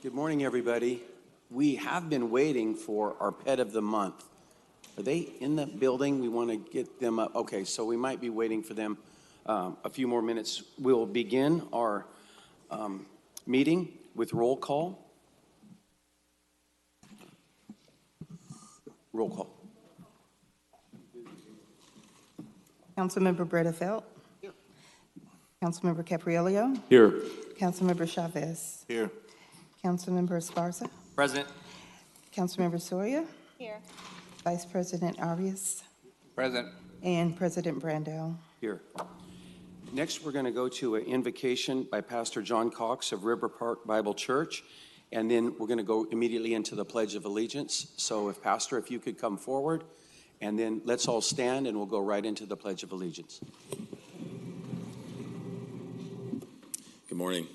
Good morning, everybody. We have been waiting for our pet of the month. Are they in the building? We want to get them up. Okay, so we might be waiting for them a few more minutes. We'll begin our meeting with roll call. Roll call. Councilmember Breda Felt. Here. Councilmember Caprielio. Here. Councilmember Chavez. Here. Councilmember Esparza. Present. Councilmember Soria. Here. Vice President Arias. Present. And President Brandel. Here. Next, we're going to go to an invocation by Pastor John Cox of River Park Bible Church, and then we're going to go immediately into the Pledge of Allegiance. So Pastor, if you could come forward, and then let's all stand and we'll go right into the Pledge of Allegiance. Good morning.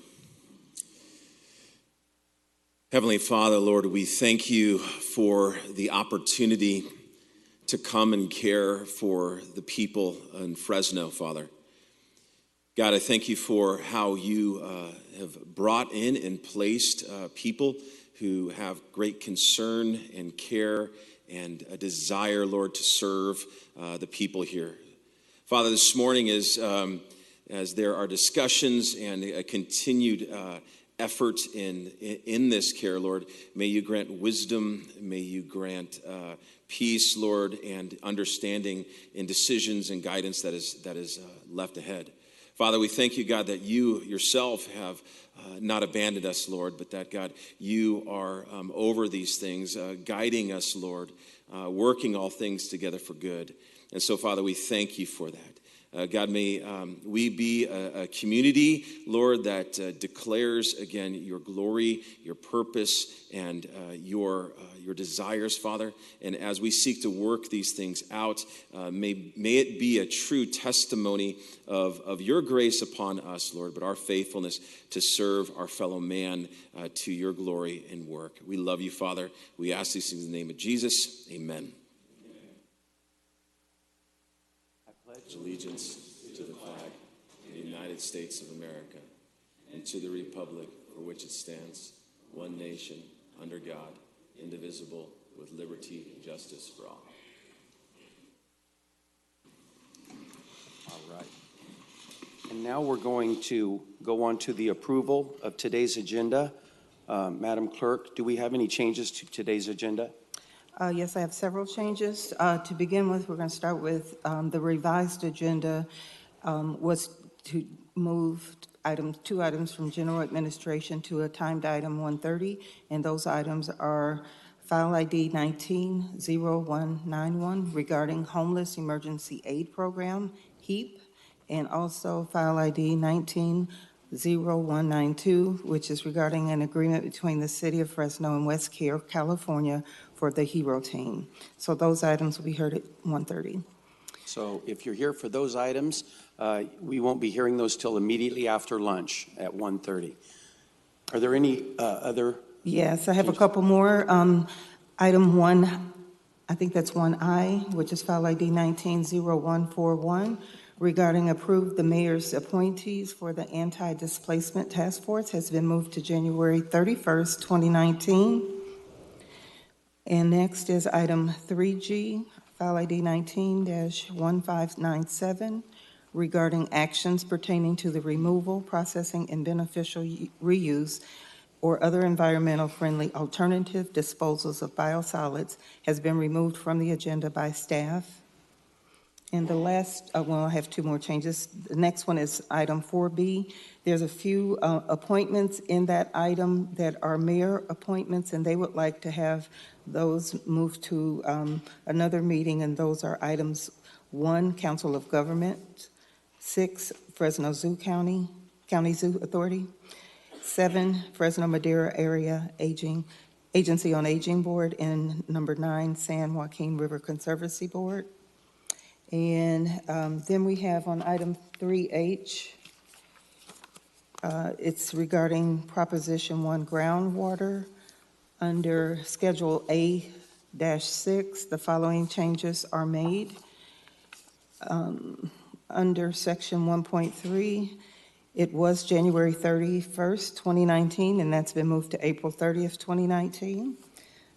Heavenly Father, Lord, we thank you for the opportunity to come and care for the people in Fresno, Father. God, I thank you for how you have brought in and placed people who have great concern and care and a desire, Lord, to serve the people here. Father, this morning as there are discussions and a continued effort in this care, Lord, may you grant wisdom, may you grant peace, Lord, and understanding in decisions and guidance that is left ahead. Father, we thank you, God, that you yourself have not abandoned us, Lord, but that, God, you are over these things, guiding us, Lord, working all things together for good. And so, Father, we thank you for that. God, may we be a community, Lord, that declares, again, your glory, your purpose, and your desires, Father. And as we seek to work these things out, may it be a true testimony of your grace upon us, Lord, but our faithfulness to serve our fellow man to your glory and work. We love you, Father. We ask these things in the name of Jesus. Amen. Allegiance to the flag of the United States of America and to the republic for which it stands, one nation, under God, indivisible, with liberty and justice for all. All right. And now we're going to go on to the approval of today's agenda. Madam Clerk, do we have any changes to today's agenda? Yes, I have several changes. To begin with, we're going to start with the revised agenda was to move two items from general administration to a timed item 1:30, and those items are file ID 190191 regarding Homeless Emergency Aid Program, HEAP, and also file ID 190192, which is regarding an agreement between the City of Fresno and West Care, California, for the HERO team. So those items will be heard at 1:30. So if you're here for those items, we won't be hearing those till immediately after lunch at 1:30. Are there any other? Yes, I have a couple more. Item 1, I think that's 1I, which is file ID 190141, regarding approve the mayor's appointees for the Anti-Displacement Task Force has been moved to January 31st, 2019. And next is item 3G, file ID 19-1597, regarding actions pertaining to the removal, processing, and beneficial reuse or other environmental friendly alternative disposals of biosolids has been removed from the agenda by staff. And the last, well, I have two more changes. The next one is item 4B. There's a few appointments in that item that are mayor appointments, and they would like to have those moved to another meeting, and those are items 1, Council of Government, 6, Fresno Zoo County Zoo Authority, 7, Fresno Madera Area Agency on Aging Board, and number 9, San Joaquin River Conservancy Board. And then we have on item 3H, it's regarding Proposition 1 groundwater. Under Schedule A-6, the following changes are made. Under Section 1.3, It was January 31st, 2019, and that's been moved to April 30th, 2019.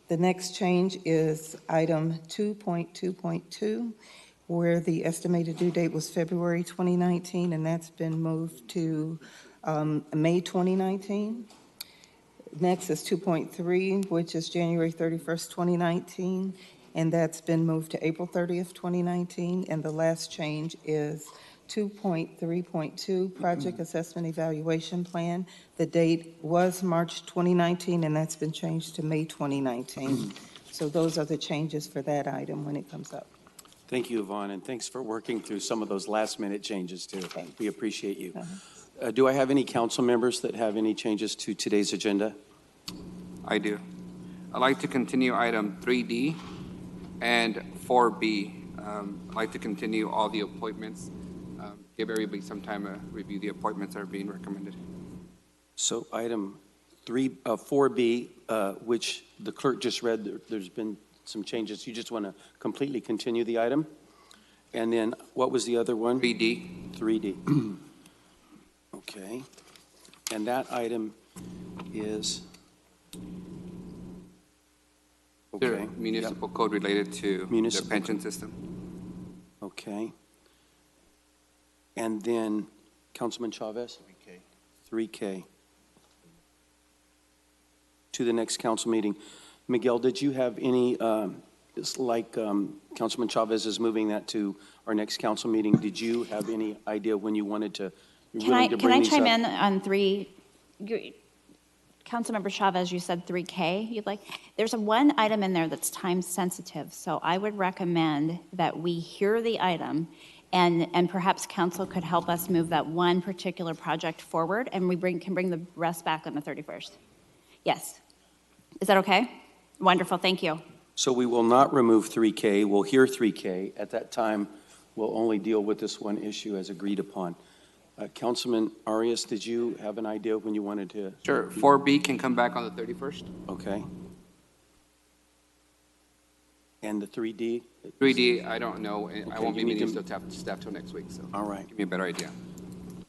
The next change is item 2.2.2, where the estimated due date was February 2019, and that's been moved to May 2019. Next is 2.3, which is January 31st, 2019, and that's been moved to April 30th, 2019. And the last change is 2.3.2, Project Assessment Evaluation Plan. The date was March 2019, and that's been changed to May 2019. So those are the changes for that item when it comes up. Thank you, Yvonne, and thanks for working through some of those last-minute changes, too. We appreciate you. Do I have any council members that have any changes to today's agenda? I do. I'd like to continue item 3D and 4B. I'd like to continue all the appointments. Give everybody some time to review the appointments that are being recommended. So item 4B, which the clerk just read, there's been some changes. You just want to completely continue the item? And then what was the other one? 3D. 3D. Okay. And that item is? The Okay. municipal code related to the Municipal pension system. Okay. And then Councilman Chavez? 3K. To the next council meeting. Miguel, did you have any, it's like Councilman Chavez is moving that to our next council meeting. Did you have any idea when you wanted to, you're willing to Can bring I these chime up? in on Councilmember Chavez, you said 3K, you'd like, there's one item in there that's time sensitive, so I would recommend that we hear the item, and perhaps council could help us move that one particular project forward, and we can bring the rest back on the 31st. Yes. Is that okay? Wonderful, thank you. So we will not remove 3K, we'll hear 3K. At that time, we'll only deal with this one issue as agreed upon. Councilman Arias, did you have an idea when you wanted to? Sure. 4B can come back on the 31st. Okay. And the 3D? 3D, I don't know. I Okay, won't be you need meeting to- staff till next week, so All right. give me a better idea.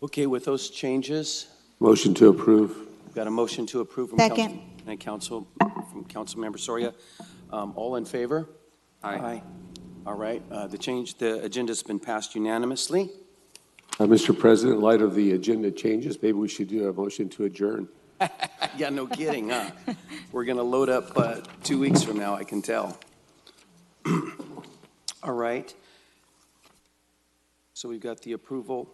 Okay, with those changes, Motion to approve. we've got a motion to approve from Second. from Councilmember Soria. All in favor? Aye. All right, the agenda's been passed unanimously. Mr. President, in light of the agenda changes, maybe we should do a motion to adjourn. Yeah, no kidding, huh? We're going to load up 2 weeks from now, I can tell. All right. So we've got the approval.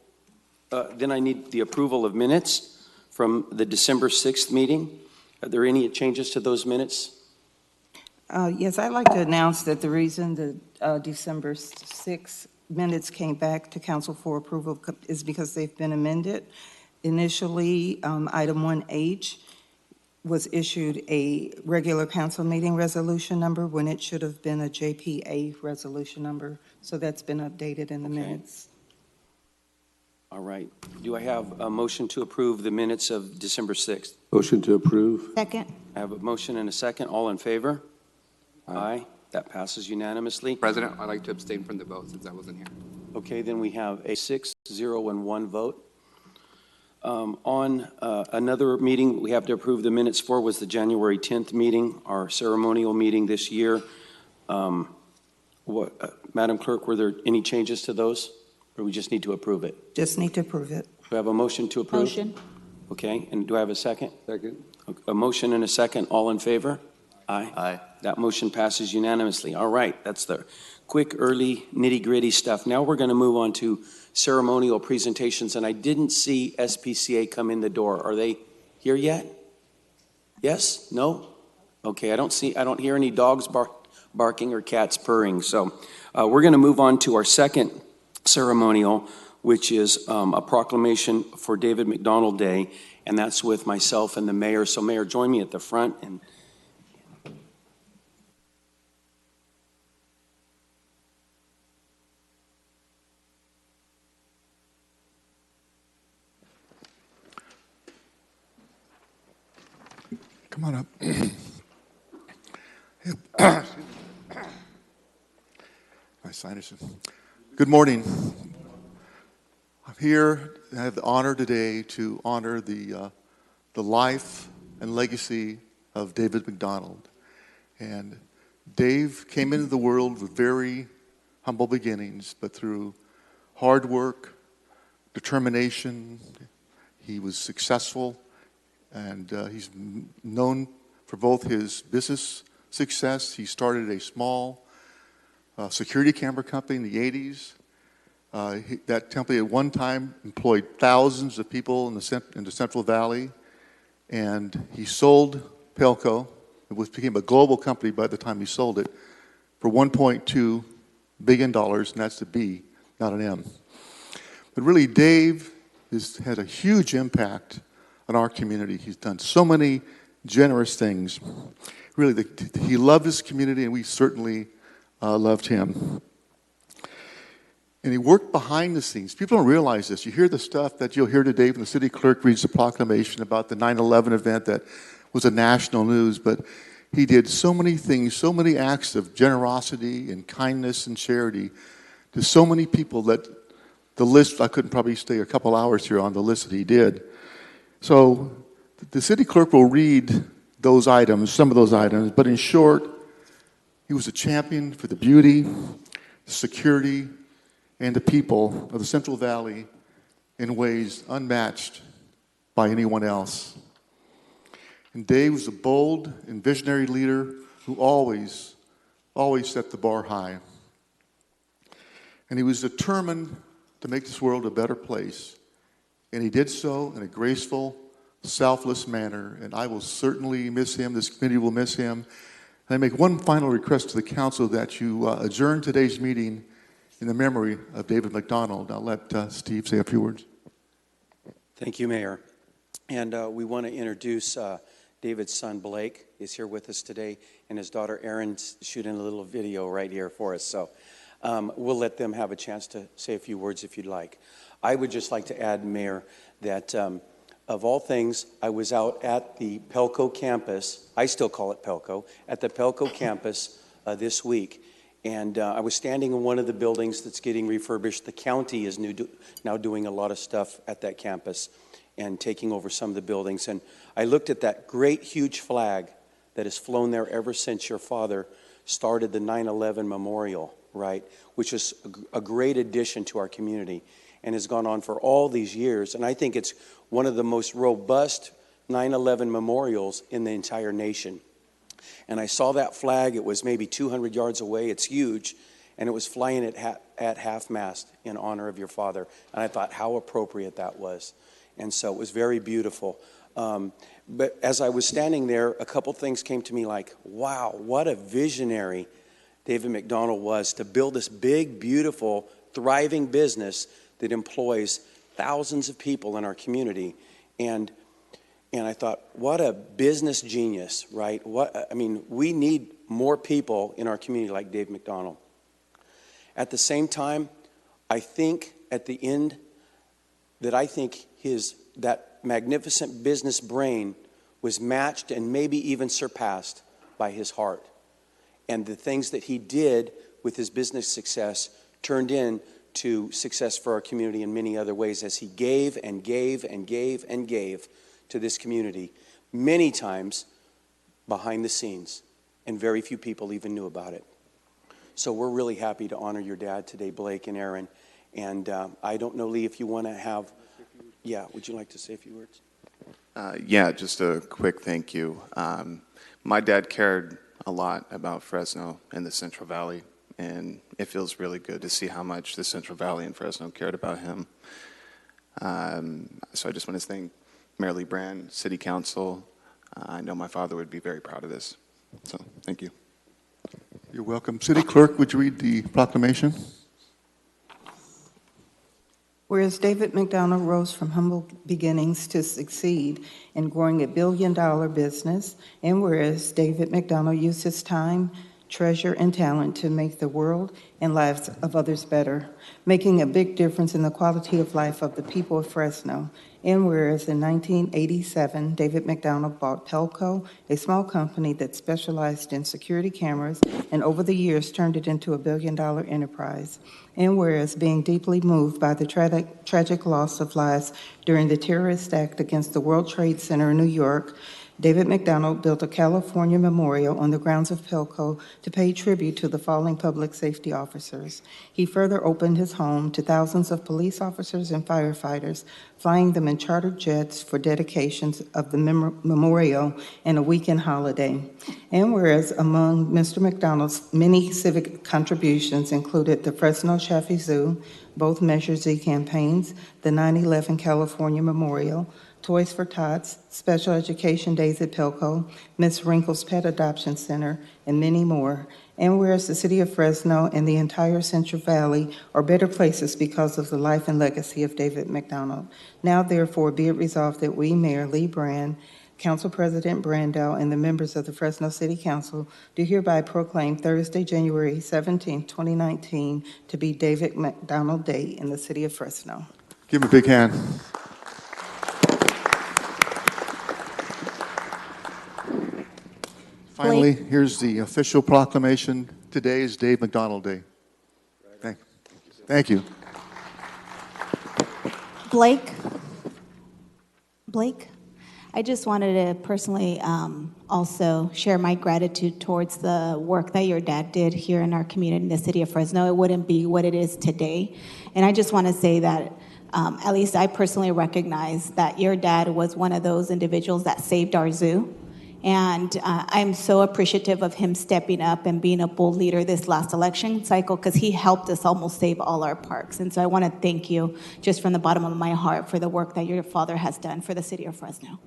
Then I need the approval of minutes from the December 6th meeting. Are there any changes to those minutes? Yes, I'd like to announce that the reason the December 6th minutes came back to council for approval is because they've been amended. Initially, item 1H was issued a regular council meeting resolution number when it should have been a JPA resolution number. So that's been updated in the Okay. minutes. All right. Do I have a motion to approve the minutes of December 6th? Motion to approve. Second. I have a motion and a second. All in favor? Aye. That passes unanimously. President, I'd like to abstain from the vote since I wasn't here. Okay, then we have a 6-0 and 1 vote. On another meeting we have to approve the minutes for was the January 10th meeting, our ceremonial meeting this year. Madam Clerk, were there any changes to those, or we just need to approve it? Just need to approve it. Do I have a motion to approve? Motion. Okay, and do I have a second? Second. A motion and a second. All in favor? Aye. Aye. That motion passes unanimously. All right, that's the quick, early, nitty-gritty stuff. Now we're going to move on to ceremonial presentations, and I didn't see SPCA come in the door. Are they here yet? Yes? No? Okay, I don't hear any dogs barking or cats purring. So we're going to move on to our second ceremonial, which is a proclamation for David McDonald Day, and that's with myself and the mayor. So Mayor, join me at the front. And come on up. My sinuses. Good morning. I'm here I have the honor today to honor the life and legacy of David McDonald. And Dave came into the world with very humble beginnings, but through hard work, determination, he was successful, and he's known for both his business success. He started a small security camera company in the 80s. That company at one time employed thousands of people in the Central Valley, and he sold Pelco. It became a global company by the time he sold it for $1.2 billion, and that's a B, not an M. But really, Dave has had a huge impact on our community. He's done so many generous things. Really, he loved his community, and we certainly loved him. And he worked behind the scenes. People don't realize this. You hear the stuff that you'll hear today when the city clerk reads the proclamation about the 9/11 event that was a national news, but he did so many things, so many acts of generosity and kindness and charity to so many people that the list, I couldn't probably stay a couple hours here on the list that he did. So the city clerk will read those items, some of those items, but in short, he was a champion for the beauty, the security, and the people of the Central Valley in ways unmatched by anyone else. And Dave was a bold and visionary leader who always set the bar high. And he was determined to make this world a better place. And he did so in a graceful, selfless manner. And I will certainly miss him. This committee will miss him. And I make one final request to the council that you adjourn today's meeting in the memory of David McDonald. I'll let Steve say a few words. Thank you, Mayor. And we want to introduce David's son, Blake, is here with us today, and his daughter, Erin's shooting a little video right here for us. So we'll let them have a chance to say a few words if you'd like. I would just like to add, Mayor, that of all things, I was out at the Pelco campus. I still call it Pelco, at the Pelco campus this week. And I was standing in one of the buildings that's getting refurbished. The county is now doing a lot of stuff at that campus and taking over some of the buildings. And I looked at that great, huge flag that has flown there ever since your father started the 9/11 memorial, right, which is a great addition to our community and has gone on for all these years. And I think it's one of the most robust 9/11 memorials in the entire nation. And I saw that flag. It was maybe 200 yards away. It's huge. And it was flying at half-mast in honor of your father. And I thought how appropriate that was. And so it was very beautiful. But as I was standing there, a couple things came to me like, wow, what a visionary David McDonald was to build this big, beautiful, thriving business that employs thousands of people in our community. And I thought, what a business genius, right? We need more people in our community like Dave McDonald. At the same time, I think at the end that that magnificent business brain was matched and maybe even surpassed by his heart. And the things that he did with his business success turned into success for our community in many other ways as he gave and gave and gave and gave to this community, many times behind the scenes, and very few people even knew about it. So we're really happy to honor your dad today, Blake and Erin. And I don't know, Lee, if you want to have, would you like to say a few words? Just a quick thank you. My dad cared a lot about Fresno and the Central Valley, and it feels really good to see how much the Central Valley and Fresno cared about him. So I just want to thank Mayor Lee Brand, City Council. I know my father would be very proud of this. So, thank you. You're welcome. City Clerk, would you read the proclamation? Whereas David McDonald rose from humble beginnings to succeed in growing a billion-dollar business, and whereas David McDonald used his time, treasure, and talent to make the world and lives of others better, making a big difference in the quality of life of the people of Fresno. And whereas in 1987, David McDonald bought Pelco, a small company that specialized in security cameras, and over the years turned it into a billion-dollar enterprise. And whereas being deeply moved by the tragic loss of lives during the terrorist act against the World Trade Center in New York, David McDonald built a California memorial on the grounds of Pelco to pay tribute to the fallen public safety officers. He further opened his home to thousands of police officers and firefighters, flying them in chartered jets for dedications of the memorial and a weekend holiday. And whereas among Mr. McDonald's many civic contributions included the Fresno Chaffee Zoo, both Measure Z campaigns, the 9/11 California Memorial, Toys for Tots, Special Education Days at Pelco, Miss Wrinkle's Pet Adoption Center, and many more. And whereas the city of Fresno and the entire Central Valley are better places because of the life and legacy of David McDonald. Now, therefore, be it resolved that we, Mayor Lee Brand, Council President Brandow, and the members of the Fresno City Council do hereby proclaim Thursday, January 17, 2019, to be David McDonald Day in the city of Fresno. Give him a big hand. Finally, here's the official proclamation. Today is Dave McDonald Day. Thank you. Blake, I just wanted to personally also share my gratitude towards the work that your dad did here in our community in the city of Fresno. It wouldn't be what it is today. And I just want to say that at least I personally recognize that your dad was one of those individuals that saved our zoo. And I'm so appreciative of him stepping up and being a bold leader this last election cycle because he helped us almost save all our parks. And so I want to thank you just from the bottom of my heart for the work that your father has done for the city of Fresno.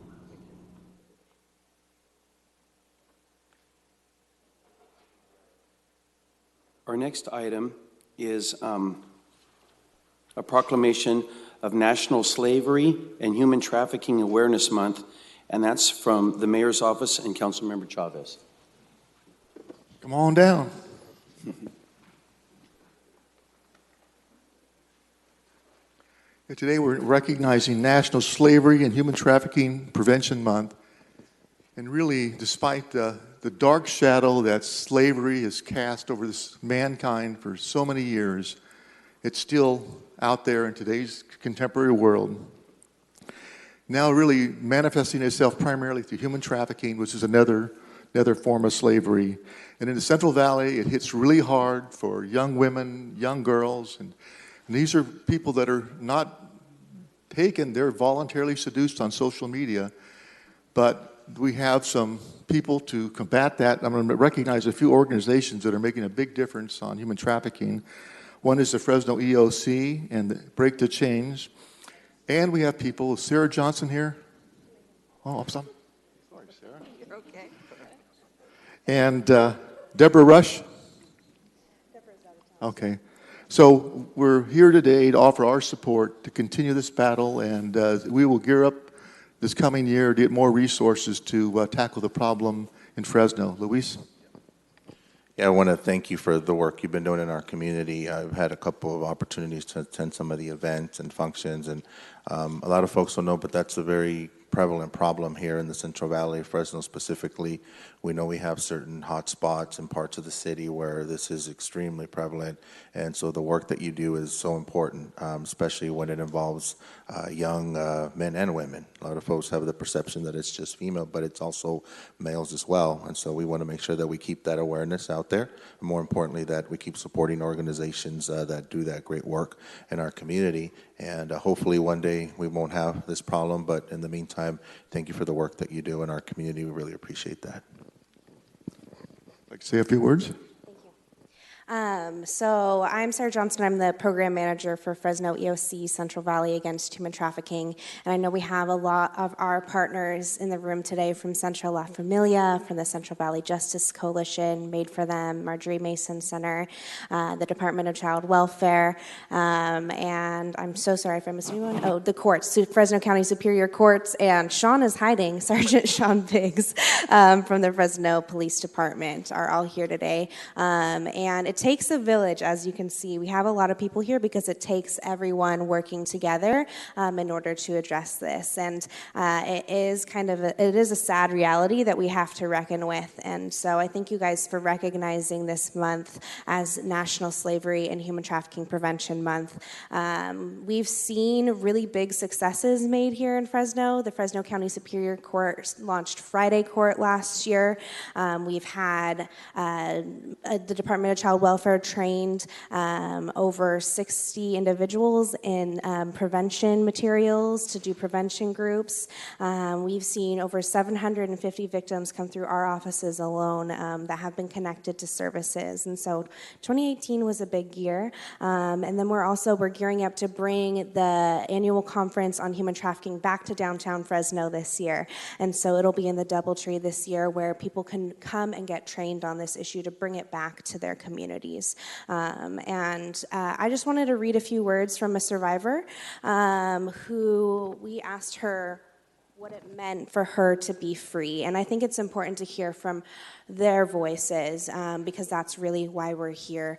Our next item is a proclamation of National Slavery and Human Trafficking Awareness Month, and that's from the Mayor's Office and Councilmember Chavez. Come on down. Today we're recognizing National Slavery and Human Trafficking Prevention Month. And really, despite the dark shadow that slavery has cast over this mankind for so many years, it's still out there in today's contemporary world. Now really manifesting itself primarily through human trafficking, which is another form of slavery. And in the Central Valley, it hits really hard for young women, young girls, and these are people that are not taken, they're voluntarily seduced on social media. But we have some people to combat that. I'm going to recognize a few organizations that are making a big difference on human trafficking. One is the Fresno EOC and the Break the Chains. And we have people, Sarah Johnson here. Oh, I'm sorry, Sarah. You're okay. And Deborah Rush. Okay. So we're here today to offer our support to continue this battle, and we will gear up this coming year to get more resources to tackle the problem in Fresno. Luis? Yeah, I want to thank you for the work you've been doing in our community. I've had a couple of opportunities to attend some of the events and functions, and a lot of folks don't know, but that's a very prevalent problem here in the Central Valley, Fresno specifically. We know we have certain hot spots in parts of the city where this is extremely prevalent, and so the work that you do is so important, especially when it involves young men and women. A lot of folks have the perception that it's just female, but it's also males as well, and so we want to make sure that we keep that awareness out there, and more importantly, that we keep supporting organizations that do that great work in our community, and hopefully one day we won't have this problem, but in the meantime, thank you for the work that you do in our community. We really appreciate that. Like to say a few words? Thank you. So I'm Sarah Johnson. I'm the program manager for Fresno EOC Central Valley Against Human Trafficking. And I know we have a lot of our partners in the room today from Central La Familia, from the Central Valley Justice Coalition, Made for Them, Marjorie Mason Center, the Department of Child Welfare, and I'm so sorry if I missed anyone. Oh, the courts, Fresno County Superior Courts, and Sean is hiding, Sergeant Sean Biggs from the Fresno Police Department are all here today. And it takes a village, as you can see. We have a lot of people here because it takes everyone working together in order to address this. And it is a sad reality that we have to reckon with. And so I thank you guys for recognizing this month as National Slavery and Human Trafficking Prevention Month. We've seen really big successes made here in Fresno. The Fresno County Superior Court launched Friday Court last year. We've had the Department of Child Welfare trained over 60 individuals in prevention materials to do prevention groups. We've seen over 750 victims come through our offices alone that have been connected to services. And so 2018 was a big year. And then we're gearing up to bring the annual conference on human trafficking back to downtown Fresno this year. And so it'll be in the Doubletree this year where people can come and get trained on this issue to bring it back to their communities. I just wanted to read a few words from a survivor who we asked her what it meant for her to be free. And I think it's important to hear from their voices because that's really why we're here.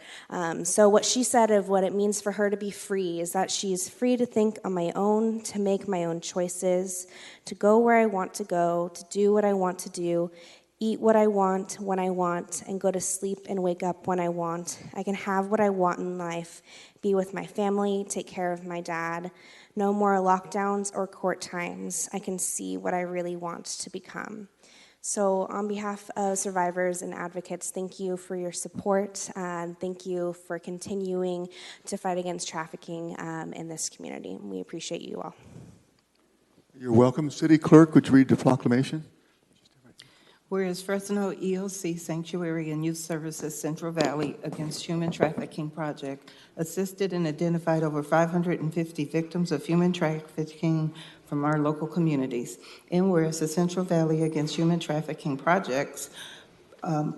So what she said of what it means for her to be free is that she's free to think on my own, to make my own choices, to go where I want to go, to do what I want to do, eat what I want when I want, and go to sleep and wake up when I want. I can have what I want in life, be with my family, take care of my dad. No more lockdowns or court times. I can see what I really want to become. So on behalf of survivors and advocates, thank you for your support, and thank you for continuing to fight against trafficking in this community. We appreciate you all. You're welcome. City Clerk, would you read the proclamation? Whereas Fresno EOC Sanctuary and Youth Services Central Valley Against Human Trafficking Project assisted and identified over 550 victims of human trafficking from our local communities. And whereas the Central Valley Against Human Trafficking Projects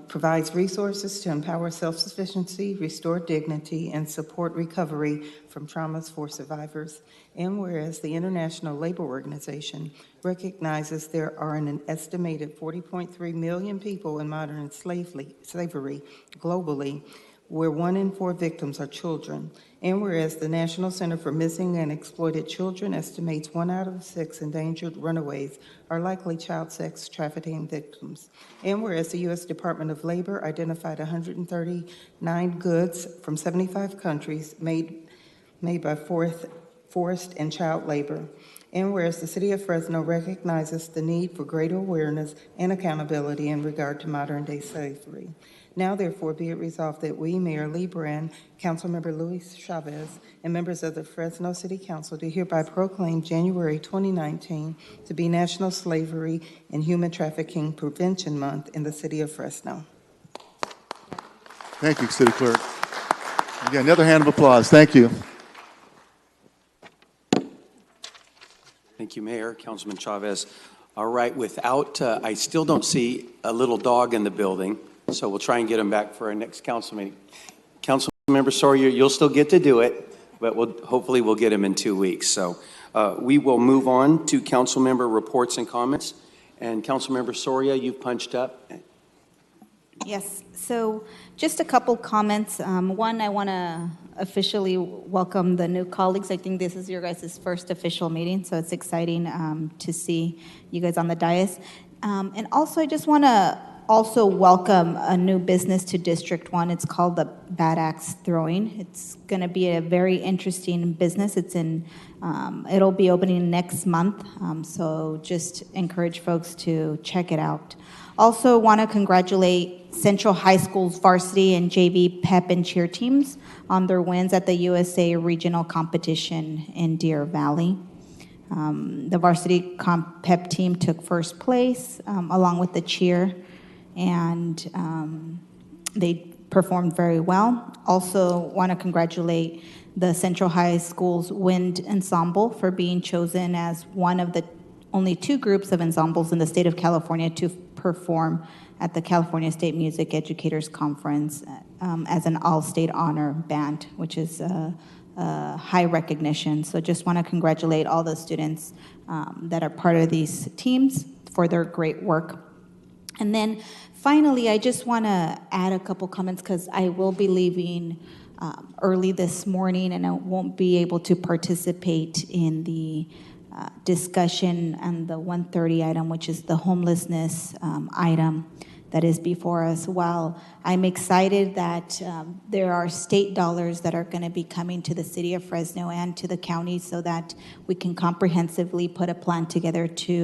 provides resources to empower self-sufficiency, restore dignity, and support recovery from traumas for survivors. And whereas the International Labor Organization recognizes there are an estimated 40.3 million people in modern slavery globally, where 1 in 4 victims are children. And whereas the National Center for Missing and Exploited Children estimates 1 out of 6 endangered runaways are likely child sex trafficking victims. And whereas the U.S. Department of Labor identified 139 goods from 75 countries made by forced and child labor. And whereas the City of Fresno recognizes the need for greater awareness and accountability in regard to modern-day slavery. Now, therefore, be it resolved that we, Mayor Lee Brand, Councilmember Luis Chavez, and members of the Fresno City Council do hereby proclaim January 2019 to be National Slavery and Human Trafficking Prevention Month in the City of Fresno. Thank you, City Clerk. Again, another hand of applause. Thank you. Thank you, Mayor, Councilman Chavez. All right, I still don't see a little dog in the building, so we'll try and get him back for our next council meeting. Councilmember Sawyer, you'll still get to do it, but hopefully we'll get him in 2 weeks. So we will move on to council member reports and comments. And Councilmember Soria, you've punched up. Yes, so just a couple comments. One, I want to officially welcome the new colleagues. I think this is your guys' first official meeting, so it's exciting to see you guys on the dais. And also, I just want to welcome a new business to District 1. It's called the Bad Axe Throwing. It's going to be a very interesting business. It'll be opening next month, so just encourage folks to check it out. Also want to congratulate Central High School's varsity and JV pep and cheer teams on their wins at the USA Regional Competition in Deer Valley. The varsity pep team took first place along with the cheer, and they performed very well. Also want to congratulate the Central High School's Wind Ensemble for being chosen as one of the only 2 groups of ensembles in the state of California to perform at the California State Music Educators Conference as an all-state honor band, which is high recognition. So just want to congratulate all the students that are part of these teams for their great work. And then finally, I just want to add a couple comments because I will be leaving early this morning and I won't be able to participate in the discussion and the 1:30 item, which is the homelessness item that is before us. While I'm excited that there are state dollars that are going to be coming to the city of Fresno and to the county so that we can comprehensively put a plan together to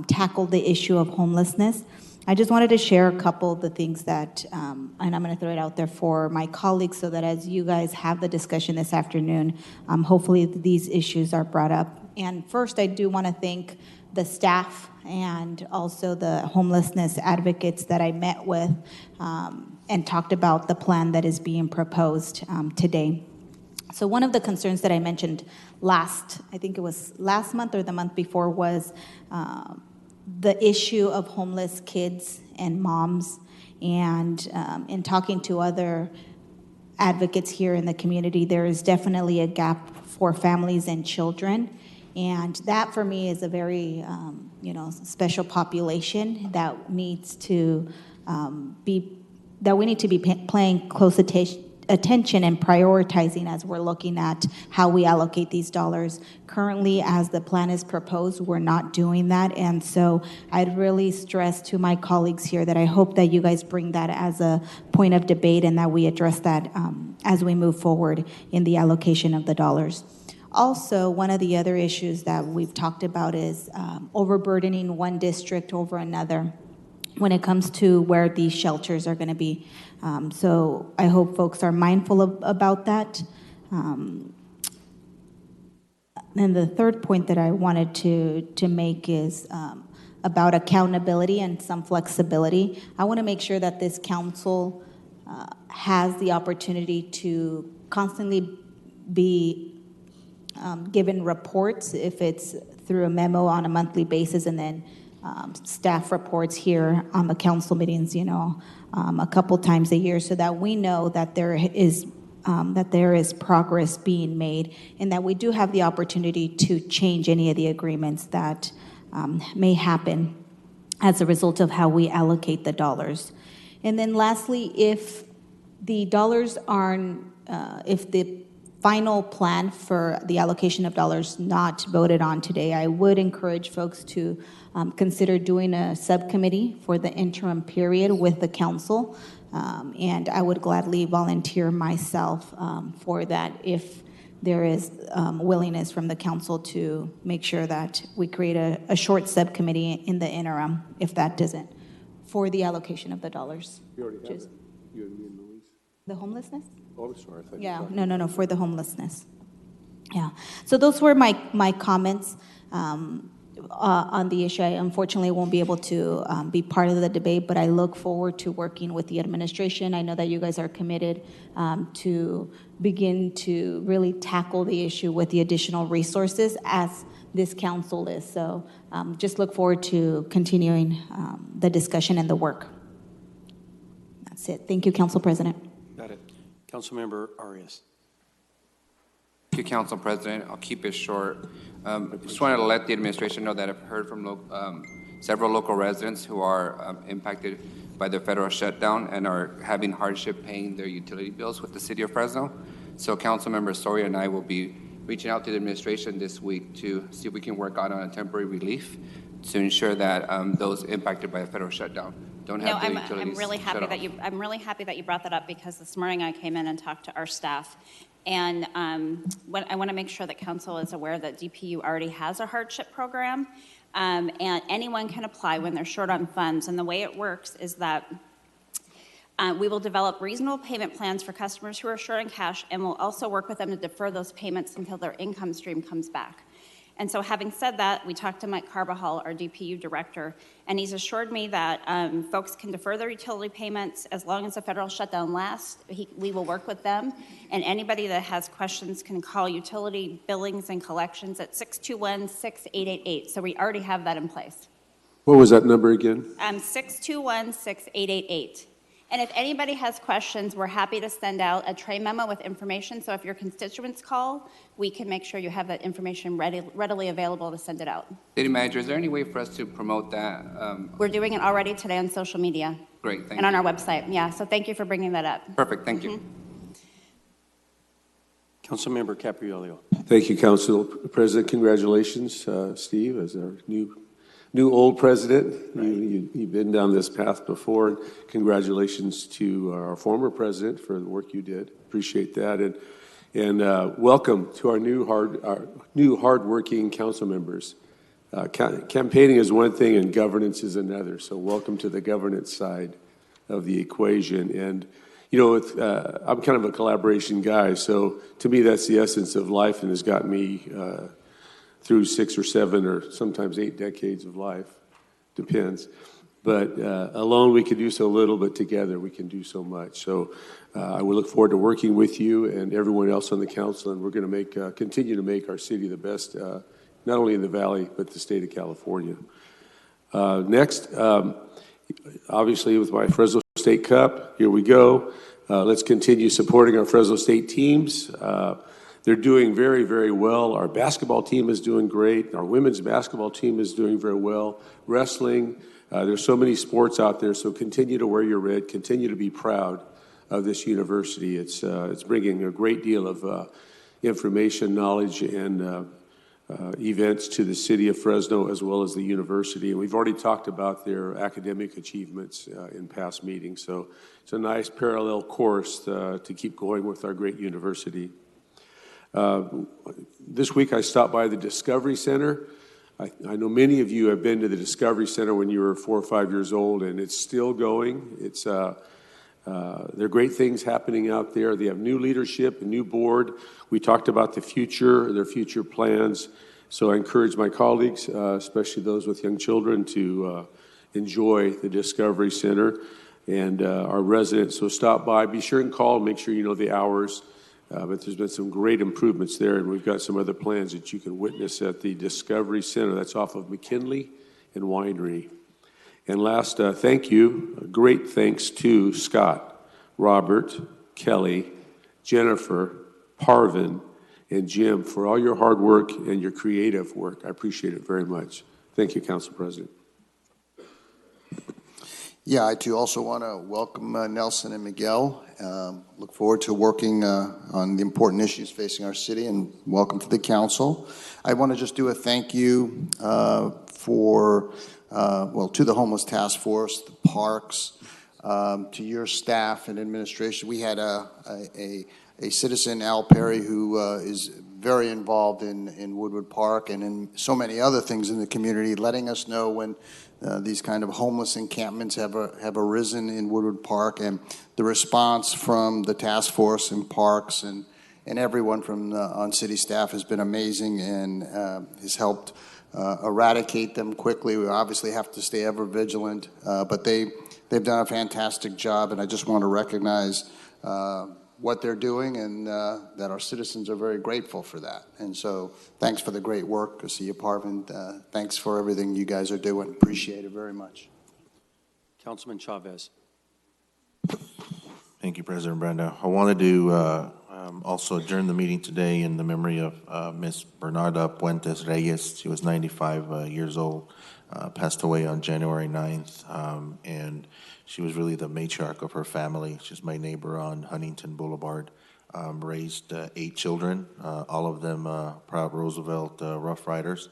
tackle the issue of homelessness, I just wanted to share a couple of the things that, and I'm going to throw it out there for my colleagues so that as you guys have the discussion this afternoon, hopefully these issues are brought up. And first, I do want to thank the staff and also the homelessness advocates that I met with and talked about the plan that is being proposed today. So one of the concerns that I mentioned I think it was last month or the month before, was the issue of homeless kids and moms. And in talking to other advocates here in the community, there is definitely a gap for families and children. And that for me is a very, special population that needs to we need to be paying close attention and prioritizing as we're looking at how we allocate these dollars. Currently, as the plan is proposed, we're not doing that. And so I'd really stress to my colleagues here that I hope that you guys bring that as a point of debate and that we address that as we move forward in the allocation of the dollars. Also, one of the other issues that we've talked about is overburdening one district over another when it comes to where these shelters are going to be. So I hope folks are mindful about that. And the third point that I wanted to make is about accountability and some flexibility. I want to make sure that this council has the opportunity to constantly be given reports, if it's through a memo on a monthly basis, and then staff reports here on the council meetings, a couple times a year, so that we know that there is progress being made, and that we do have the opportunity to change any of the agreements that may happen as a result of how we allocate the dollars. And then lastly, if the dollars aren't, if the final plan for the allocation of dollars not voted on today, I would encourage folks to consider doing a subcommittee for the interim period with the council. And I would gladly volunteer myself for that if there is willingness from the council to make sure that we create a short subcommittee in the interim, if that doesn't, for the allocation of the dollars. You already have it. You and me and Louise. The homelessness? Oh, I'm sorry. I thought you Yeah, were- no, for the homelessness. Yeah, so those were my comments on the issue. I unfortunately won't be able to be part of the debate, but I look forward to working with the administration. I know that you guys are committed to begin to really tackle the issue with the additional resources as this council is. So just look forward to continuing the discussion and the work. That's it. Thank you, Council President. Got it. Councilmember Arias. Thank you, Council President. I'll keep it short. Just wanted to let the administration know that I've heard from several local residents who are impacted by the federal shutdown and are having hardship paying their utility bills with the city of Fresno. So Councilmember Soria and I will be reaching out to the administration this week to see if we can work out on a temporary relief to ensure that those impacted by a federal shutdown don't have their utilities I'm really happy shut that off. I'm really happy that you brought that up, because this morning I came in and talked to our staff, and I want to make sure that council is aware that DPU already has a hardship program, and anyone can apply when they're short on funds. And the way it works is that we will develop reasonable payment plans for customers who are short on cash, and we'll also work with them to defer those payments until their income stream comes back. And so having said that, we talked to Mike Carbajal, our DPU director, and he's assured me that folks can defer their utility payments as long as the federal shutdown lasts. We will work with them, and anybody that has questions can call utility billings and collections at 621-6888. So we already have that in place. What was that number again? 621-6888. And if anybody has questions, we're happy to send out a tray memo with information. So if your constituents call, we can make sure you have that information readily available to send it out. City Manager, is there any way for us to promote that? We're doing it already today on social media. Great, thank and on you. our website. Yeah, so thank you for bringing that up. Perfect, thank you. Councilmember Capriolio. Thank you, Council President. Congratulations, Steve, as our new old president. You've been down this path before. Congratulations to our former president for the work you did. Appreciate that, and welcome to our new hardworking council members. Campaigning is one thing and governance is another. So welcome to the governance side of the equation. And you know, I'm kind of a collaboration guy, so to me that's the essence of life, and has got me through 6 or 7 or sometimes 8 decades of life, depends. But alone we can do so little, but together we can do so much. So I would look forward to working with you and everyone else on the council, and we're going to continue to make our city the best, not only in the Valley, but the state of California. Next, obviously with my Fresno State Cup, here we go. Let's continue supporting our Fresno State teams. They're doing very, very well. Our basketball team is doing great. Our women's basketball team is doing very well. Wrestling, there's so many sports out there, so continue to wear your red. Continue to be proud of this university. It's bringing a great deal of information, knowledge, and events to the city of Fresno as well as the university. And we've already talked about their academic achievements in past meetings. So it's a nice parallel course to keep going with our great university. This week I stopped by the Discovery Center. I know many of you have been to the Discovery Center when you were 4 or 5 years old, and it's still going. There are great things happening out there. They have new leadership, a new board. We talked about the future, their future plans. So I encourage my colleagues, especially those with young children, to enjoy the Discovery Center and our residents. So stop by, be sure and call, make sure you know the hours. But there's been some great improvements there, and we've got some other plans that you can witness at the Discovery Center. That's off of McKinley and Winery. And last, thank you, great thanks to Scott, Robert, Kelly, Jennifer, Parvin, and Jim for all your hard work and your creative work. I appreciate it very much. Thank you, Council President. Yeah, I too also want to welcome Nelson and Miguel. Look forward to working on the important issues facing our city, and welcome to the council. I want to just do a thank you to the Homeless Task Force, the parks, to your staff and administration. We had a citizen, Al Perry, who is very involved in Woodward Park and in so many other things in the community, letting us know when these kind of homeless encampments have arisen in Woodward Park, and the response from the task force and parks and everyone from on city staff has been amazing, and has helped eradicate them quickly. We obviously have to stay ever vigilant, but they've done a fantastic job, and I just want to recognize what they're doing, and that our citizens are very grateful for that. And so thanks for the great work. I see you, Parvin. Thanks for everything you guys are doing. Appreciate it very much. Councilman Chavez. Thank you, President Brando. I wanted to also adjourn the meeting today in the memory of Ms. Bernarda Puentes Reyes. She was 95 years old, passed away on January 9th, and she was really the matriarch of her family. She's my neighbor on Huntington Boulevard. Raised 8 children, all of them proud Roosevelt Rough Riders.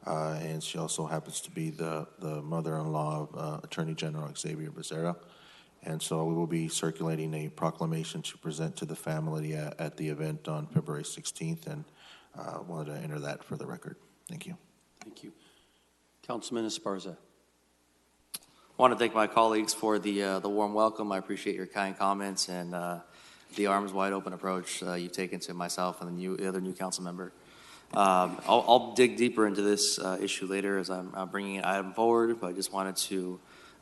And she also happens to be the mother-in-law of Attorney General Xavier Becerra. And so we will be circulating a proclamation to present to the family at the event on February 16th, and wanted to enter that for the record. Thank you. Thank you. Councilman Esparza. I want to thank my colleagues for the warm welcome. I appreciate your kind comments and the arms wide open approach you've taken to myself and the other new council member. I'll dig deeper into this issue later as I'm bringing an item forward, but I just wanted to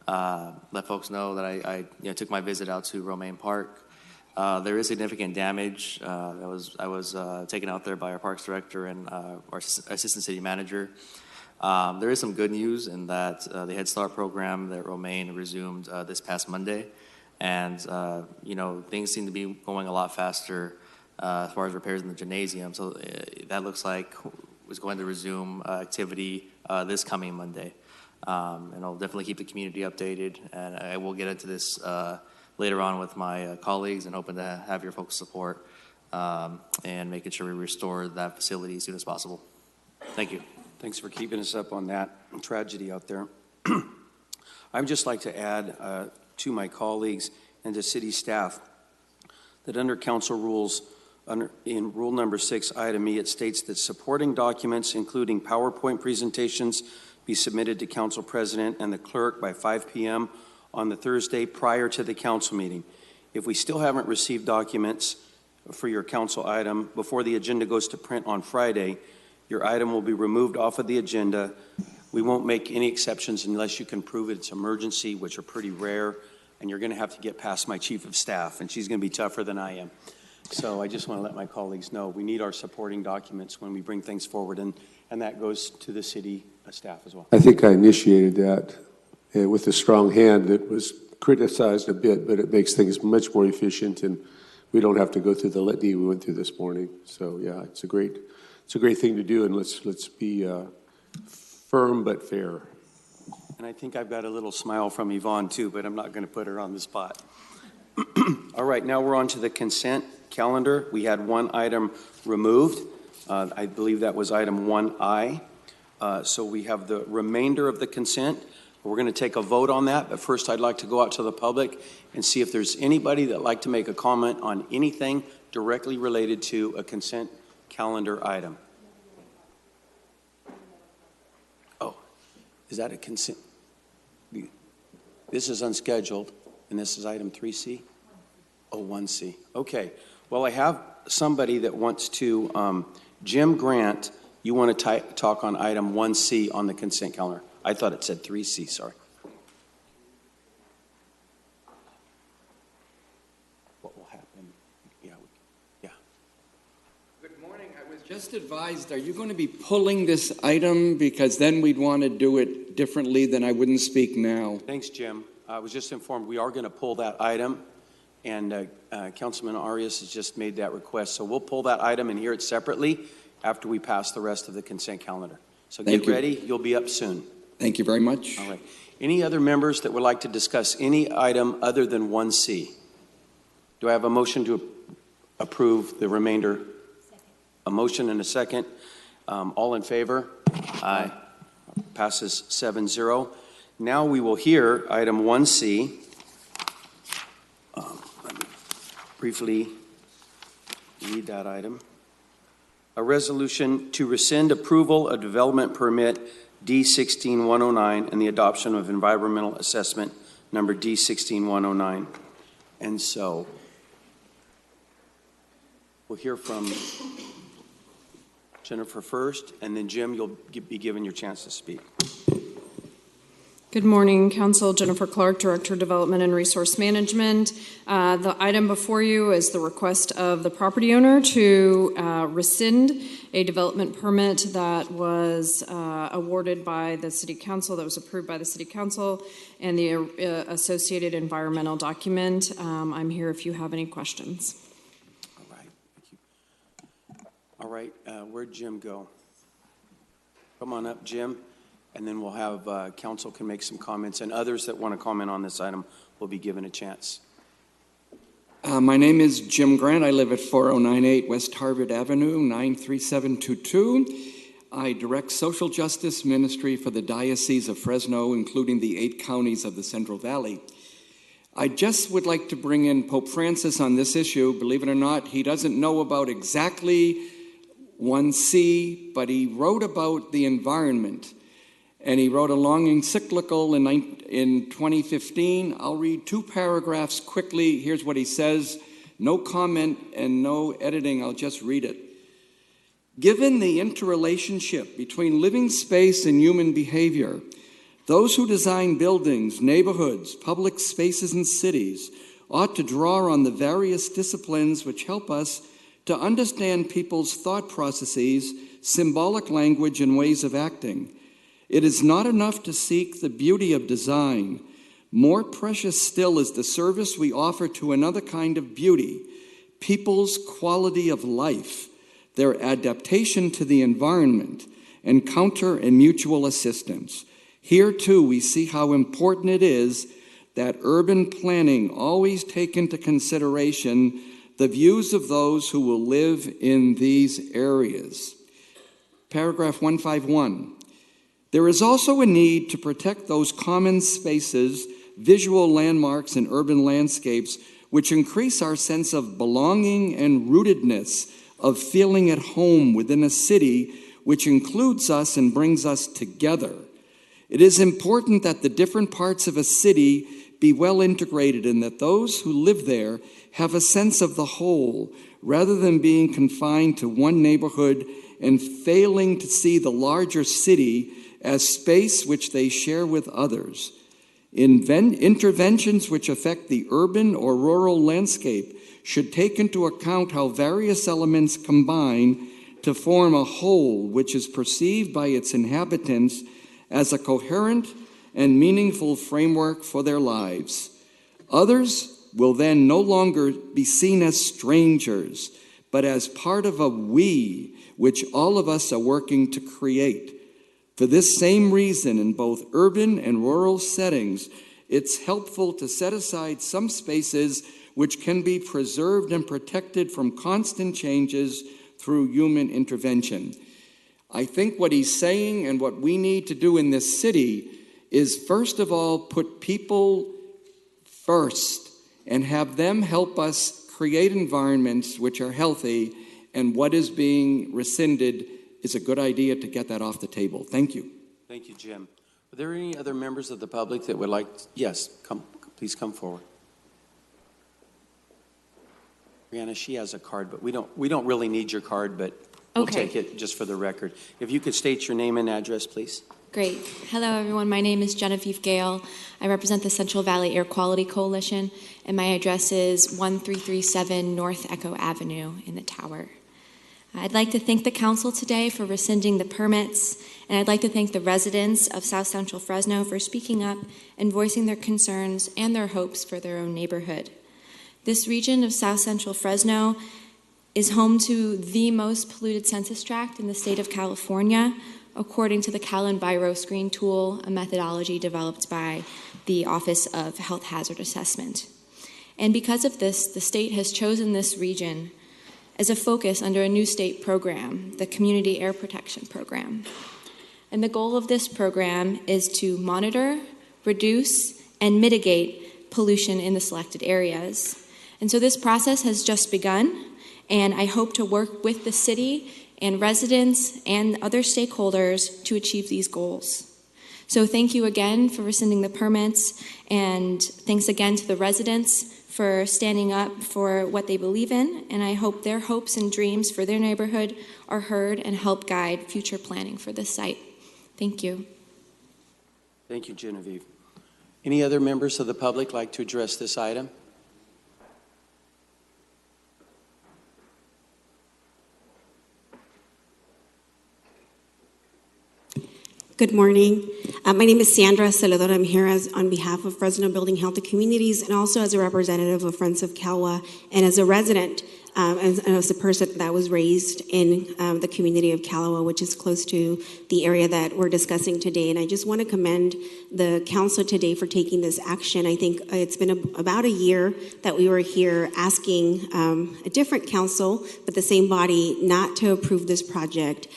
let folks know that I took my visit out to Romaine Park. There is significant damage. I was taken out there by our Parks Director and our Assistant City Manager. There is some good news in that the Head Start program that Romaine resumed this past Monday, and things seem to be going a lot faster as far as repairs in the gymnasium. So that looks like it's going to resume activity this coming Monday. And I'll definitely keep the community updated, and I will get into this later on with my colleagues, and hoping to have your folks' support and making sure we restore that facility as soon as possible. Thank you. Thanks for keeping us up on that tragedy out there. I would just like to add to my colleagues and to city staff that under council rules, in rule number 6, item E, it states that supporting documents, including PowerPoint presentations, be submitted to council president and the clerk by 5 p.m. on the Thursday prior to the council meeting. If we still haven't received documents for your council item before the agenda goes to print on Friday, your item will be removed off of the agenda. We won't make any exceptions unless you can prove it's emergency, which are pretty rare, and you're going to have to get past my chief of staff, and she's going to be tougher than I am. So I just want to let my colleagues know we need our supporting documents when we bring things forward, and that goes to the city staff as well. I think I initiated that with a strong hand that was criticized a bit, but it makes things much more efficient, and we don't have to go through the litany we went through this morning. So yeah, it's a great thing to do, and let's be firm but fair. And I think I've got a little smile from Yvonne too, but I'm not going to put her on the spot. All right, now we're on to the consent calendar. We had one item removed. I believe that was item 1I. So we have the remainder of the consent. We're going to take a vote on that, but first I'd like to go out to the public and see if there's anybody that'd like to make a comment on anything directly related to a consent calendar item. Oh, is that a consent? This is unscheduled, and this is item 3C? Oh, 1C. Okay. Well, I have somebody that wants to, Jim Grant, you want to talk on item 1C on the consent calendar. I thought it said 3C, sorry. What will happen? Yeah. Good morning. I was just advised, are you going to be pulling this item? Because then we'd want to do it differently, then I wouldn't speak now. Thanks, Jim. I was just informed we are going to pull that item, and Councilman Arias has just made that request. So we'll pull that item and hear it separately after we pass the rest of the consent calendar. So get ready. You'll be up soon. Thank you very much. All right. Any other members that would like to discuss any item other than 1C? Do I have a motion to approve the remainder? Second. A motion and a second. All in favor? Aye. Passes 7-0. Now we will hear item 1C. Let me briefly read that item. A resolution to rescind approval of development permit D16109 and the adoption of environmental assessment number D16109. And so we'll hear from Jennifer first, and then Jim, you'll be given your chance to speak. Good morning, Council. Jennifer Clark, Director of Development and Resource Management. The item before you is the request of the property owner to rescind a development permit that was awarded by the City Council, that was approved by the City Council, and the associated environmental document. I'm here if you have any questions. All right, thank you. All right, where'd Jim go? Come on up, Jim. And then we'll have council can make some comments, and others that want to comment on this item will be given a chance. My name is Jim Grant. I live at 4098 West Harvard Avenue, 93722. I direct social justice ministry for the Diocese of Fresno, including the 8 counties of the Central Valley. I just would like to bring in Pope Francis on this issue. Believe it or not, he doesn't know about exactly 1C, but he wrote about the environment. And he wrote a long encyclical in 2015. I'll read 2 paragraphs quickly. Here's what he says. No comment and no editing. I'll just read it. Given the interrelationship between living space and human behavior, those who design buildings, neighborhoods, public spaces, and cities ought to draw on the various disciplines which help us to understand people's thought processes, symbolic language, and ways of acting. It is not enough to seek the beauty of design. More precious still is the service we offer to another kind of beauty, people's quality of life, their adaptation to the environment, encounter and mutual assistance. Here, too, we see how important it is that urban planning always take into consideration the views of those who will live in these areas. Paragraph 151. There is also a need to protect those common spaces, visual landmarks, and urban landscapes which increase our sense of belonging and rootedness, of feeling at home within a city which includes us and brings us together. It is important that the different parts of a city be well integrated and that those who live there have a sense of the whole, rather than being confined to one neighborhood and failing to see the larger city as space which they share with others. Interventions which affect the urban or rural landscape should take into account how various elements combine to form a whole which is perceived by its inhabitants as a coherent and meaningful framework for their lives. Others will then no longer be seen as strangers, but as part of a we which all of us are working to create. For this same reason, in both urban and rural settings, it's helpful to set aside some spaces which can be preserved and protected from constant changes through human intervention. I think what he's saying and what we need to do in this city is, first of all, put people first and have them help us create environments which are healthy, and what is being rescinded is a good idea to get that off the table. Thank you. Thank you, Jim. Are there any other members of the public that would like, yes, please come forward. Brianna, she has a card, but we don't really need your card, but we'll take it just for the record. If you could state your name and address, please. Great. Hello, everyone. My name is Genevieve Gale. I represent the Central Valley Air Quality Coalition, and my address is 1337 North Echo Avenue in the Tower. I'd like to thank the council today for rescinding the permits, and I'd like to thank the residents of South Central Fresno for speaking up and voicing their concerns and their hopes for their own neighborhood. This region of South Central Fresno is home to the most polluted census tract in the state of California, according to the CalEnviro Tool, a methodology developed by the Office of Health Hazard Assessment. And because of this, the state has chosen this region as a focus under a new state program, the Community Air Protection Program. And the goal of this program is to monitor, reduce, and mitigate pollution in the selected areas. And so this process has just begun, and I hope to work with the city and residents and other stakeholders to achieve these goals. So thank you again for rescinding the permits, and thanks again to the residents for standing up for what they believe in, and I hope their hopes and dreams for their neighborhood are heard and help guide future planning for this site. Thank you. Thank you, Genevieve. Any other members of the public like to address this item? Good morning. My name is Sandra Celedor. I'm here on behalf of Fresno Building Healthy Communities and also as a representative of Friends of CALWA and as a resident and as a person that was raised in the community of CALWA, which is close to the area that we're discussing today. And I just want to commend the council today for taking this action. I think it's been about a year that we were here asking a different council, but the same body, not to approve this project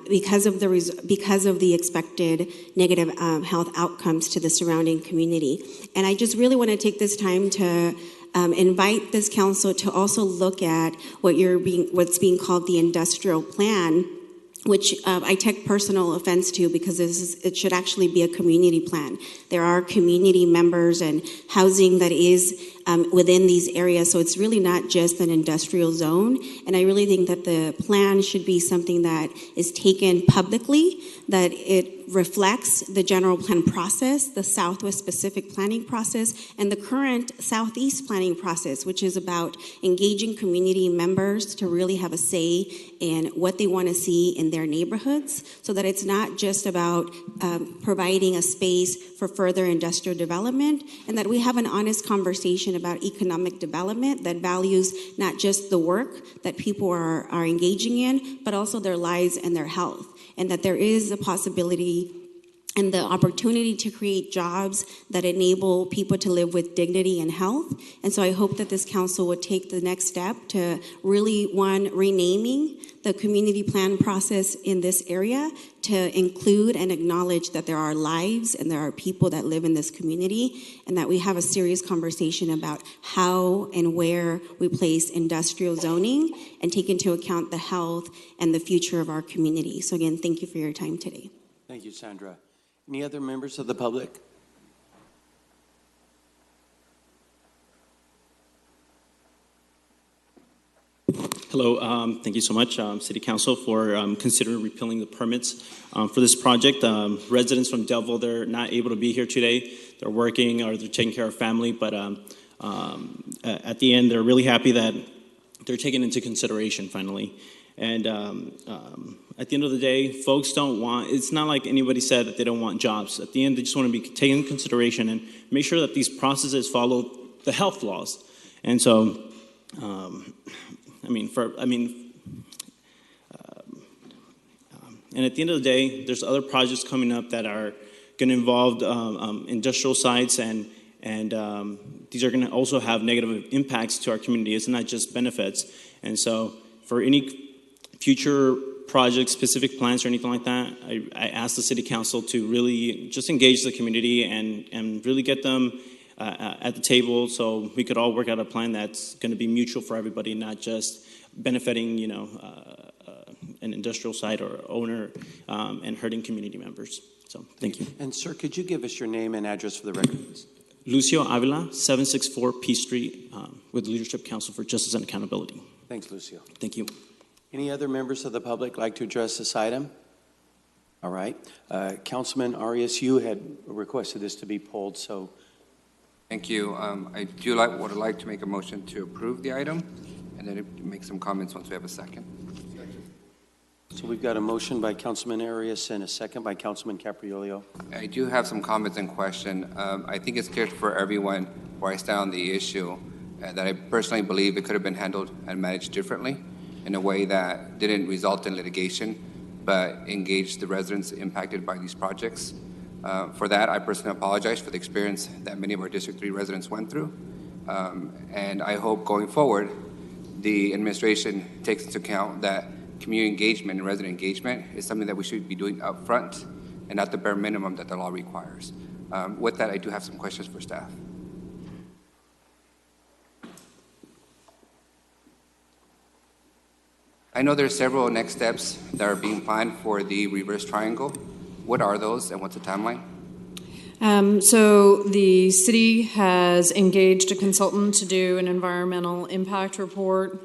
because of the expected negative health outcomes to the surrounding community. And I just really want to take this time to invite this council to also look at what's being called the industrial plan, which I take personal offense to because it should actually be a community plan. There are community members and housing that is within these areas, so it's really not just an industrial zone. And I really think that the plan should be something that is taken publicly, that it reflects the general plan process, the Southwest specific planning process, and the current Southeast planning process, which is about engaging community members to really have a say in what they want to see in their neighborhoods, so that it's not just about providing a space for further industrial development, and that we have an honest conversation about economic development that values not just the work that people are engaging in, but also their lives and their health, and that there is a possibility and the opportunity to create jobs that enable people to live with dignity and health. And so I hope that this council would take the next step to really, one, renaming the community plan process in this area to include and acknowledge that there are lives and there are people that live in this community, and that we have a serious conversation about how and where we place industrial zoning and take into account the health and the future of our community. So again, thank you for your time today. Thank you, Sandra. Any other members of the public? Hello, thank you so much, City Council, for considering repealing the permits for this project. Residents from Delville, they're not able to be here today. They're working or they're taking care of family, but at the end, they're really happy that they're taken into consideration finally. And at the end of the day, folks don't want, it's not like anybody said that they don't want jobs. At the end, they just want to be taken into consideration and make sure that these processes follow the health laws. And so, and at the end of the day, there's other projects coming up that are going to involve industrial sites, and these are going to also have negative impacts to our community. It's not just benefits. And so for any future projects, specific plans or anything like that, I ask the City Council to really just engage the community and really get them at the table so we could all work out a plan that's going to be mutual for everybody, not just benefiting, an industrial site or owner and hurting community members. So thank you. And sir, could you give us your name and address for the record, please? Lucio Avila, 764 P Street, with Leadership Council for Justice and Accountability. Thanks, Lucio. Thank you. Any other members of the public like to address this item? All right. Councilman Arias, you had requested this to be pulled, so. Thank you. I would like to make a motion to approve the item, and then make some comments once we have a second. So we've got a motion by Councilman Arias and a second by Councilman Capriolio. I do have some comments and question. I think it's clear for everyone where I stand on the issue that I personally believe it could have been handled and managed differently in a way that didn't result in litigation, but engaged the residents impacted by these projects. For that, I personally apologize for the experience that many of our District 3 residents went through. And I hope going forward, the administration takes into account that community engagement and resident engagement is something that we should be doing up front and not the bare minimum that the law requires. With that, I do have some questions for staff. I know there are several next steps that are being planned for the reverse triangle. What are those and what's the timeline? So the city has engaged a consultant to do an environmental impact report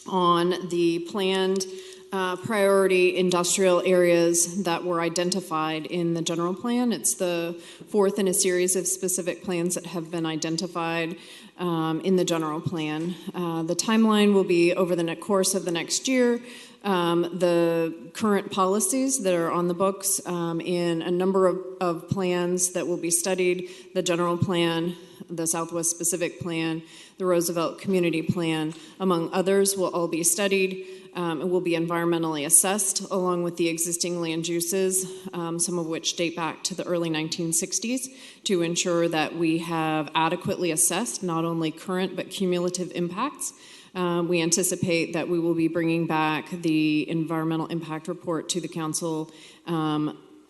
on the planned priority industrial areas that were identified in the general plan. It's the fourth in a series of specific plans that have been identified in the general plan. The timeline will be over the course of the next year. The current policies that are on the books in a number of plans that will be studied, the general plan, the Southwest specific plan, the Roosevelt community plan, among others, will all be studied and will be environmentally assessed along with the existing land uses, some of which date back to the early 1960s, to ensure that we have adequately assessed not only current but cumulative impacts. We anticipate that we will be bringing back the environmental impact report to the council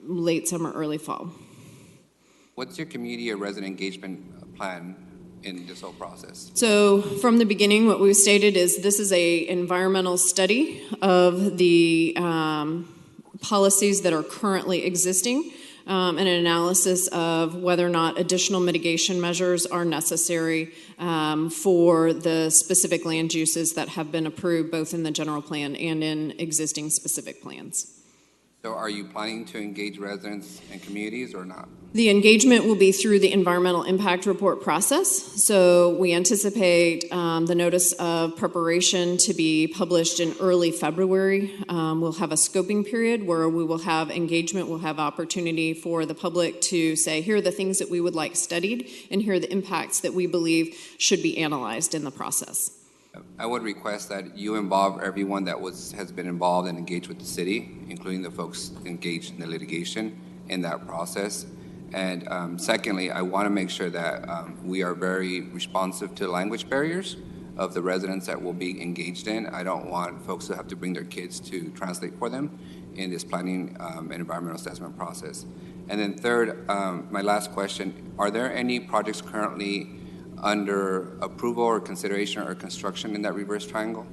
late summer, early fall. What's your community or resident engagement plan in this whole process? So from the beginning, what we've stated is this is a environmental study of the policies that are currently existing, and an analysis of whether or not additional mitigation measures are necessary for the specific land uses that have been approved both in the general plan and in existing specific plans. So are you planning to engage residents and communities or not? The engagement will be through the environmental impact report process. So we anticipate the notice of preparation to be published in early February. We'll have a scoping period where we will have engagement. We'll have opportunity for the public to say, here are the things that we would like studied, and here are the impacts that we believe should be analyzed in the process. I would request that you involve everyone that has been involved and engaged with the city, including the folks engaged in the litigation, in that process. And secondly, I want to make sure that we are very responsive to language barriers of the residents that will be engaged in. I don't want folks to have to bring their kids to translate for them in this planning and environmental assessment process. And then third, my last question, are there any projects currently under approval or consideration or construction in that reverse triangle?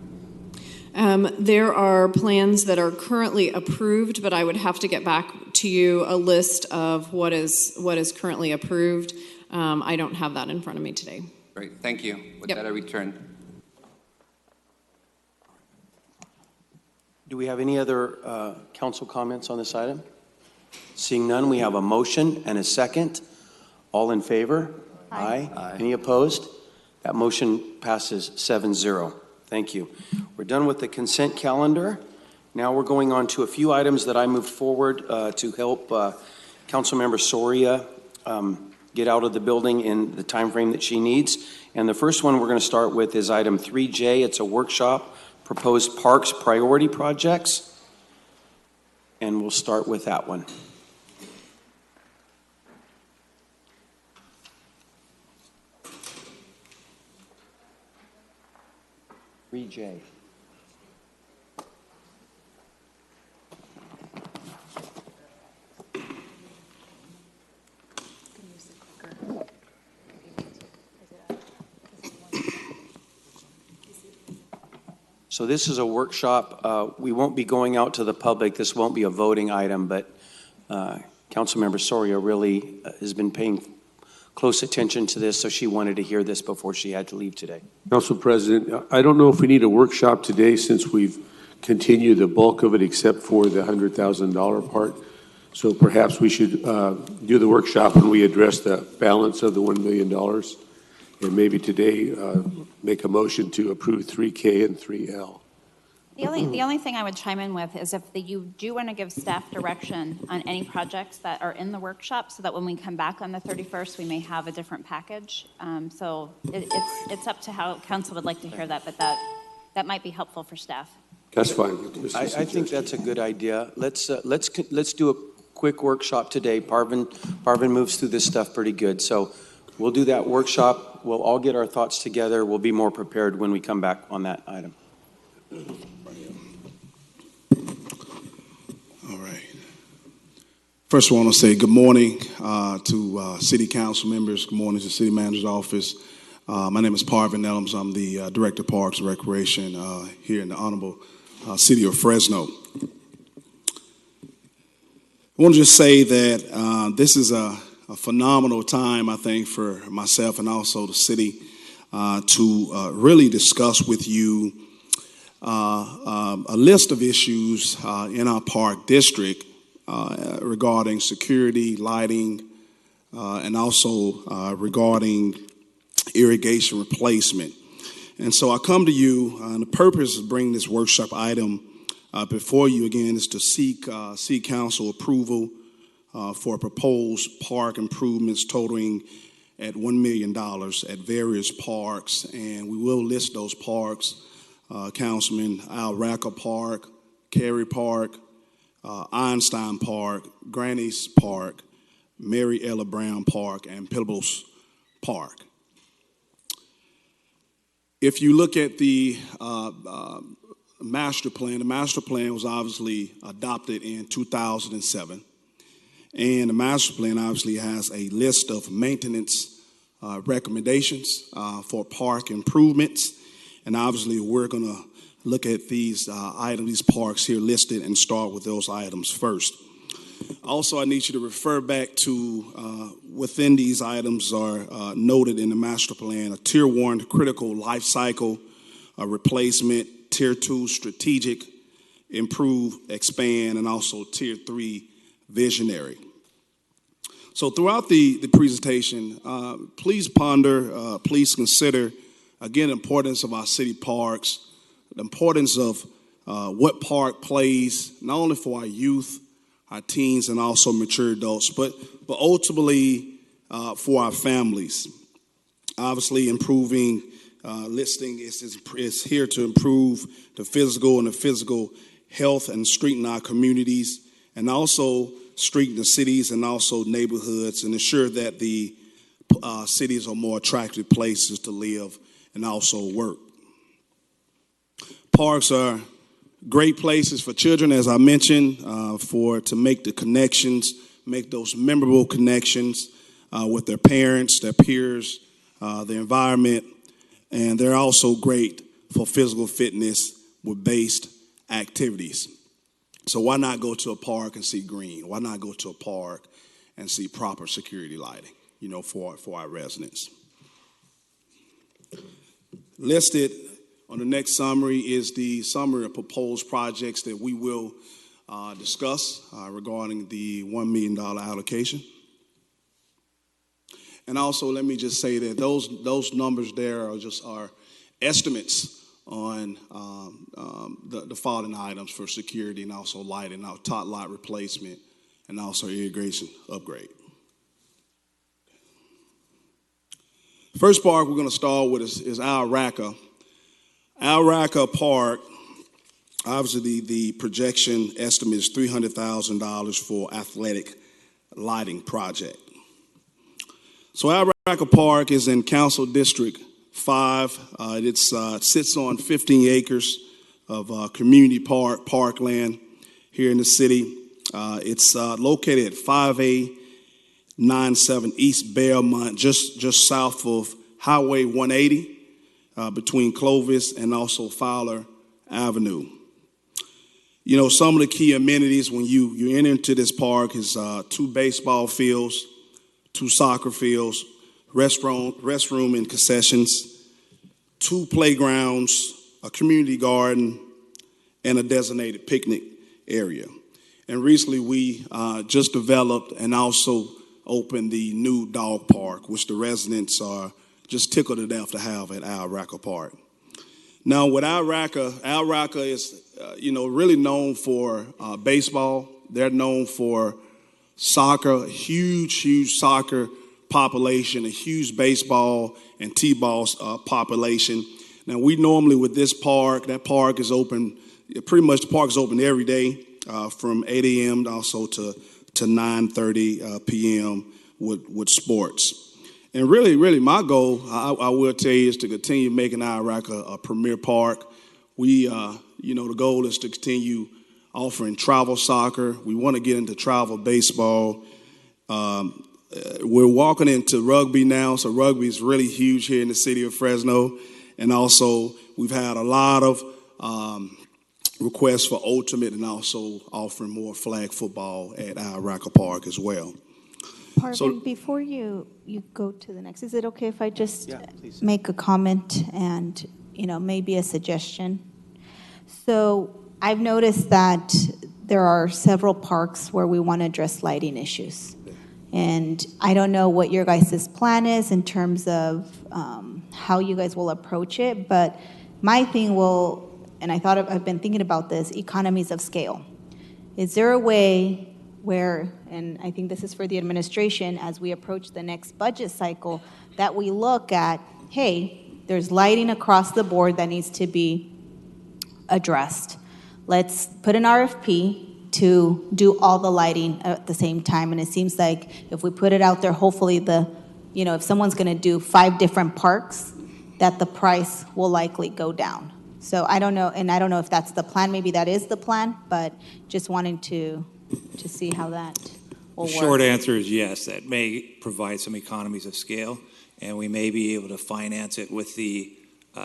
There are plans that are currently approved, but I would have to get back to you a list of what is currently approved. I don't have that in front of me today. Great, thank you. With Yep. that, I return. Do we have any other council comments on this item? Seeing none, we have a motion and a second. All in favor? Aye. Any opposed? That motion passes 7-0. Thank you. We're done with the consent calendar. Now we're going on to a few items that I moved forward to help Councilmember Soria get out of the building in the time frame that she needs. And the first one we're going to start with is item 3J. It's a workshop, proposed parks priority projects. And we'll start with that one. J. So this is a workshop. We won't be going out to the public. This won't be a voting item, but Councilmember Soria really has been paying close attention to this, so she wanted to hear this before she had to leave today. Council President, I don't know if we need a workshop today since we've continued the bulk of it except for the $100,000 part. So perhaps we should do the workshop when we address the balance of the $1 million. And maybe today make a motion to approve 3K and 3L. The only thing I would chime in with is if you do want to give staff direction on any projects that are in the workshop, so that when we come back on the 31st, we may have a different package. So it's up to how council would like to hear that, but that might be helpful for staff. That's fine. I think that's a good idea. Let's do a quick workshop today. Parvin moves through this stuff pretty good, so we'll do that workshop. We'll all get our thoughts together. We'll be more prepared when we come back on that item. All right. First, I want to say good morning to city council members. Good morning to the city manager's office. My name is Parvin Nellums. I'm the director of Parks and Recreation here in the honorable city of Fresno. I want to just say that this is a phenomenal time, I think, for myself and also the city to really discuss with you a list of issues in our park district regarding security, lighting, and also regarding irrigation replacement. And so I come to you, and the purpose of bringing this workshop item before you again is to seek council approval for proposed park improvements totaling at $1 million at various parks. And we will list those parks, Councilman Al Racker Park, Cary Park, Einstein Park, Granny's Park, Mary Ella Brown Park, and Peebles Park. If you look at the master plan, the master plan was obviously adopted in 2007. And the master plan obviously has a list of maintenance recommendations for park improvements. And obviously, we're going to look at these items, these parks here listed, and start with those items first. Also, I need you to refer back to within these items are noted in the master plan: a Tier 1 critical life cycle replacement, Tier 2 strategic, improve, expand, and also Tier 3 visionary. So throughout the presentation, please ponder, please consider, again, the importance of our city parks, the importance of what park plays not only for our youth, our teens, and also mature adults, but ultimately for our families. Obviously, improving listing is here to improve the physical health and strengthen our communities, and also strengthen the cities and also neighborhoods, and ensure that the cities are more attractive places to live and also work. Parks are great places for children, as I mentioned, to make the connections, make those memorable connections with their parents, their peers, the environment, and they're also great for physical fitness with based activities. So why not go to a park and see green? Why not go to a park and see proper security lighting, for our residents? Listed on the next summary is the summary of proposed projects that we will discuss regarding the $1 million allocation. And also, let me just say that those numbers there are just our estimates on the following items for security and also lighting, our tot lot replacement, and also irrigation upgrade. First park we're going to start with is Al Racca. Al Racca Park, obviously the projection estimate is $300,000 for athletic lighting project. So Al Racca Park is in Council District 5. It sits on 15 acres of community parkland here in the city. It's located at 5897 East Belmont, just south of Highway 180, between Clovis and also Fowler Avenue. Some of the key amenities when you enter into this park is 2 baseball fields, 2 soccer fields, restroom and concessions, 2 playgrounds, a community garden, and a designated picnic area. And recently we just developed and also opened the new dog park, which the residents are just tickled to death to have at Al Racca Park. Now with Al Racca is really known for baseball. They're known for soccer, huge soccer population, a huge baseball and T-ball population. Now we normally with this park, that park is open, pretty much the park is open every day from 8 a.m. also to 9:30 p.m. with sports. And really my goal, I will tell you, is to continue making Al Racca a premier park. We, the goal is to continue offering travel soccer. We want to get into travel baseball. We're walking into rugby now, so rugby is really huge here in the city of Fresno. And also, we've had a lot of requests for ultimate and also offering more flag football at Al Racca Park as well. Parvin, before you go to the next, is it okay if I just make a comment and, maybe a suggestion? So I've noticed that there are several parks where we want to address lighting issues. And I don't know what your guys' plan is in terms of how you guys will approach it, but my thing and I've been thinking about this, economies of scale. Is there a way where, and I think this is for the administration, as we approach the next budget cycle, that we look at, hey, there's lighting across the board that needs to be addressed. Let's put an RFP to do all the lighting at the same time. And it seems like if we put it out there, hopefully if someone's gonna do 5 different parks, that the price will likely go down. So I don't know, and I don't know if that's the plan, maybe that is the plan, but just wanting to see how that will work. The short answer is yes, that may provide some economies of scale. and we may be able to finance it with the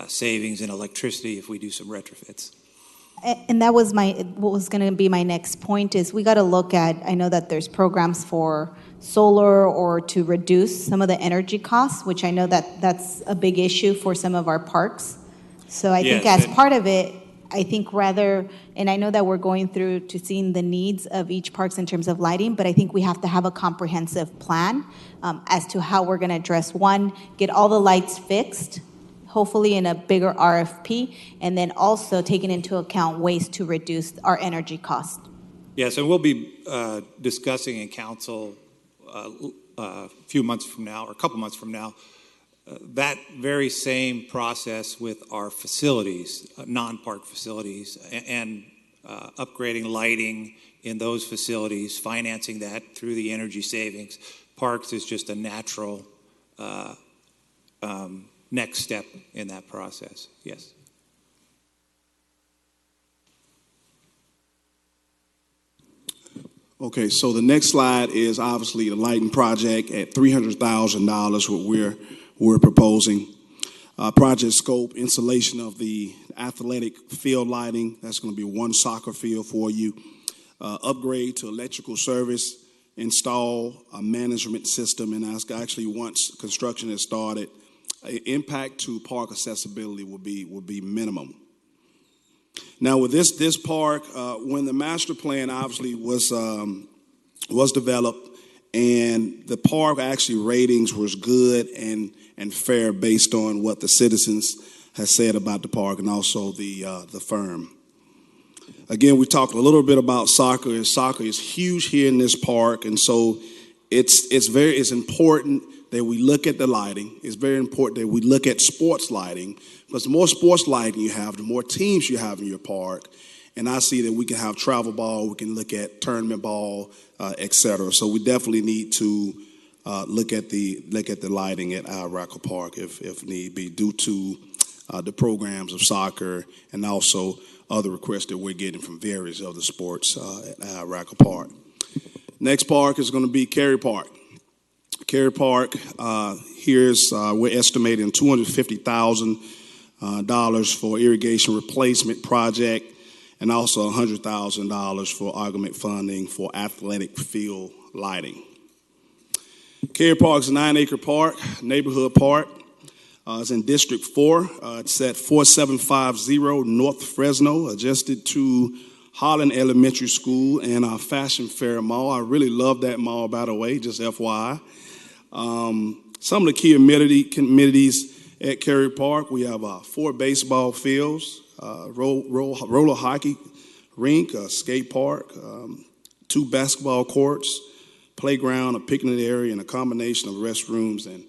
savings in electricity if we do some retrofits. And that was what was going to be my next point is we got to look at, I know that there's programs for solar or to reduce some of the energy costs, which I know that that's a big issue for some of our parks. So I think as part of it, I think and I know that we're going through to seeing the needs of each parks in terms of lighting, but I think we have to have a comprehensive plan as to how we're going to address one, get all the lights fixed, hopefully in a bigger RFP, and then also taking into account ways to reduce our energy cost. Yes, and we'll be discussing in council a few months from now, or a couple months from now, that very same process with our facilities, non-park facilities, and upgrading lighting in those facilities, financing that through the energy savings. Parks is just a natural next step in that process. Yes. Okay, so the next slide is obviously the lighting project at $300,000, what we're proposing. Project scope, installation of the athletic field lighting. That's going to be one soccer field for you. Upgrade to electrical service, install a management system, and actually once construction has started, impact to park accessibility will be minimum. Now with this park, when the master plan obviously was developed, and the park actually ratings was good and fair based on what the citizens has said about the park and also the firm. Again, we talked a little bit about soccer, and soccer is huge here in this park, and so it's important that we look at the lighting. It's very important that we look at sports lighting, because the more sports lighting you have, the more teams you have in your park. And I see that we can have travel ball, we can look at tournament ball, et cetera. So we definitely need to look at the lighting at Araco Park if need be, due to the programs of soccer and also other requests that we're getting from various other sports at Araco Park. Next park is going to be Cary Park. Cary Park, we're estimating $250,000 for irrigation replacement project, and also $100,000 for augment funding for athletic field lighting. Cary Park is a 9-acre park, neighborhood park. It's in District 4. It's at 4750 North Fresno, adjacent to Holland Elementary School and our Fashion Fair Mall. I really love that mall, by the way, just FYI. Some of the key amenities at Cary Park, we have 4 baseball fields, roller hockey rink, a skate park, 2 basketball courts, playground, a picnic area, and a combination of restrooms and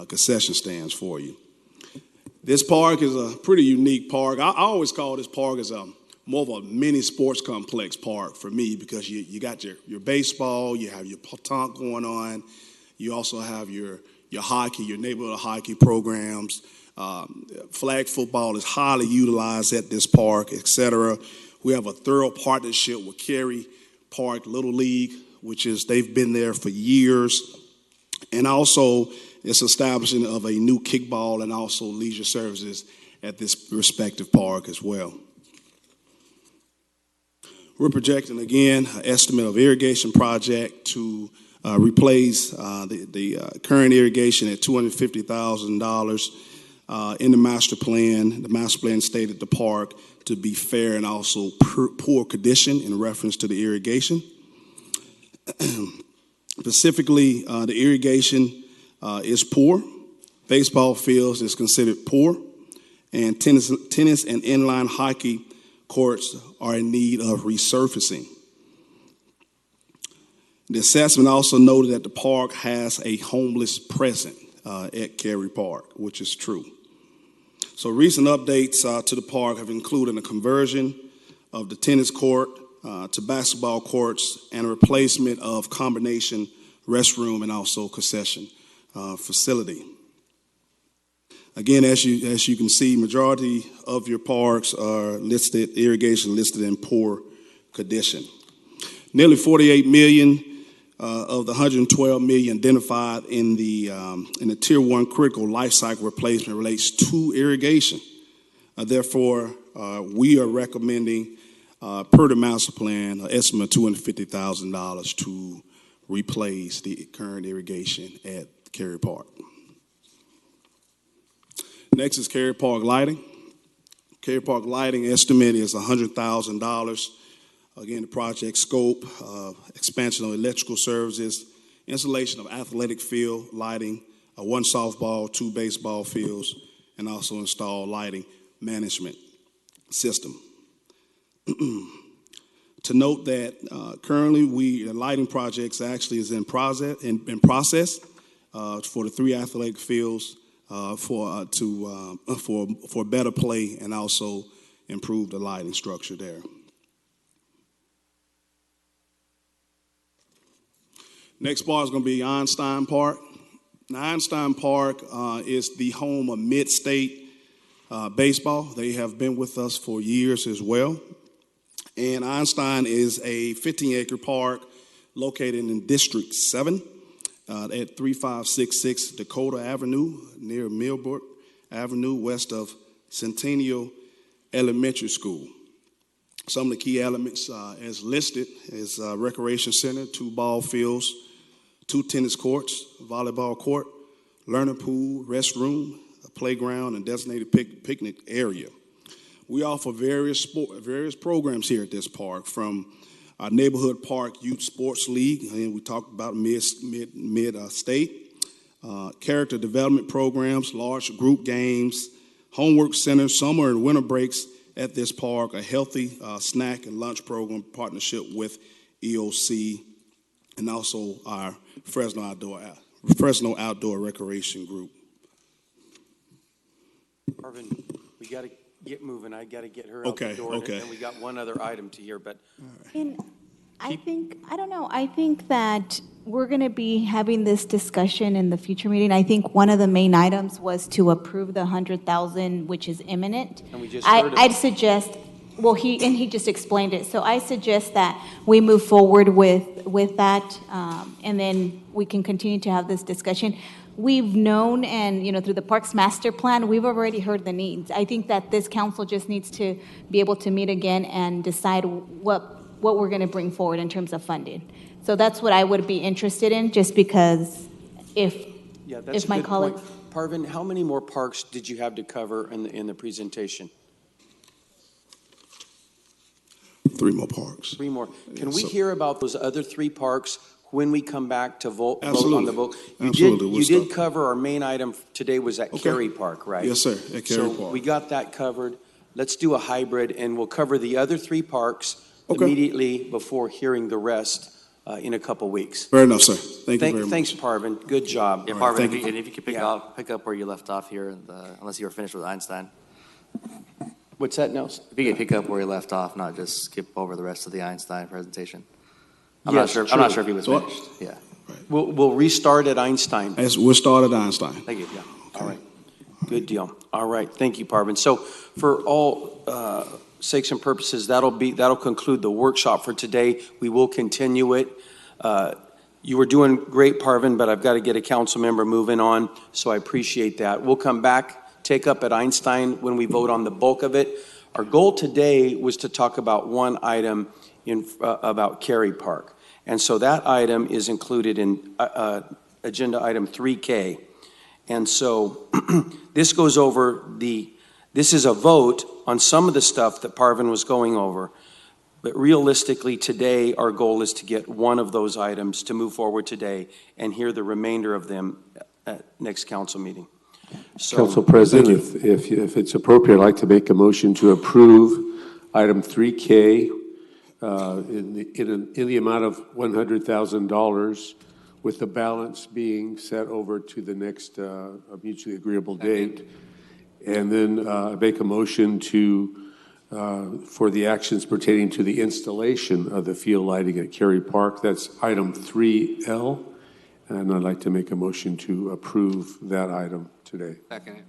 concession stands for you. This park is a pretty unique park. I always call this park as more of a mini sports complex park for me, because you got your baseball, you have your pétanque going on, you also have your hockey, your neighborhood hockey programs. Flag football is highly utilized at this park, etc. We have a thorough partnership with Cary Park Little League, which is they've been there for years, and also it's establishing of a new kickball and also leisure services at this respective park as well. We're projecting again an estimate of irrigation project to replace the current irrigation at $250,000 in the master plan. The master plan stated the park to be fair and also poor condition in reference to the irrigation. Specifically, the irrigation is poor. Baseball fields is considered poor, and tennis and inline hockey courts are in need of resurfacing. The assessment also noted that the park has a homeless presence at Cary Park, which is true. So recent updates to the park have included a conversion of the tennis court to basketball courts and a replacement of combination restroom and also concession facility. Again, as you can see, majority of your parks are listed, irrigation listed in poor condition. Nearly $48 million of the 112 million identified in the Tier 1 critical life cycle replacement relates to irrigation. Therefore, we are recommending, per the master plan, an estimate of $250,000 to replace the current irrigation at Cary Park. Next is Cary Park lighting. Cary Park lighting estimate is $100,000. Again, the project scope, expansion of electrical services, installation of athletic field lighting, 1 softball, 2 baseball fields, and also install lighting management system. To note that currently the lighting projects actually is in process for the 3 athletic fields for better play and also improve the lighting structure there. Next part is going to be Einstein Park. Now, Einstein Park is the home of Mid-State Baseball. They have been with us for years as well. And Einstein is a 15-acre park located in District 7 at 3566 Dakota Avenue, near Millbrook Avenue, west of Centennial Elementary School. Some of the key elements as listed is a recreation center, 2 ball fields, 2 tennis courts, volleyball court, learner pool, restroom, a playground, and designated picnic area. We offer various programs here at this park, from our neighborhood park youth sports league, and we talked about mid-state, character development programs, large group games, homework centers, summer and winter breaks at this park, a healthy snack and lunch program partnership with EOC, and also our Fresno Outdoor Recreation Group. Marvin, we got to get moving. I got to get her out the door. Okay. And we got one other item to hear, but And I think that we're going to be having this discussion in the future meeting. I think one of the main items was to approve the 100,000, which is imminent. And we just heard I'd suggest, well, he just explained it. So I suggest that we move forward with that, and then we can continue to have this discussion. We've known, and through the Parks Master Plan, we've already heard the needs. I think that this council just needs to be able to meet again and decide what we're going to bring forward in terms of funding. So that's what I would be interested in, just because if my colleague. Parvin, how many more parks did you have to cover in the presentation? 3 more parks. 3 more. Can we hear about those other 3 parks when we come back to vote on the vote? You did cover our main item today was at Cary Park, right? Yes, sir, at Cary Park. So we got that covered. Let's do a hybrid, and we'll cover the other 3 parks immediately before hearing the rest in a couple weeks. Fair enough, sir. Thank you very much. Thanks, Parvin. Good job. Yeah, Parvin, if you could pick up where you left off here, unless you were finished with Einstein. What's that, Nelson? If you could pick up where you left off, not just skip over the rest of the Einstein presentation. I'm Yes, not sure if he was finished. Yeah. We'll restart at Einstein. We'll start at Einstein. Thank you. Yeah. All right. Good deal. All right. Thank you, Parvin. So for all sakes and purposes, that'll conclude the workshop for today. We will continue it. You were doing great, Parvin, but I've got to get a council member moving on, so I appreciate that. We'll come back, take up at Einstein when we vote on the bulk of it. Our goal today was to talk about one item about Cary Park. And so that item is included in agenda item 3K. And so this goes over this is a vote on some of the stuff that Parvin was going over. But realistically today, our goal is to get one of those items to move forward today and hear the remainder of them at next council meeting. So, Council President, if it's appropriate, I'd like to make a motion to approve item 3K in the amount of $100,000, with the balance being set over to the next mutually agreeable date. And then make a motion for the actions pertaining to the installation of the field lighting at Cary Park. That's item 3L. And I'd like to make a motion to approve that item today. Second.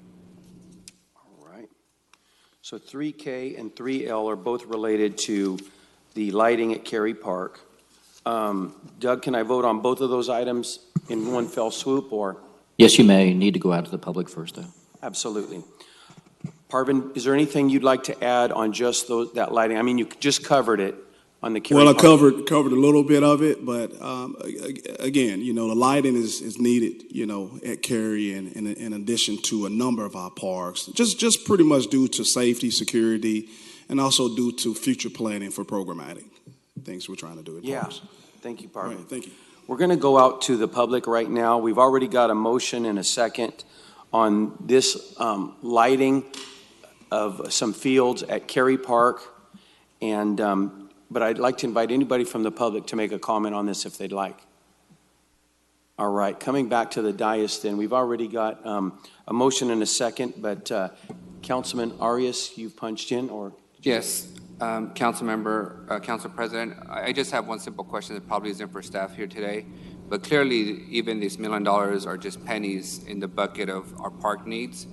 all right. So 3K and 3L are both related to the lighting at Cary Park. Doug, can I vote on both of those items in one fell swoop, or? Yes, you may. Need to go out to the public first, though. Absolutely. Parvin, is there anything you'd like to add on just that lighting? I mean, you just covered it on the Cary Well, I Park. covered a little bit of it, but again, the lighting is needed, at Cary and in addition to a number of our parks, just pretty much due to safety, security, and also due to future planning for programmatic things we're trying to do at parks. Thank you, Parvin. Right, thank you. We're going to go out to the public right now. We've already got a motion and a second on this lighting of some fields at Cary Park, and but I'd like to invite anybody from the public to make a comment on this if they'd like. All right, coming back to the dais then, we've already got a motion and a second, but Councilman Arias, you've punched in, or? Yes, Council President, I just have one simple question that probably isn't for staff here today, but clearly even these $1 million are just pennies in the bucket of our park needs.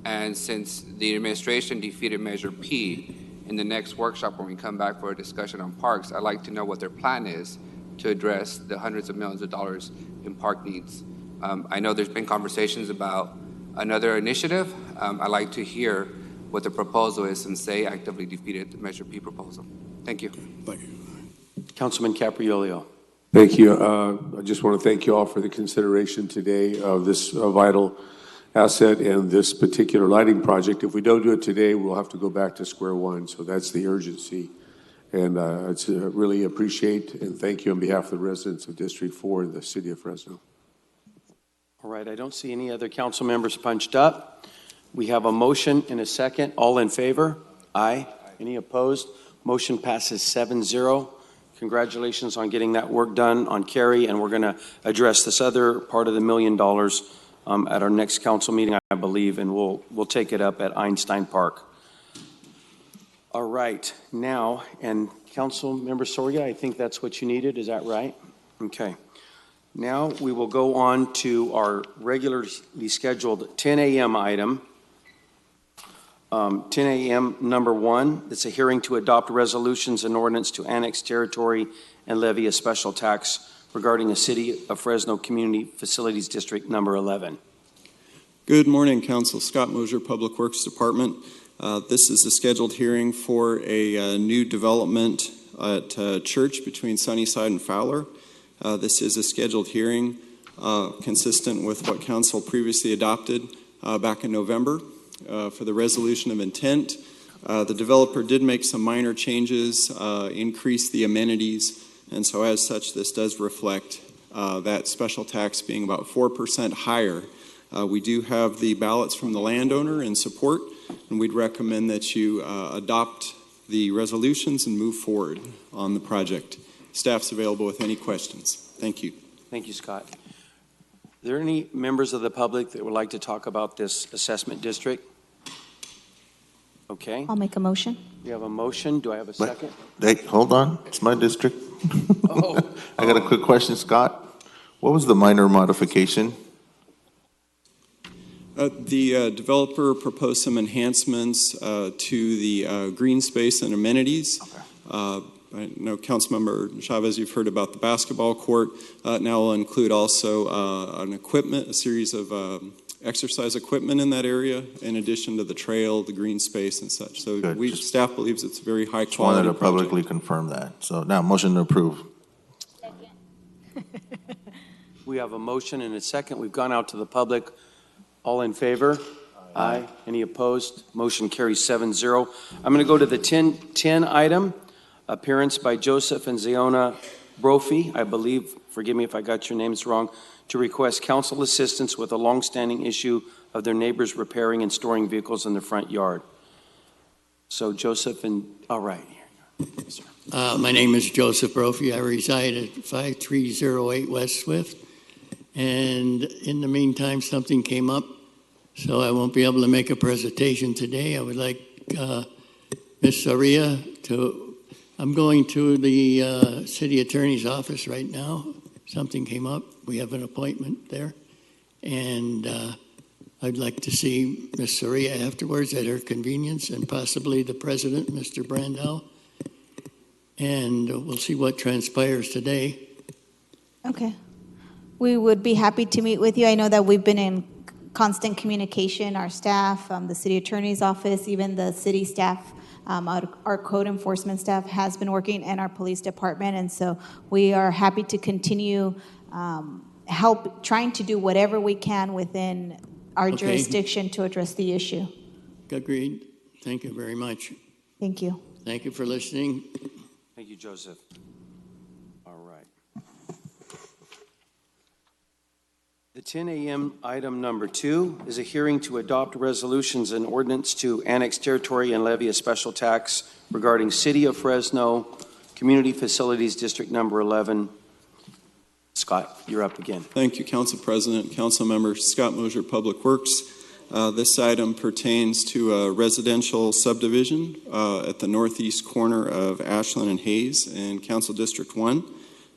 And since the administration defeated Measure P, in the next workshop when we come back for a discussion on parks, I'd like to know what their plan is to address the hundreds of millions of dollars in park needs. I know there's been conversations about another initiative. I'd like to hear what the proposal is since they actively defeated the Measure P proposal. Thank you. Thank you. Councilman Capriolio. Thank you. I just want to thank you all for the consideration today of this vital asset and this particular lighting project. If we don't do it today, we'll have to go back to square one. So that's the urgency. And I really appreciate and thank you on behalf of the residents of District 4 in the city of Fresno. All right, I don't see any other council members punched up. We have a motion and a second. All in favor? Aye. Any opposed? Motion passes 7-0. Congratulations on getting that work done on Cary, and we're going to address this other part of the $1 million at our next council meeting, I believe, and we'll take it up at Einstein Park. All right, now, and Council Member Soria, I think that's what you needed, is that right? Okay. Now we will go on to our regularly scheduled 10 a.m. item. 10 a.m. number 1, it's a hearing to adopt resolutions and ordinance to annex territory and levy a special tax regarding the City of Fresno Community Facilities District number 11. Good morning, Council. Scott Mosier, Public Works Department. This is a scheduled hearing for a new development at Church between Sunnyside and Fowler. This is a scheduled hearing consistent with what Council previously adopted back in November for the resolution of intent. The developer did make some minor changes, increase the amenities, and so as such, this does reflect that special tax being about 4% higher. We do have the ballots from the landowner in support, and we'd recommend that you adopt the resolutions and move forward on the project. Staff's available with any questions. Thank you. Thank you, Scott. Are there any members of the public that would like to talk about this assessment district? Okay. I'll make a motion. We have a motion. Do I have a second? Hey, hold on. It's my district. I got a quick question, Scott. What was the minor modification? The developer proposed some enhancements to the green space and amenities. I know, Councilmember Chavez, you've heard about the basketball court. Now will include also a series of exercise equipment in that area, in addition to the trail, the green space, and such. So staff believes it's a very high quality Just wanted to project. publicly confirm that. So now, motion to approve. We have a motion and a second. We've gone out to the public. All in favor? Aye. Any opposed? Motion carries 7-0. I'm going to go to the 10 item, appearance by Joseph and Ziona Brophy, I believe, forgive me if I got your names wrong, to request council assistance with a longstanding issue of their neighbors repairing and storing vehicles in the front yard. So Joseph and, all right. Yes, sir. My name is Joseph Brophy. I reside at 5308 West Swift. And in the meantime, something came up, so I won't be able to make a presentation today. I would like Ms. Soria to, I'm going to the city attorney's office right now. Something came up. We have an appointment there. And I'd like to see Ms. Soria afterwards at her convenience, and possibly the president, Mr. Brandel. and we'll see what transpires today. Okay. We would be happy to meet with you. I know that we've been in constant communication, our staff, the city attorney's office, even the city staff, our code enforcement staff has been working, and our police department. And so we are happy to continue trying to do whatever we can within our jurisdiction to address the issue. Agreed. Thank you very much. Thank you. Thank you for listening. Thank you, Joseph. All right. The 10 a.m. item number 2 is a hearing to adopt resolutions and ordinance to annex territory and levy a special tax regarding City of Fresno Community Facilities District Number 11. Scott, you're up again. Thank you, Council President, Council Member Scott Mosier, Public Works. This item pertains to a residential subdivision at the northeast corner of Ashland and Hayes in Council District 1.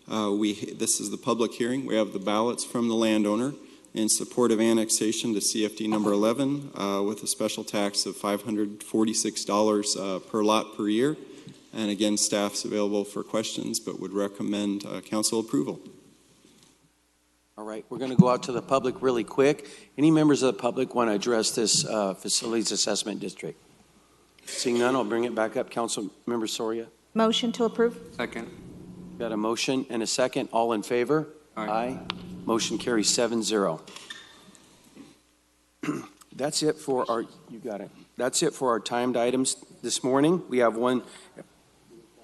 This is the public hearing. We have the ballots from the landowner in support of annexation to CFD number 11 with a special tax of $546 per lot per year. And again, staff's available for questions, but would recommend council approval. All right, we're going to go out to the public really quick. Any members of the public want to address this facilities assessment district? Seeing none, I'll bring it back up. Council Member Soria. Motion to approve. Second. Got a motion and a second. All in favor? Aye. Motion carries 7-0. That's it for our, you got it. That's it for our timed items this morning. We have one.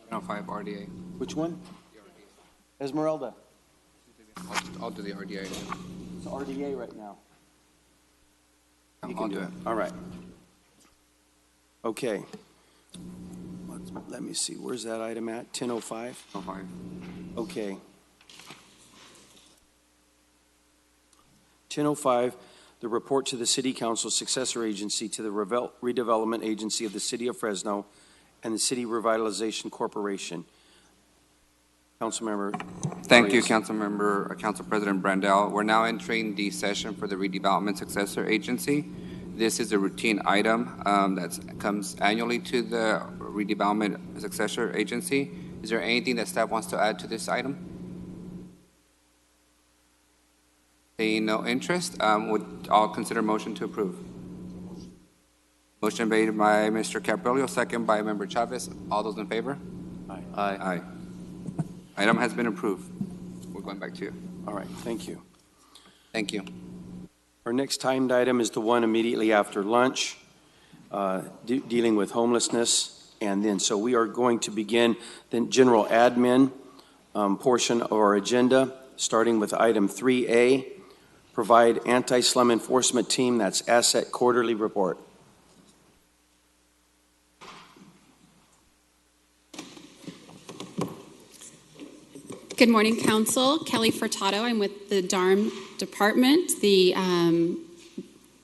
105 RDA. Which one? Esmeralda. I'll do the RDA. It's RDA right now. You I'll can do it. All right. Okay. Let me see. Where's that item at? 10:05? 105. Okay. 10:05, the report to the City Council successor agency to the redevelopment agency of the City of Fresno and the City Revitalization Corporation. Councilmember. Thank you, Council President Brandel. We're now entering the session for the redevelopment successor agency. This is a routine item that comes annually to the redevelopment successor agency. Is there anything that staff wants to add to this item? Seeing no interest, would all consider motion to approve? Motion made by Mr. Caprillo, second by Member Chavez. All those in favor? Aye. Aye. Item has been approved. We're going back to you. All right, thank you. Thank you. Our next timed item is the one immediately after lunch, dealing with homelessness. And then, so we are going to begin the general admin portion of our agenda, starting with item 3A, provide anti-slum enforcement team, that's asset quarterly report. Good morning, Council. Kelly Furtado. I'm with the DARM Department. The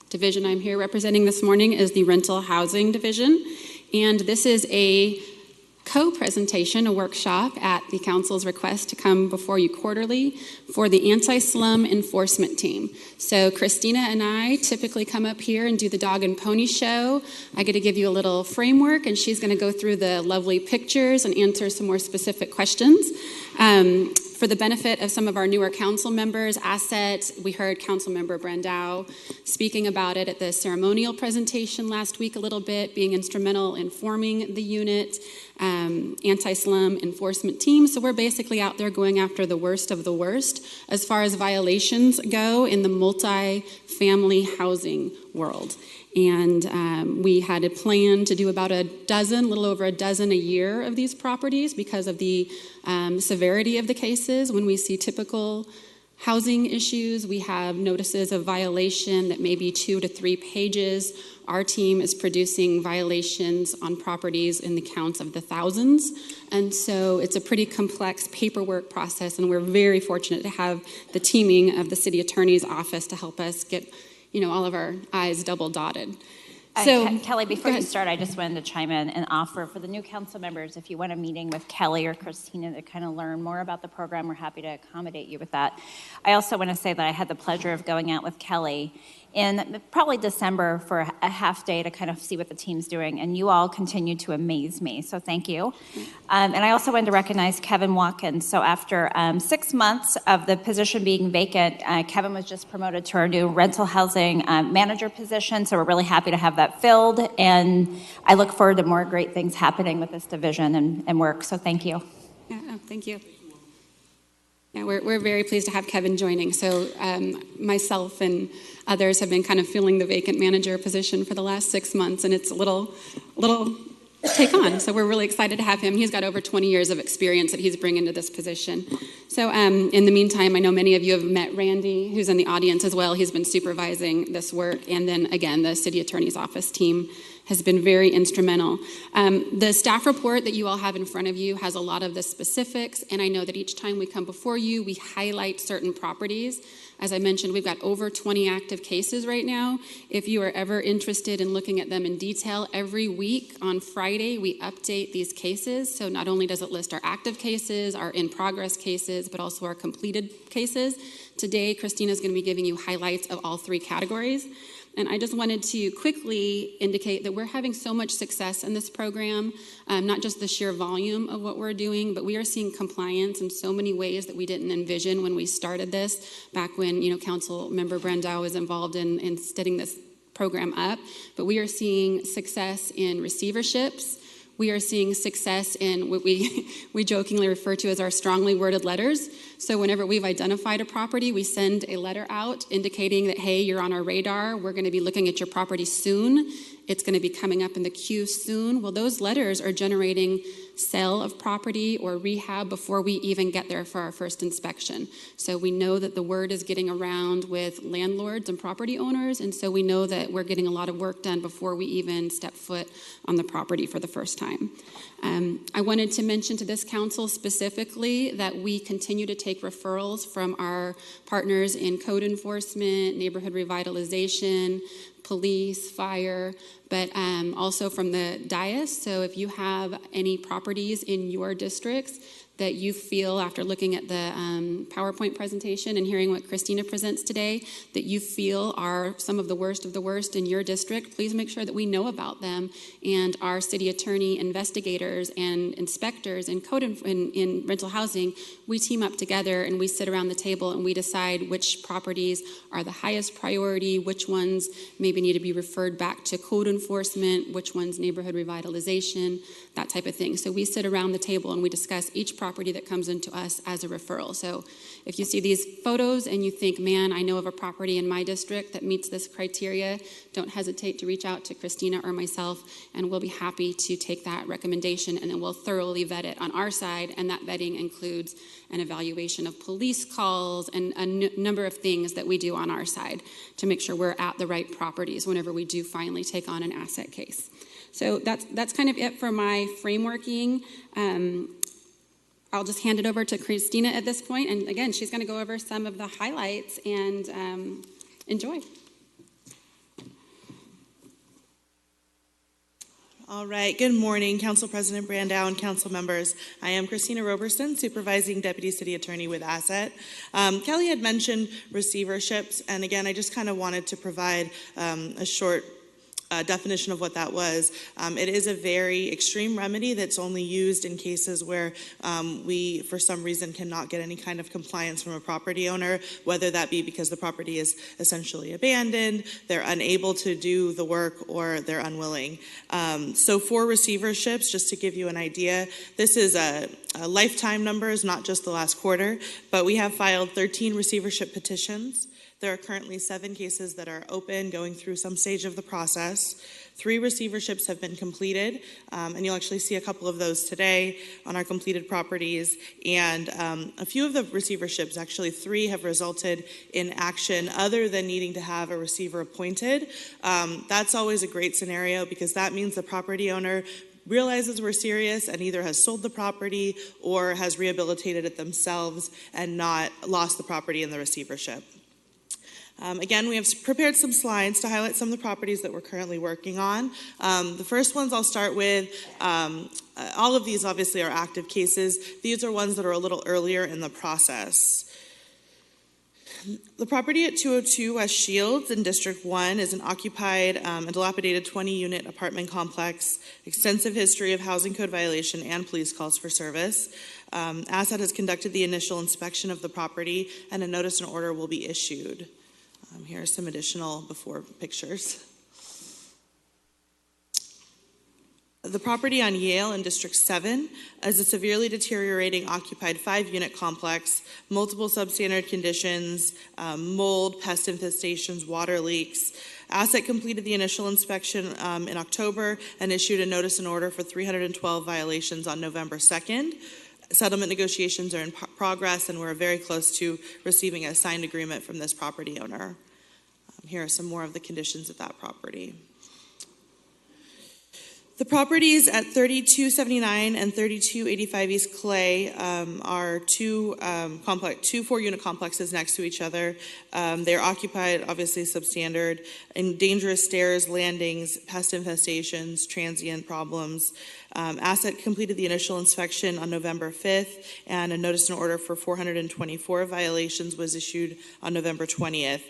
division I'm here representing this morning is the Rental Housing Division. And this is a co-presentation, a workshop at the Council's request to come before you quarterly for the anti-slum enforcement team. So Christina and I typically come up here and do the dog and pony show. I get to give you a little framework, and she's going to go through the lovely pictures and answer some more specific questions. For the benefit of some of our newer council members, ASSET, we heard Council Member Brandau speaking about it at the ceremonial presentation last week a little bit, being instrumental in forming the unit, anti-slum enforcement team. So we're basically out there going after the worst of the worst as far as violations go in the multi-family housing world. And we had a plan to do about a little over a dozen a year of these properties because of the severity of the cases. When we see typical housing issues, we have notices of violation that may be 2 to 3 pages. Our team is producing violations on properties in the counts of the thousands. And so it's a pretty complex paperwork process, and we're very fortunate to have the teaming of the City Attorney's Office to help us get all of our I's double dotted. So, Kelly, before you start, I just wanted to chime in and offer for the new council members, if you want a meeting with Kelly or Christina to kind of learn more about the program, we're happy to accommodate you with that. I also want to say that I had the pleasure of going out with Kelly in probably December for a half day to kind of see what the team's doing, and you all continue to amaze me, so thank you. And I also wanted to recognize Kevin Watkins. So after 6 months of the position being vacant, Kevin was just promoted to our new rental housing manager position, so we're really happy to have that filled, and I look forward to more great things happening with this division and work, so thank you. Yeah, thank you. Yeah, we're very pleased to have Kevin joining. So myself and others have been kind of filling the vacant manager position for the last 6 months, and it's a little take on. So we're really excited to have him. He's got over 20 years of experience that he's bringing to this position. So in the meantime, I know many of you have met Randy, who's in the audience as well. He's been supervising this work. And then again, the city attorney's office team has been very instrumental. The staff report that you all have in front of you has a lot of the specifics, and I know that each time we come before you, we highlight certain properties. As I mentioned, we've got over 20 active cases right now. If you are ever interested in looking at them in detail, every week on Friday, we update these cases. So not only does it list our active cases, our in-progress cases, but also our completed cases. Today, Christina's going to be giving you highlights of all 3 categories. And I just wanted to quickly indicate that we're having so much success in this program, not just the sheer volume of what we're doing, but we are seeing compliance in so many ways that we didn't envision when we started this, back when, Council Member Brandau was involved in setting this program up. But we are seeing success in receiverships. We are seeing success in what we jokingly refer to as our strongly worded letters. So whenever we've identified a property, we send a letter out indicating that, hey, you're on our radar. We're going to be looking at your property soon. It's going to be coming up in the queue soon. Well, those letters are generating sale of property or rehab before we even get there for our first inspection. So we know that the word is getting around with landlords and property owners, and so we know that we're getting a lot of work done before we even step foot on the property for the first time. I wanted to mention to this council specifically that we continue to take referrals from our partners in code enforcement, neighborhood revitalization, police, fire, but also from the dais. So if you have any properties in your districts that you feel, after looking at the PowerPoint presentation and hearing what Christina presents today, that you feel are some of the worst in your district, please make sure that we know about them. And our city attorney, investigators, and inspectors in in rental housing, we team up together and we sit around the table and we decide which properties are the highest priority, which ones maybe need to be referred back to code enforcement, which ones neighborhood revitalization, that type of thing. So we sit around the table and we discuss each property that comes into us as a referral. So if you see these photos and you think, man, I know of a property in my district that meets this criteria, don't hesitate to reach out to Christina or myself, and we'll be happy to take that recommendation, and then we'll thoroughly vet it on our side, and that vetting includes an evaluation of police calls and a number of things that we do on our side to make sure we're at the right properties whenever we do finally take on an asset case. So that's kind of it for my frameworking. I'll just hand it over to Christina at this point, and again, she's going to go over some of the highlights, and enjoy. All right, good morning, Council President Brandau and council members. I am Christina Roberson, Supervising Deputy City Attorney with Asset. Kelly had mentioned receiverships, and again, I just kind of wanted to provide a short definition of what that was. It is a very extreme remedy that's only used in cases where we, for some reason, cannot get any kind of compliance from a property owner, whether that be because the property is essentially abandoned, they're unable to do the work, or they're unwilling. So for receiverships, just to give you an idea, this is a lifetime numbers, not just the last quarter, but we have filed 13 receivership petitions. There are currently 7 cases that are open, going through some stage of the process. 3 receiverships have been completed, and you'll actually see a couple of those today on our completed properties. And a few of the receiverships, actually 3, have resulted in action other than needing to have a receiver appointed. That's always a great scenario because that means the property owner realizes we're serious and either has sold the property or has rehabilitated it themselves and not lost the property in the receivership. Again, we have prepared some slides to highlight some of the properties that we're currently working on. The first ones I'll start with, all of these obviously are active cases. These are ones that are a little earlier in the process. The property at 202 West Shields in District 1 is an occupied and dilapidated 20-unit apartment complex, extensive history of housing code violation and police calls for service. Asset has conducted the initial inspection of the property, and a notice and order will be issued. Here are some additional before pictures. The property on Yale in District 7 is a severely deteriorating occupied 5-unit complex, multiple substandard conditions, mold, pest infestations, water leaks. Asset completed the initial inspection in October and issued a notice and order for 312 violations on November 2nd. Settlement negotiations are in progress, and we're very close to receiving a signed agreement from this property owner. Here are some more of the conditions of that property. The properties at 3279 and 3285 East Clay are two 4-unit complexes next to each other. They're occupied, obviously substandard, and dangerous stairs, landings, pest infestations, transient problems. Asset completed the initial inspection on November 5th, and a notice and order for 424 violations was issued on November 20th.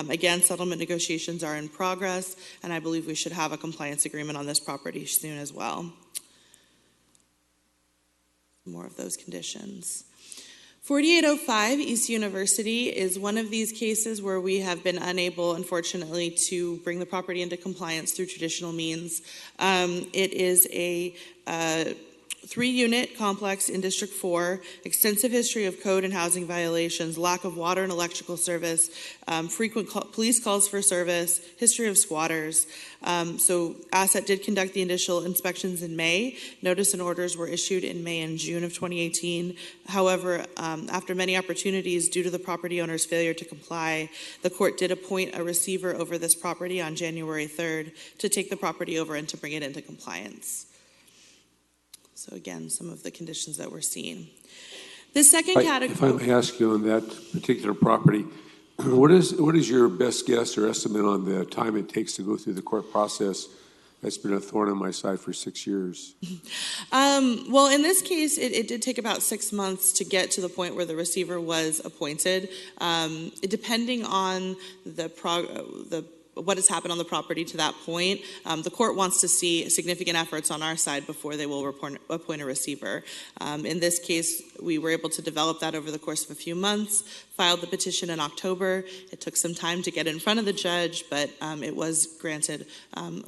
Again, settlement negotiations are in progress, and I believe we should have a compliance agreement on this property soon as well. More of those conditions. 4805 East University is one of these cases where we have been unable, unfortunately, to bring the property into compliance through traditional means. It is a 3-unit complex in District 4, extensive history of code and housing violations, lack of water and electrical service, frequent police calls for service, history of squatters. So Asset did conduct the initial inspections in May. Notice and orders were issued in May and June of 2018. However, after many opportunities due to the property owner's failure to comply, the court did appoint a receiver over this property on January 3rd to take the property over and to bring it into compliance. So again, some of the conditions that we're seeing. The second category. If I may ask you on that particular property, what is your best guess or estimate on the time it takes to go through the court process? That's been a thorn in my side for 6 years. Well, in this case, it did take about 6 months to get to the point where the receiver was appointed. Depending on what has happened on the property to that point, the court wants to see significant efforts on our side before they will appoint a receiver. In this case, we were able to develop that over the course of a few months, filed the petition in October. It took some time to get in front of the judge, but it was granted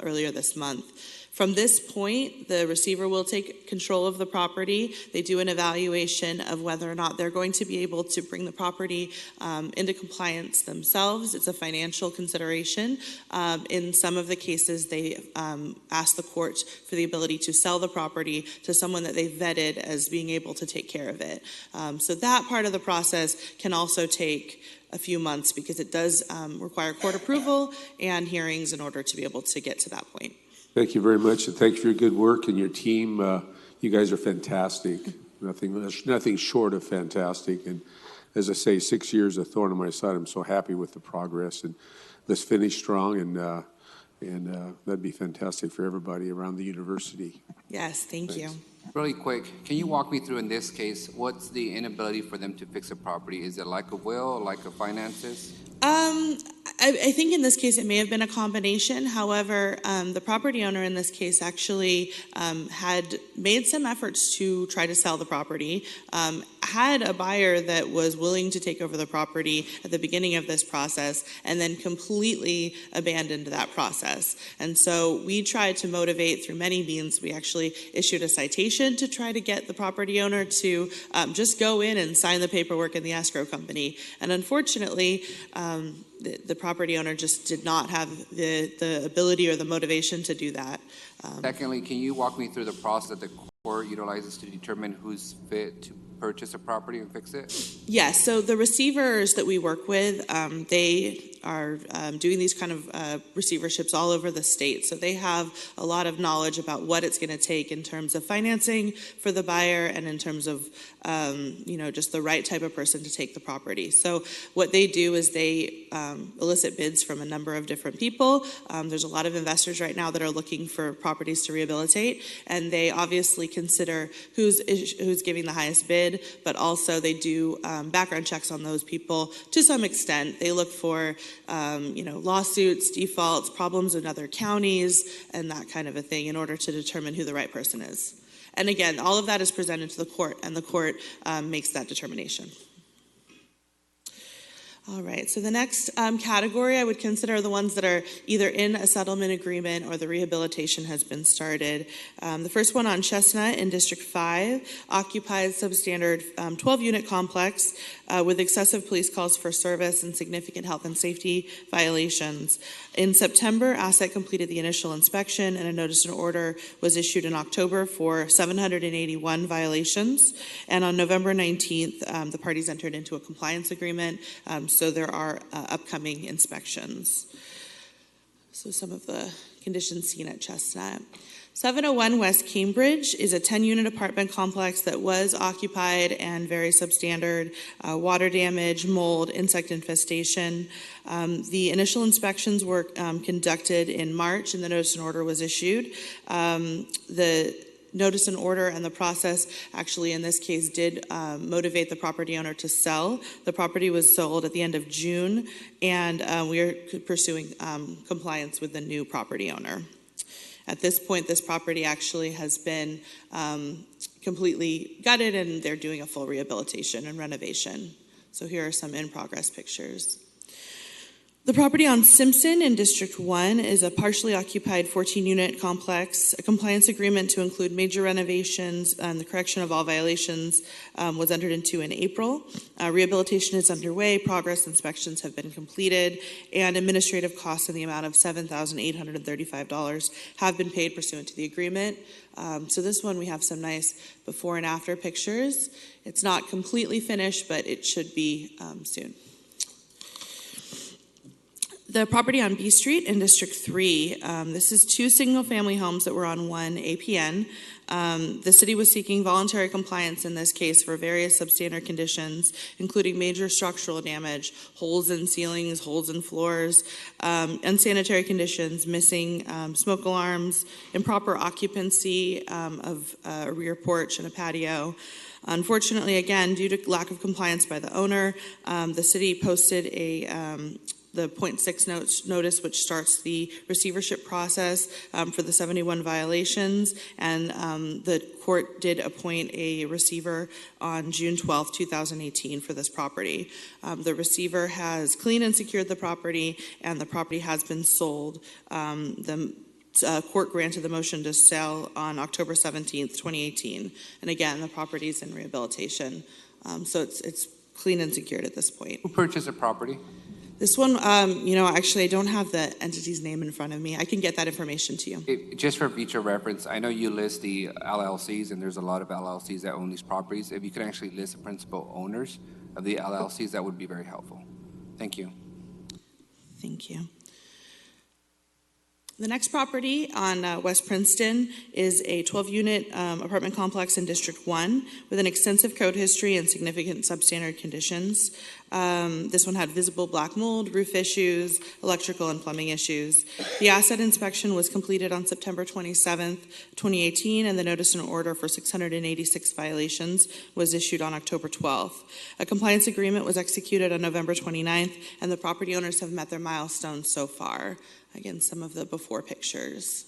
earlier this month. From this point, the receiver will take control of the property. They do an evaluation of whether or not they're going to be able to bring the property into compliance themselves. It's a financial consideration. In some of the cases, they ask the court for the ability to sell the property to someone that they've vetted as being able to take care of it. So that part of the process can also take a few months because it does require court approval and hearings in order to be able to get to that point. Thank you very much, and thank you for your good work and your team. You guys are fantastic. Nothing short of fantastic. And as I say, 6 years, a thorn in my side. I'm so happy with the progress, and let's finish strong, and that'd be fantastic for everybody around the university. Yes, thank you. Really quick, can you walk me through in this case, what's the inability for them to fix a property? Is it lack of will, lack of finances? I think in this case it may have been a combination. However, the property owner in this case actually had made some efforts to try to sell the property, had a buyer that was willing to take over the property at the beginning of this process, and then completely abandoned that process. And so we tried to motivate through many means. We actually issued a citation to try to get the property owner to just go in and sign the paperwork in the escrow company. And unfortunately, the property owner just did not have the ability or the motivation to do that. Secondly, can you walk me through the process that the court utilizes to determine who's fit to purchase a property and fix it? Yes, so the receivers that we work with, they are doing these kind of receiverships all over the state. So they have a lot of knowledge about what it's going to take in terms of financing for the buyer and in terms of just the right type of person to take the property. So what they do is they elicit bids from a number of different people. There's a lot of investors right now that are looking for properties to rehabilitate, and they obviously consider who's giving the highest bid, but also they do background checks on those people to some extent. They look for lawsuits, defaults, problems in other counties, and that kind of a thing in order to determine who the right person is. And again, all of that is presented to the court, and the court makes that determination. All right, so the next category I would consider the ones that are either in a settlement agreement or the rehabilitation has been started. The first one on Chestnut in District 5 occupies substandard 12-unit complex with excessive police calls for service and significant health and safety violations. In September, Asset completed the initial inspection, and a notice and order was issued in October for 781 violations. And on November 19th, the parties entered into a compliance agreement, so there are upcoming inspections. So some of the conditions seen at Chestnut. 701 West Cambridge is a 10-unit apartment complex that was occupied and very substandard, water damage, mold, insect infestation. The initial inspections were conducted in March, and the notice and order was issued. The notice and order and the process actually in this case did motivate the property owner to sell. The property was sold at the end of June, and we are pursuing compliance with the new property owner. At this point, this property actually has been completely gutted, and they're doing a full rehabilitation and renovation. So here are some in-progress pictures. The property on Simpson in District 1 is a partially occupied 14-unit complex. A compliance agreement to include major renovations and the correction of all violations was entered into in April. Rehabilitation is underway, progress inspections have been completed, and administrative costs in the amount of $7,835 have been paid pursuant to the agreement. So this one we have some nice before and after pictures. It's not completely finished, but it should be soon. The property on B Street in District 3, this is 2 single-family homes that were on 1 APN. The city was seeking voluntary compliance in this case for various substandard conditions, including major structural damage, holes in ceilings, holes in floors, unsanitary conditions, missing smoke alarms, improper occupancy of a rear porch and a patio. Unfortunately, again, due to lack of compliance by the owner, the city posted the .6 notice, which starts the receivership process for the 71 violations, and the court did appoint a receiver on June 12, 2018 for this property. The receiver has cleaned and secured the property, and the property has been sold. The court granted the motion to sell on October 17th, 2018. And again, the property is in rehabilitation. So it's clean and secured at this point. Who purchased the property? This one, actually, I don't have the entity's name in front of me. I can get that information to you. Just for future reference, I know you list the LLCs, and there's a lot of LLCs that own these properties. If you could actually list the principal owners of the LLCs, that would be very helpful. Thank you. Thank you. The next property on West Princeton is a 12-unit apartment complex in District 1 with an extensive code history and significant substandard conditions. This one had visible black mold, roof issues, electrical and plumbing issues. The asset inspection was completed on September 27th, 2018, and the notice and order for 686 violations was issued on October 12th. A compliance agreement was executed on November 29th, and the property owners have met their milestones so far. Again, some of the before pictures.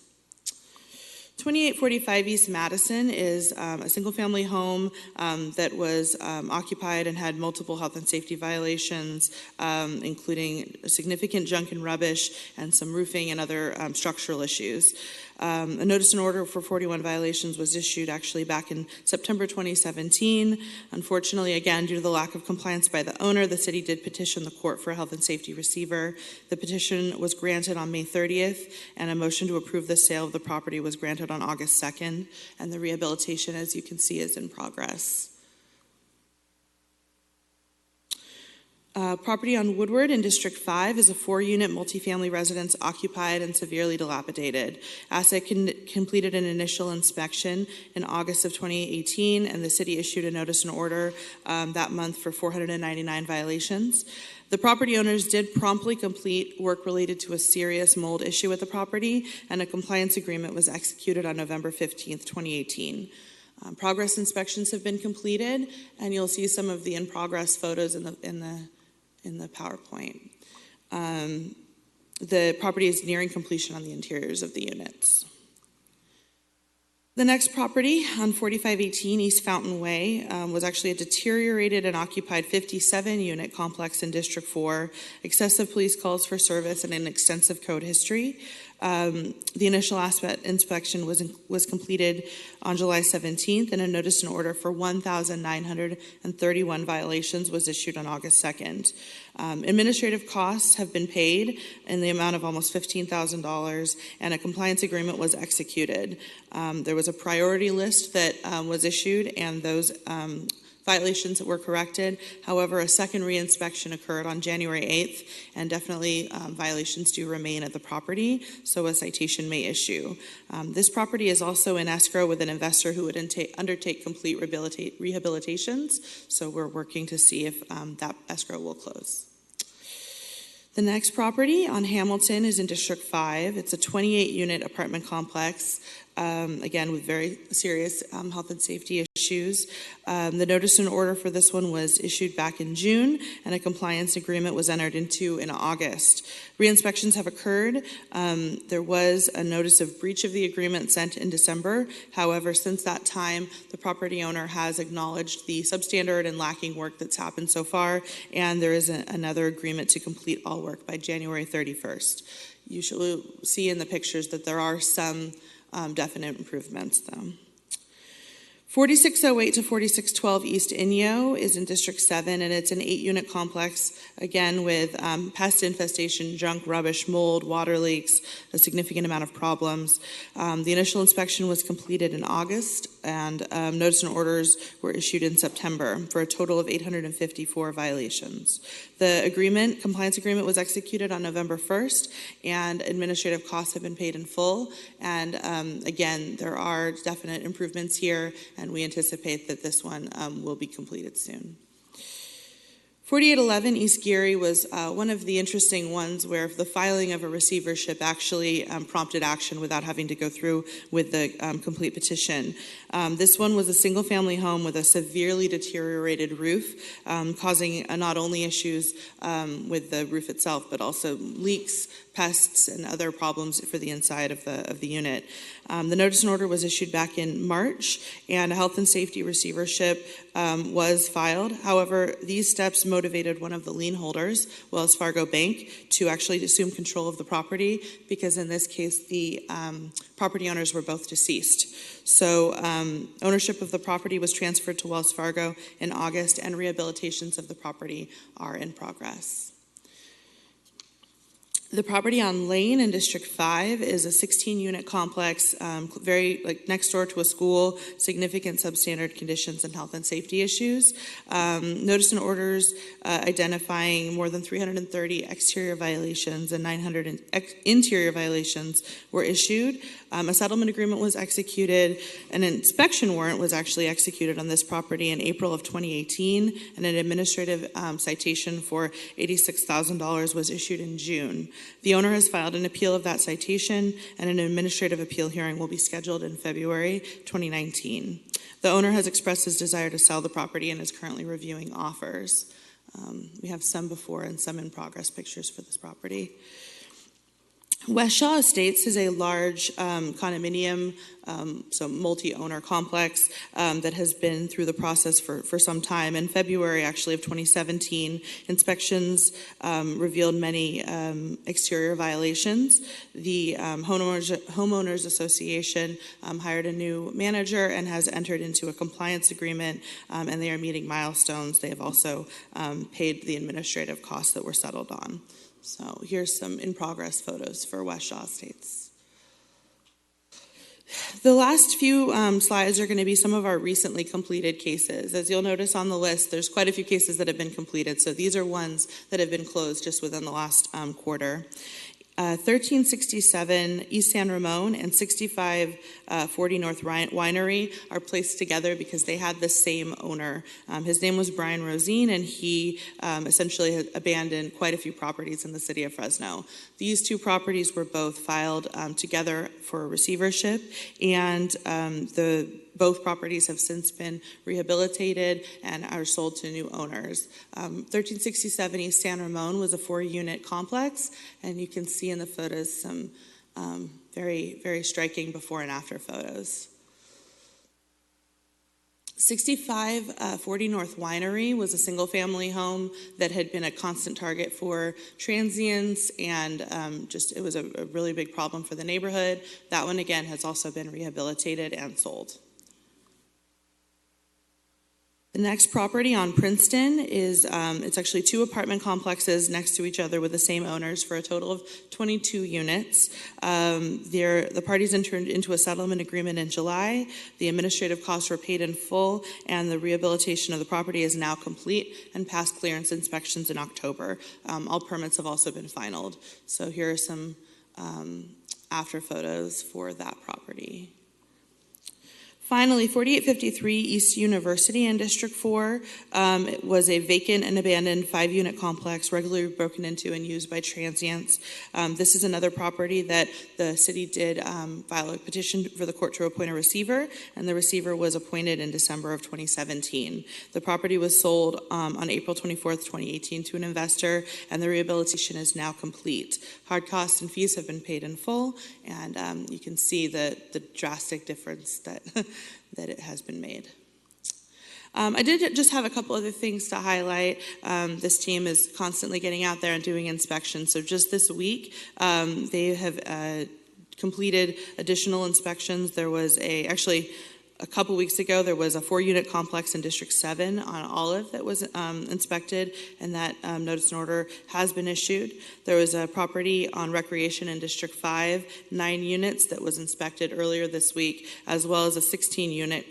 2845 East Madison is a single-family home that was occupied and had multiple health and safety violations, including significant junk and rubbish and some roofing and other structural issues. A notice and order for 41 violations was issued actually back in September 2017. Unfortunately, again, due to the lack of compliance by the owner, the city did petition the court for a health and safety receiver. The petition was granted on May 30th, and a motion to approve the sale of the property was granted on August 2nd, and the rehabilitation, as you can see, is in progress. Property on Woodward in District 5 is a 4-unit multifamily residence occupied and severely dilapidated. Asset completed an initial inspection in August of 2018, and the city issued a notice and order that month for 499 violations. The property owners did promptly complete work related to a serious mold issue at the property, and a compliance agreement was executed on November 15th, 2018. Progress inspections have been completed, and you'll see some of the in-progress photos in the PowerPoint. The property is nearing completion on the interiors of the units. The next property on 4518 East Fountain Way was actually a deteriorated and occupied 57-unit complex in District 4, excessive police calls for service, and an extensive code history. The initial asset inspection was completed on July 17th, and a notice and order for 1,931 violations was issued on August 2nd. Administrative costs have been paid in the amount of almost $15,000, and a compliance agreement was executed. There was a priority list that was issued, and those violations that were corrected. However, a second reinspection occurred on January 8th, and definitely violations do remain at the property, so a citation may issue. This property is also in escrow with an investor who would undertake complete rehabilitations, so we're working to see if that escrow will close. The next property on Hamilton is in District 5. It's a 28-unit apartment complex, again with very serious health and safety issues. The notice and order for this one was issued back in June, and a compliance agreement was entered into in August. Re-inspections have occurred. There was a notice of breach of the agreement sent in December. However, since that time, the property owner has acknowledged the substandard and lacking work that's happened so far, and there is another agreement to complete all work by January 31st. You should see in the pictures that there are some definite improvements, though. 4608 to 4612 East Inyo is in District 7, and it's an 8-unit complex, again with pest infestation, junk, rubbish, mold, water leaks, a significant amount of problems. The initial inspection was completed in August, and notice and orders were issued in September for a total of 854 violations. The compliance agreement was executed on November 1st, and administrative costs have been paid in full. And again, there are definite improvements here, and we anticipate that this one will be completed soon. 4811 East Geary was one of the interesting ones where the filing of a receivership actually prompted action without having to go through with the complete petition. This one was a single-family home with a severely deteriorated roof, causing not only issues with the roof itself, but also leaks, pests, and other problems for the inside of the unit. The notice and order was issued back in March, and a health and safety receivership was filed. However, these steps motivated one of the lien holders, Wells Fargo Bank, to actually assume control of the property, because in this case, the property owners were both deceased. So ownership of the property was transferred to Wells Fargo in August, and rehabilitations of the property are in progress. The property on Lane in District 5 is a 16-unit complex, very next door to a school, significant substandard conditions and health and safety issues. Notice and orders identifying more than 330 exterior violations and 900 interior violations were issued. A settlement agreement was executed. An inspection warrant was actually executed on this property in April of 2018, and an administrative citation for $86,000 was issued in June. The owner has filed an appeal of that citation, and an administrative appeal hearing will be scheduled in February 2019. The owner has expressed his desire to sell the property and is currently reviewing offers. We have some before and some in progress pictures for this property. West Shaw Estates is a large condominium, so multi-owner complex that has been through the process for some time. In February, actually, of 2017, inspections revealed many exterior violations. The Homeowners Association hired a new manager and has entered into a compliance agreement, and they are meeting milestones. They have also paid the administrative costs that were settled on. So here's some in-progress photos for West Shaw Estates. The last few slides are going to be some of our recently completed cases. As you'll notice on the list, there's quite a few cases that have been completed. So these are ones that have been closed just within the last quarter. 1367 East San Ramon and 6540 North Winery are placed together because they had the same owner. His name was Brian Rosine, and he essentially had abandoned quite a few properties in the city of Fresno. These two properties were both filed together for receivership, and both properties have since been rehabilitated and are sold to new owners. 1367 East San Ramon was a 4-unit complex, and you can see in the photos some very, very striking before and after photos. 6540 North Winery was a single-family home that had been a constant target for transients, and it was a really big problem for the neighborhood. That one, again, has also been rehabilitated and sold. The next property on Princeton is, it's actually 2 apartment complexes next to each other with the same owners for a total of 22 units. The parties entered into a settlement agreement in July. The administrative costs were paid in full, and the rehabilitation of the property is now complete and passed clearance inspections in October. All permits have also been finalized. So here are some after photos for that property. Finally, 4853 East University in District 4 it was a vacant and abandoned 5-unit complex regularly broken into and used by transients. This is another property that the city did file a petition for the court to appoint a receiver, and the receiver was appointed in December of 2017. The property was sold on April 24th, 2018 to an investor, and the rehabilitation is now complete. Hard costs and fees have been paid in full, and you can see the drastic difference that that it has been made. I did just have a couple other things to highlight. This team is constantly getting out there and doing inspections. So just this week, they have completed additional inspections. There was actually a couple weeks ago, there was a 4-unit complex in District 7 on Olive that was inspected, and that notice and order has been issued. There was a property on Recreation in District 5, 9 units, that was inspected earlier this week, as well as a 16-unit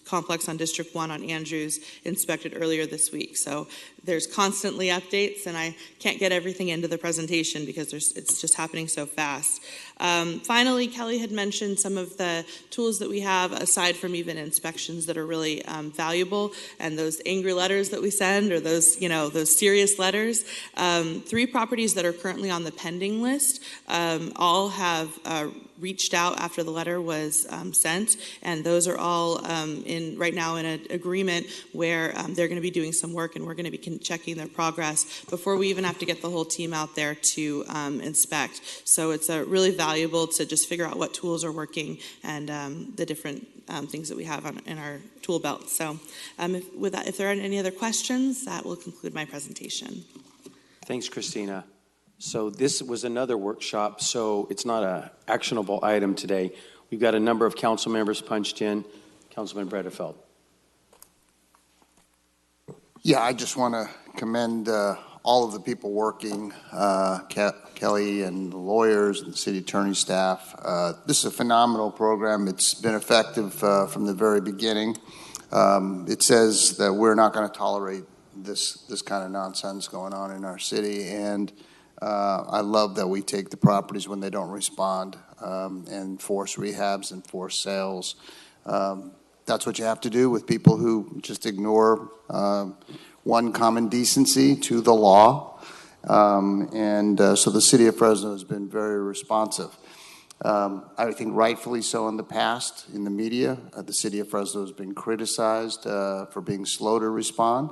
complex on District 1 on Andrews inspected earlier this week. So there's constantly updates, and I can't get everything into the presentation because it's just happening so fast. Finally, Kelly had mentioned some of the tools that we have aside from even inspections that are really valuable, and those angry letters that we send, or those serious letters. 3 properties that are currently on the pending list all have reached out after the letter was sent, and those are all right now in an agreement where they're going to be doing some work, and we're going to be checking their progress before we even have to get the whole team out there to inspect. So it's really valuable to just figure out what tools are working and the different things that we have in our tool belt. So with that, if there aren't any other questions, that will conclude my presentation. Thanks, Christina. So this was another workshop, so it's not an actionable item today. We've got a number of council members punched in. Councilman Bredefeld. Yeah, I just want to commend all of the people working, Kelly and the lawyers and the city attorney staff. This is a phenomenal program. It's been effective from the very beginning. It says that we're not going to tolerate this kind of nonsense going on in our city, and I love that we take the properties when they don't respond and force rehabs and force sales. That's what you have to do with people who just ignore one, common decency, to the law. So the city of Fresno has been very responsive. I think rightfully so in the past in the media. The city of Fresno has been criticized for being slow to respond.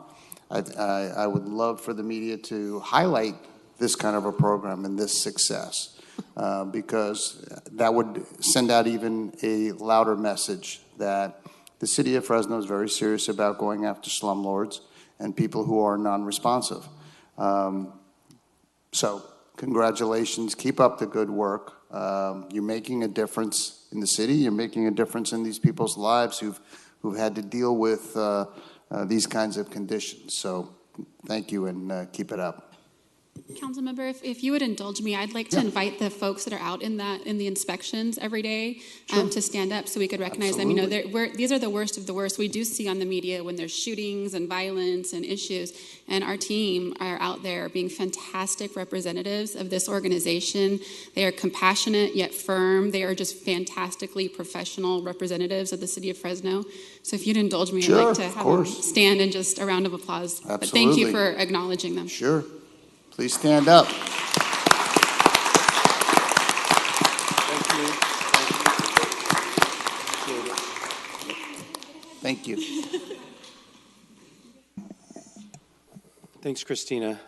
I would love for the media to highlight this kind of a program and this success because that would send out even a louder message that the city of Fresno is very serious about going after slumlords and people who are non-responsive. So congratulations, keep up the good work. You're making a difference in the city. You're making a difference in these people's lives who've had to deal with these kinds of conditions. So thank you and keep it up. Councilmember, if you would indulge me, I'd like to invite the folks that are out in the inspections every day to stand up so we could recognize them. You know, these are the worst of the worst. We do see on the media when there's shootings and violence and issues, and our team are out there being fantastic representatives of this organization. They are compassionate yet firm. They are just fantastically professional representatives of the city of Fresno. So if you'd indulge me, I'd like to have them stand and just a round of applause. Absolutely. But thank you for acknowledging them. Sure. Please stand up. Thank you. Thanks, Christina.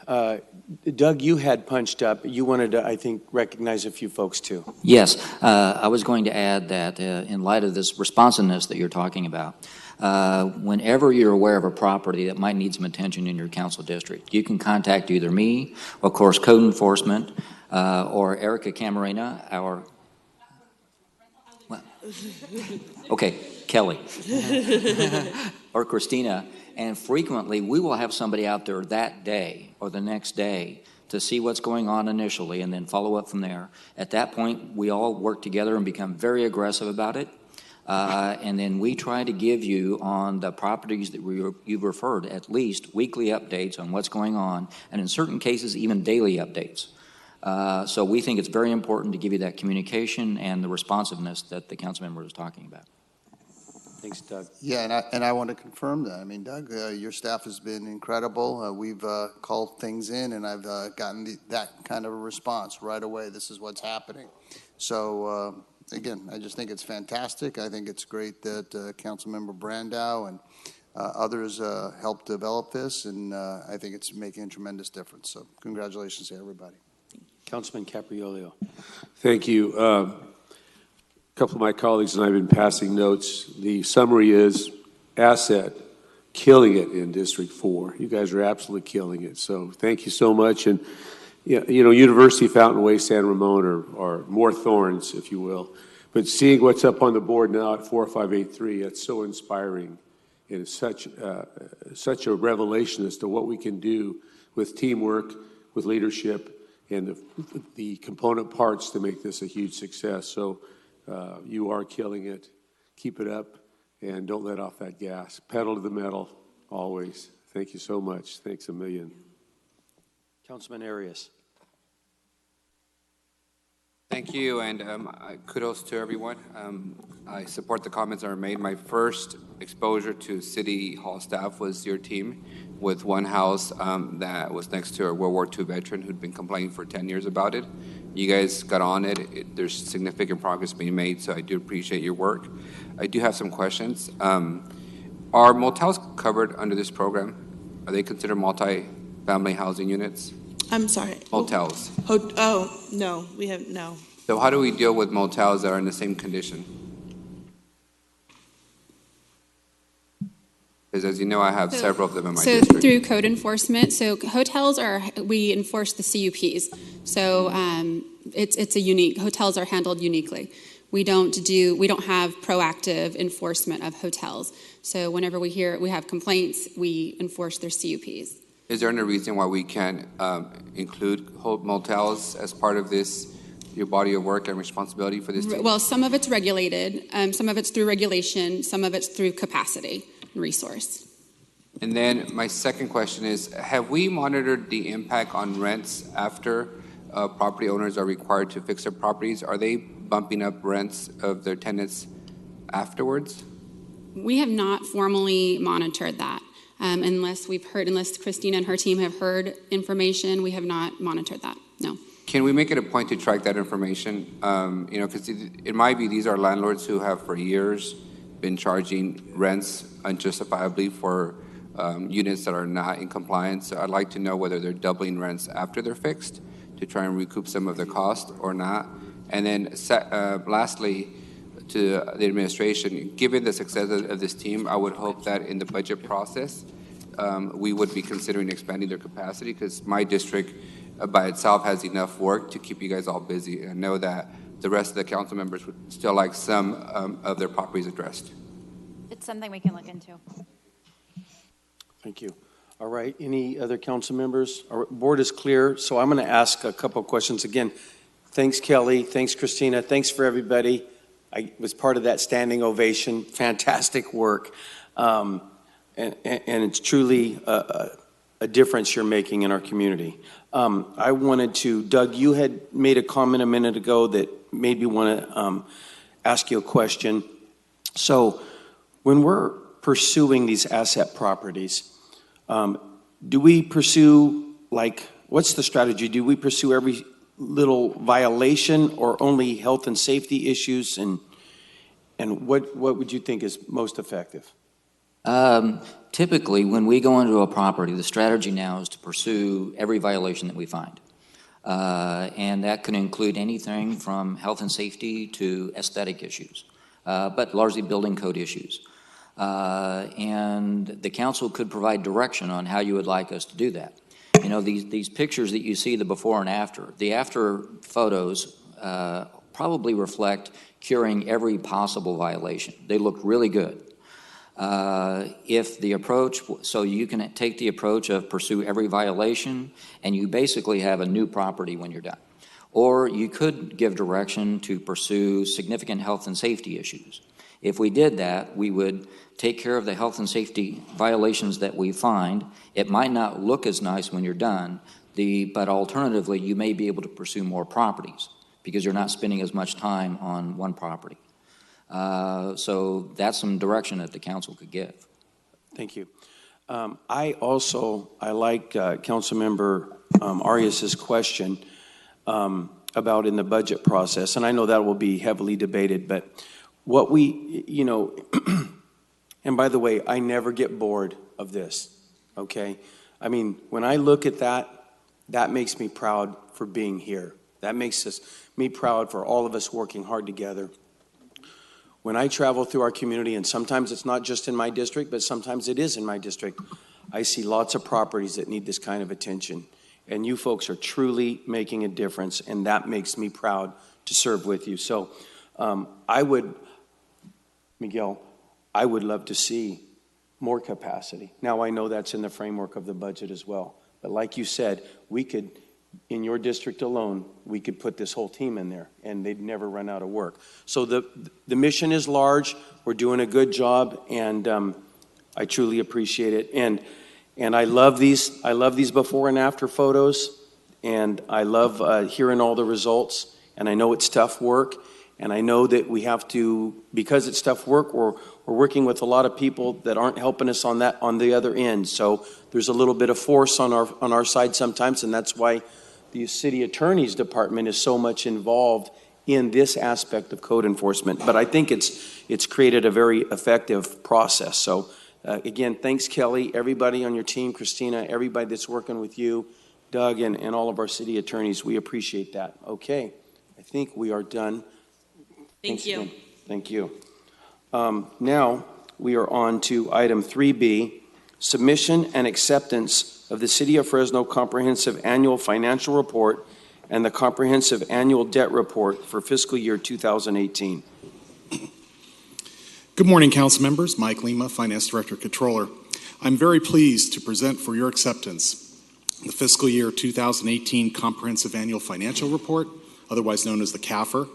Doug, you had punched up. You wanted to, I think, recognize a few folks too. Yes, I was going to add that in light of this responsiveness that you're talking about, whenever you're aware of a property that might need some attention in your council district, you can contact either me, of course, code enforcement, or Erica Camarena, our, well, okay, Kelly, or Christina, and frequently we will have somebody out there that day or the next day to see what's going on initially and then follow up from there. At that point, we all work together and become very aggressive about it. And then we try to give you on the properties that you've referred at least weekly updates on what's going on, and in certain cases even daily updates. So we think it's very important to give you that communication and the responsiveness that the council member was talking about. Thanks, Doug. Yeah, and I want to confirm that. I mean, Doug, your staff has been incredible. We've called things in, and I've gotten that kind of a response right away. This is what's happening. So, again, I just think it's fantastic. I think it's great that Councilmember Brandow and others helped develop this, and I think it's making a tremendous difference. So congratulations to everybody. Councilman Capriolio. Thank you. A couple of my colleagues and I have been passing notes. The summary is asset, killing it in District 4. You guys are absolutely killing it. So thank you so much. And you know, University, Fountain Way, San Ramon are more thorns, if you will. But seeing what's up on the board now at 4583, that's so inspiring. And it's such a revelation as to what we can do with teamwork, with leadership, and the component parts to make this a huge success. So you are killing it. Keep it up, and don't let off that gas. Pedal to the metal, always. Thank you so much. Thanks a million. Councilman Arias. Thank you, and kudos to everyone. I support the comments that were made. My first exposure to City Hall staff was your team with one house that was next to a World War II veteran who'd been complaining for 10 years about it. You guys got on it. There's significant progress being made, so I do appreciate your work. I do have some questions. Are motels covered under this program? Are they considered multi-family housing units? I'm sorry. Motels. Oh, no, we have, no. So how do we deal with motels that are in the same condition? Because as you know, I have several of them in my district. So through code enforcement, so hotels we enforce the CUPs. So it's a unique, hotels are handled uniquely. We don't have proactive enforcement of hotels. So whenever we have complaints, we enforce their CUPs. Is there any reason why we can't include motels as part of this, your body of work and responsibility for this team? Well, some of it's regulated, some of it's through regulation, some of it's through capacity and resource. And then my second question is, have we monitored the impact on rents after property owners are required to fix their properties? Are they bumping up rents of their tenants afterwards? We have not formally monitored that. Unless Christina and her team have heard information, we have not monitored that, no. Can we make it a point to track that information? Because in my view, these are landlords who have for years been charging rents unjustifiably for units that are not in compliance. So I'd like to know whether they're doubling rents after they're fixed to try and recoup some of their cost or not. And then lastly, to the administration, given the success of this team, I would hope that in the budget process, we would be considering expanding their capacity, because my district by itself has enough work to keep you guys all busy. And I know that the rest of the council members would still like some of their properties addressed. It's something we can look into. Thank you. All right, any other council members? Our board is clear, so I'm going to ask a couple of questions. Again, thanks, Kelly. Thanks, Christina. Thanks for everybody. I was part of that standing ovation. Fantastic work. And it's truly a difference you're making in our community. I wanted to, Doug, you had made a comment a minute ago that made me want to ask you a question. So when we're pursuing these asset properties, do we pursue, like, what's the strategy? Do we pursue every little violation or only health and safety issues? And what would you think is most effective? Typically, when we go into a property, the strategy now is to pursue every violation that we find. And that can include anything from health and safety to aesthetic issues, but largely building code issues. And the council could provide direction on how you would like us to do that. You know, these pictures that you see, the before and after, the after photos probably reflect curing every possible violation. They look really good. If the approach, so you can take the approach of pursue every violation and you basically have a new property when you're done. Or you could give direction to pursue significant health and safety issues. If we did that, we would take care of the health and safety violations that we find. It might not look as nice when you're done, but alternatively, you may be able to pursue more properties because you're not spending as much time on one property. So that's some direction that the council could give. Thank you. I like Councilmember Arias's question about in the budget process, and I know that will be heavily debated, but what we, you know, and by the way, I never get bored of this, okay? I mean, when I look at that, that makes me proud for being here. That makes me proud for all of us working hard together. When I travel through our community, and sometimes it's not just in my district, but sometimes it is in my district, I see lots of properties that need this kind of attention. And you folks are truly making a difference, and that makes me proud to serve with you. So Miguel, I would love to see more capacity. Now, I know that's in the framework of the budget as well. But like you said, we could, in your district alone, we could put this whole team in there and they'd never run out of work. So the mission is large. We're doing a good job, and I truly appreciate it. And I love these before and after photos, and I love hearing all the results. And I know it's tough work, and I know that we have to, because it's tough work, we're working with a lot of people that aren't helping us on the other end. So there's a little bit of force on our side sometimes, and that's why the city attorney's department is so much involved in this aspect of code enforcement. But I think it's created a very effective process. So again, thanks, Kelly, everybody on your team, Christina, everybody that's working with you, Doug, and all of our city attorneys. We appreciate that. Okay, I think we are done. Thank you. Again. Thank you. Now we are on to item 3B, submission and acceptance of the City of Fresno Comprehensive Annual Financial Report and the Comprehensive Annual Debt Report for fiscal year 2018. Good morning, council members. Mike Lima, Finance Director Controller. I'm very pleased to present for your acceptance the fiscal year 2018 Comprehensive Annual Financial Report, otherwise known as the CAFR.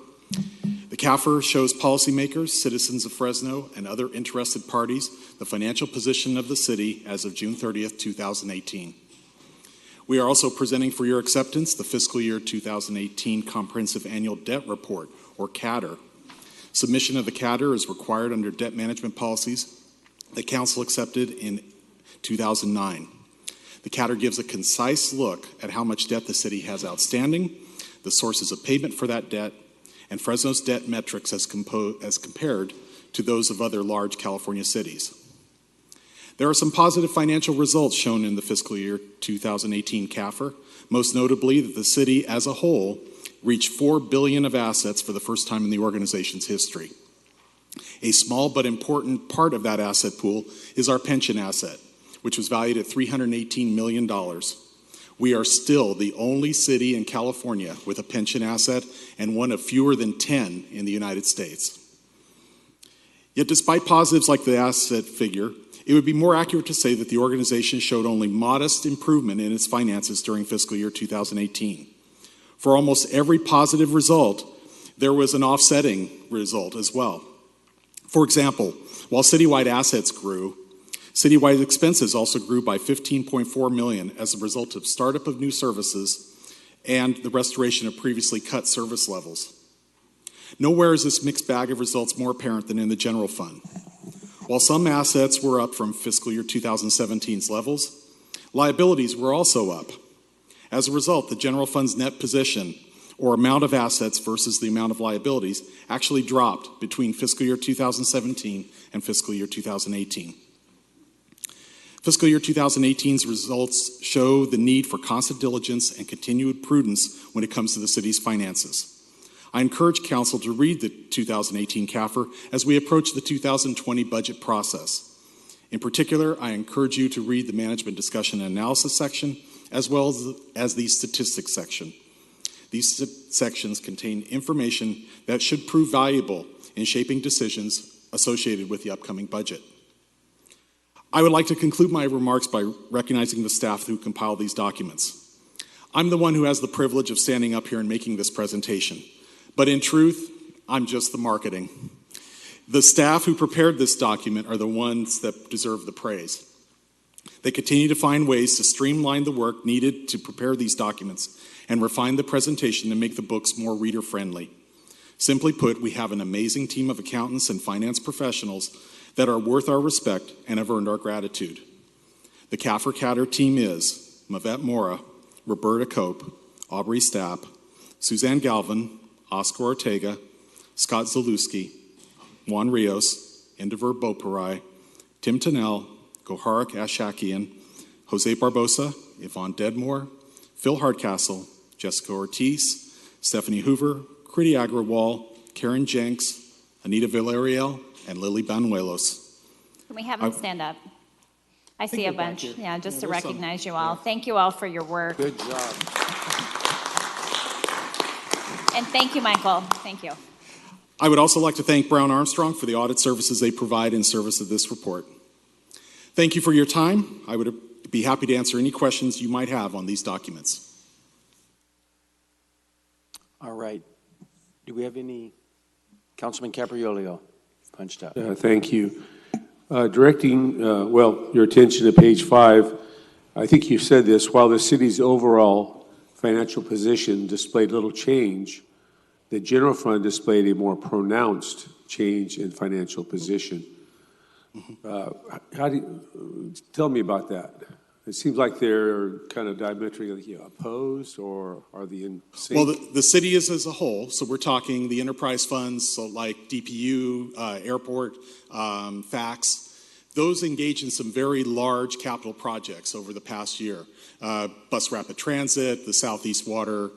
The CAFR shows policymakers, citizens of Fresno, and other interested parties the financial position of the city as of June 30th, 2018. We are also presenting for your acceptance the fiscal year 2018 Comprehensive Annual Debt Report, or CADR. Submission of the CADR is required under debt management policies that Council accepted in 2009. The CADR gives a concise look at how much debt the city has outstanding, the sources of payment for that debt, and Fresno's debt metrics as compared to those of other large California cities. There are some positive financial results shown in the fiscal year 2018 CAFR, most notably that the city as a whole reached $4 billion of assets for the first time in the organization's history. A small but important part of that asset pool is our pension asset, which was valued at $318 million. We are still the only city in California with a pension asset and one of fewer than 10 in the United States. Yet despite positives like the asset figure, It would be more accurate to say that the organization showed only modest improvement in its finances during fiscal year 2018. For almost every positive result, there was an offsetting result as well. For example, while citywide assets grew, citywide expenses also grew by $15.4 million as a result of startup of new services and the restoration of previously cut service levels. Nowhere is this mixed bag of results more apparent than in the general fund. While some assets were up from fiscal year 2017's levels, liabilities were also up. As a result, the general fund's net position, or amount of assets versus the amount of liabilities, actually dropped between fiscal year 2017 and fiscal year 2018. Fiscal year 2018's results show the need for constant diligence and continued prudence when it comes to the city's finances. I encourage Council to read the 2018 CAFR as we approach the 2020 budget process. In particular, I encourage you to read the Management Discussion and Analysis section as well as the Statistics section. These sections contain information that should prove valuable in shaping decisions associated with the upcoming budget. I would like to conclude my remarks by recognizing the staff who compiled these documents. I'm the one who has the privilege of standing up here and making this presentation. But in truth, I'm just the marketing. The staff who prepared this document are the ones that deserve the praise. They continue to find ways to streamline the work needed to prepare these documents and refine the presentation to make the books more reader-friendly. Simply put, we have an amazing team of accountants and finance professionals that are worth our respect and have earned our gratitude. The CAFR Catter team is Mavette Mora, Roberta Cope, Aubrey Stapp, Suzanne Galvin, Oscar Ortega, Scott Zalewski, Juan Rios, Endeavor Boparai, Tim Tennell, Goharak Ashakian, Jose Barbosa, Yvonne Dedmore, Phil Hardcastle, Jessica Ortiz, Stephanie Hoover, Kriti Agrawal, Karen Jenks, Anita Villarreal, and Lily Banuelos. Can we have them stand up? I see a bunch. Yeah, just to recognize you all. Thank you all for your work. Good job. And thank you, Michael. Thank you. I would also like to thank Brown Armstrong for the audit services they provide in service of this report. Thank you for your time. I would be happy to answer any questions you might have on these documents. All right. Do we have any? Councilman Capriolio, punched up. Thank you. Directing, your attention to page 5, I think you said this, while the city's overall financial position displayed little change, the general fund displayed a more pronounced change in financial position. How do you, tell me about that? It seems like they're kind of diametrically opposed, or are they in sync? Well, the city is as a whole, so we're talking the enterprise funds, so like DPU, airport, FACTS. Those engage in some very large capital projects over the past year. Bus rapid transit, the Southeast Water,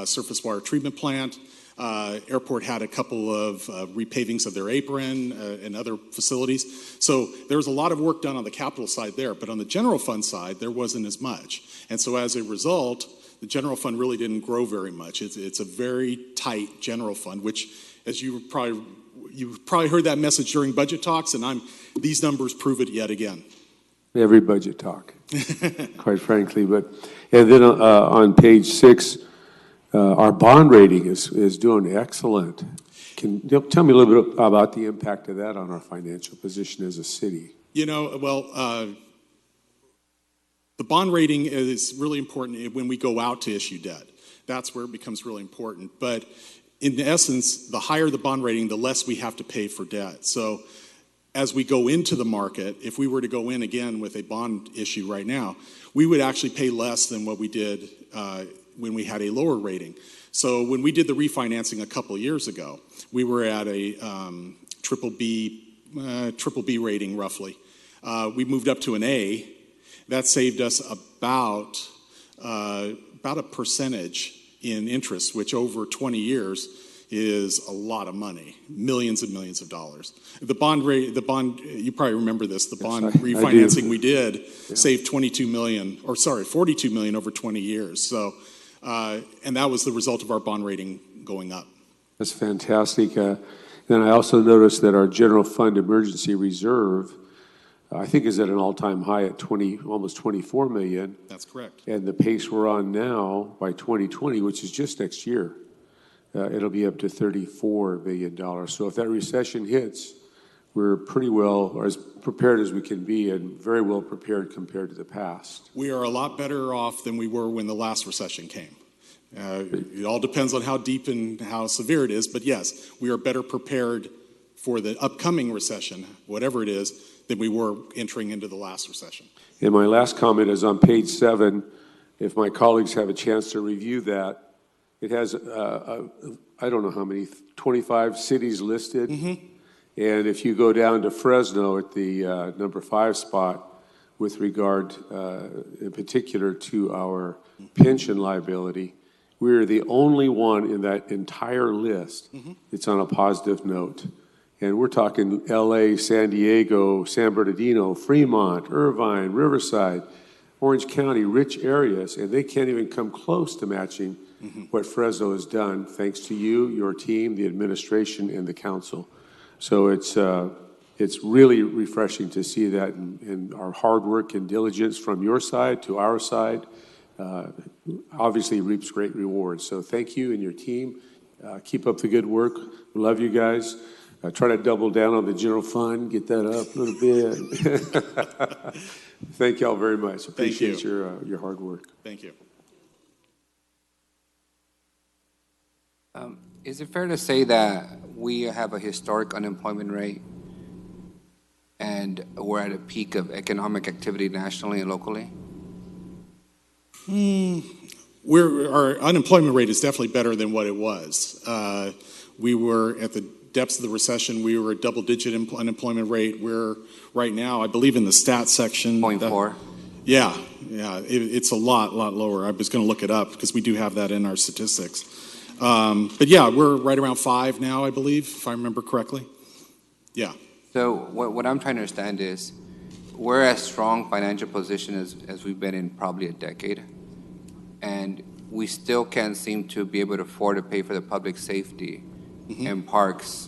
surface water treatment plant. Airport had a couple of repavings of their apron and other facilities. So there was a lot of work done on the capital side there, but on the general fund side, there wasn't as much. And so as a result, the general fund really didn't grow very much. It's a very tight general fund, which, as you've probably heard that message during budget talks, and these numbers prove it yet again. Every budget talk, quite frankly. And then on page 6, our bond rating is doing excellent. Can you tell me a little bit about the impact of that on our financial position as a city? You know, the bond rating is really important when we go out to issue debt. That's where it becomes really important. But in essence, the higher the bond rating, the less we have to pay for debt. So as we go into the market, if we were to go in again with a bond issue right now, we would actually pay less than what we did when we had a lower rating. So when we did the refinancing a couple years ago, we were at a triple B rating roughly. We moved up to an A. That saved us about a percentage in interest, which over 20 years is a lot of money, millions and millions of dollars. The bond, you probably remember this, the bond refinancing we did saved 42 million over 20 years. So, and that was the result of our bond rating going up. That's fantastic. Then I also noticed that our general fund emergency reserve I think is at an all-time high at almost 24 million. That's correct. And the pace we're on now by 2020, which is just next year, it'll be up to $34 billion. So if that recession hits, we're pretty well, or as prepared as we can be, and very well prepared compared to the past. We are a lot better off than we were when the last recession came. It all depends on how deep and how severe it is, but yes, we are better prepared for the upcoming recession, whatever it is, than we were entering into the last recession. And my last comment is on page 7. If my colleagues have a chance to review that, it has, I don't know how many, 25 cities listed. Mm-hmm. And if you go down to Fresno at the number 5 spot with regard in particular to our pension liability, we're the only one in that entire list that's on a positive note. And we're talking LA, San Diego, San Bernardino, Fremont, Irvine, Riverside, Orange County, rich areas, and they can't even come close to matching what Fresno has done, thanks to you, your team, the administration, and the council. So it's really refreshing to see that, and our hard work and diligence from your side to our side obviously reaps great rewards. So thank you and your team. Keep up the good work. We love you guys. Try to double down on the general fund, get that up a little bit. Thank y'all very much. Appreciate your hard work. Thank you. Is it fair to say that we have a historic unemployment rate and we're at a peak of economic activity nationally and locally? Our unemployment rate is definitely better than what it was. We were at the depths of the recession, we were a double-digit unemployment rate. We're right now, I believe, in the stats section. 0.4. Yeah, it's a lot lower. I was going to look it up because we do have that in our statistics. But yeah, we're right around 5 now, I believe, if I remember correctly. Yeah. So what I'm trying to understand is we're as strong financial position as we've been in probably a decade, and we still can't seem to be able to afford to pay for the public safety and parks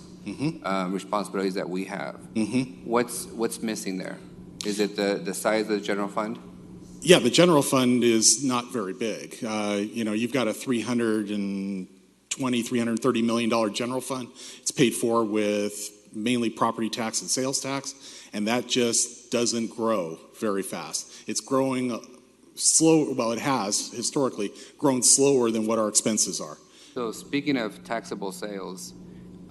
responsibilities that we have. What's missing there? Is it the size of the general fund? Yeah, the general fund is not very big. You've got a $330 million general fund. It's paid for with mainly property tax and sales tax, and that just doesn't grow very fast. It's growing slow. Well, it has historically grown slower than what our expenses are. So speaking of taxable sales,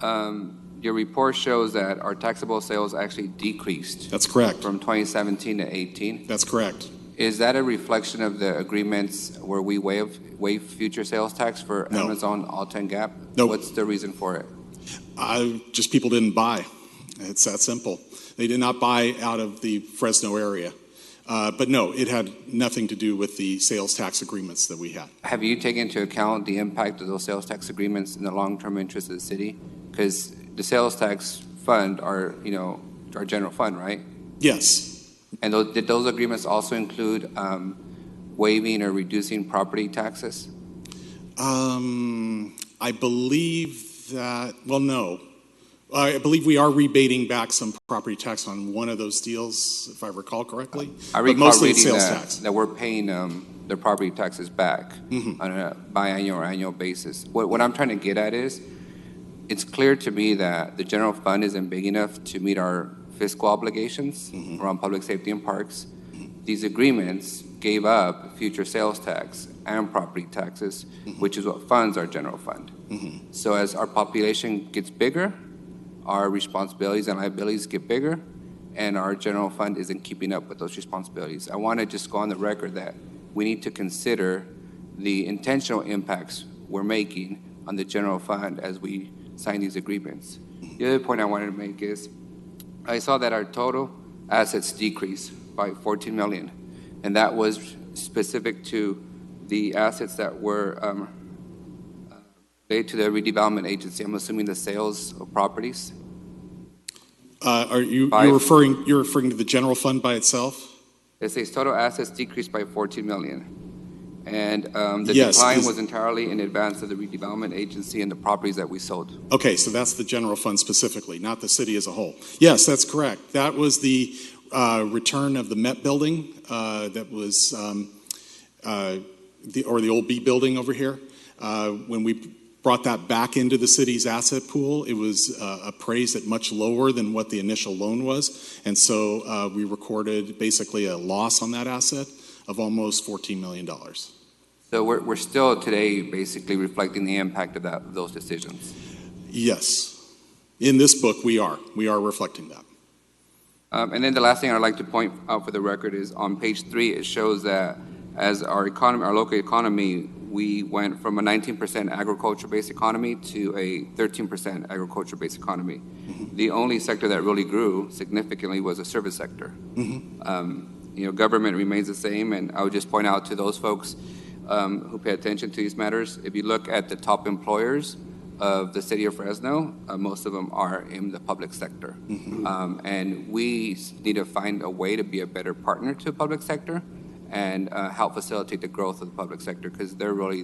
your report shows that our taxable sales actually decreased. That's correct. From 2017 to 18. That's correct. Is that a reflection of the agreements where we waive future sales tax for Amazon, Alta, and Gap? No. What's the reason for it? Just people didn't buy. It's that simple. They did not buy out of the Fresno area. But no, it had nothing to do with the sales tax agreements that we had. Have you taken into account the impact of those sales tax agreements in the long-term interest of the city? Because the sales tax fund are, our general fund, right? Yes. And did those agreements also include waiving or reducing property taxes? I believe that, well, no. I believe we are rebating back some property tax on one of those deals, if I recall correctly. I recall mostly reading sales that, tax. that we're paying the property taxes back on a biannual or annual basis. What I'm trying to get at is, it's clear to me that the general fund isn't big enough to meet our fiscal obligations around public safety and parks. These agreements gave up future sales tax and property taxes, which is what funds our general fund. So as our population gets bigger, our responsibilities and liabilities get bigger, and our general fund isn't keeping up with those responsibilities. I want to just go on the record that we need to consider the intentional impacts we're making on the general fund as we sign these agreements. The other point I wanted to make is, I saw that our total assets decreased by 14 million, and that was specific to the assets that were related to the redevelopment agency. I'm assuming the sales of properties. Are you're referring to the general fund by itself? It says total assets decreased by 14 million. And the Yes, decline was entirely in advance of the redevelopment agency and the properties that we sold. Okay, so that's the general fund specifically, not the city as a whole. Yes, that's correct. That was the return of the Met building that was the old B building over here. When we brought that back into the city's asset pool, it was appraised at much lower than what the initial loan was. And so we recorded basically a loss on that asset of almost $14 million. So we're still today basically reflecting the impact of those decisions. Yes. In this book, we are reflecting that. And then the last thing I'd like to point out for the record is on page 3, it shows that as our economy, our local economy, we went from a 19% agriculture-based economy to a 13% agriculture-based economy. The only sector that really grew significantly was the service sector. Government remains the same, and I would just point out to those folks who pay attention to these matters, if you look at the top employers of the city of Fresno, most of them are in the public sector. And we need to find a way to be a better partner to the public sector and help facilitate the growth of the public sector, because they're really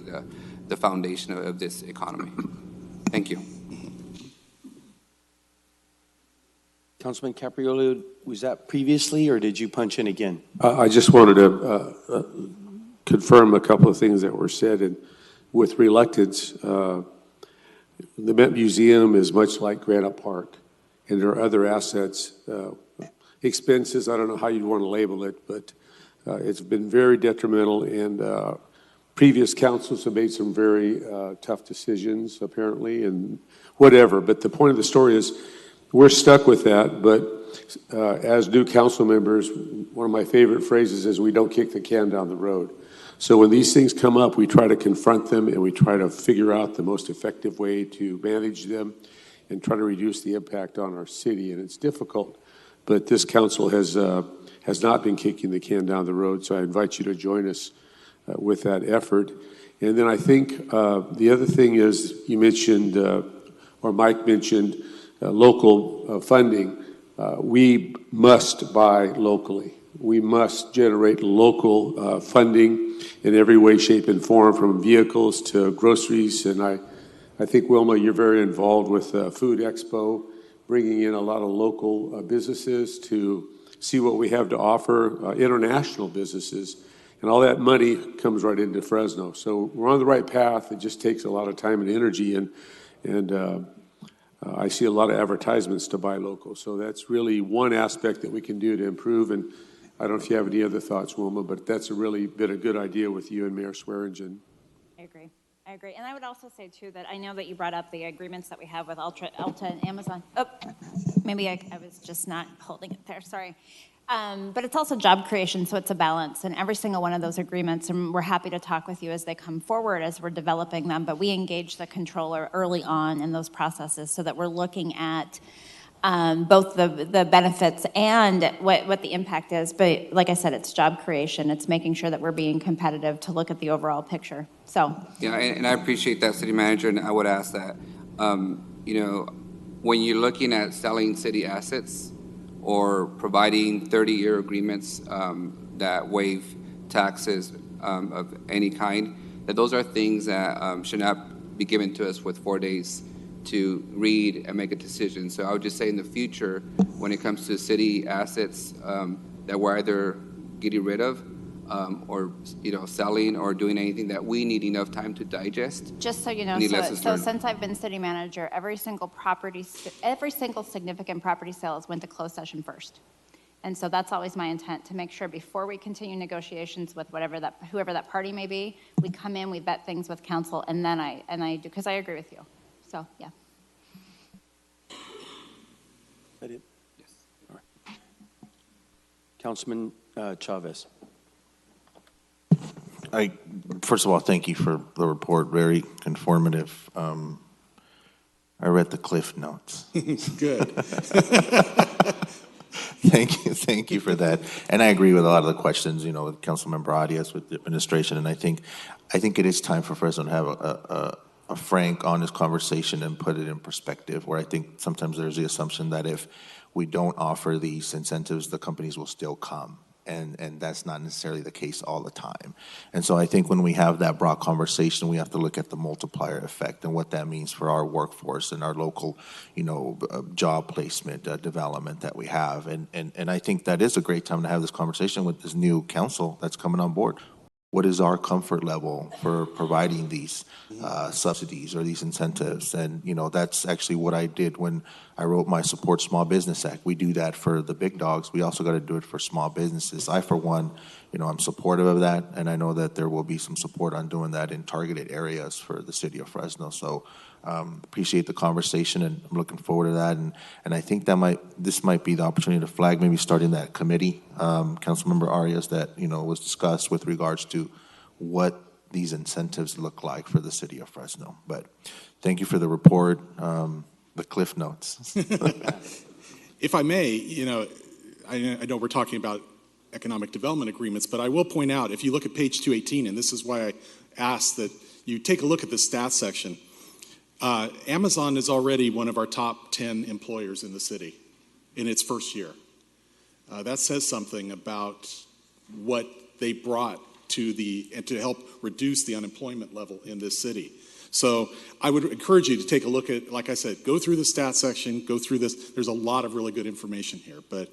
the foundation of this economy. Thank you. Councilman Capriolo, was that previously, or did you punch in again? I just wanted to confirm a couple of things that were said, and with reluctance, the Met Museum is much like Granite Park, and there are other assets, expenses, I don't know how you'd want to label it, but it's been very detrimental, and previous councils have made some very tough decisions, apparently, and whatever. But the point of the story is we're stuck with that, but as new council members, one of my favorite phrases is we don't kick the can down the road. So when these things come up, we try to confront them, and we try to figure out the most effective way to manage them and try to reduce the impact on our city. And it's difficult, but this council has not been kicking the can down the road, so I invite you to join us with that effort. And then I think the other thing is you mentioned, or Mike mentioned, local funding. We must buy locally. We must generate local funding in every way, shape, and form, from vehicles to groceries. And I think, Wilma, you're very involved with Food Expo, bringing in a lot of local businesses to see what we have to offer, international businesses. And all that money comes right into Fresno. So we're on the right path. It just takes a lot of time and energy. And I see a lot of advertisements to buy local. So that's really one aspect that we can do to improve. And I don't know if you have any other thoughts, Wilma, but that's really been a good idea with you and Mayor Swearingen. I agree. And I would also say, too, that I know that you brought up the agreements that we have with Alta and Amazon. Oh, maybe I was just not holding it there. Sorry. But it's also job creation, so it's a balance. And every single one of those agreements, and we're happy to talk with you as they come forward as we're developing them, but we engage the controller early on in those processes so that we're looking at both the benefits and what the impact is. But like I said, it's job creation. It's making sure that we're being competitive to look at the overall picture. So yeah, and I appreciate that, City Manager, and I would ask that, when you're looking at selling city assets or providing 30-year agreements that waive taxes of any kind, that those are things that should not be given to us with 4 days to read and make a decision. So I would just say in the future, when it comes to city assets that we're either getting rid of or selling or doing anything, that we need enough time to digest. just so you know, so since I've been city manager, every single significant property sales went to closed session first. And so that's always my intent, to make sure before we continue negotiations with whoever that party may be, we come in, we vet things with council, and then I do, because I agree with you. So, yeah. That it? Yes. All right. Councilman Chavez. First of all, thank you for the report. Very informative. I read the Cliff Notes. Good. Thank you for that. And I agree with a lot of the questions, with Councilmember Arias, with the administration. And I think it is time for Fresno to have a frank, honest conversation and put it in perspective, where I think sometimes there's the assumption that if we don't offer these incentives, the companies will still come. and that's not necessarily the case all the time. And so I think when we have that broad conversation, we have to look at the multiplier effect and what that means for our workforce and our local, job placement, development that we have. And I think that is a great time to have this conversation with this new council that's coming on board. What is our comfort level for providing these subsidies or these incentives? And, that's actually what I did when I wrote my Support Small Business Act. We do that for the big dogs. We also got to do it for small businesses. I, for one, I'm supportive of that, and I know that there will be some support on doing that in targeted areas for the city of Fresno. So appreciate the conversation, and I'm looking forward to that. And I think this might be the opportunity to flag maybe starting that committee, Councilmember Arias, that was discussed with regards to what these incentives look like for the city of Fresno. But thank you for the report, the Cliff Notes. If I may, I know we're talking about economic development agreements, but I will point out, if you look at page 218, and this is why I asked that you take a look at the stats section, Amazon is already one of our top 10 employers in the city in its first year. That says something about what they brought and to help reduce the unemployment level in this city. So I would encourage you to take a look at, like I said, go through the stats section, go through this. There's a lot of really good information here. But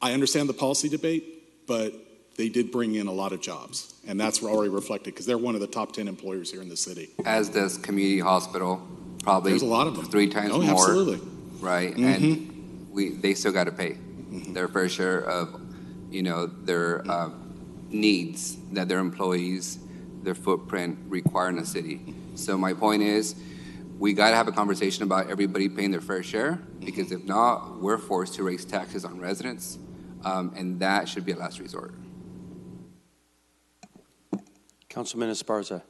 I understand the policy debate, but they did bring in a lot of jobs, and that's already reflected because they're one of the top 10 employers here in the city. As does community hospital, probably There's a lot of them. 3 times more. Absolutely. Right, and they still got to pay their fair share of, their needs that their employees, their footprint require in the city. So my point is, we got to have a conversation about everybody paying their fair share, because if not, we're forced to raise taxes on residents, and that should be a last resort. Councilman Esparza.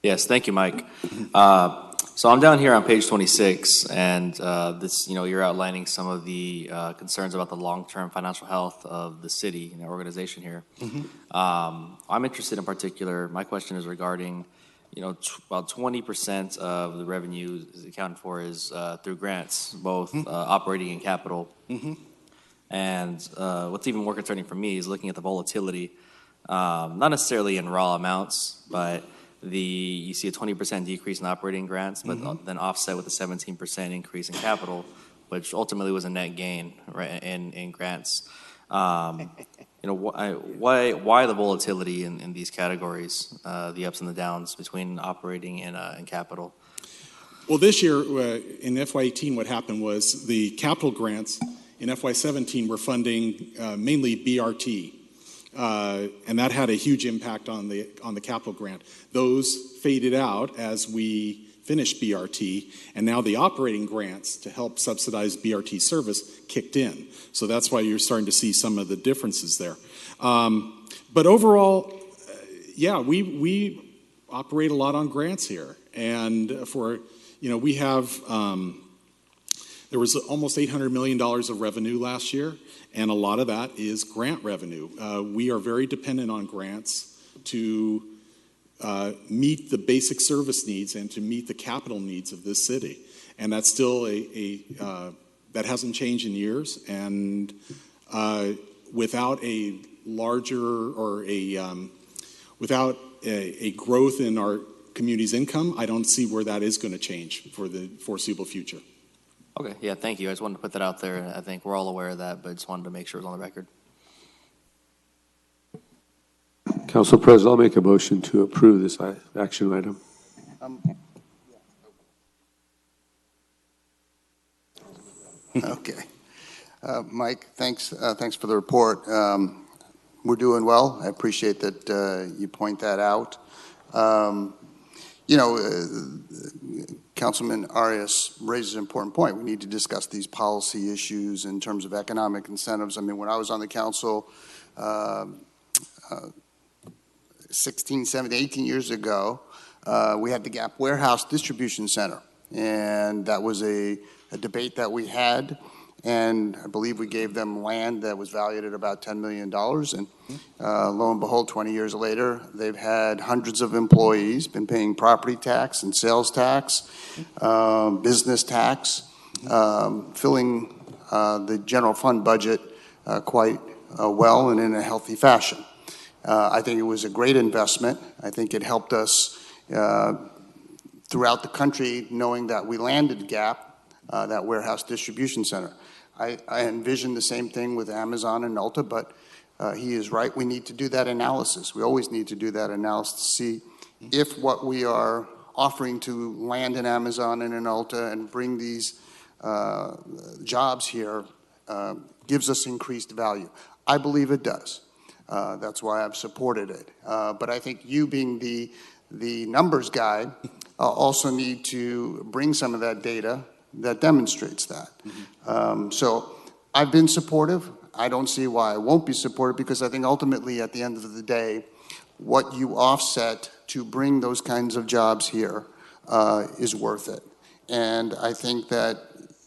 Yes, thank you, Mike. So I'm down here on page 26, and this, you're outlining some of the concerns about the long-term financial health of the city and our organization here. I'm interested in particular, my question is regarding, about 20% of the revenue is accounted for is through grants, both operating and capital. And what's even more concerning for me is looking at the volatility, not necessarily in raw amounts, but you see a 20% decrease in operating grants, but then offset with a 17% increase in capital, which ultimately was a net gain, right, in grants. Why the volatility in these categories, the ups and the downs between operating and capital? Well, this year in FY18, what happened was the capital grants in FY17 were funding mainly BRT. And that had a huge impact on the capital grant. Those faded out as we finished BRT, and now the operating grants to help subsidize BRT service kicked in. So that's why you're starting to see some of the differences there. But overall, we operate a lot on grants here. And we have, there was almost $800 million of revenue last year, and a lot of that is grant revenue. We are very dependent on grants to meet the basic service needs and to meet the capital needs of this city. And that's still that hasn't changed in years. And without a larger or without a growth in our community's income, I don't see where that is going to change for the foreseeable future. Okay, yeah, thank you. I just wanted to put that out there. I think we're all aware of that, but I just wanted to make sure it was on the record. Council President, I'll make a motion to approve this action item. Okay. Mike, thanks for the report. We're doing well. I appreciate that you point that out. Councilman Arias raises an important point. We need to discuss these policy issues in terms of economic incentives. I mean, when I was on the council 16, 17, 18 years ago, we had the Gap Warehouse Distribution Center, and that was a debate that we had, and I believe we gave them land that was valued at about $10 million, and lo and behold, 20 years later, they've had hundreds of employees, been paying property tax and sales tax, business tax, filling the general fund budget quite well and in a healthy fashion. I think it was a great investment. I think it helped us throughout the country, knowing that we landed GAP, that warehouse distribution center. I envision the same thing with Amazon and Ulta, but he is right. We need to do that analysis. We always need to do that analysis to see if what we are offering to land in Amazon and in Ulta and bring these jobs here gives us increased value. I believe it does. That's why I've supported it. But I think you being the numbers guy also need to bring some of that data that demonstrates that. So I've been supportive. I don't see why I won't be supportive, because I think ultimately at the end of the day, what you offset to bring those kinds of jobs here is worth it. And I think that,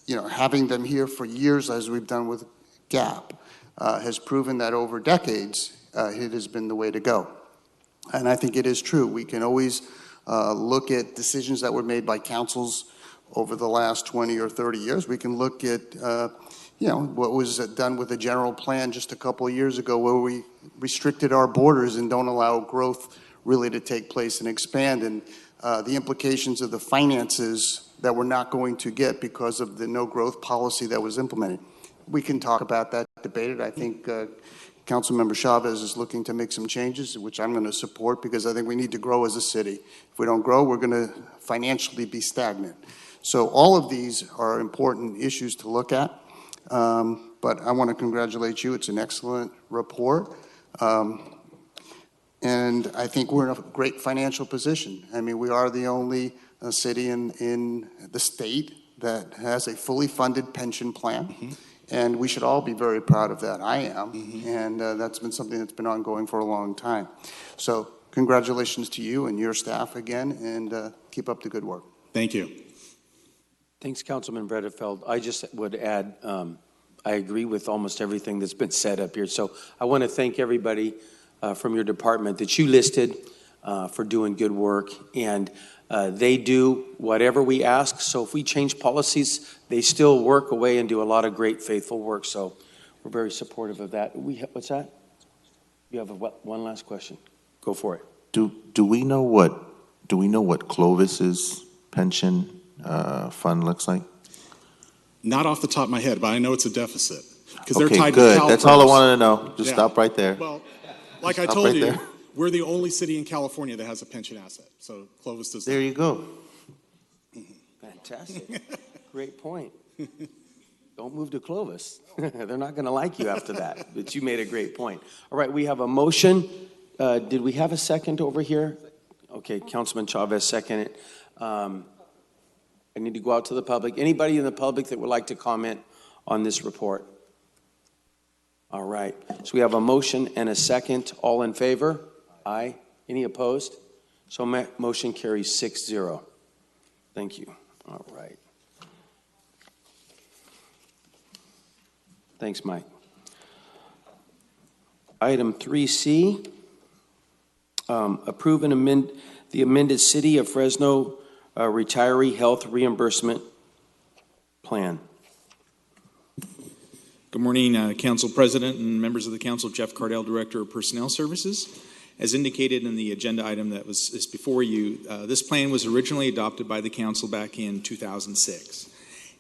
you know, having them here for years, as we've done with GAP, has proven that over decades, it has been the way to go. And I think it is true. We can always look at decisions that were made by councils over the last 20 or 30 years. We can look at, you know, what was done with the general plan just a couple of years ago, where we restricted our borders and don't allow growth really to take place and expand, and the implications of the finances that we're not going to get because of the no growth policy that was implemented. We can talk about that, debate it. I think Councilmember Chavez is looking to make some changes, which I'm going to support, because I think we need to grow as a city. If we don't grow, we're going to financially be stagnant. So all of these are important issues to look at. But I want to congratulate you. It's an excellent report. And I think we're in a great financial position. I mean, we are the only city in the state that has a fully funded pension plan. And we should all be very proud of that. I am. And that's been something that's been ongoing for a long time. So congratulations to you and your staff again, and keep up the good work. Thank you. Thanks, Councilman Bredefeld. I just would add, I agree with almost everything that's been said up here. So I want to thank everybody from your department that you listed for doing good work. And they do whatever we ask. So if we change policies, they still work away and do a lot of great, faithful work. So we're very supportive of that. What's that? You have one last question. Go for it. Do we know what Clovis's pension fund looks like? Not off the top of my head, but I know it's a deficit. Because they're Okay, tied good. to CalPERS. That's all I wanted to know. Just Yeah. stop right there. Well, like I Stop told right you, there. we're the only city in California that has a pension asset. So Clovis does. There you go. Fantastic. Great point. Don't move to Clovis. They're not going to like you after that. But you made a great point. All right, we have a motion. Did we have a second over here? Okay, Councilman Chavez seconded it. I need to go out to the public. Anybody in the public that would like to comment on this report? All right. So we have a motion and a second. All in favor? Aye. Any opposed? So motion carries 6-0. Thank you. All right. Thanks, Mike. Item 3C, approve and amend the amended City of Fresno retiree health reimbursement plan. Good morning, Council President and members of the Council. Jeff Cardell, Director of Personnel Services. As indicated in the agenda item that is before you, this plan was originally adopted by the Council back in 2006.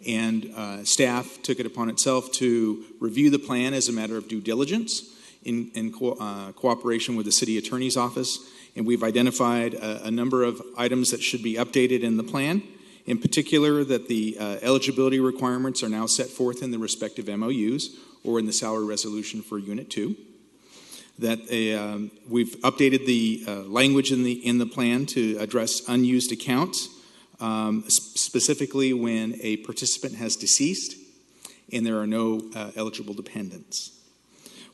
And staff took it upon itself to review the plan as a matter of due diligence in cooperation with the City Attorney's Office. And we've identified a number of items that should be updated in the plan. In particular, that the eligibility requirements are now set forth in the respective MOUs or in the salary resolution for Unit 2. That we've updated the language in the plan to address unused accounts, specifically when a participant has deceased and there are no eligible dependents.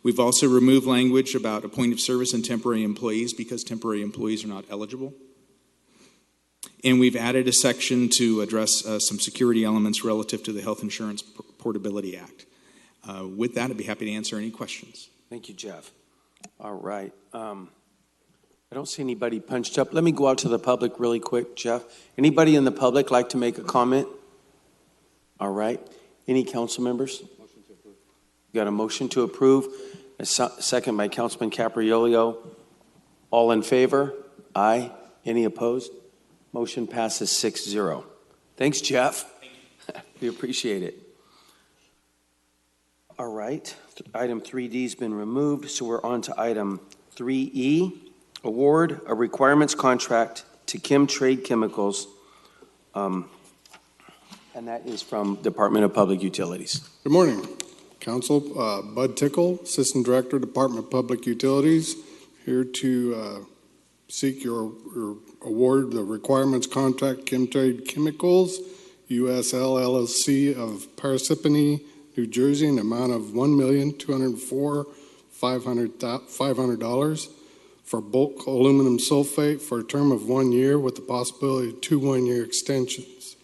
We've also removed language about appointed service and temporary employees because temporary employees are not eligible. And we've added a section to address some security elements relative to the Health Insurance Portability Act. With that, I'd be happy to answer any questions. Thank you, Jeff. All right. I don't see anybody punched up. Let me go out to the public really quick, Jeff. Anybody in the public like to make a comment? All right. Any council members? Got a motion to approve, a second by Councilman Capriolio. All in favor? Aye. Any opposed? Motion passes 6-0. Thanks, Jeff. We appreciate it. All right, item 3D has been removed, so we're on to item 3E, award a requirements contract to Chemtrade Chemicals, and that is from Department of Public Utilities. Good morning, Council. Bud Tickle, Assistant Director, Department of Public Utilities, here to seek your award the requirements contract Chemtrade Chemicals, USL LLC of Parsippany, New Jersey, an amount of $1,204,500 for bulk aluminum sulfate for a term of 1 year with the possibility of 2 1-year extensions.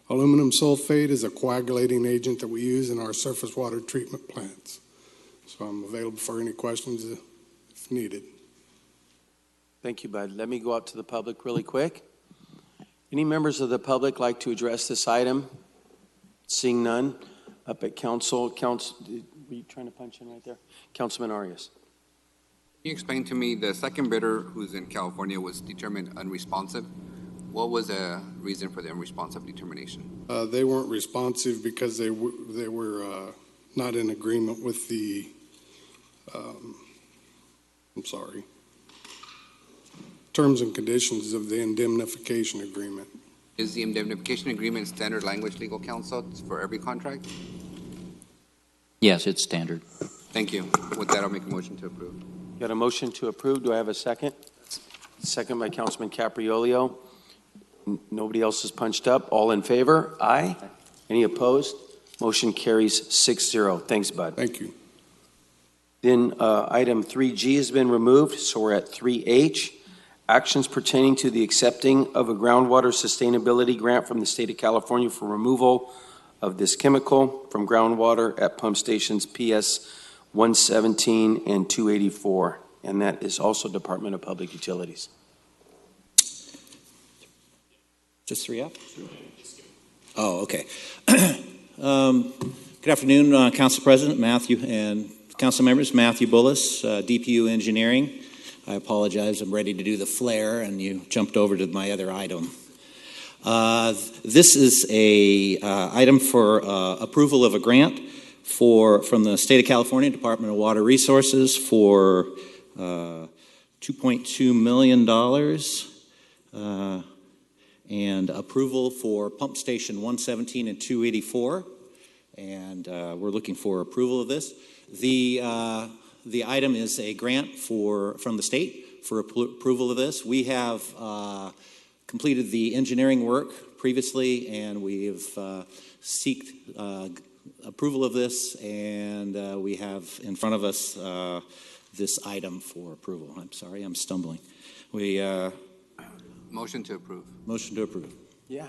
Aluminum sulfate is a coagulating agent that we use in our surface water treatment plants. So I'm available for any questions if needed. Thank you, Bud. Let me go out to the public really quick. Any members of the public like to address this item? Seeing none. Up at council, were you trying to punch in right there? Councilman Arias. Can you explain to me, the second bidder who's in California was determined unresponsive? What was the reason for the unresponsive determination? They weren't responsive because they were not in agreement with the, terms and conditions of the indemnification agreement. Is the indemnification agreement standard language, legal counsel, for every contract? Yes, it's standard. Thank you. With that, I'll make a motion to approve. Got a motion to approve. Do I have a second? Second by Councilman Capriolio. Nobody else is punched up. All in favor? Aye. Any opposed? Motion carries 6-0. Thanks, Bud. Thank you. Then item 3G has been removed, so we're at 3H. Actions pertaining to the accepting of a groundwater sustainability grant from the state of California for removal of this chemical from groundwater at pump stations PS 117 and 284. And that is also Department of Public Utilities. Just 3F? Oh, okay. Good afternoon, Council President Matthew and Council members. Matthew Bullis, DPU Engineering. I apologize, I'm ready to do the flare, and you jumped over to my other item. This is a item for approval of a grant from the State of California Department of Water Resources for $2.2 million and approval for pump station 117 and 284. And we're looking for approval of this. The item is a grant from the state for approval of this. We have completed the engineering work previously, and we have sought approval of this, and we have in front of us this item for approval. I'm sorry, I'm stumbling. Motion to approve. Motion to approve. Yeah.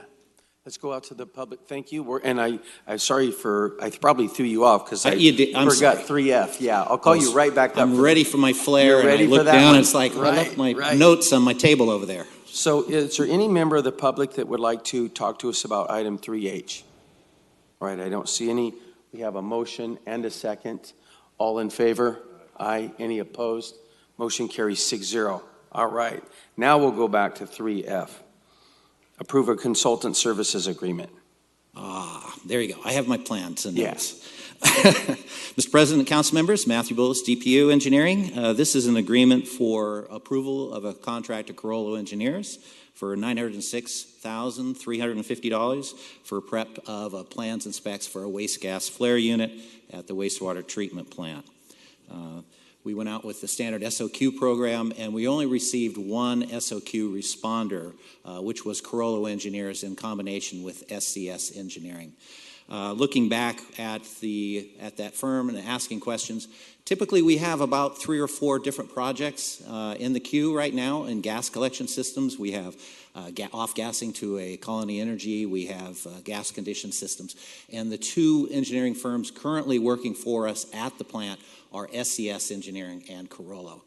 Let's go out to the public. Thank you. I'm sorry I probably threw you off because I forgot 3F. Yeah, I'll call you right back up. I'm ready for my flare, and I look down, and it's like, I left my notes on my table over there. So is there any member of the public that would like to talk to us about item 3H? All right, I don't see any. We have a motion and a second. All in favor? Aye. Any opposed? Motion carries 6-0. All right, now we'll go back to 3F. Approve a consultant services agreement. There you go. I have my plans and notes. Mr. President, council members, Matthew Bullis, DPU Engineering. This is an agreement for approval of a contract to Carollo Engineers for $906,350 for prep of plans and specs for a waste gas flare unit at the wastewater treatment plant. We went out with the standard SOQ program, and we only received one SOQ responder, which was Carollo Engineers in combination with SCS Engineering. Looking back at that firm and asking questions, typically we have about 3 or 4 different projects in the queue right now in gas collection systems. We have off-gassing to a Colony Energy. We have gas conditioned systems. And the two engineering firms currently working for us at the plant are SCS Engineering and Carollo.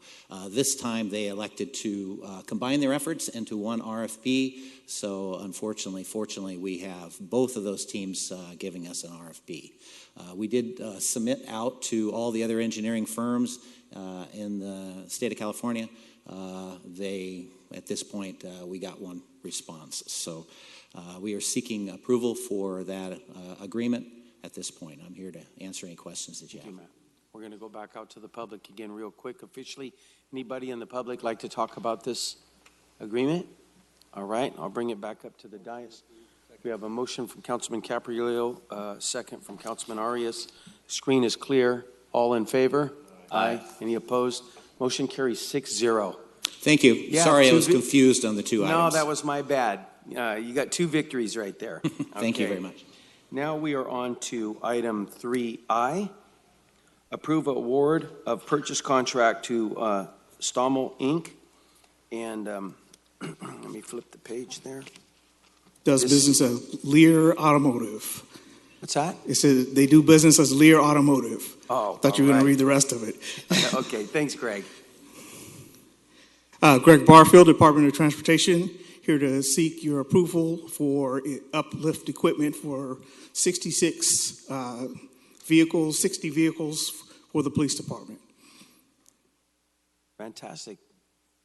This time they elected to combine their efforts into one RFP. So fortunately, we have both of those teams giving us an RFP. We did submit out to all the other engineering firms in the state of California. At this point, we got one response. So we are seeking approval for that agreement at this point. I'm here to answer any questions that you have. We're going to go back out to the public again real quick. Officially, anybody in the public like to talk about this agreement? All right, I'll bring it back up to the dais. We have a motion from Councilman Caprillo, second from Councilman Arias. Screen is clear. All in favor? Aye. Any opposed? Motion carries 6-0. Thank you. Yeah, Sorry, I was confused on the two items. No, that was my bad. You got two victories right there. Thank you Okay. very much. Now we are on to item 3I. Approve award of purchase contract to Stommel Inc. And let me flip the page there. Does business as Lear Automotive. What's that? It says they do business as Lear Automotive. Oh, Thought you were going to read the rest of it. Okay, thanks, Greg. Greg Barfield, Department of Transportation, here to seek your approval for uplift equipment for 66 vehicles, 60 vehicles for the police department. Fantastic.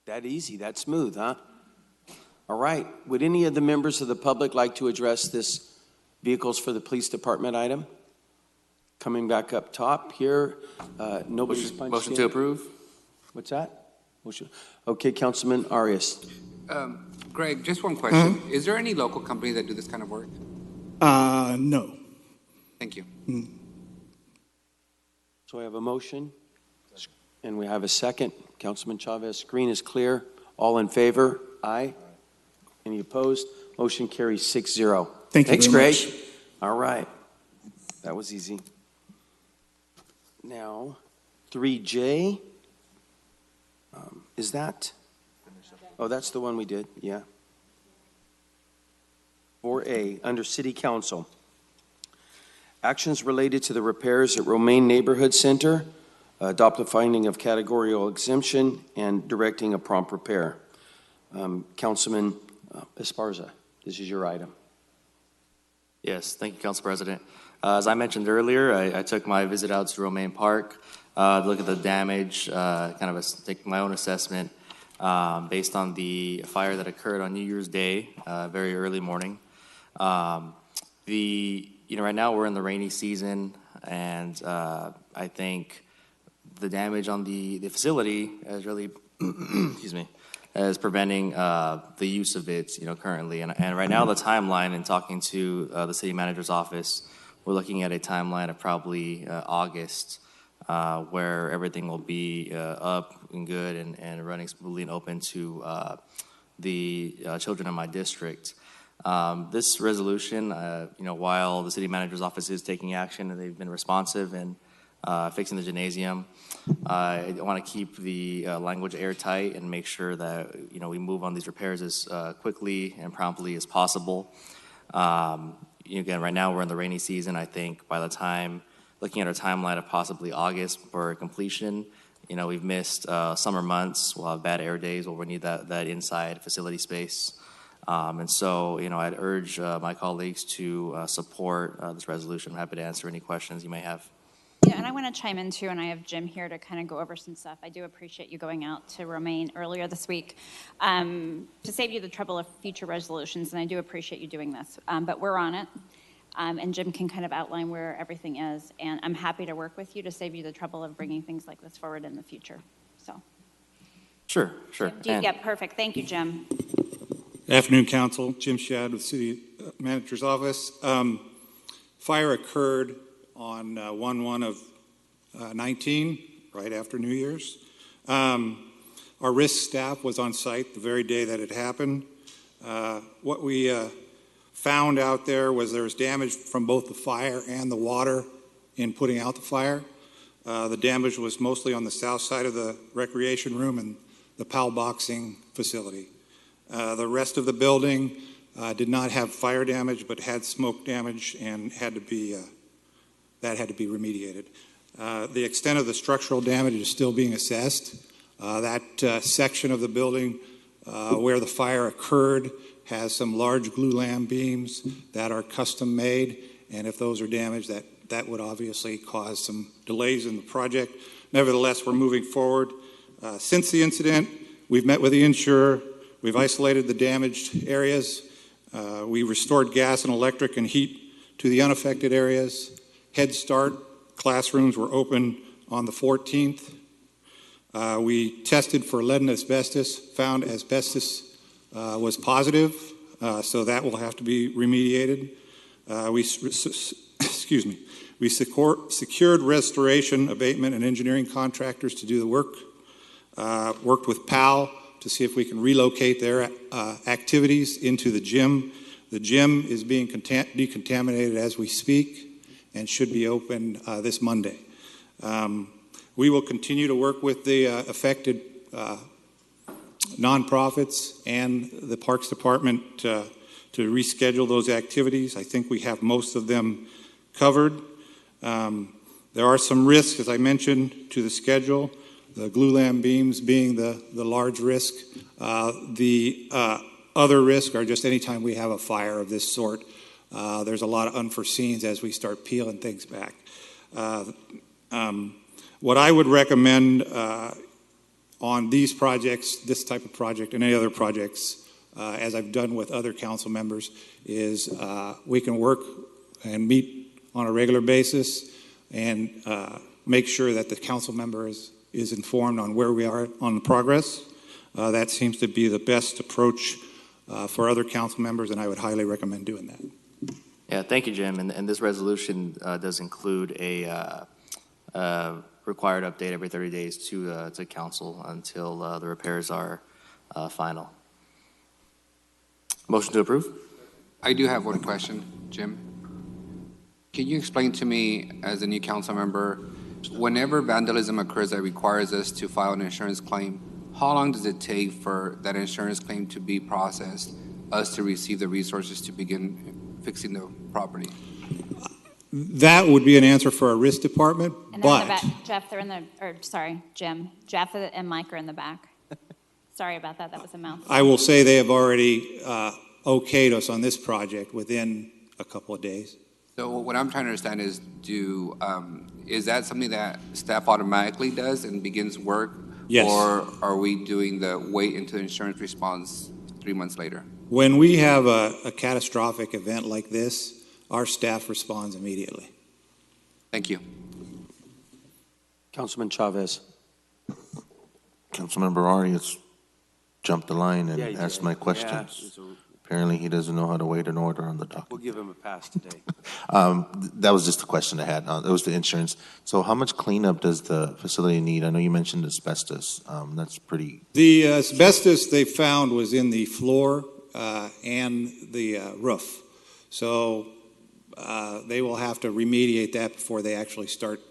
That easy, that smooth, huh? All right. Would any of the members of the public like to address this vehicles for the police department item? Coming back up top here, nobody's punched Motion in. to approve? What's that? Motion. Okay, Councilman Arias. Greg, just one question. Is there any local companies that do this kind of work? No. Thank you. So I have a motion, and we have a second. Councilman Chavez, screen is clear. All in favor? Aye. Any opposed? Motion carries 6-0. Thank you Thanks, very Greg. much. All right. That was easy. Now, 3J. Is that? Oh, that's the one we did, yeah. 4A, under City Council. Actions related to the repairs at Romaine Neighborhood Center, adopt a finding of categorical exemption, and directing a prompt repair. Councilman Esparza, this is your item. Yes, thank you, Council President. As I mentioned earlier, I took my visit out to Romaine Park, look at the damage, take my own assessment based on the fire that occurred on New Year's Day, very early morning. Right now we're in the rainy season, and I think the damage on the facility is really, excuse me, is preventing the use of it, currently. And right now the timeline, in talking to the city manager's office, we're looking at a timeline of probably August, where everything will be up and good and running smoothly and open to the children in my district. This resolution, while the city manager's office is taking action and they've been responsive and fixing the gymnasium, I want to keep the language airtight and make sure that we move on these repairs as quickly and promptly as possible. Again, right now we're in the rainy season. I think by the time, looking at our timeline of possibly August for completion, we've missed summer months. We'll have bad air days where we need that inside facility space. And so, I'd urge my colleagues to support this resolution. I'm happy to answer any questions you may have. Yeah, and I want to chime in too, and I have Jim here to kind of go over some stuff. I do appreciate you going out to Romaine earlier this week to save you the trouble of future resolutions, and I do appreciate you doing this. But we're on it, and Jim can kind of outline where everything is, and I'm happy to work with you to save you the trouble of bringing things like this forward in the future. So. Sure. Yeah, perfect. Thank you, Jim. Good afternoon, Council. Jim Shad with City Manager's Office. Fire occurred on 1/1 of 19, right after New Year's. Our risk staff was on site the very day that it happened. What we found out there was damage from both the fire and the water in putting out the fire. The damage was mostly on the south side of the recreation room and the PAL boxing facility. The rest of the building did not have fire damage, but had smoke damage and had to be remediated. The extent of the structural damage is still being assessed. That section of the building where the fire occurred has some large glulam beams that are custom made, and if those are damaged, that would obviously cause some delays in the project. Nevertheless, we're moving forward. Since the incident, we've met with the insurer, we've isolated the damaged areas, we restored gas and electric and heat to the unaffected areas. Head Start classrooms were open on the 14th. We tested for lead and asbestos, found asbestos was positive, so that will have to be remediated. We secured restoration, abatement, and engineering contractors to do the work. Worked with PAL to see if we can relocate their activities into the gym. The gym is being decontaminated as we speak and should be open this Monday. We will continue to work with the affected nonprofits and the Parks Department to reschedule those activities. I think we have most of them covered. There are some risks, as I mentioned, to the schedule, the glulam beams being the large risk. The other risks are just anytime we have a fire of this sort, there's a lot of unforeseens as we start peeling things back. What I would recommend on these projects, this type of project and any other projects, as I've done with other council members, is we can work and meet on a regular basis and make sure that the council member is informed on where we are on the progress. That seems to be the best approach for other council members, and I would highly recommend doing that. Yeah, thank you, Jim. And this resolution does include a required update every 30 days to council until the repairs are final. Motion to approve? I do have one question, Jim. Can you explain to me, as a new council member, whenever vandalism occurs that requires us to file an insurance claim, how long does it take for that insurance claim to be processed, us to receive the resources to begin fixing the property? That would be an answer for our risk department, And they're but in the back. Jeff, they're in the, or sorry, Jim. Jeff and Mike are in the back. Sorry about that. That was a mouthful. I will say they have already okayed us on this project within a couple of days. So what I'm trying to understand is, is that something that staff automatically does and begins work? Yes. Or are we doing the wait until insurance responds 3 months later? When we have a catastrophic event like this, our staff responds immediately. Thank you. Councilman Chavez. Councilmember Arias jumped the line and Yeah, he asked did. my Yeah, questions. it's a- Apparently, he doesn't know how to wait an order on the docket. We'll give him a pass today. That was just a question I had. It was the insurance. So how much cleanup does the facility need? I know you mentioned asbestos. That's pretty... The asbestos they found was in the floor and the roof. So they will have to remediate that before they actually start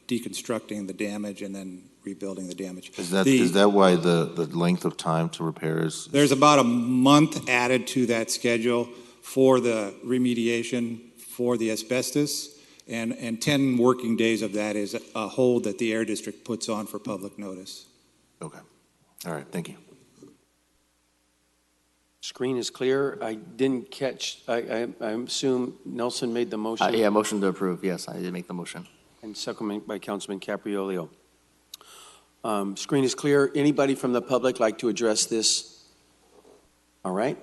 deconstructing the damage and then rebuilding the damage. Is that why the length of time to repair is... There's about a month added to that schedule for the remediation for the asbestos, and 10 working days of that is a hold that the Air District puts on for public notice. Okay. All right. Thank you. Screen is clear. I didn't catch, I assume Nelson made the motion? Yeah, motion to approve. Yes, I did make the motion. And second by Councilman Capriolio. Screen is clear. Anybody from the public like to address this? All right.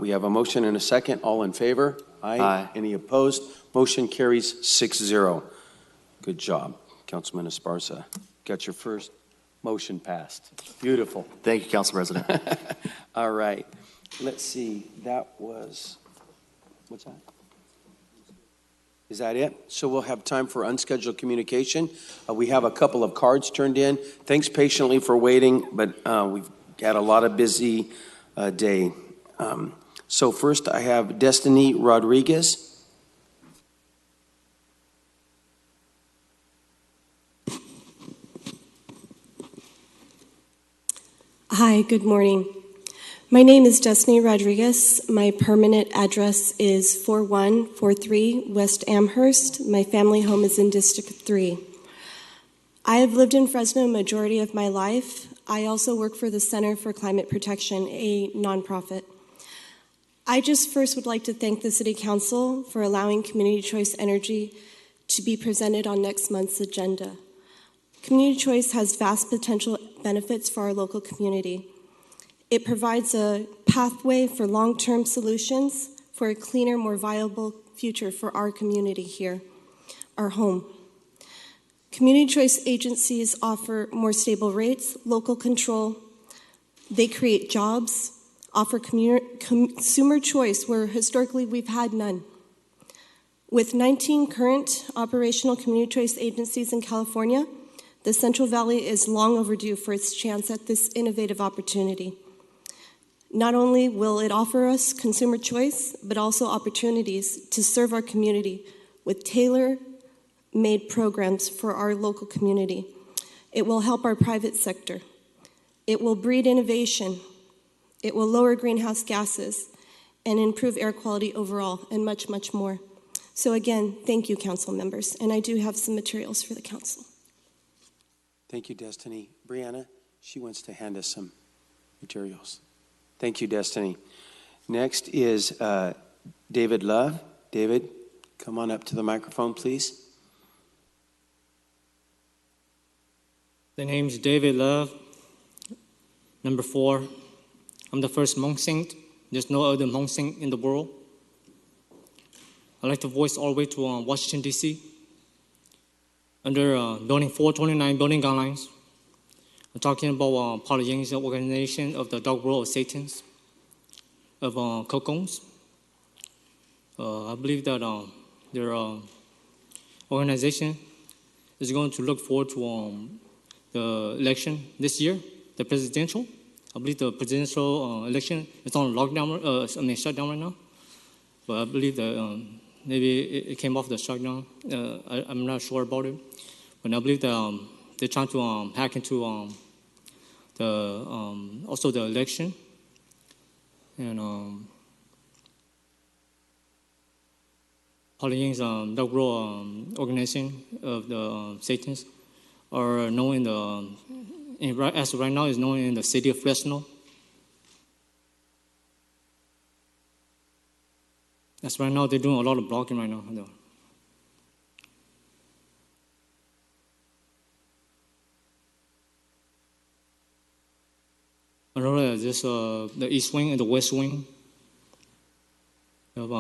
We have a motion and a second. All in favor? Aye. Aye. Any opposed? Motion carries 6-0. Good job, Councilman Esparza. Got your first motion passed. Beautiful. Thank you, Council President. All right. Let's see. That was, what's that? Is that it? So we'll have time for unscheduled communication. We have a couple of cards turned in. Thanks patiently for waiting, but we've had a lot of busy day. So first I have Destiny Rodriguez. Hi, good morning. My name is Destiny Rodriguez. My permanent address is 4143 West Amherst. My family home is in District 3. I have lived in Fresno a majority of my life. I also work for the Center for Climate Protection, a nonprofit. I just first would like to thank the City Council for allowing Community Choice Energy to be presented on next month's agenda. Community Choice has vast potential benefits for our local community. It provides a pathway for long-term solutions for a cleaner, more viable future for our community here, our home. Community choice agencies offer more stable rates, local control. They create jobs, offer consumer choice where historically we've had none. With 19 current operational community choice agencies in California, the Central Valley is long overdue for its chance at this innovative opportunity. Not only will it offer us consumer choice, but also opportunities to serve our community with tailor-made programs for our local community. It will help our private sector. It will breed innovation. It will lower greenhouse gases and improve air quality overall, and much, much more. So again, thank you, council members, and I do have some materials for the council. Thank you, Destiny. Brianna, she wants to hand us some materials. Thank you, Destiny. Next is David Love. David, come on up to the microphone, please. The name is David Love. Number 4. I'm the first Hmong saint. There's no other Hmong saint in the world. I'd like to voice all the way to Washington, D.C. Under Building 429 building guidelines. I'm talking about Polyang's organization of the Dark World of Satans, of Kokons. I believe that their organization is going to look forward to the election this year, the presidential. I believe the presidential election is on lockdown, shutdown right now. But I believe that maybe it came off the shutdown. I'm not sure about it. But I believe that they're trying to hack into also the election. And Polyang's Dark World organization of the Satans are known in the, as of right now, is known in the city of Fresno. As right now, they're doing a lot of blocking right now. I know that there's the East Wing and the West Wing of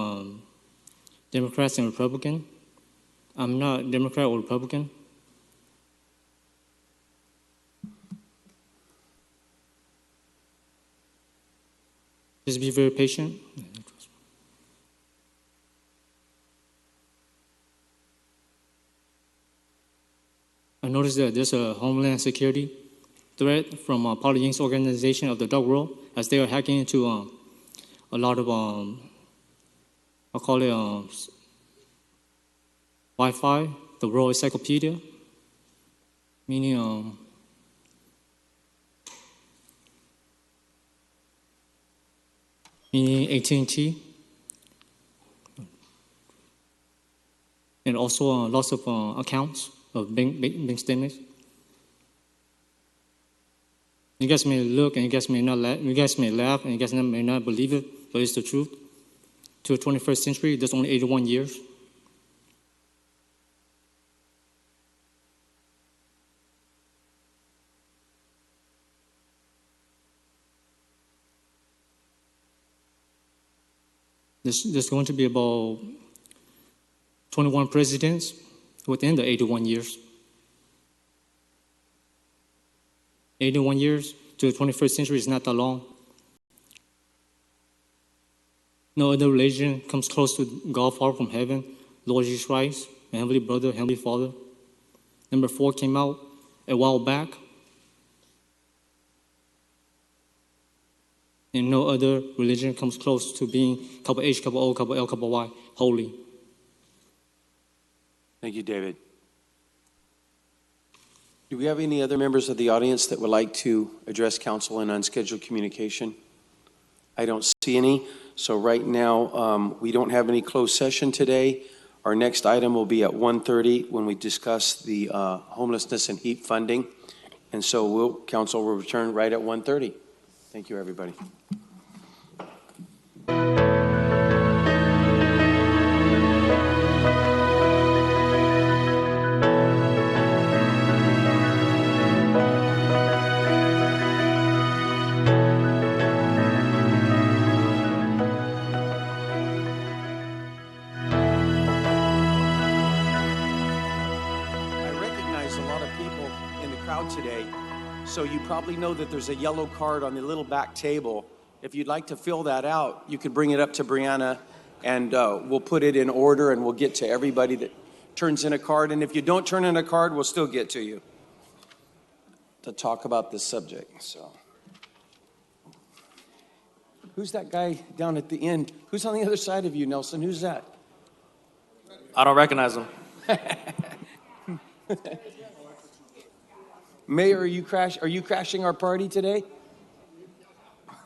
Democrats and Republicans. I'm not Democrat or Republican. Just be very patient. I noticed that there's a Homeland Security threat from Polyang's organization of the Dark World, as they are hacking into a lot of, I'll call it Wi-Fi, the World Encyclopedia, meaning AT&T, and also lots of accounts of bank statements. You guys may look and you guys may not laugh, you guys may laugh and you guys may not believe it, but it's the truth. To the 21st century, there's only 81 years. There's going to be about 21 presidents within the 81 years. 81 years to the 21st century is not that long. No other religion comes close to God far from heaven, Lord Jesus Christ, and Heavenly Brother, Heavenly Father. Number 4 came out a while back. And no other religion comes close to being couple H, couple O, couple L, couple Y, holy. Thank you, David. Do we have any other members of the audience that would like to address council in unscheduled communication? I don't see any. So right now, we don't have any closed session today. Our next item will be at 1:30 when we discuss the homelessness and HEAP funding. And so council will return right at 1:30. Thank you, everybody. Today. So you probably know that there's a yellow card on the little back table. If you'd like to fill that out, you could bring it up to Brianna and we'll put it in order and we'll get to everybody that turns in a card. And if you don't turn in a card, we'll still get to you to talk about this subject. So who's that guy down at the end? Who's on the other side of you, Nelson? Who's that? I don't recognize him. Mayor, are you crashing our party today?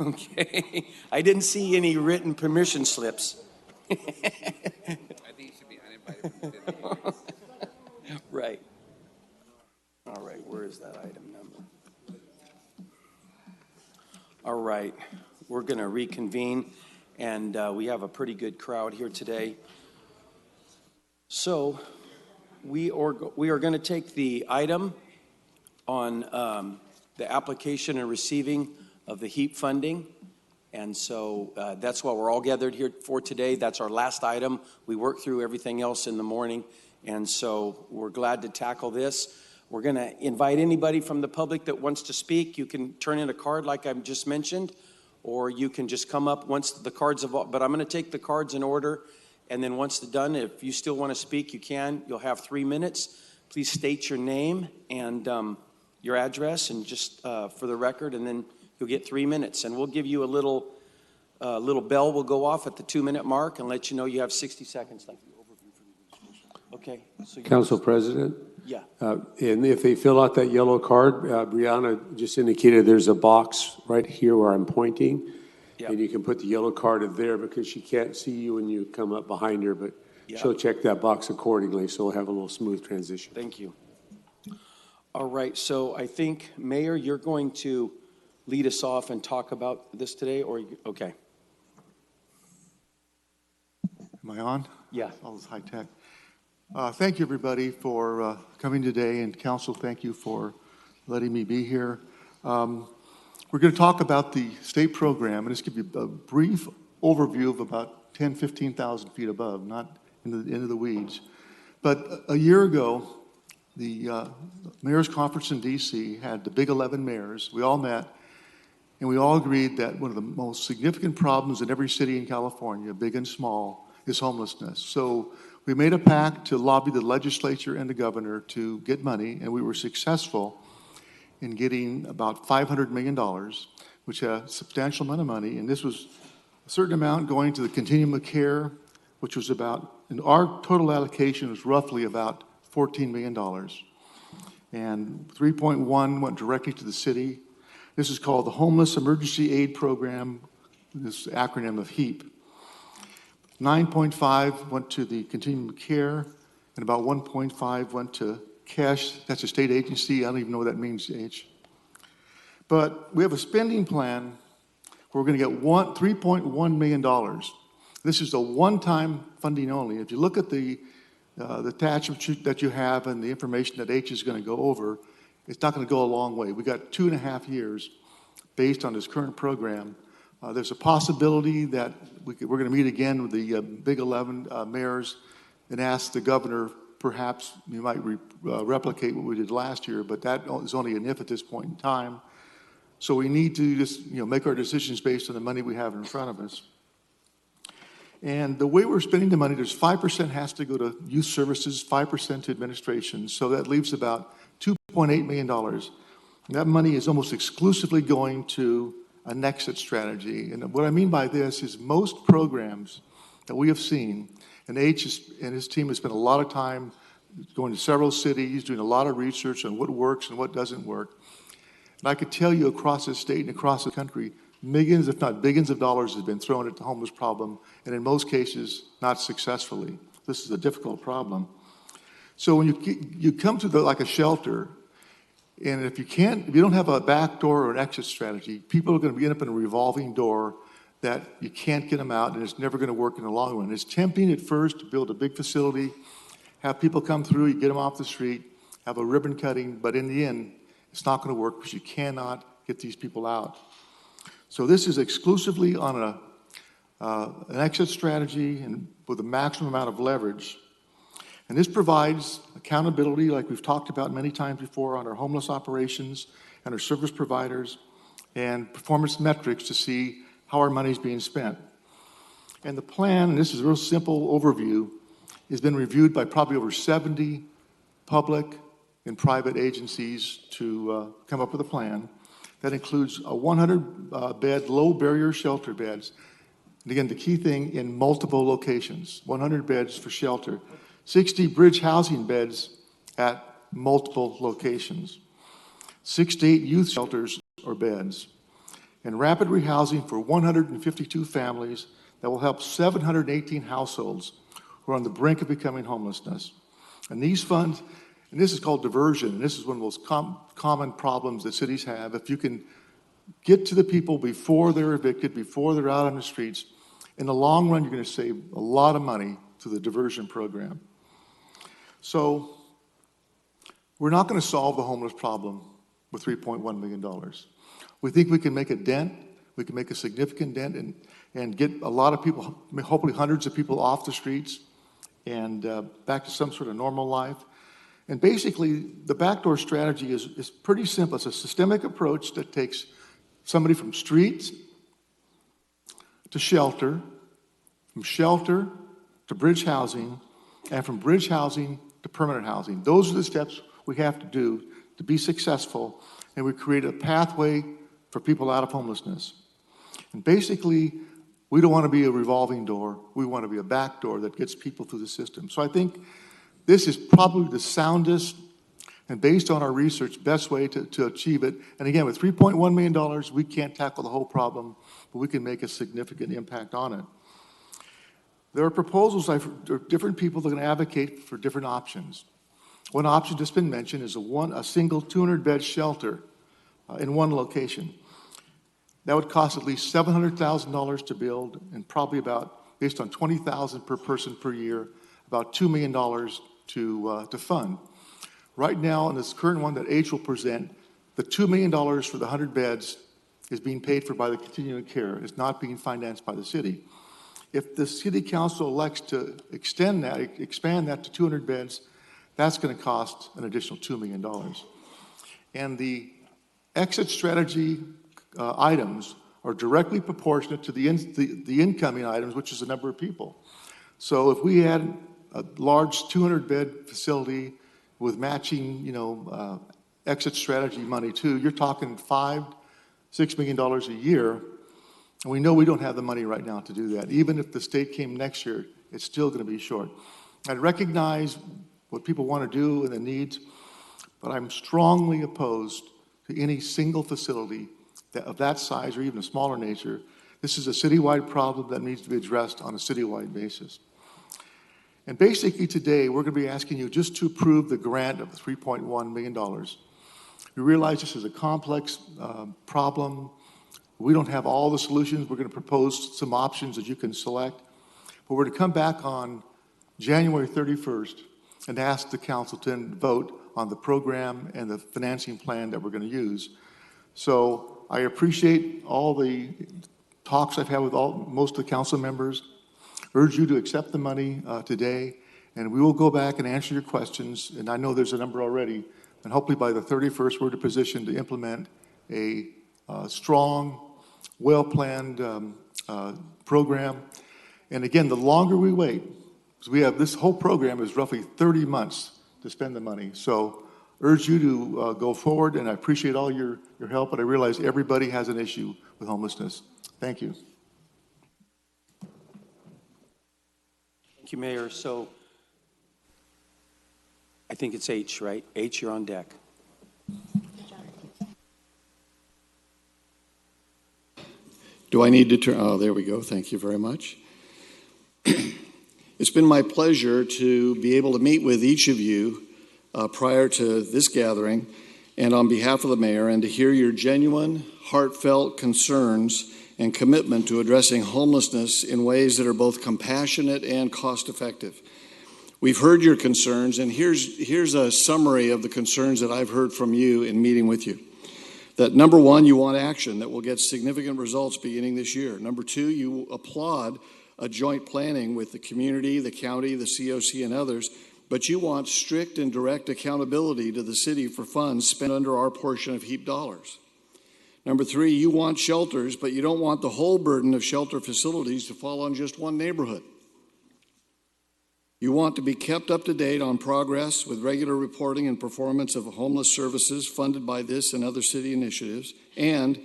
Okay. I didn't see any written permission slips. I think you should be uninvited. Right. All right, where is that item number? All right, we're going to reconvene, and we have a pretty good crowd here today. So we are going to take the item on the application and receiving of the HEAP funding. And so that's what we're all gathered here for today. That's our last item. We worked through everything else in the morning. And so we're glad to tackle this. We're going to invite anybody from the public that wants to speak. You can turn in a card like I just mentioned, or you can just come up once the cards have, but I'm going to take the cards in order. And then once they're done, if you still want to speak, you can. You'll have 3 minutes. Please state your name and your address, and just for the record, and then you'll get 3 minutes. And we'll give you a little bell will go off at the 2-minute mark and let you know you have 60 seconds. Okay. So Council President? Yeah. And if they fill out that yellow card, Brianna just indicated there's a box right here where I'm pointing. Yep. And you can put the yellow card in there because she can't see you when you come up behind her, but yep, she'll check that box accordingly, so we'll have a little smooth transition. Thank you. All right, so I think, Mayor, you're going to lead us off and talk about this today, or, okay. Am I on? Yeah. All this high tech. Thank you, everybody, for coming today, and council, thank you for letting me be here. We're going to talk about the state program, and just give you a brief overview of about 10, 15,000 feet above, not into the weeds. But a year ago, the Mayor's Conference in D.C. had the Big 11 mayors. We all met, and we all agreed that one of the most significant problems in every city in California, big and small, is homelessness. So we made a pact to lobby the legislature and the governor to get money, and we were successful in getting about $500 million, which is a substantial amount of money. And this was a certain amount going to the continuum of care, which was about, and our total allocation was roughly about $14 million. And 3.1 went directly to the city. This is called the Homeless Emergency Aid Program, this acronym of HEAP. 9.5 went to the continuum of care, and about 1.5 went to CASH. That's a state agency. I don't even know what that means, H. But we have a spending plan where we're going to get $3.1 million. This is a one-time funding only. If you look at the attachment that you have and the information that H is going to go over, it's not going to go a long way. We got 2.5 years based on this current program. There's a possibility that we're going to meet again with the Big 11 mayors and ask the governor, perhaps we might replicate what we did last year, but that is only an if at this point in time. So we need to just make our decisions based on the money we have in front of us. And the way we're spending the money, there's 5% has to go to youth services, 5% to administration. So that leaves about $2.8 million. And that money is almost exclusively going to an exit strategy. And what I mean by this is most programs that we have seen, and H and his team has spent a lot of time going to several cities, doing a lot of research on what works and what doesn't work. And I could tell you across the state and across the country, Millions, if not billions of dollars has been thrown at the homeless problem, and in most cases, not successfully. This is a difficult problem. So when you come to like a shelter, and if you don't have a back door or an exit strategy, people are going to end up in a revolving door that you can't get them out, and it's never going to work in the long run. It's tempting at first to build a big facility, have people come through, you get them off the street, have a ribbon cutting, but in the end, it's not going to work because you cannot get these people out. So this is exclusively on an exit strategy and with a maximum amount of leverage. And this provides accountability, like we've talked about many times before, on our homeless operations and our service providers, and performance metrics to see how our money is being spent. And the plan, and this is a real simple overview, has been reviewed by probably over 70 public and private agencies to come up with a plan that includes a 100-bed low-barrier shelter beds. And again, the key thing, in multiple locations, 100 beds for shelter, 60 bridge housing beds at multiple locations, 6 to 8 youth shelters or beds, and rapid rehousing for 152 families that will help 718 households who are on the brink of becoming homelessness. And these funds, and this is called diversion, and this is one of the most common problems that cities have. If you can get to the people before they're evicted, before they're out on the streets, in the long run, you're going to save a lot of money through the diversion program. So we're not going to solve the homeless problem with $3.1 million. We think we can make a dent. We can make a significant dent and get a lot of people, hopefully hundreds of people, off the streets and back to some sort of normal life. And basically, the backdoor strategy is pretty simple. It's a systemic approach that takes somebody from streets to shelter, from shelter to bridge housing, and from bridge housing to permanent housing. Those are the steps we have to do to be successful, and we create a pathway for people out of homelessness. And basically, we don't want to be a revolving door. We want to be a back door that gets people through the system. So I think this is probably the soundest and, based on our research, best way to achieve it. And again, with $3.1 million, we can't tackle the whole problem, but we can make a significant impact on it. There are proposals, there are different people that are going to advocate for different options. One option that's been mentioned is a single 200-bed shelter in one location. That would cost at least $700,000 to build, and probably about, based on $20,000 per person per year, about $2 million to fund. Right now, in this current one that H will present, the $2 million for the 100 beds is being paid for by the continuing care. It's not being financed by the city. If the city council elects to expand that to 200 beds, that's going to cost an additional $2 million. And the exit strategy items are directly proportionate to the incoming items, which is the number of people. So if we had a large 200-bed facility with matching, exit strategy money too, you're talking $5-6 million a year, and we know we don't have the money right now to do that. Even if the state came next year, it's still going to be short. I recognize what people want to do and the needs, but I'm strongly opposed to any single facility of that size or even a smaller nature. This is a citywide problem that needs to be addressed on a citywide basis. And basically today, we're going to be asking you just to approve the grant of $3.1 million. We realize this is a complex problem. We don't have all the solutions. We're going to propose some options that you can select. But we're to come back on January 31st and ask the council to vote on the program and the financing plan that we're going to use. So I appreciate all the talks I've had with most of the council members. Urge you to accept the money today, and we will go back and answer your questions. And I know there's a number already, and hopefully by the 31st, we're in a position to implement a strong, well-planned program. And again, the longer we wait, because we have this whole program is roughly 30 months to spend the money. So urge you to go forward, and I appreciate all your help, but I realize everybody has an issue with homelessness. Thank you. Thank you, Mayor. So I think it's H, right? H, you're on deck. Do I need to turn? Oh, there we go. Thank you very much. It's been my pleasure to be able to meet with each of you prior to this gathering and on behalf of the mayor, and to hear your genuine, heartfelt concerns and commitment to addressing homelessness in ways that are both compassionate and cost-effective. We've heard your concerns, and here's a summary of the concerns that I've heard from you in meeting with you. That number one, you want action that will get significant results beginning this year. Number two, you applaud a joint planning with the community, the county, the COC, and others, but you want strict and direct accountability to the city for funds spent under our portion of HEAP dollars. Number three, you want shelters, but you don't want the whole burden of shelter facilities to fall on just one neighborhood. You want to be kept up to date on progress with regular reporting and performance of homeless services funded by this and other city initiatives, and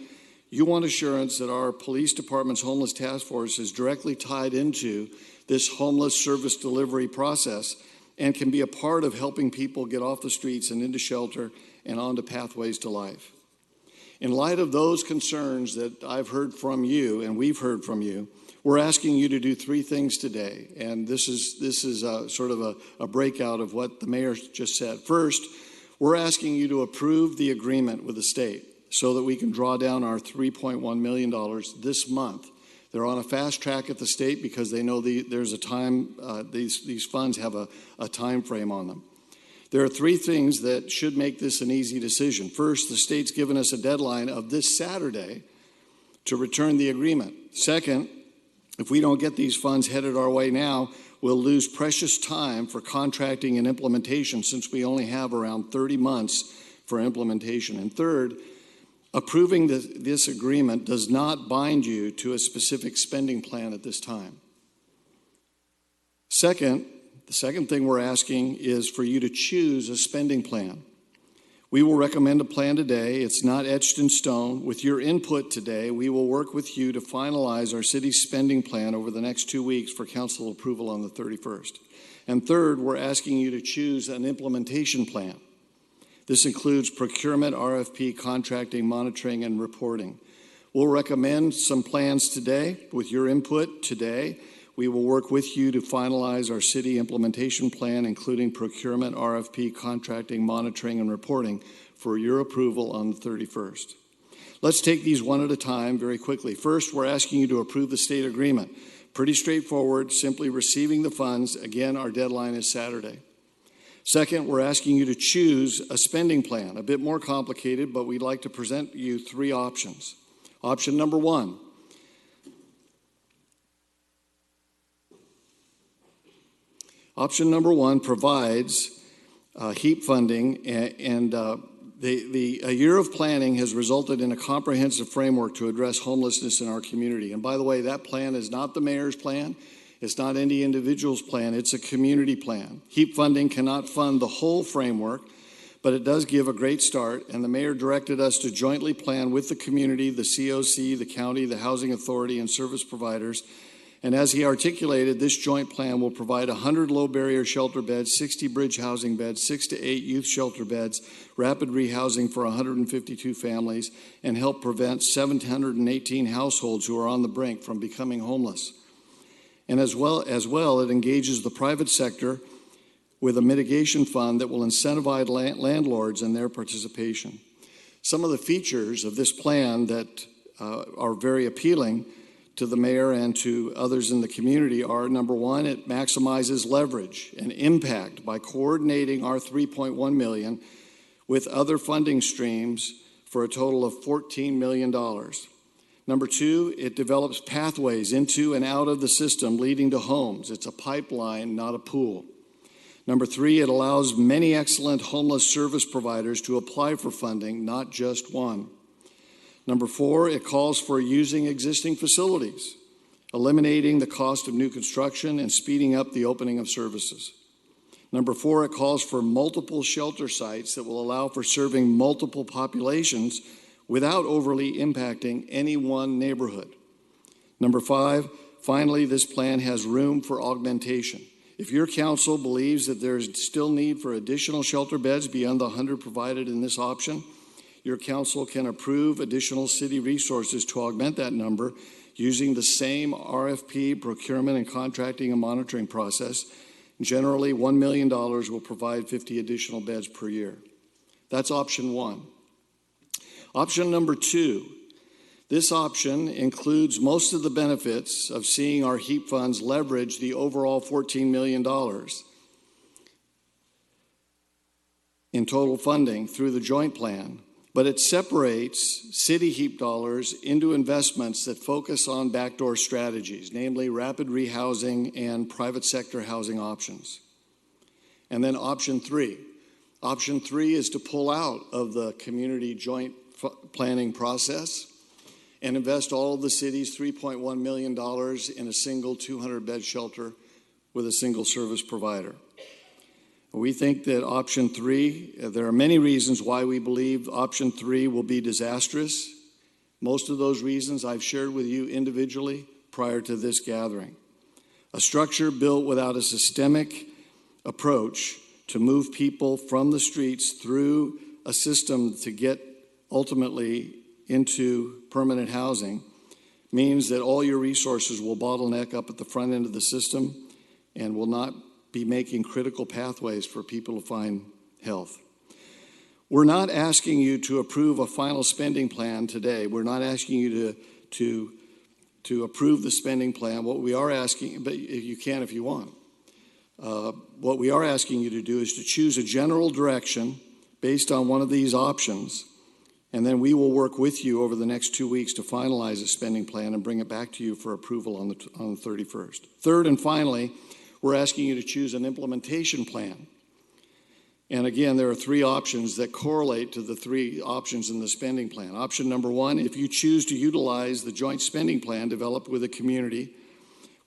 you want assurance that our police department's homeless task force is directly tied into this homeless service delivery process and can be a part of helping people get off the streets and into shelter and onto pathways to life. In light of those concerns that I've heard from you and we've heard from you, we're asking you to do three things today, and this is sort of a breakout of what the mayor just said. First, we're asking you to approve the agreement with the state so that we can draw down our $3.1 million this month. They're on a fast track at the state because they know there's a time, these funds have a time frame on them. There are three things that should make this an easy decision. First, the state's given us a deadline of this Saturday to return the agreement. Second, if we don't get these funds headed our way now, we'll lose precious time for contracting and implementation since we only have around 30 months for implementation. And third, approving this agreement does not bind you to a specific spending plan at this time. Second, the second thing we're asking is for you to choose a spending plan. We will recommend a plan today. It's not etched in stone. With your input today, we will work with you to finalize our city's spending plan over the next 2 weeks for council approval on the 31st. And third, we're asking you to choose an implementation plan. This includes procurement, RFP, contracting, monitoring, and reporting. We'll recommend some plans today. With your input today, we will work with you to finalize our city implementation plan, including procurement, RFP, contracting, monitoring, and reporting for your approval on the 31st. Let's take these one at a time very quickly. First, we're asking you to approve the state agreement. Pretty straightforward, simply receiving the funds. Again, our deadline is Saturday. Second, we're asking you to choose a spending plan. A bit more complicated, but we'd like to present you three options. Option number one. Option number one provides HEAP funding, and a year of planning has resulted in a comprehensive framework to address homelessness in our community. And by the way, that plan is not the mayor's plan. It's not any individual's plan. It's a community plan. HEAP funding cannot fund the whole framework, but it does give a great start, and the mayor directed us to jointly plan with the community, the COC, the county, the housing authority, and service providers. And as he articulated, this joint plan will provide 100 low-barrier shelter beds, 60 bridge housing beds, 6 to 8 youth shelter beds, rapid rehousing for 152 families, and help prevent 718 households who are on the brink from becoming homeless. And as well, it engages the private sector with a mitigation fund that will incentivize landlords in their participation. Some of the features of this plan that are very appealing to the mayor and to others in the community are, number one, it maximizes leverage and impact by coordinating our $3.1 million with other funding streams for a total of $14 million. Number two, it develops pathways into and out of the system leading to homes. It's a pipeline, not a pool. Number three, it allows many excellent homeless service providers to apply for funding, not just one. Number four, it calls for using existing facilities, eliminating the cost of new construction and speeding up the opening of services. Number four, it calls for multiple shelter sites that will allow for serving multiple populations without overly impacting any one neighborhood. Number five, finally, this plan has room for augmentation. If your council believes that there is still need for additional shelter beds beyond the 100 provided in this option, your council can approve additional city resources to augment that number using the same RFP procurement and contracting and monitoring process. Generally, $1 million will provide 50 additional beds per year. That's option one. Option number two. This option includes most of the benefits of seeing our HEAP funds leverage the overall $14 million in total funding through the joint plan, but it separates city HEAP dollars into investments that focus on backdoor strategies, namely rapid rehousing and private sector housing options. And then option three. Option three is to pull out of the community joint planning process and invest all of the city's $3.1 million in a single 200-bed shelter with a single service provider. We think that option three, there are many reasons why we believe option three will be disastrous. Most of those reasons I've shared with you individually prior to this gathering. A structure built without a systemic approach to move people from the streets through a system to get ultimately into permanent housing means that all your resources will bottleneck up at the front end of the system and will not be making critical pathways for people to find health. We're not asking you to approve a final spending plan today. We're not asking you to approve the spending plan. What we are asking, but you can if you want. What we are asking you to do is to choose a general direction based on one of these options, and then we will work with you over the next 2 weeks to finalize a spending plan and bring it back to you for approval on the 31st. Third and finally, we're asking you to choose an implementation plan. And again, there are three options that correlate to the three options in the spending plan. Option number one, if you choose to utilize the joint spending plan developed with the community,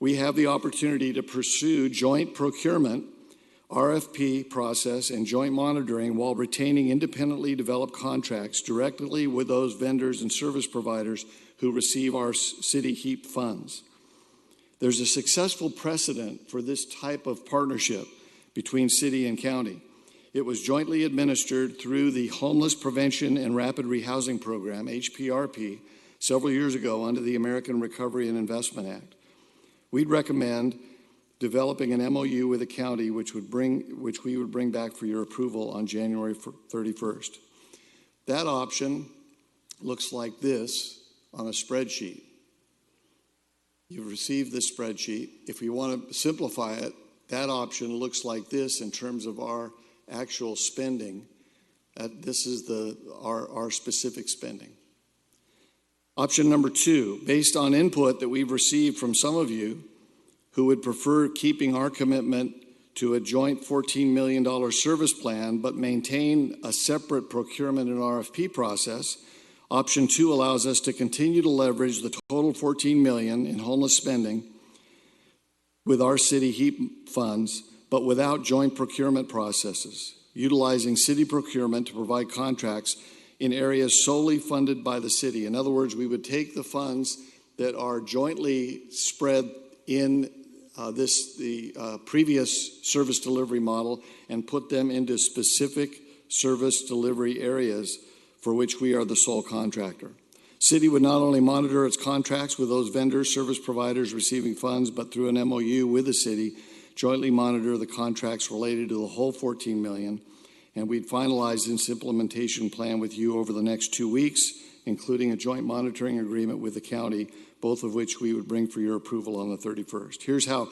we have the opportunity to pursue joint procurement, RFP process, and joint monitoring while retaining independently developed contracts directly with those vendors and service providers who receive our city HEAP funds. There's a successful precedent for this type of partnership between city and county. It was jointly administered through the Homeless Prevention and Rapid Rehousing Program, HPRP, several years ago under the American Recovery and Investment Act. We'd recommend developing an MOU with the county which we would bring back for your approval on January 31st. That option looks like this on a spreadsheet. You've received this spreadsheet. If we want to simplify it, that option looks like this in terms of our actual spending. This is our specific spending. Option number two, based on input that we've received from some of you who would prefer keeping our commitment to a joint $14 million service plan but maintain a separate procurement and RFP process, option two allows us to continue to leverage the total $14 million in homeless spending with our city HEAP funds, but without joint procurement processes, utilizing city procurement to provide contracts in areas solely funded by the city. In other words, we would take the funds that are jointly spread in the previous service delivery model and put them into specific service delivery areas for which we are the sole contractor. City would not only monitor its contracts with those vendors, service providers receiving funds, but through an MOU with the city, jointly monitor the contracts related to the whole $14 million, and we'd finalize this implementation plan with you over the next 2 weeks, including a joint monitoring agreement with the county, both of which we would bring for your approval on the 31st. Here's how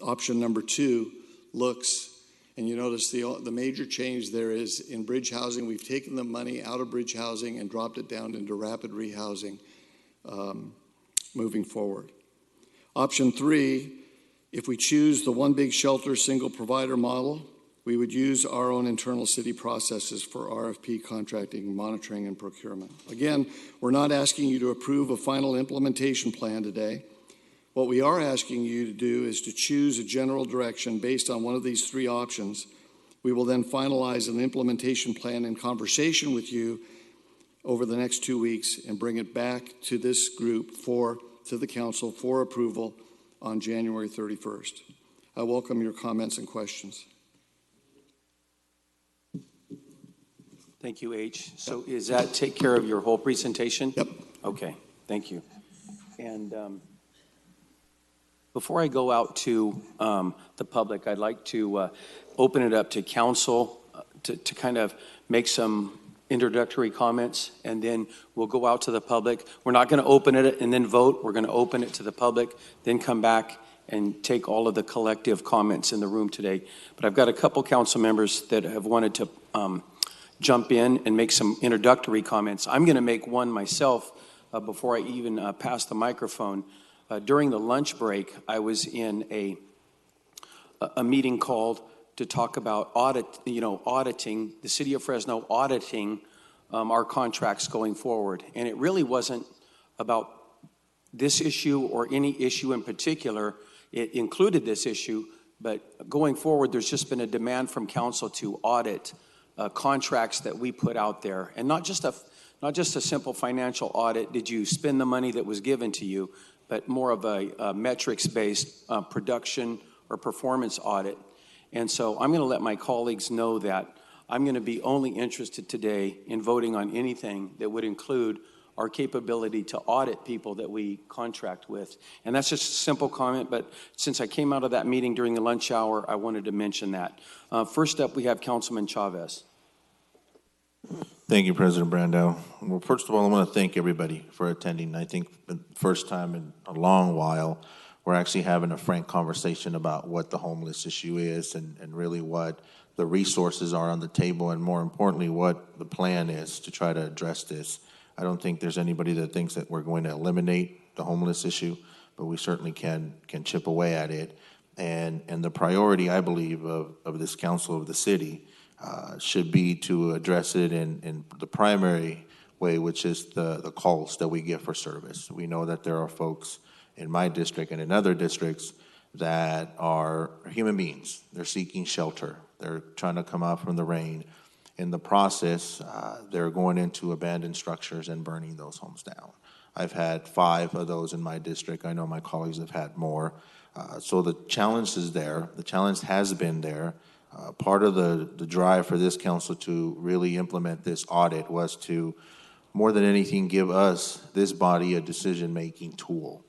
option number two looks. And you notice the major change there is in bridge housing. We've taken the money out of bridge housing and dropped it down into rapid rehousing moving forward. Option three, if we choose the one big shelter, single provider model, we would use our own internal city processes for RFP contracting, monitoring, and procurement. Again, we're not asking you to approve a final implementation plan today. What we are asking you to do is to choose a general direction based on one of these three options. We will then finalize an implementation plan in conversation with you over the next 2 weeks and bring it back to this group to the council for approval on January 31st. I welcome your comments and questions. Thank you, H. So is that take care of your whole presentation? Yep. Okay, thank you. And before I go out to the public, I'd like to open it up to council to kind of make some introductory comments, and then we'll go out to the public. We're not going to open it and then vote. We're going to open it to the public, then come back and take all of the collective comments in the room today. But I've got a couple council members that have wanted to jump in and make some introductory comments. I'm going to make one myself before I even pass the microphone. During the lunch break, I was in a meeting called to talk about auditing, the city of Fresno auditing our contracts going forward. And it really wasn't about this issue or any issue in particular. It included this issue, but going forward, there's just been a demand from council to audit contracts that we put out there. And not just a simple financial audit, did you spend the money that was given to you, but more of a metrics-based production or performance audit. And so I'm going to let my colleagues know that I'm going to be only interested today in voting on anything that would include our capability to audit people that we contract with. And that's just a simple comment, but since I came out of that meeting during the lunch hour, I wanted to mention that. First up, we have Councilman Chavez. Thank you, President Brandau. Well, first of all, I want to thank everybody for attending. I think the first time in a long while, we're actually having a frank conversation about what the homeless issue is and really what the resources are on the table, and more importantly, what the plan is to try to address this. I don't think there's anybody that thinks that we're going to eliminate the homeless issue, but we certainly can chip away at it. And the priority, I believe, of this council of the city should be to address it in the primary way, which is the calls that we get for service. We know that there are folks in my district and in other districts that are human beings. They're seeking shelter. They're trying to come out from the rain. In the process, they're going into abandoned structures and burning those homes down. I've had 5 of those in my district. I know my colleagues have had more. So the challenge is there. The challenge has been there. Part of the drive for this council to really implement this audit was to, more than anything, give us, this body, a decision-making tool,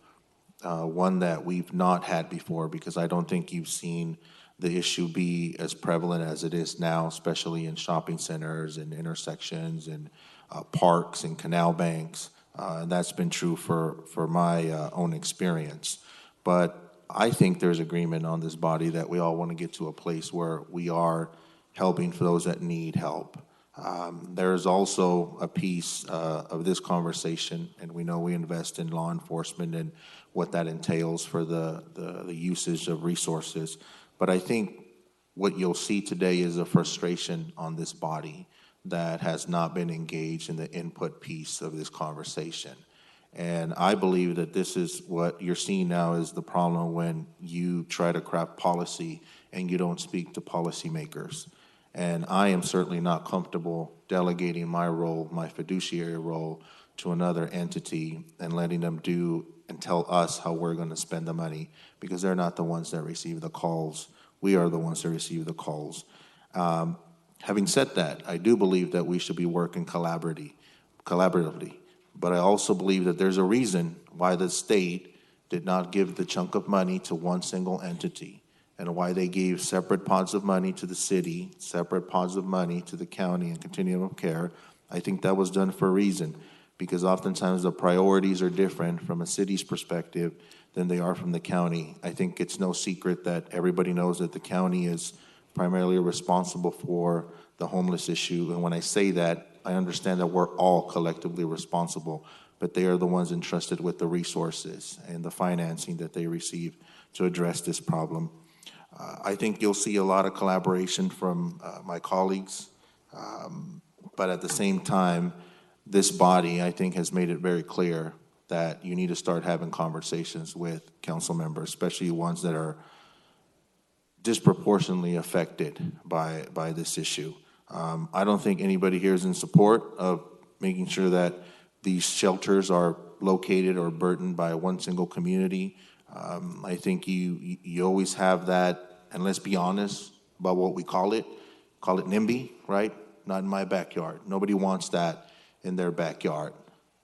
one that we've not had before, because I don't think you've seen the issue be as prevalent as it is now, especially in shopping centers and intersections and parks and canal banks. And that's been true for my own experience. But I think there's agreement on this body that we all want to get to a place where we are helping for those that need help. There's also a piece of this conversation, and we know we invest in law enforcement and what that entails for the usage of resources. But I think what you'll see today is a frustration on this body that has not been engaged in the input piece of this conversation. And I believe that this is what you're seeing now is the problem when you try to craft policy and you don't speak to policymakers. And I am certainly not comfortable delegating my role, my fiduciary role, to another entity and letting them do and tell us how we're going to spend the money, because they're not the ones that receive the calls. We are the ones that receive the calls. Having said that, I do believe that we should be working collaboratively. But I also believe that there's a reason why the state did not give the chunk of money to one single entity, and why they gave separate pots of money to the city, separate pots of money to the county and continuum of care. I think that was done for a reason, because oftentimes the priorities are different from a city's perspective than they are from the county. I think it's no secret that everybody knows that the county is primarily responsible for the homeless issue. And when I say that, I understand that we're all collectively responsible, but they are the ones entrusted with the resources and the financing that they receive to address this problem. I think you'll see a lot of collaboration from my colleagues, but at the same time, this body, I think, has made it very clear that you need to start having conversations with council members, especially ones that are disproportionately affected by this issue. I don't think anybody here is in support of making sure that these shelters are located or burdened by one single community. I think you always have that, and let's be honest about what we call it NIMBY, right? not in my backyard. Nobody wants that in their backyard.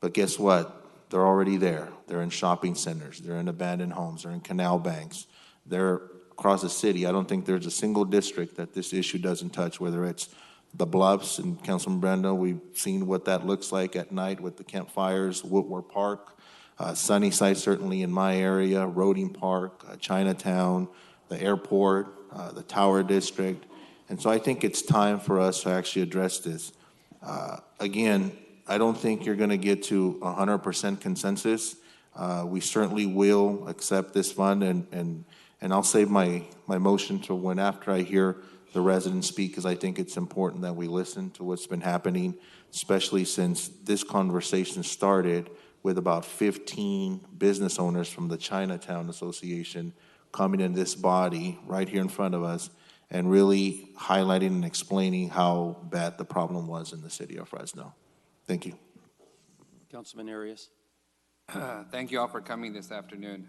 But guess what? They're already there. They're in shopping centers. They're in abandoned homes. They're in canal banks. They're across the city. I don't think there's a single district that this issue doesn't touch, whether it's the Bluffs and Councilman Brando. We've seen what that looks like at night with the campfires, Woodward Park, Sunnyside certainly in my area, Roding Park, Chinatown, the airport, the Tower District. And so I think it's time for us to actually address this. Again, I don't think you're going to get to 100% consensus. We certainly will accept this fund, and I'll save my motion to when after I hear the residents speak, because I think it's important that we listen to what's been happening, especially since this conversation started with about 15 business owners from the Chinatown Association coming in this body right here in front of us and really highlighting and explaining how bad the problem was in the city of Fresno. Thank you. Councilman Arias. Thank you all for coming this afternoon.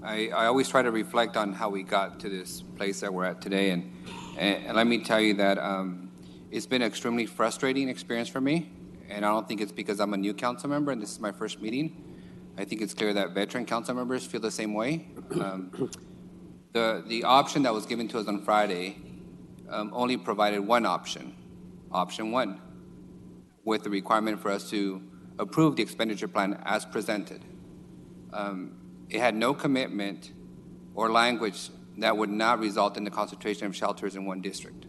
I always try to reflect on how we got to this place that we're at today, and let me tell you that it's been an extremely frustrating experience for me, and I don't think it's because I'm a new council member and this is my first meeting. I think it's clear that veteran council members feel the same way. The option that was given to us on Friday only provided one option, option one, with the requirement for us to approve the expenditure plan as presented. It had no commitment or language that would not result in the concentration of shelters in one district,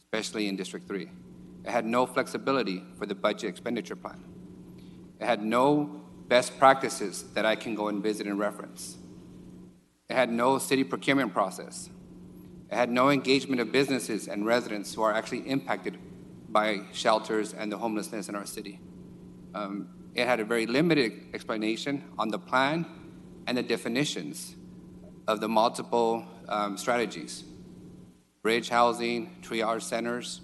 especially in District 3. It had no flexibility for the budget expenditure plan. It had no best practices that I can go and visit and reference. It had no city procurement process. It had no engagement of businesses and residents who are actually impacted by shelters and the homelessness in our city. It had a very limited explanation on the plan and the definitions of the multiple strategies. Bridge housing, triage centers.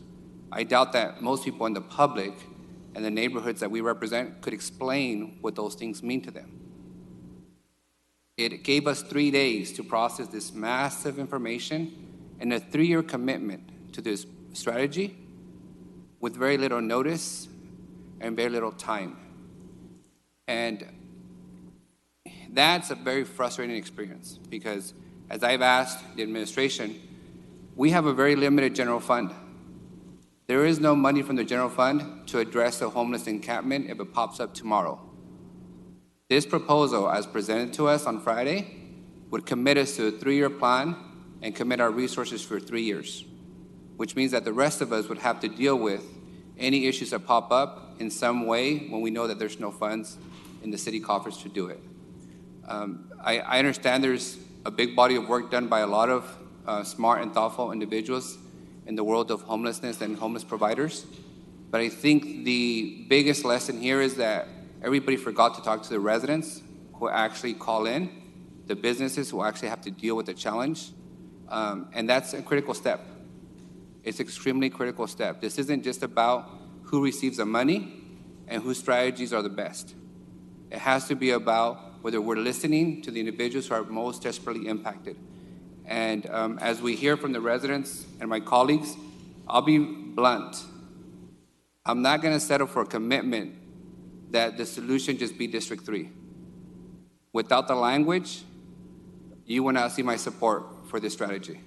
I doubt that most people in the public and the neighborhoods that we represent could explain what those things mean to them. It gave us 3 days to process this massive information and a 3-year commitment to this strategy with very little notice and very little time. And that's a very frustrating experience because, as I've asked the administration, we have a very limited general fund. There is no money from the general fund to address the homeless encampment if it pops up tomorrow. This proposal, as presented to us on Friday, would commit us to a 3-year plan and commit our resources for 3 years, which means that the rest of us would have to deal with any issues that pop up in some way when we know that there's no funds in the city coffers to do it. I understand there's a big body of work done by a lot of smart and thoughtful individuals in the world of homelessness and homeless providers, but I think the biggest lesson here is that everybody forgot to talk to the residents who actually call in, the businesses who actually have to deal with the challenge, and that's a critical step. It's an extremely critical step. This isn't just about who receives the money and whose strategies are the best. It has to be about whether we're listening to the individuals who are most desperately impacted. And as we hear from the residents and my colleagues, I'll be blunt. I'm not going to settle for a commitment that the solution just be District 3. Without the language, you will not see my support for this strategy.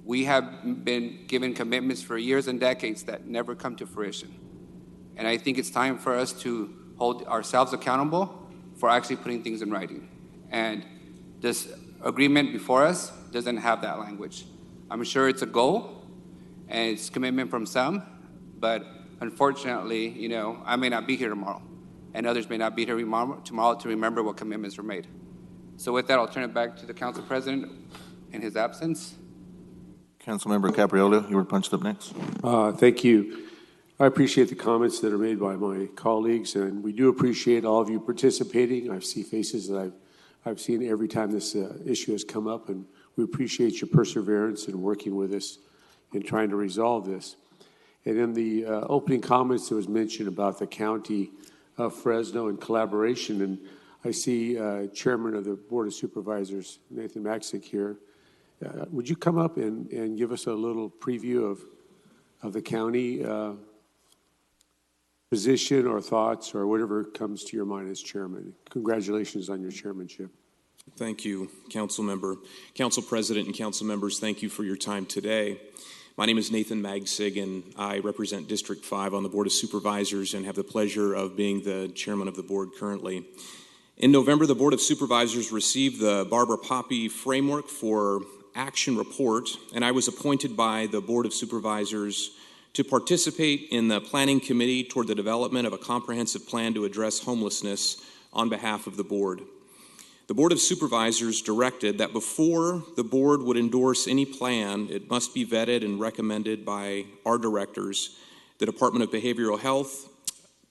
We have been given commitments for years and decades that never come to fruition. And I think it's time for us to hold ourselves accountable for actually putting things in writing. And this agreement before us doesn't have that language. I'm sure it's a goal and it's commitment from some, but unfortunately, I may not be here tomorrow and others may not be here tomorrow to remember what commitments were made. So with that, I'll turn it back to the council president in his absence. Councilmember Capriolo, you were punched up next. Thank you. I appreciate the comments that are made by my colleagues, and we do appreciate all of you participating. I see faces that I've seen every time this issue has come up, and we appreciate your perseverance in working with us in trying to resolve this. And in the opening comments, there was mention about the county of Fresno and collaboration, and I see Chairman of the Board of Supervisors, Nathan Maxick, here. Would you come up and give us a little preview of of the county position or thoughts or whatever comes to your mind as chairman. Congratulations on your chairmanship. Thank you, Council Member. Council President and Council Members, thank you for your time today. My name is Nathan Magsig, and I represent District 5 on the Board of Supervisors and have the pleasure of being the chairman of the board currently. In November, the Board of Supervisors received the Barbara Poppy Framework for Action Report, and I was appointed by the Board of Supervisors to participate in the Planning Committee toward the development of a comprehensive plan to address homelessness on behalf of the board. The Board of Supervisors directed that before the board would endorse any plan, it must be vetted and recommended by our directors, the Department of Behavioral Health,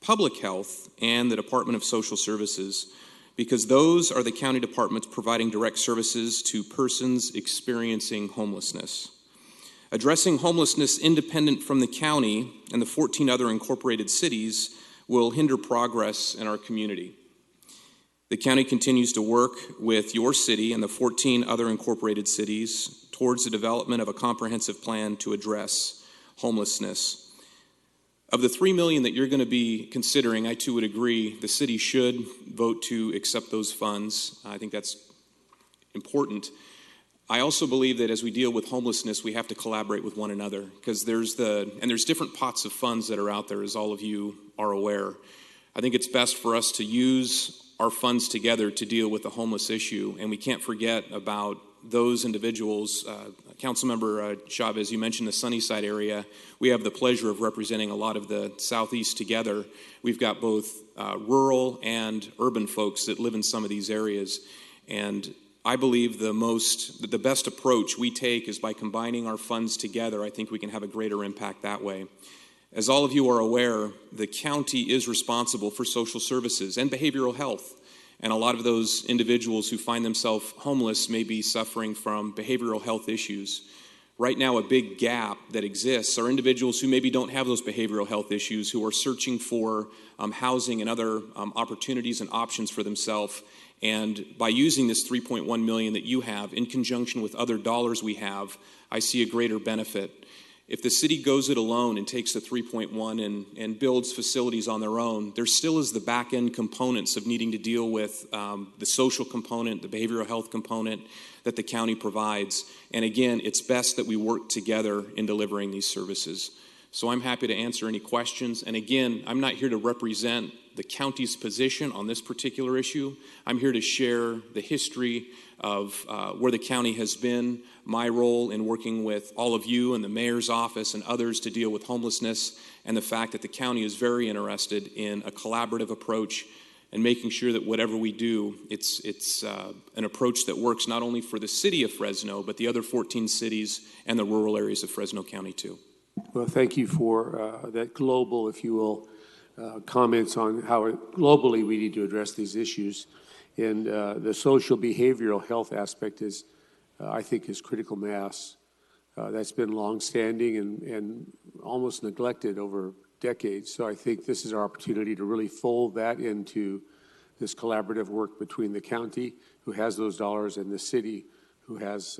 Public Health, and the Department of Social Services, because those are the county departments providing direct services to persons experiencing homelessness. Addressing homelessness independent from the county and the 14 other incorporated cities will hinder progress in our community. The county continues to work with your city and the 14 other incorporated cities towards the development of a comprehensive plan to address homelessness. Of the $3 million that you're going to be considering, I too would agree the city should vote to accept those funds. I think that's important. I also believe that as we deal with homelessness, we have to collaborate with one another, because there's different pots of funds that are out there, as all of you are aware. I think it's best for us to use our funds together to deal with the homeless issue, and we can't forget about those individuals. Councilmember Chavez, you mentioned the Sunnyside area. We have the pleasure of representing a lot of the Southeast together. We've got both rural and urban folks that live in some of these areas, and I believe the best approach we take is by combining our funds together. I think we can have a greater impact that way. As all of you are aware, the county is responsible for social services and behavioral health. And a lot of those individuals who find themselves homeless may be suffering from behavioral health issues. Right now, a big gap that exists are individuals who maybe don't have those behavioral health issues, who are searching for housing and other opportunities and options for themselves. And by using this $3.1 million that you have in conjunction with other dollars we have, I see a greater benefit. If the city goes it alone and takes the 3.1 and builds facilities on their own, there still is the back end components of needing to deal with the social component, the behavioral health component that the county provides. And again, it's best that we work together in delivering these services. So I'm happy to answer any questions. And again, I'm not here to represent the county's position on this particular issue. I'm here to share the history of where the county has been, my role in working with all of you and the mayor's office and others to deal with homelessness, and the fact that the county is very interested in a collaborative approach and making sure that whatever we do, it's an approach that works not only for the city of Fresno, but the other 14 cities and the rural areas of Fresno County too. Well, thank you for that global, if you will, comments on how globally we need to address these issues. And the social behavioral health aspect is, I think, is critical mass. That's been longstanding and almost neglected over decades. So I think this is our opportunity to really fold that into this collaborative work between the county, who has those dollars, and the city, who has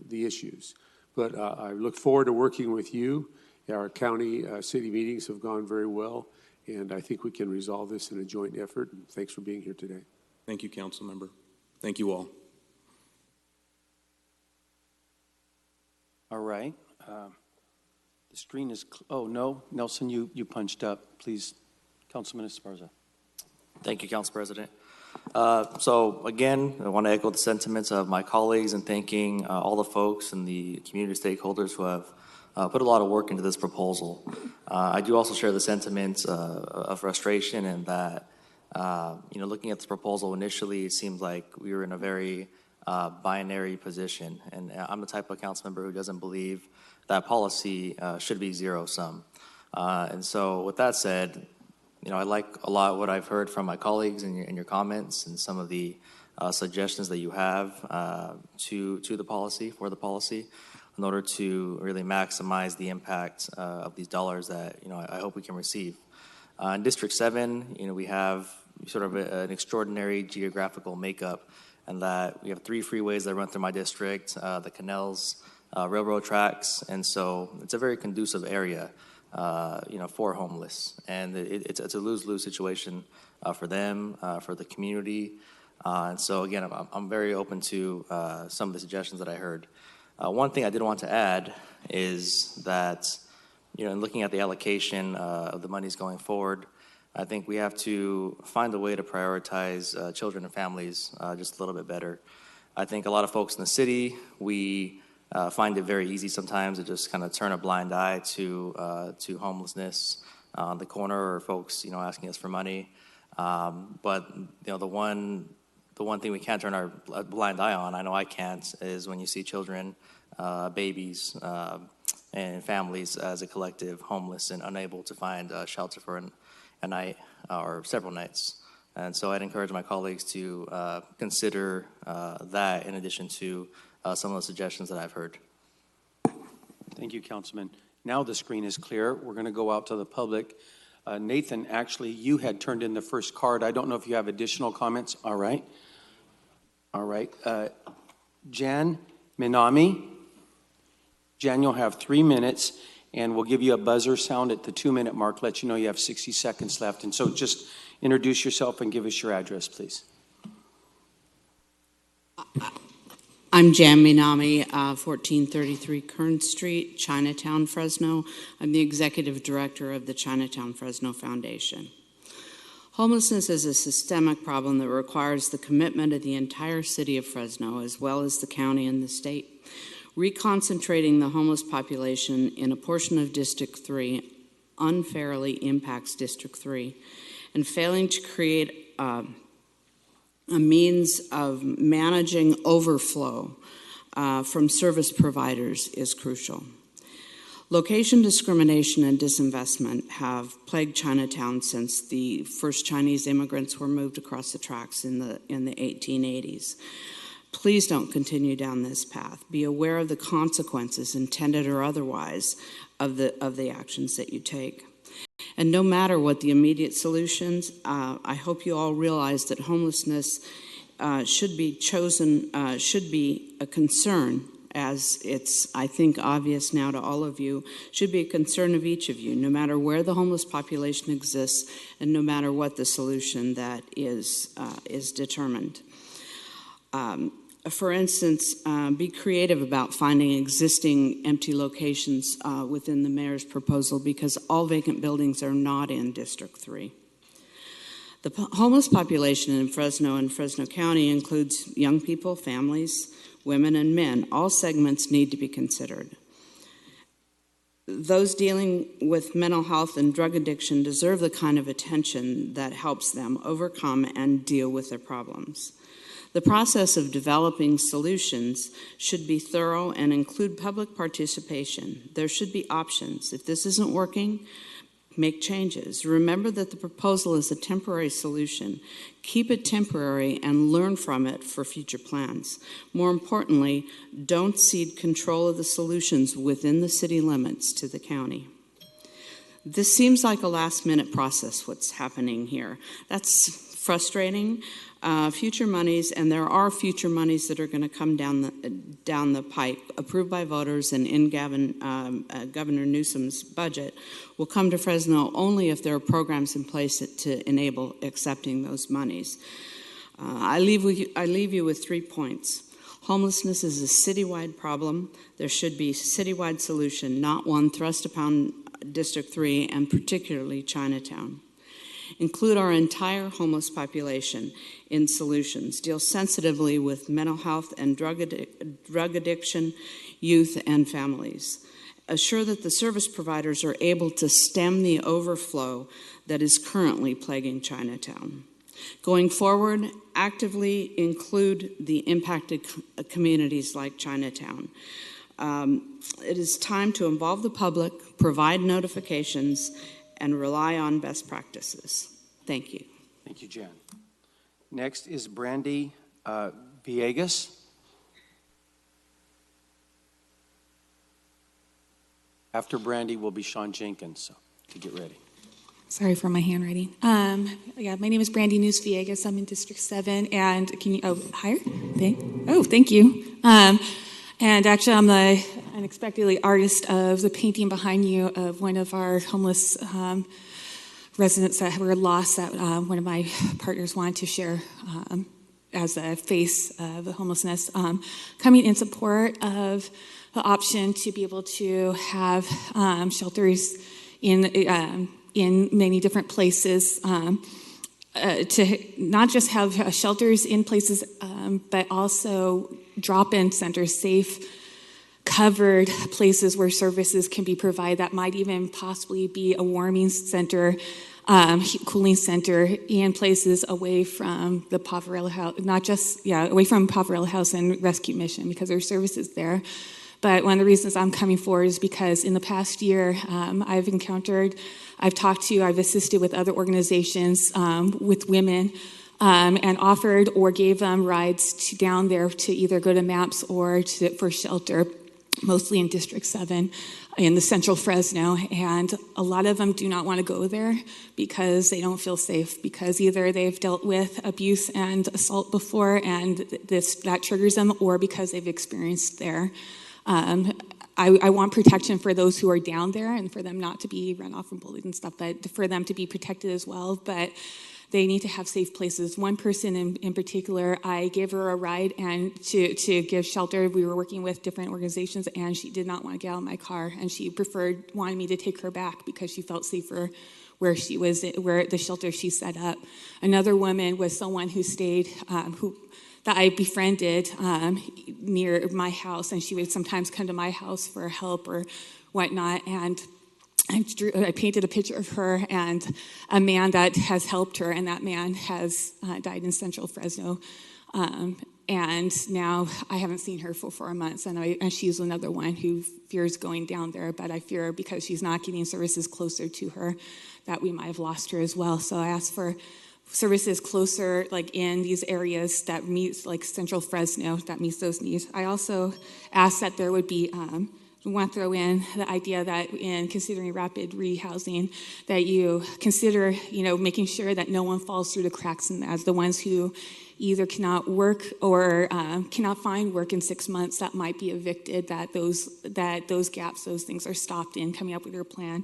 the issues. But I look forward to working with you. Our county city meetings have gone very well, and I think we can resolve this in a joint effort. And thanks for being here today. Thank you, Council Member. Thank you all. All right. The screen is, oh, no, Nelson, you punched up. Please, Councilman Esparza. Thank you, Council President. So again, I want to echo the sentiments of my colleagues and thanking all the folks and the community stakeholders who have put a lot of work into this proposal. I do also share the sentiments of frustration, and that, looking at this proposal initially, it seemed like we were in a very binary position. And I'm the type of council member who doesn't believe that policy should be zero-sum. And so with that said, I like a lot what I've heard from my colleagues in your comments and some of the suggestions that you have to the policy, for the policy, in order to really maximize the impact of these dollars that, I hope we can receive. In District 7, we have sort of an extraordinary geographical makeup, and that we have 3 freeways that run through my district, the canals, railroad tracks, and so it's a very conducive area, for homeless. And it's a lose-lose situation for them, for the community. And so again, I'm very open to some of the suggestions that I heard. One thing I did want to add is that, in looking at the allocation of the monies going forward, I think we have to find a way to prioritize children and families just a little bit better. I think a lot of folks in the city, we find it very easy sometimes to just kind of turn a blind eye to homelessness on the corner, or folks, asking us for money. But the one thing we can't turn our blind eye on, I know I can't, is when you see children, babies, and families as a collective homeless and unable to find shelter for a night or several nights. And so I'd encourage my colleagues to consider that in addition to some of the suggestions that I've heard. Thank you, Councilman. Now the screen is clear. We're going to go out to the public. Nathan, actually, you had turned in the first card. I don't know if you have additional comments. All right. All right. Jan Minami. Jan, you'll have 3 minutes, and we'll give you a buzzer sound at the 2-minute mark, let you know you have 60 seconds left. And so just introduce yourself and give us your address, please. I'm Jan Minami, 1433 Kern Street, Chinatown, Fresno. I'm the executive director of the Chinatown Fresno Foundation. Homelessness is a systemic problem that requires the commitment of the entire city of Fresno, as well as the county and the state. Reconcentrating the homeless population in a portion of District 3 unfairly impacts District 3, and failing to create a means of managing overflow from service providers is crucial. Location discrimination and disinvestment have plagued Chinatown since the first Chinese immigrants were moved across the tracks in the 1880s. Please don't continue down this path. Be aware of the consequences, intended or otherwise, of the actions that you take. And no matter what the immediate solutions, I hope you all realize that homelessness should be a concern, as it's, I think, obvious now to all of you, should be a concern of each of you, no matter where the homeless population exists and no matter what the solution that is determined. For instance, be creative about finding existing empty locations within the mayor's proposal, because all vacant buildings are not in District 3. The homeless population in Fresno and Fresno County includes young people, families, women, and men. All segments need to be considered. Those dealing with mental health and drug addiction deserve the kind of attention that helps them overcome and deal with their problems. The process of developing solutions should be thorough and include public participation. There should be options. If this isn't working, make changes. Remember that the proposal is a temporary solution. Keep it temporary and learn from it for future plans. More importantly, don't cede control of the solutions within the city limits to the county. This seems like a last-minute process, what's happening here. That's frustrating. Future monies, and there are future monies that are going to come down the pipe, approved by voters and in Governor Newsom's budget, will come to Fresno only if there are programs in place to enable accepting those monies. I leave you with 3 points. Homelessness is a citywide problem. There should be a citywide solution, not one thrust upon District 3 and particularly Chinatown. Include our entire homeless population in solutions. Deal sensitively with mental health and drug addiction, youth, and families. Assure that the service providers are able to stem the overflow that is currently plaguing Chinatown. Going forward, actively include the impacted communities like Chinatown. It is time to involve the public, provide notifications, and rely on best practices. Thank you. Thank you, Jan. Next is Brandy Villegas. After Brandy will be Sean Jenkins, so to get ready. Sorry for my handwriting. Yeah, my name is Brandy News Villegas. I'm in District 7, and can you, higher? Thank you. And actually, I'm the unexpectedly artist of the painting behind you of one of our homeless residents that were lost that one of my partners wanted to share as a face of the homelessness. Coming in support of the option to be able to have shelters in many different places, to not just have shelters in places, but also drop-in centers, safe, covered places where services can be provided. That might even possibly be a warming center, cooling center in places away from the Poverello House, away from Poverello House and Rescue Mission, because there are services there. But one of the reasons I'm coming forward is because in the past year, I've assisted with other organizations with women and offered or gave them rides down there to either go to MAPS or for shelter, mostly in District 7 in the central Fresno. And a lot of them do not want to go there because they don't feel safe, because either they've dealt with abuse and assault before and that triggers them, or because they've experienced there. I want protection for those who are down there and for them not to be run off and bullied and stuff, but for them to be protected as well. But they need to have safe places. One person in particular, I gave her a ride and to give shelter. We were working with different organizations, and she did not want to get out of my car, and she wanted me to take her back because she felt safer where she was, where the shelter she set up. Another woman was someone who stayed, that I befriended near my house, and she would sometimes come to my house for help or whatnot. And I painted a picture of her and a man that has helped her, and that man has died in Central Fresno. And now I haven't seen her for 4 months, and she's another one who fears going down there, but I fear because she's not getting services closer to her that we might have lost her as well. So I asked for services closer, like in these areas that meets, like Central Fresno, that meets those needs. I also asked that there would be, we want to throw in the idea that in considering rapid rehousing, that you consider, making sure that no one falls through the cracks, and as the ones who either cannot work or cannot find work in 6 months that might be evicted, that those gaps, those things are stopped in coming up with your plan.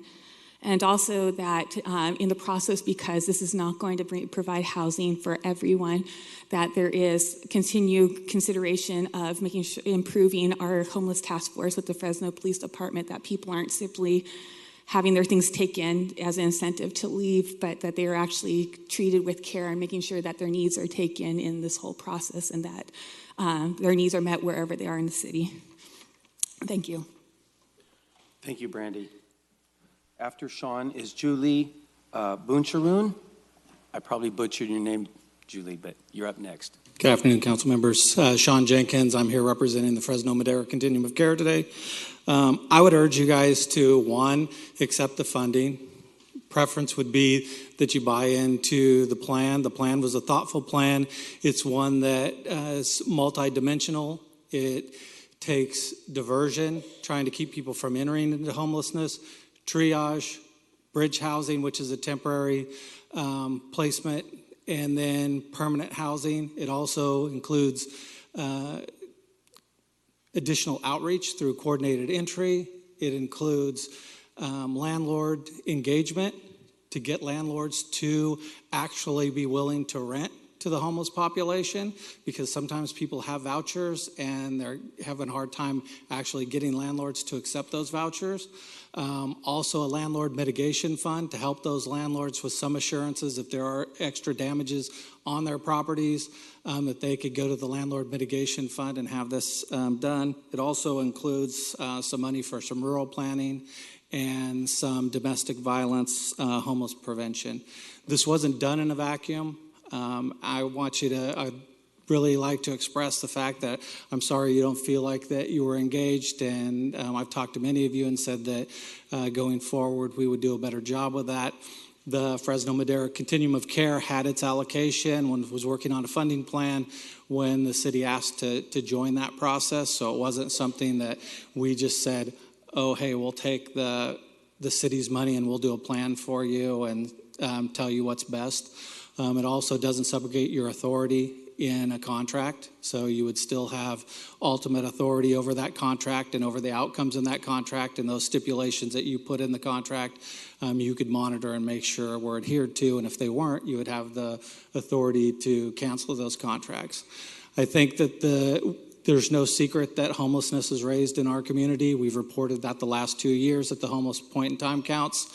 And also that in the process, because this is not going to provide housing for everyone, that there is continued consideration of improving our homeless task force with the Fresno Police Department, that people aren't simply having their things taken as an incentive to leave, but that they are actually treated with care and making sure that their needs are taken in this whole process, and that their needs are met wherever they are in the city. Thank you. Thank you, Brandy. After Sean is Julie Buncharoon. I probably butchered your name, Julie, but you're up next. Good afternoon, council members. Sean Jenkins. I'm here representing the Fresno Madera Continuum of Care today. I would urge you guys to, one, accept the funding. Preference would be that you buy into the plan. The plan was a thoughtful plan. It's one that is multidimensional. It takes diversion, trying to keep people from entering into homelessness, triage, bridge housing, which is a temporary placement, and then permanent housing. It also includes additional outreach through coordinated entry. It includes landlord engagement to get landlords to actually be willing to rent to the homeless population, because sometimes people have vouchers and they're having a hard time actually getting landlords to accept those vouchers. Also a landlord mitigation fund to help those landlords with some assurances if there are extra damages on their properties, that they could go to the landlord mitigation fund and have this done. It also includes some money for some rural planning and some domestic violence homeless prevention. This wasn't done in a vacuum. I want you to, I'd really like to express the fact that I'm sorry you don't feel like that you were engaged, and I've talked to many of you and said that going forward we would do a better job with that. The Fresno Madera Continuum of Care had its allocation when it was working on a funding plan when the city asked to join that process, so it wasn't something that we just said, oh hey, we'll take the city's money and we'll do a plan for you and tell you what's best. It also doesn't subrogate your authority. in a contract. So you would still have ultimate authority over that contract and over the outcomes in that contract, and those stipulations that you put in the contract, you could monitor and make sure were adhered to. And if they weren't, you would have the authority to cancel those contracts. I think that there's no secret that homelessness is raised in our community. We've reported that the last 2 years at the homeless point in time counts.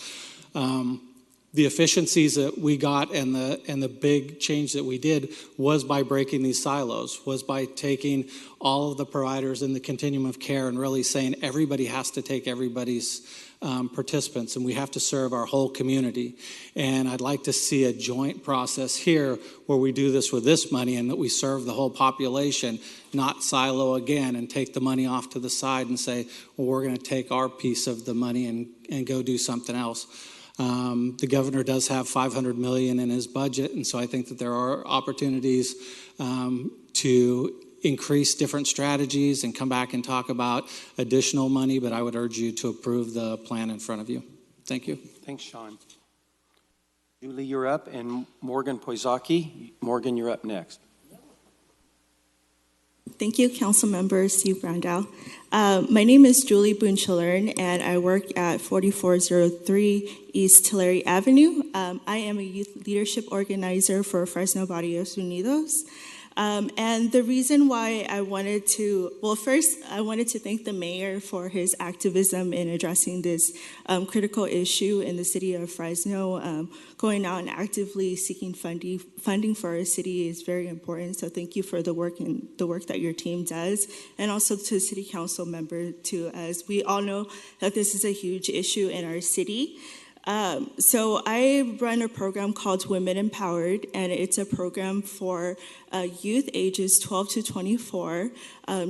The efficiencies that we got and the big change that we did was by breaking these silos, was by taking all of the providers in the continuum of care and really saying everybody has to take everybody's participants, and we have to serve our whole community. And I'd like to see a joint process here where we do this with this money and that we serve the whole population, not silo again and take the money off to the side and say, well, we're going to take our piece of the money and go do something else. The governor does have $500 million in his budget, and so I think that there are opportunities to increase different strategies and come back and talk about additional money, but I would urge you to approve the plan in front of you. Thank you. Thanks, Sean. Julie, you're up, and Morgan Poizaki. Morgan, you're up next. Thank you, Councilmember Steve Brandau. My name is Julie Boone-Chillern, and I work at 4403 East Tulare Avenue. I am a youth leadership organizer for Fresno Barrios Unidos. And the reason why I wanted to, well, first, I wanted to thank the mayor for his activism in addressing this critical issue in the city of Fresno. Going out and actively seeking funding for our city is very important. So thank you for the work that your team does, and also to the city council member too, as we all know that this is a huge issue in our city. So I run a program called Women Empowered, and it's a program for youth ages 12 to 24.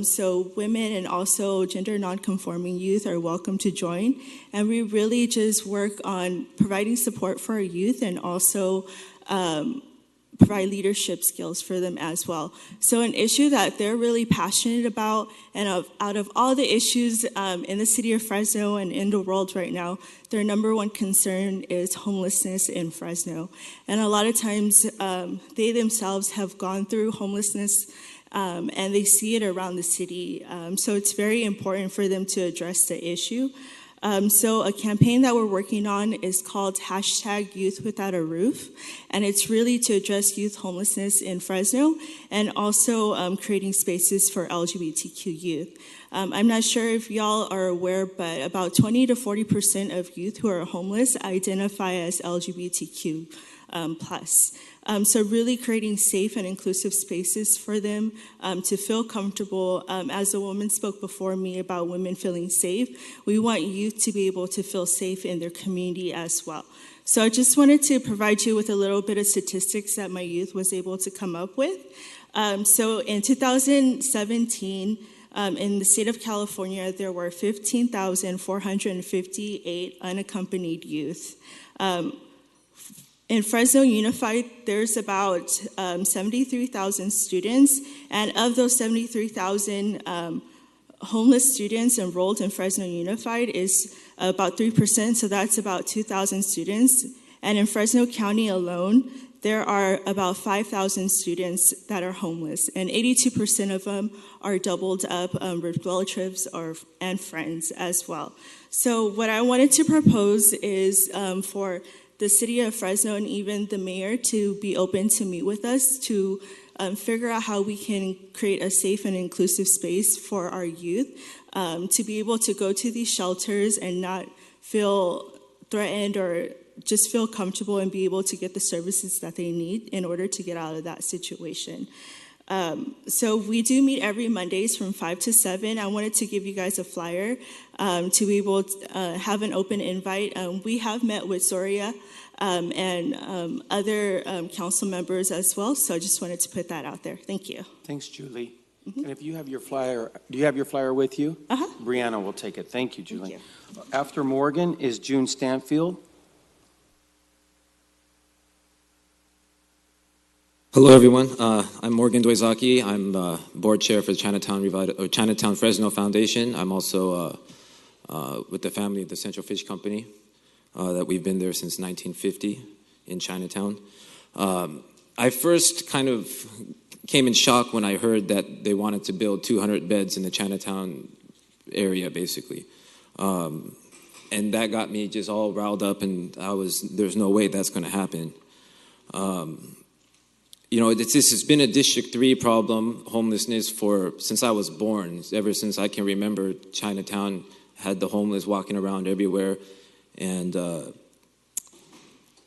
So women and also gender nonconforming youth are welcome to join. And we really just work on providing support for our youth and also provide leadership skills for them as well. So an issue that they're really passionate about, and out of all the issues in the city of Fresno and in the world right now, their number one concern is homelessness in Fresno. And a lot of times they themselves have gone through homelessness and they see it around the city. So it's very important for them to address the issue. So a campaign that we're working on is called #YouthWithoutARoof, and it's really to address youth homelessness in Fresno and also creating spaces for LGBTQ youth. I'm not sure if y'all are aware, but about 20 to 40% of youth who are homeless identify as LGBTQ plus. So really creating safe and inclusive spaces for them to feel comfortable. As a woman spoke before me about women feeling safe, we want youth to be able to feel safe in their community as well. So I just wanted to provide you with a little bit of statistics that my youth was able to come up with. So in 2017, in the state of California, there were 15,458 unaccompanied youth. In Fresno Unified, there's about 73,000 students, and of those 73,000 homeless students enrolled in Fresno Unified is about 3%, so that's about 2,000 students. And in Fresno County alone, there are about 5,000 students that are homeless, and 82% of them are doubled up with relatives and friends as well. So what I wanted to propose is for the city of Fresno and even the mayor to be open to meet with us to figure out how we can create a safe and inclusive space for our youth to be able to go to these shelters and not feel threatened or just feel comfortable and be able to get the services that they need in order to get out of that situation. So we do meet every Mondays from 5 to 7. I wanted to give you guys a flyer to be able to have an open invite. We have met with Zoria and other council members as well, so I just wanted to put that out there. Thank you. Thanks, Julie. And if you have your flyer, do you have your flyer with you? Uh-huh. Brianna will take it. Thank you, Julie. Thank you. After Morgan is June Stanfield. Hello, everyone. I'm Morgan Doizaki. I'm board chair for the Chinatown Fresno Foundation. I'm also with the family of the Central Fish Company that we've been there since 1950 in Chinatown. I first kind of came in shock when I heard that they wanted to build 200 beds in the Chinatown area, basically. And that got me just all riled up, and there's no way that's going to happen. This has been a District 3 problem, homelessness, since I was born. Ever since I can remember, Chinatown had the homeless walking around everywhere. And,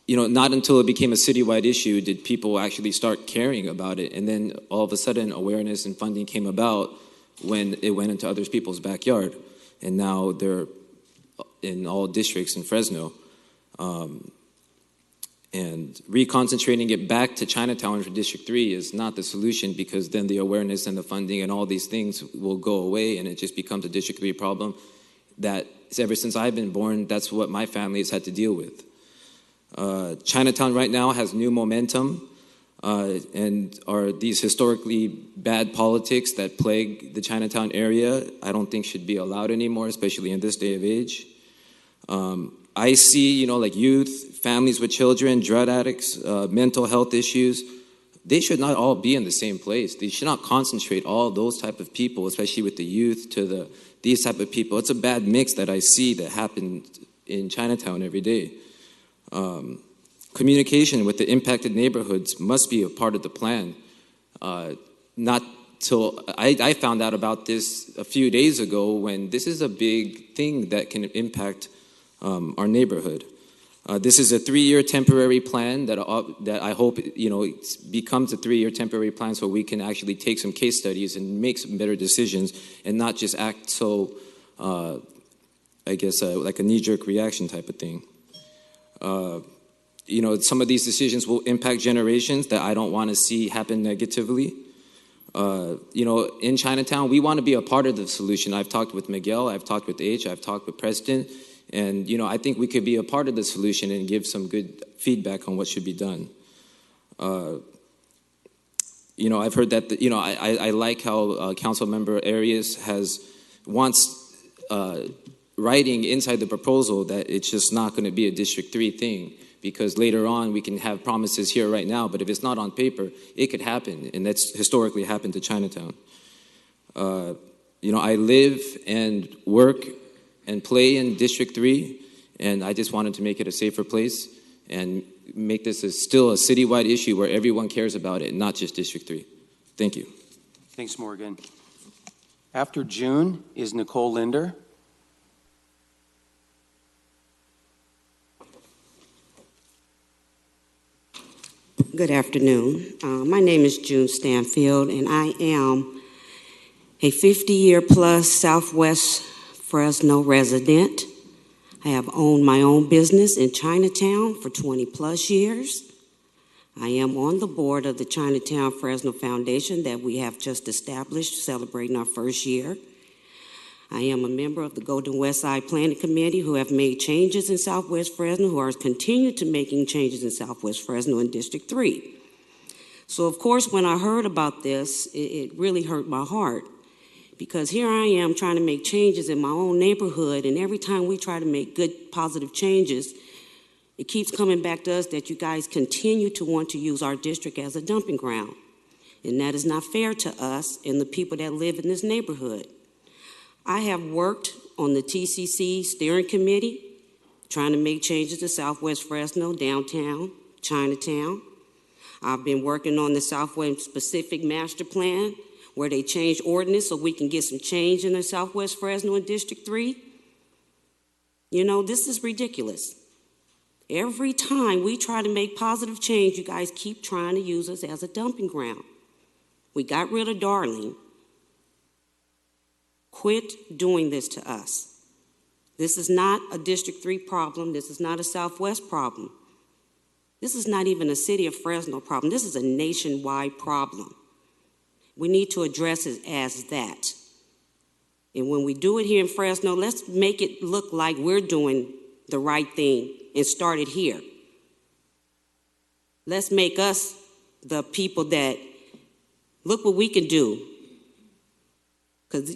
not until it became a citywide issue did people actually start caring about it. And then all of a sudden, awareness and funding came about when it went into other people's backyard. And now they're in all districts in Fresno. And reconcentrating it back to Chinatown for District 3 is not the solution, because then the awareness and the funding and all these things will go away, and it just becomes a District 3 problem that ever since I've been born, that's what my family has had to deal with. Chinatown right now has new momentum, and are these historically bad politics that plague the Chinatown area, I don't think should be allowed anymore, especially in this day of age. I see, like youth, families with children, drug addicts, mental health issues. They should not all be in the same place. They should not concentrate all those type of people, especially with the youth, to these type of people. It's a bad mix that I see that happens in Chinatown every day. Communication with the impacted neighborhoods must be a part of the plan. Not till I found out about this a few days ago, when this is a big thing that can impact our neighborhood. This is a 3-year temporary plan that I hope becomes a 3-year temporary plan, so we can actually take some case studies and make some better decisions, and not just act so, like a knee-jerk reaction type of thing. Some of these decisions will impact generations that I don't want to see happen negatively. In Chinatown, we want to be a part of the solution. I've talked with Miguel, I've talked with H, I've talked with Preston. And, I think we could be a part of the solution and give some good feedback on what should be done. I've heard that, I like how Council Member Arias wants writing inside the proposal that it's just not going to be a District 3 thing, because later on we can have promises here right now, but if it's not on paper, it could happen, and that's historically happened to Chinatown. I live and work and play in District 3, and I just wanted to make it a safer place and make this still a citywide issue where everyone cares about it, not just District 3. Thank you. Thanks, Morgan. After June is Nicole Linder. Good afternoon. My name is June Stanfield, and I am a 50-year-plus Southwest Fresno resident. I have owned my own business in Chinatown for 20-plus years. I am on the board of the Chinatown Fresno Foundation that we have just established, celebrating our first year. I am a member of the Golden West Side Planning Committee, who have made changes in Southwest Fresno, who are continuing to making changes in Southwest Fresno in District 3. So, of course, when I heard about this, it really hurt my heart, because here I am trying to make changes in my own neighborhood, and every time we try to make good, positive changes, it keeps coming back to us that you guys continue to want to use our district as a dumping ground. And that is not fair to us and the people that live in this neighborhood. I have worked on the TCC steering committee, trying to make changes to Southwest Fresno, downtown, Chinatown. I've been working on the Southwest Pacific Master Plan, where they changed ordinance so we can get some change in the Southwest Fresno and District 3. This is ridiculous. Every time we try to make positive change, you guys keep trying to use us as a dumping ground. We got rid of Darling. Quit doing this to us. This is not a District 3 problem. This is not a Southwest problem. This is not even a city of Fresno problem. This is a nationwide problem. We need to address it as that. And when we do it here in Fresno, let's make it look like we're doing the right thing and start it here. Let's make us the people that look what we can do. Because,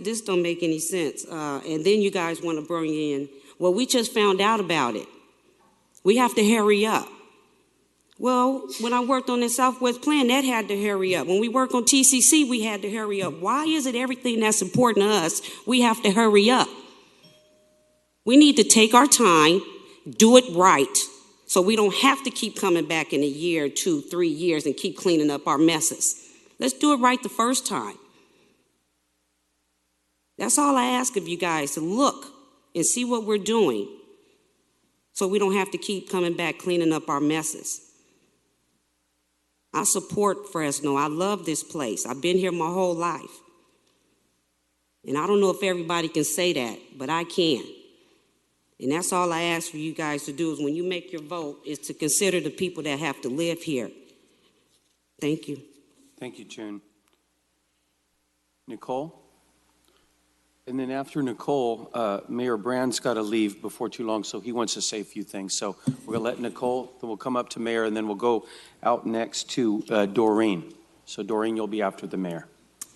this don't make any sense. And then you guys want to bring in, well, we just found out about it. We have to hurry up. Well, when I worked on the Southwest plan, that had to hurry up. When we work on TCC, we had to hurry up. Why is it everything that's important to us, we have to hurry up? We need to take our time, do it right, so we don't have to keep coming back in a year, 2, 3 years and keep cleaning up our messes. Let's do it right the first time. That's all I ask of you guys, to look and see what we're doing so we don't have to keep coming back cleaning up our messes. I support Fresno. I love this place. I've been here my whole life. And I don't know if everybody can say that, but I can. And that's all I ask for you guys to do is when you make your vote is to consider the people that have to live here. Thank you. Thank you, June. Nicole? And then after Nicole, Mayor Brand's got to leave before too long, so he wants to say a few things. So we're going to let Nicole, then we'll come up to Mayor, and then we'll go out next to Doreen. So Doreen, you'll be after the Mayor.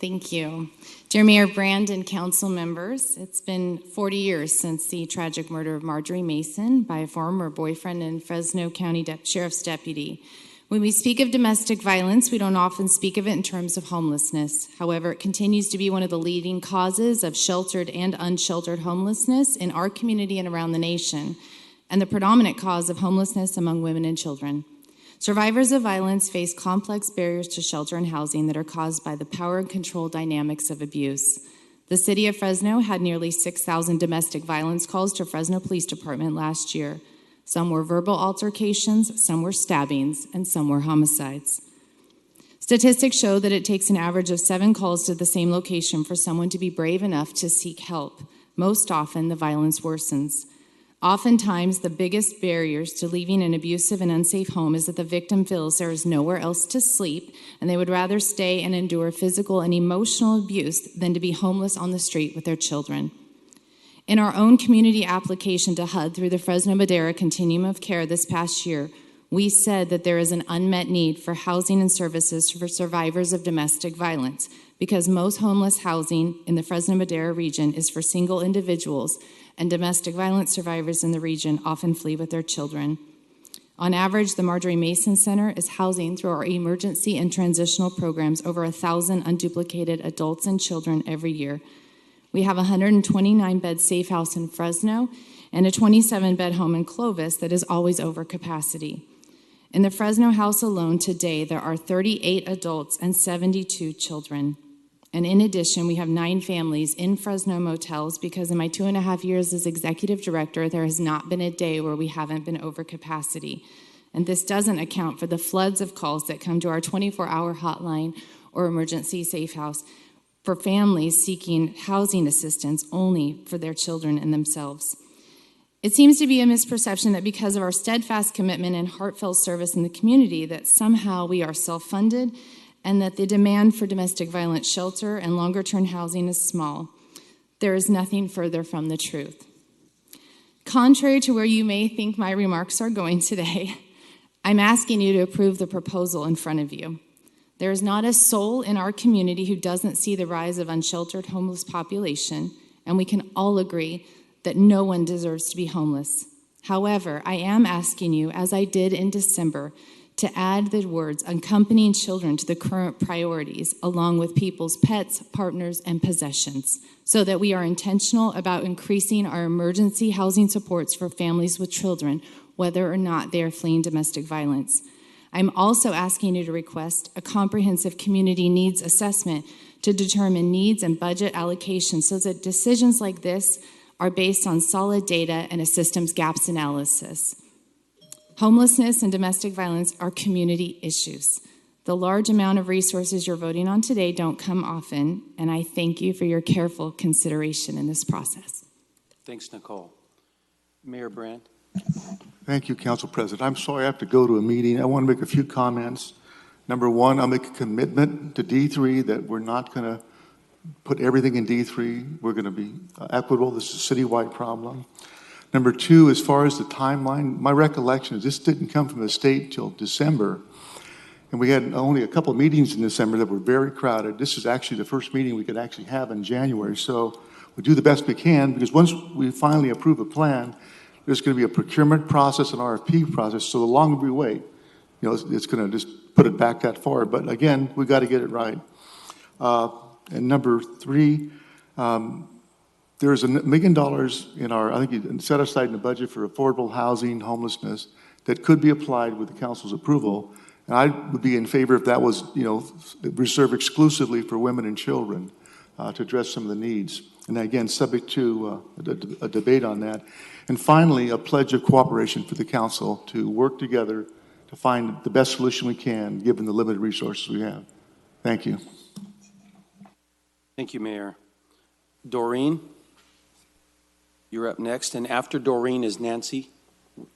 Thank you. Dear Mayor Brand and council members, it's been 40 years since the tragic murder of Marjorie Mason by a former boyfriend and Fresno County Sheriff's deputy. When we speak of domestic violence, we don't often speak of it in terms of homelessness. However, it continues to be one of the leading causes of sheltered and unsheltered homelessness in our community and around the nation, and the predominant cause of homelessness among women and children. Survivors of violence face complex barriers to shelter and housing that are caused by the power and control dynamics of abuse. The city of Fresno had nearly 6,000 domestic violence calls to Fresno Police Department last year. Some were verbal altercations, some were stabbings, and some were homicides. Statistics show that it takes an average of 7 calls to the same location for someone to be brave enough to seek help. Most often, the violence worsens. Oftentimes, the biggest barriers to leaving an abusive and unsafe home is that the victim feels there is nowhere else to sleep, and they would rather stay and endure physical and emotional abuse than to be homeless on the street with their children. In our own community application to HUD through the Fresno Madera Continuum of Care this past year, we said that there is an unmet need for housing and services for survivors of domestic violence because most homeless housing in the Fresno Madera region is for single individuals, and domestic violence survivors in the region often flee with their children. On average, the Marjorie Mason Center is housing through our emergency and transitional programs over 1,000 unduplicated adults and children every year. We have a 129-bed safe house in Fresno and a 27-bed home in Clovis that is always over capacity. In the Fresno house alone today, there are 38 adults and 72 children. And in addition, we have 9 families in Fresno motels because in my 2.5 years as executive director, there has not been a day where we haven't been over capacity. And this doesn't account for the floods of calls that come to our 24-hour hotline or emergency safe house for families seeking housing assistance only for their children and themselves. It seems to be a misperception that because of our steadfast commitment and heartfelt service in the community that somehow we are self-funded and that the demand for domestic violence shelter and longer-term housing is small. There is nothing further from the truth. Contrary to where you may think my remarks are going today, I'm asking you to approve the proposal in front of you. There is not a soul in our community who doesn't see the rise of unsheltered homeless population, and we can all agree that no one deserves to be homeless. However, I am asking you, as I did in December, to add the words accompanying children to the current priorities, along with people's pets, partners, and possessions, so that we are intentional about increasing our emergency housing supports for families with children, whether or not they are fleeing domestic violence. I'm also asking you to request a comprehensive community needs assessment to determine needs and budget allocation so that decisions like this are based on solid data and a systems gaps analysis. Homelessness and domestic violence are community issues. The large amount of resources you're voting on today don't come often, and I thank you for your careful consideration in this process. Thanks, Nicole. Mayor Brand. Thank you, Council President. I'm sorry I have to go to a meeting. I want to make a few comments. Number one, I'll make a commitment to D3 that we're not going to put everything in D3. We're going to be equitable. This is a citywide problem. Number two, as far as the timeline, my recollection is this didn't come from the state till December. And we had only a couple of meetings in December that were very crowded. This is actually the first meeting we could actually have in January. So we do the best we can because once we finally approve a plan, there's going to be a procurement process, an RFP process. So the longer we wait, it's going to just put it back that far. But again, we got to get it right. And number 3, there's $1 million in our, I think you set aside in the budget for affordable housing, homelessness, that could be applied with the council's approval. And I would be in favor if that was, reserved exclusively for women and children to address some of the needs. And again, subject to a debate on that. And finally, a pledge of cooperation for the council to work together to find the best solution we can, given the limited resources we have. Thank you. Thank you, Mayor. Doreen, you're up next. And after Doreen is Nancy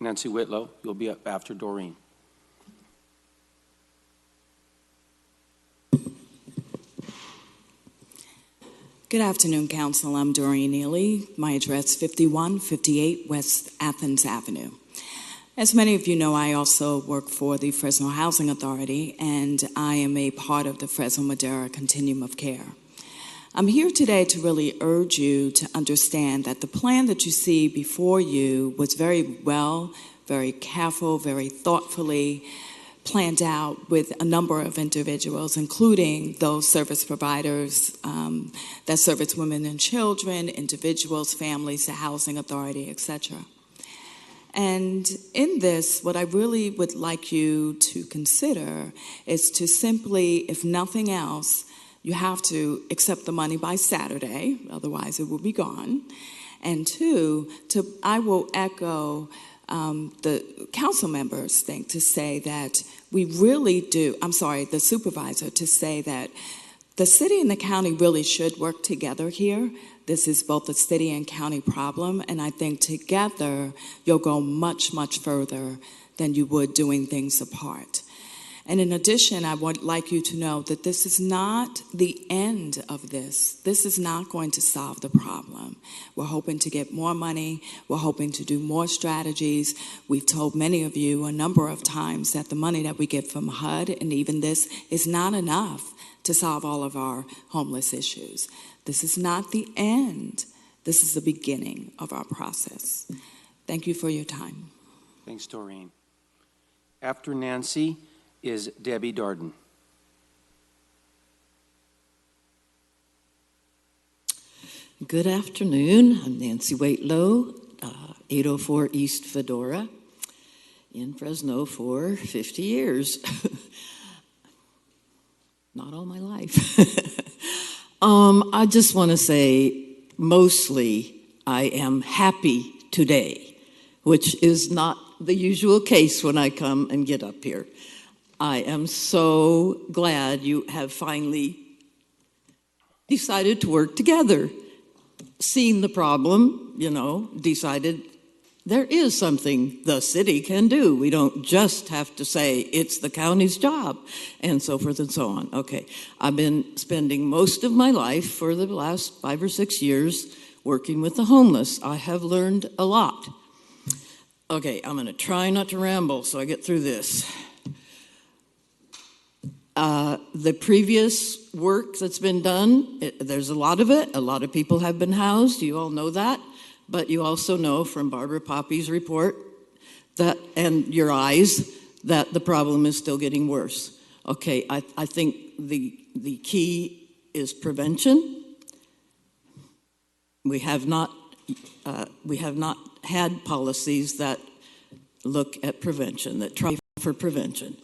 Whitlow. You'll be up after Doreen. Good afternoon, Council. I'm Doreen Neely. My address, 5158 West Athens Avenue. As many of you know, I also work for the Fresno Housing Authority, and I am a part of the Fresno Madera Continuum of Care. I'm here today to really urge you to understand that the plan that you see before you was very well, very careful, very thoughtfully planned out with a number of individuals, including those service providers that service women and children, individuals, families, the housing authority, etc. And in this, what I really would like you to consider is to simply, if nothing else, you have to accept the money by Saturday, otherwise it will be gone. And 2, I will echo the council members' thing to say that we really do, the supervisor, to say that the city and the county really should work together here. This is both a city and county problem, and I think together you'll go much, much further than you would doing things apart. And in addition, I would like you to know that this is not the end of this. This is not going to solve the problem. We're hoping to get more money. We're hoping to do more strategies. We've told many of you a number of times that the money that we get from HUD and even this is not enough to solve all of our homeless issues. This is not the end. This is the beginning of our process. Thank you for your time. Thanks, Doreen. After Nancy is Debbie Darden. Good afternoon. I'm Nancy Whitlow, 804 East Fedora, in Fresno for 50 years. Not all my life. I just want to say, mostly, I am happy today, which is not the usual case when I come and get up here. I am so glad you have finally decided to work together, seen the problem, decided there is something the city can do. We don't just have to say it's the county's job, and so forth and so on. Okay, I've been spending most of my life for the last 5 or 6 years working with the homeless. I have learned a lot. Okay, I'm going to try not to ramble so I get through this. The previous work that's been done, there's a lot of it. A lot of people have been housed. You all know that. But you also know from Barbara Poppy's report that, and your eyes, that the problem is still getting worse. Okay, I think the key is prevention. We have not had policies that look at prevention, that try for prevention.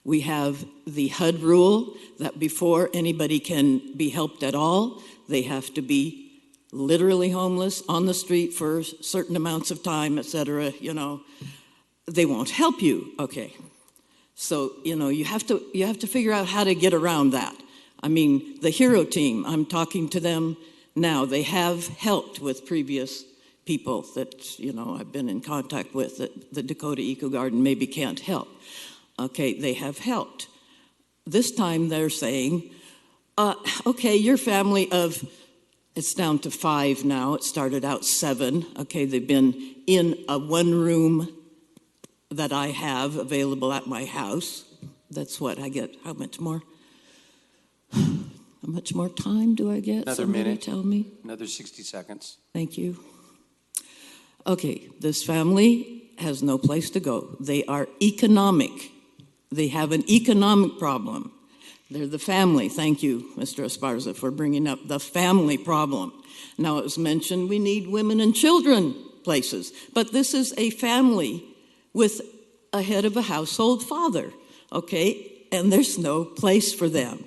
We have the HUD rule that before anybody can be helped at all, they have to be literally homeless on the street for certain amounts of time, etc. They won't help you. Okay, so you have to figure out how to get around that. I mean, the HERO team, I'm talking to them now. They have helped with previous people that I've been in contact with that the Dakota Eco Garden maybe can't help. Okay, they have helped. This time they're saying, okay, your family of, it's down to 5 now. It started out 7. Okay, they've been in a 1-room that I have available at my house. That's what I get. How much more? How much more time do I get? Another Somebody minute. tell me. Another 60 seconds. Thank you. Okay, this family has no place to go. They are economic They have an economic problem. They're the family. Thank you, Mr. Esparza, for bringing up the family problem. Now, it was mentioned we need women and children places, but this is a family with a head of a household father, okay? And there's no place for them.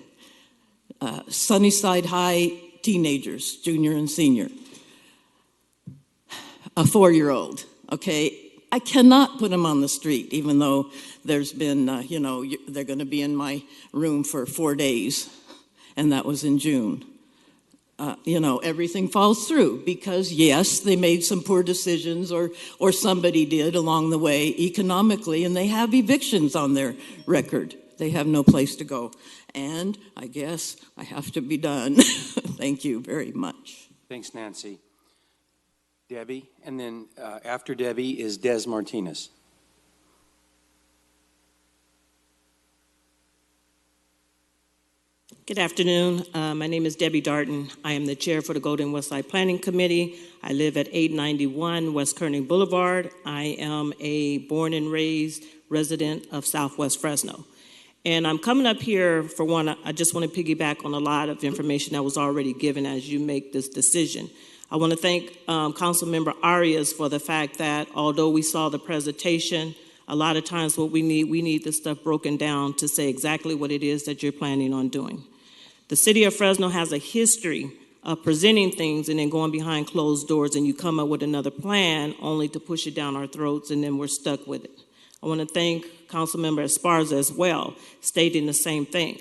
Sunnyside High teenagers, junior and senior. A 4-year-old, okay? I cannot put them on the street, even though there's been, they're going to be in my room for 4 days, and that was in June. Everything falls through because, yes, they made some poor decisions or somebody did along the way economically, and they have evictions on their record. They have no place to go. And I guess I have to be done. Thank you very much. Thanks, Nancy. Debbie, and then after Debbie is Des Martinez. Good afternoon. My name is Debbie Darton. I am the chair for the Golden Westside Planning Committee. I live at 891 West Kearney Boulevard. I am a born and raised resident of Southwest Fresno. And I'm coming up here for one, I just want to piggyback on a lot of information that was already given as you make this decision. I want to thank Councilmember Arias for the fact that although we saw the presentation, a lot of times what we need this stuff broken down to say exactly what it is that you're planning on doing. The city of Fresno has a history of presenting things and then going behind closed doors, and you come up with another plan only to push it down our throats, and then we're stuck with it. I want to thank Councilmember Esparza as well, stating the same thing.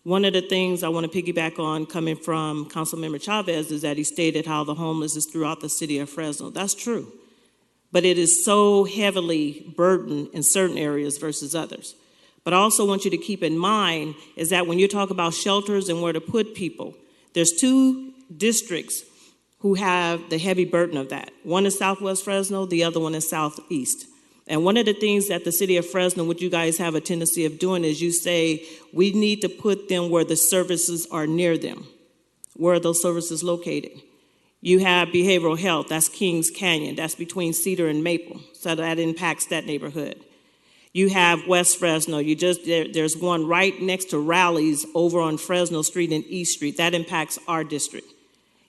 One of the things I want to piggyback on coming from Councilmember Chavez is that he stated how the homeless is throughout the city of Fresno. That's true. But it is so heavily burdened in certain areas versus others. But I also want you to keep in mind is that when you talk about shelters and where to put people, there's 2 districts who have the heavy burden of that. One is Southwest Fresno, the other one is Southeast. And one of the things that the city of Fresno, what you guys have a tendency of doing is you say, we need to put them where the services are near them. Where are those services located? You have behavioral health, that's Kings Canyon, that's between Cedar and Maple, so that impacts that neighborhood. You have West Fresno, there's one right next to Rallies over on Fresno Street and East Street, that impacts our district.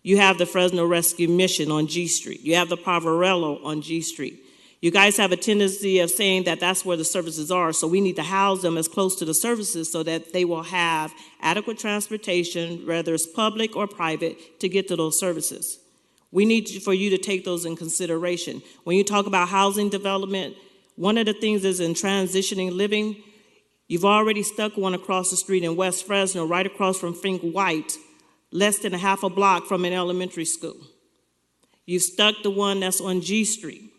You have the Fresno Rescue Mission on G Street. You have the Poverello on G Street. You guys have a tendency of saying that that's where the services are, so we need to house them as close to the services so that they will have adequate transportation, whether it's public or private, to get to those services. We need for you to take those in consideration. When you talk about housing development, one of the things is in transitioning living, you've already stuck one across the street in West Fresno, right across from Frank White, less than a half a block from an elementary school. You've stuck the one that's on G Street.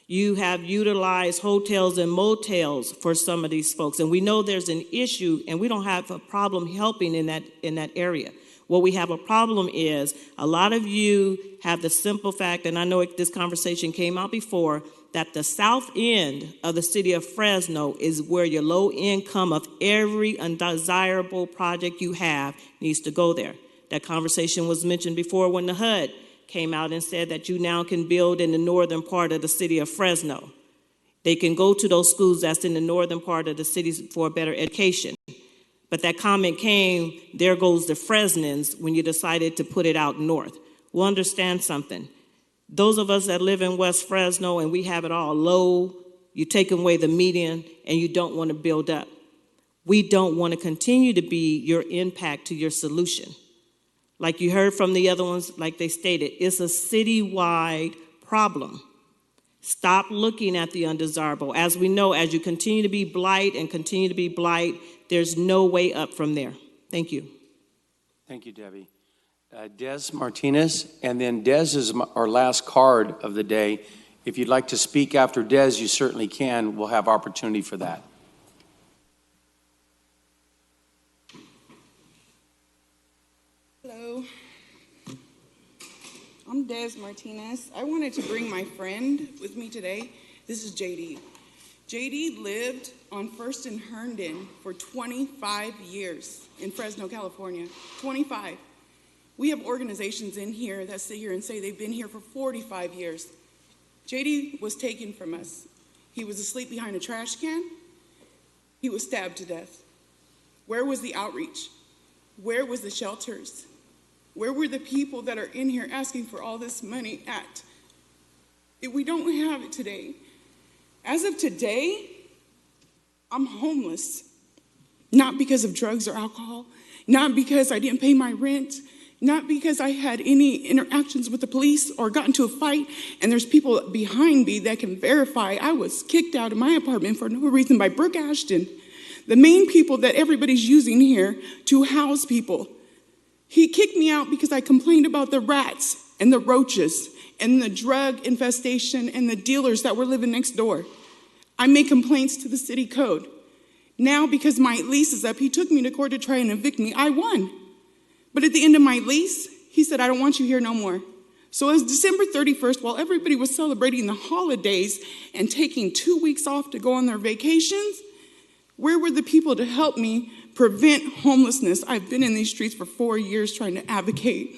You have utilized hotels and motels for some of these folks. And we know there's an issue, and we don't have a problem helping in that area. What we have a problem is a lot of you have the simple fact, and I know this conversation came out before, that the south end of the city of Fresno is where your low income of every undesirable project you have needs to go there. That conversation was mentioned before when the HUD came out and said that you now can build in the northern part of the city of Fresno. They can go to those schools that's in the northern part of the city for a better education. But that comment came, there goes the Fresnans when you decided to put it out north. We'll understand something. Those of us that live in West Fresno and we have it all low, you take away the median and you don't want to build up. We don't want to continue to be your impact to your solution. Like you heard from the other ones, like they stated, it's a citywide problem. Stop looking at the undesirable. As we know, as you continue to be blight and continue to be blight, there's no way up from there. Thank you. Thank you, Debbie. Des Martinez, and then Des is our last card of the day. If you'd like to speak after Des, you certainly can. We'll have opportunity for that. Hello, I'm Des Martinez. I wanted to bring my friend with me today. This is JD. JD lived on First and Herndon for 25 years in Fresno, California. 25. We have organizations in here that sit here and say they've been here for 45 years. JD was taken from us. He was asleep behind a trash can. he was stabbed to death. Where was the outreach? Where was the shelters? Where were the people that are in here asking for all this money at? We don't have it today. As of today, I'm homeless. Not because of drugs or alcohol, not because I didn't pay my rent, not because I had any interactions with the police or got into a fight, and there's people behind me that can verify I was kicked out of my apartment for no reason by Brooke Ashton, the main people that everybody's using here to house people. He kicked me out because I complained about the rats and the roaches and the drug infestation and the dealers that were living next door. I made complaints to the city code. Now, because my lease is up, he took me to court to try and evict me. I won. But at the end of my lease, he said, I don't want you here no more. So it was December 31st, while everybody was celebrating the holidays and taking 2 weeks off to go on their vacations, where were the people to help me prevent homelessness? I've been in these streets for 4 years trying to advocate.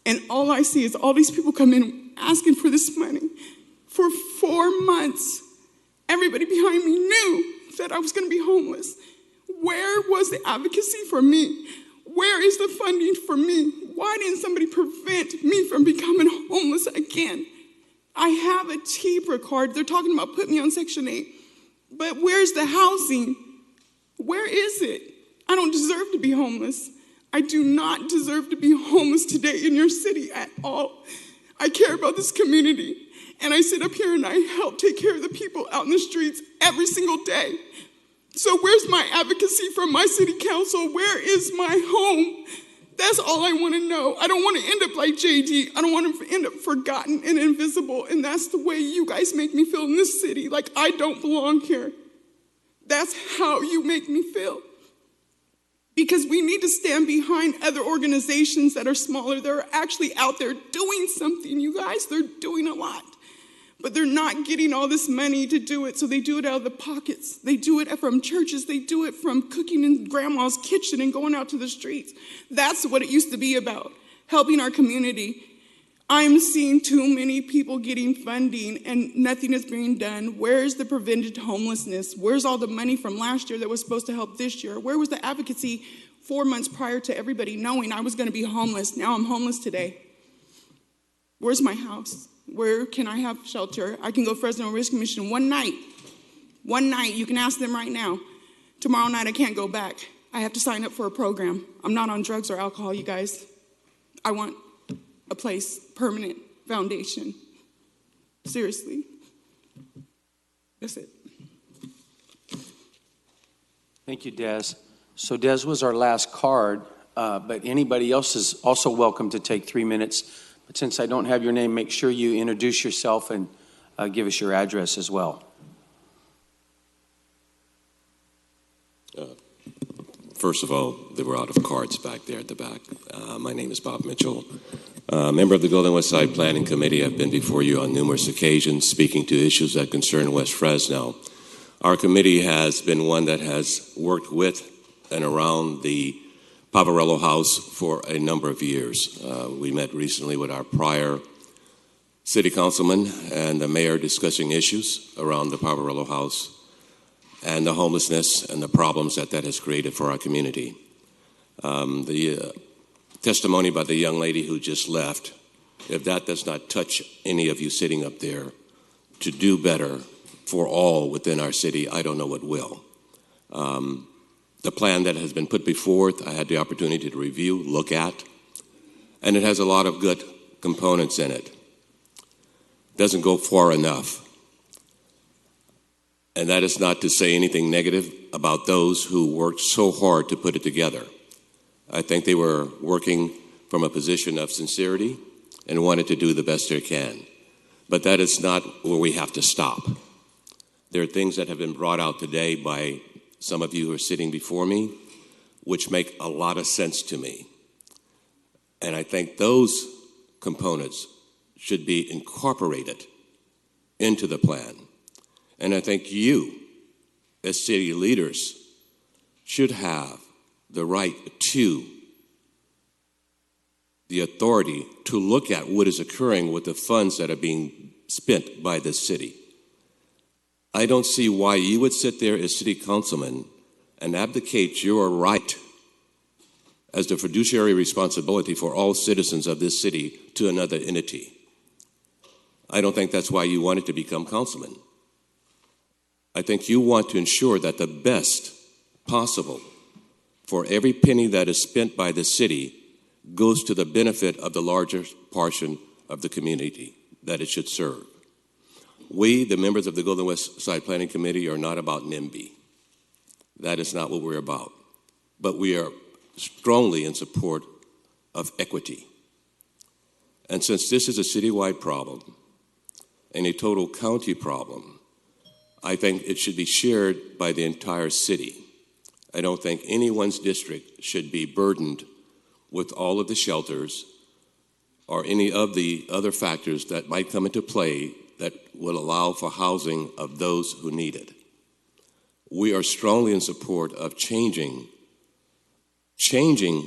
And all I see is all these people come in asking for this money for 4 months. Everybody behind me knew that I was going to be homeless. Where was the advocacy for me? Where is the funding for me? Why didn't somebody prevent me from becoming homeless again? I have a TPRA card. They're talking about putting me on Section 8. But where's the housing? Where is it? I don't deserve to be homeless. I do not deserve to be homeless today in your city at all. I care about this community. And I sit up here and I help take care of the people out in the streets every single day. So where's my advocacy from my city council? Where is my home? That's all I want to know. I don't want to end up like JD. I don't want to end up forgotten and invisible. And that's the way you guys make me feel in this city, like I don't belong here. That's how you make me feel. Because we need to stand behind other organizations that are smaller. They're actually out there doing something, you guys. They're doing a lot. But they're not getting all this money to do it, so they do it out of the pockets. They do it from churches. They do it from cooking in grandma's kitchen and going out to the streets. That's what it used to be about, helping our community. I'm seeing too many people getting funding and nothing is being done. Where's the prevented homelessness? Where's all the money from last year that was supposed to help this year? Where was the advocacy 4 months prior to everybody knowing I was going to be homeless? Now I'm homeless today. Where's my house? Where can I have shelter? I can go Fresno Rescue Mission one night. One night, you can ask them right now. Tomorrow night, I can't go back. I have to sign up for a program. I'm not on drugs or alcohol, you guys. I want a place, permanent foundation. Seriously. That's it. Thank you, Des. So Des was our last card, but anybody else is also welcome to take 3 minutes. But since I don't have your name, make sure you introduce yourself and give us your address as well. First of all, they were out of cards back there at the back. My name is Bob Mitchell, member of the Golden West Side Planning Committee. I've been before you on numerous occasions speaking to issues that concern West Fresno. Our committee has been one that has worked with and around the Pavarello House for a number of years. We met recently with our prior city councilman and the mayor discussing issues around the Pavarello House and the homelessness and the problems that has created for our community. The testimony by the young lady who just left, if that does not touch any of you sitting up there to do better for all within our city, I don't know what will. The plan that has been put before, I had the opportunity to review, look at, and it has a lot of good components in it. Doesn't go far enough. And that is not to say anything negative about those who worked so hard to put it together. I think they were working from a position of sincerity and wanted to do the best they can. But that is not where we have to stop. There are things that have been brought out today by some of you who are sitting before me, which make a lot of sense to me. And I think those components should be incorporated into the plan. And I think you, as city leaders, should have the right to, the authority to look at what is occurring with the funds that are being spent by this city. I don't see why you would sit there as city councilman and abdicate your right as the fiduciary responsibility for all citizens of this city to another entity. I don't think that's why you wanted to become councilman. I think you want to ensure that the best possible for every penny that is spent by the city goes to the benefit of the larger portion of the community that it should serve. We, the members of the Golden West Side Planning Committee, are not about NIMBY. That is not what we're about. But we are strongly in support of equity. And since this is a citywide problem and a total county problem, I think it should be shared by the entire city. I don't think anyone's district should be burdened with all of the shelters or any of the other factors that might come into play that will allow for housing of those who need it. We are strongly in support of changing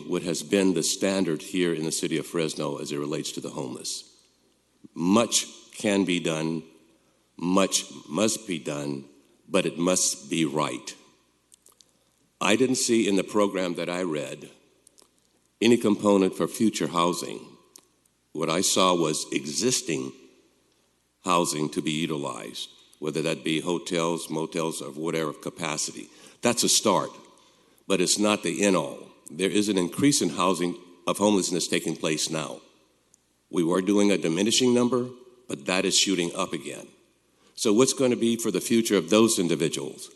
what has been the standard here in the city of Fresno as it relates to the homeless. Much can be done, much must be done, but it must be right. I didn't see in the program that I read any component for future housing. What I saw was existing housing to be utilized, whether that be hotels, motels, of whatever capacity. That's a start, but it's not the end-all. There is an increase in housing of homelessness taking place now. We were doing a diminishing number, but that is shooting up again. So what's going to be for the future of those individuals?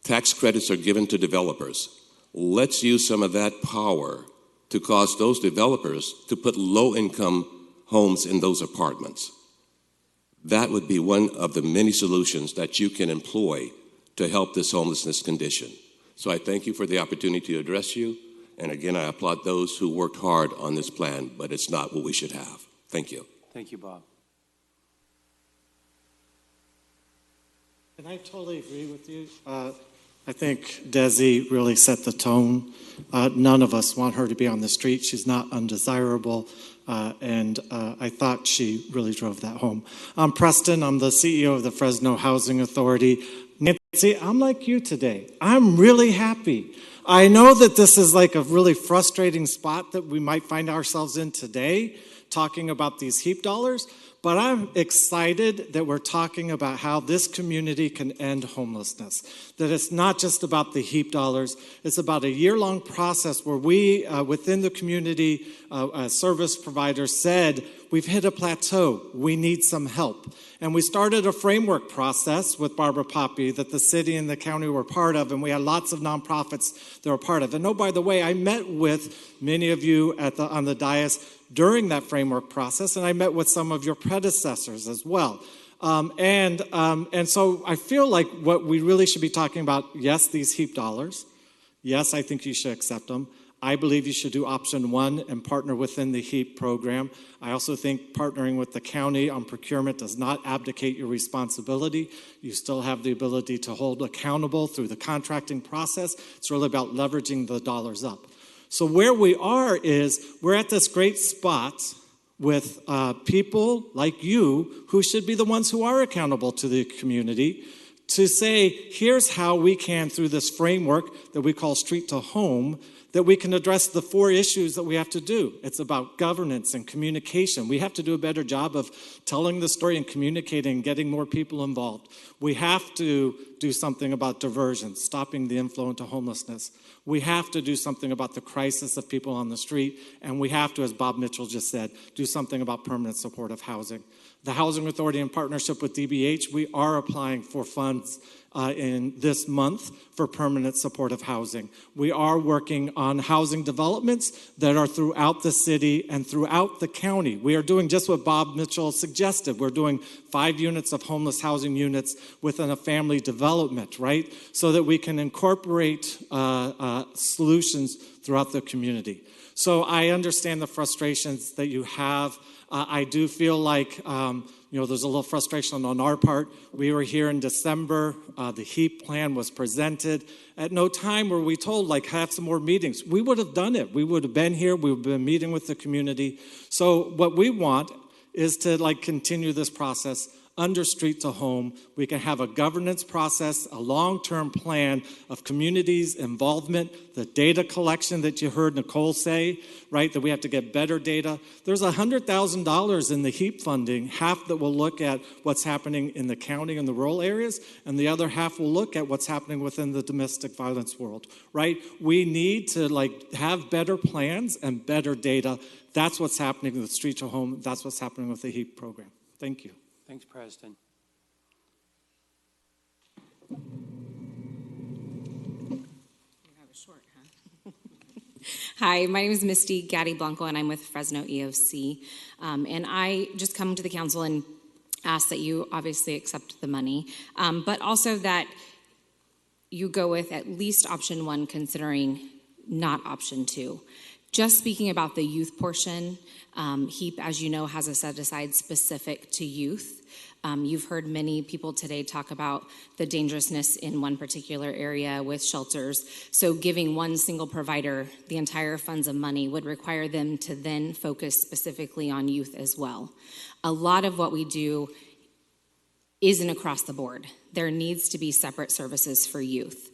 Tax credits are given to developers. Let's use some of that power to cause those developers to put low-income homes in those apartments. That would be one of the many solutions that you can employ to help this homelessness condition. So I thank you for the opportunity to address you. And again, I applaud those who worked hard on this plan, but it's not what we should have. Thank you. Thank you, Bob. And I totally agree with you. I think Desi really set the tone. None of us want her to be on the street. She's not undesirable. And I thought she really drove that home. I'm Preston. I'm the CEO of the Fresno Housing Authority. Nancy, I'm like you today. I'm really happy. I know that this is like a really frustrating spot that we might find ourselves in today, talking about these HEAP dollars. But I'm excited that we're talking about how this community can end homelessness, that it's not just about the HEAP dollars, it's about a year-long process where we, within the community service providers, said, we've hit a plateau, we need some help. And we started a framework process with Barbara Poppy that the city and the county were part of, and we had lots of nonprofits that were part of. And oh, by the way, I met with many of you on the dais during that framework process, and I met with some of your predecessors as well. And so I feel like what we really should be talking about, yes, these HEAP dollars. Yes, I think you should accept them. I believe you should do option one and partner within the HEAP program. I also think partnering with the county on procurement does not abdicate your responsibility. You still have the ability to hold accountable through the contracting process. It's really about leveraging the dollars up. So where we are is we're at this great spot with people like you who should be the ones who are accountable to the community to say, here's how we can, through this framework that we call Street to Home, that we can address the 4 issues that we have to do. It's about governance and communication. We have to do a better job of telling the story and communicating and getting more people involved. We have to do something about diversion, stopping the inflow into homelessness. We have to do something about the crisis of people on the street. And we have to, as Bob Mitchell just said, do something about permanent supportive housing. The Housing Authority, in partnership with DBH, we are applying for funds in this month for permanent supportive housing. We are working on housing developments that are throughout the city and throughout the county. We are doing just what Bob Mitchell suggested. We're doing 5 units of homeless housing units within a family development, right? So that we can incorporate solutions throughout the community. So I understand the frustrations that you have. I do feel like there's a little frustration on our part. We were here in December. The HEAP plan was presented. At no time were we told, have some more meetings. We would have done it. We would have been here. We would have been meeting with the community. So what we want is to, continue this process under Street to Home, we can have a governance process, a long-term plan of communities' involvement, the data collection that you heard Nicole say, right, that we have to get better data. There's $100,000 in the HEAP funding, half that will look at what's happening in the county and the rural areas, and the other half will look at what's happening within the domestic violence world, right? We need to have better plans and better data. That's what's happening with Street to Home. That's what's happening with the HEAP program. Thank you. Thanks, Preston. Hi, my name is Misty Gaddy Blanco, and I'm with Fresno EOC. And I just come to the council and ask that you obviously accept the money, but also that you go with at least option one, considering not option two. Just speaking about the youth portion, HEAP, as you know, has a set aside specific to youth. You've heard many people today talk about the dangerousness in one particular area with shelters. So giving one single provider the entire funds of money would require them to then focus specifically on youth as well. A lot of what we do isn't across the board. There needs to be separate services for youth.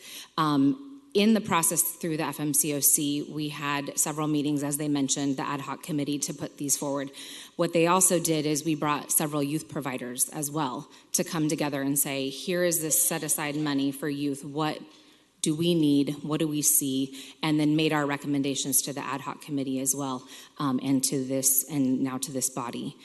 In the process through the FMCOC, we had several meetings, as they mentioned, the ad hoc committee to put these forward. What they also did is we brought several youth providers as well to come together and say, here is this set aside money for youth. What do we need? What do we see? And then made our recommendations to the ad hoc committee as well, and to this, and now to this body.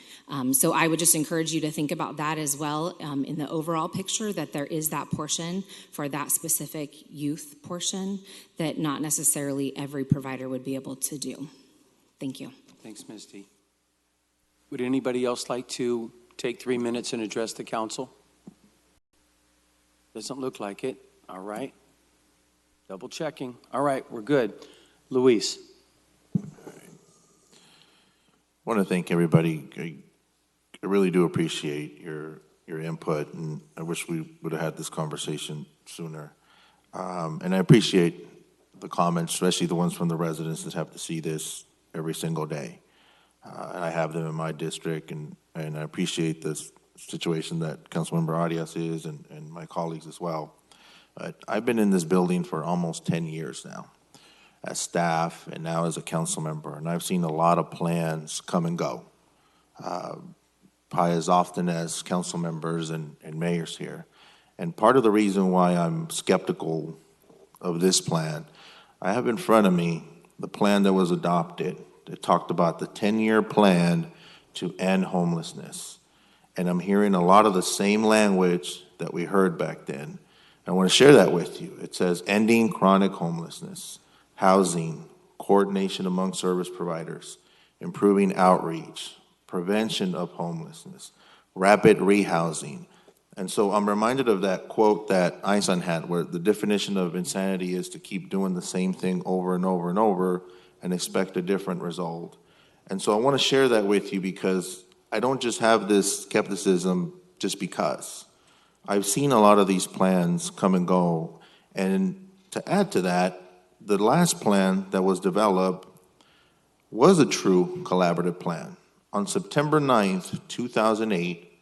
So I would just encourage you to think about that as well in the overall picture, that there is that portion for that specific youth portion that not necessarily every provider would be able to do. Thank you. Thanks, Misty. Would anybody else like to take 3 minutes and address the council? Doesn't look like it. All right. Double checking. All right, we're good. Luis. I want to thank everybody. I really do appreciate your input, and I wish we would have had this conversation sooner. And I appreciate the comments, especially the ones from the residents that have to see this every single day. And I have them in my district, and I appreciate this situation that Councilmember Arias is, and my colleagues as well. But I've been in this building for almost 10 years now as staff and now as a council member, and I've seen a lot of plans come and go, probably as often as council members and mayors here. And part of the reason why I'm skeptical of this plan, I have in front of me the plan that was adopted that talked about the 10-year plan to end homelessness. And I'm hearing a lot of the same language that we heard back then. I want to share that with you. It says ending chronic homelessness, housing, coordination among service providers, improving outreach, prevention of homelessness, rapid rehousing. And so I'm reminded of that quote that Einstein had, where the definition of insanity is to keep doing the same thing over and over and over and expect a different result. And so I want to share that with you because I don't just have this skepticism just because. I've seen a lot of these plans come and go, and to add to that, the last plan that was developed was a true collaborative plan. On September 9th, 2008,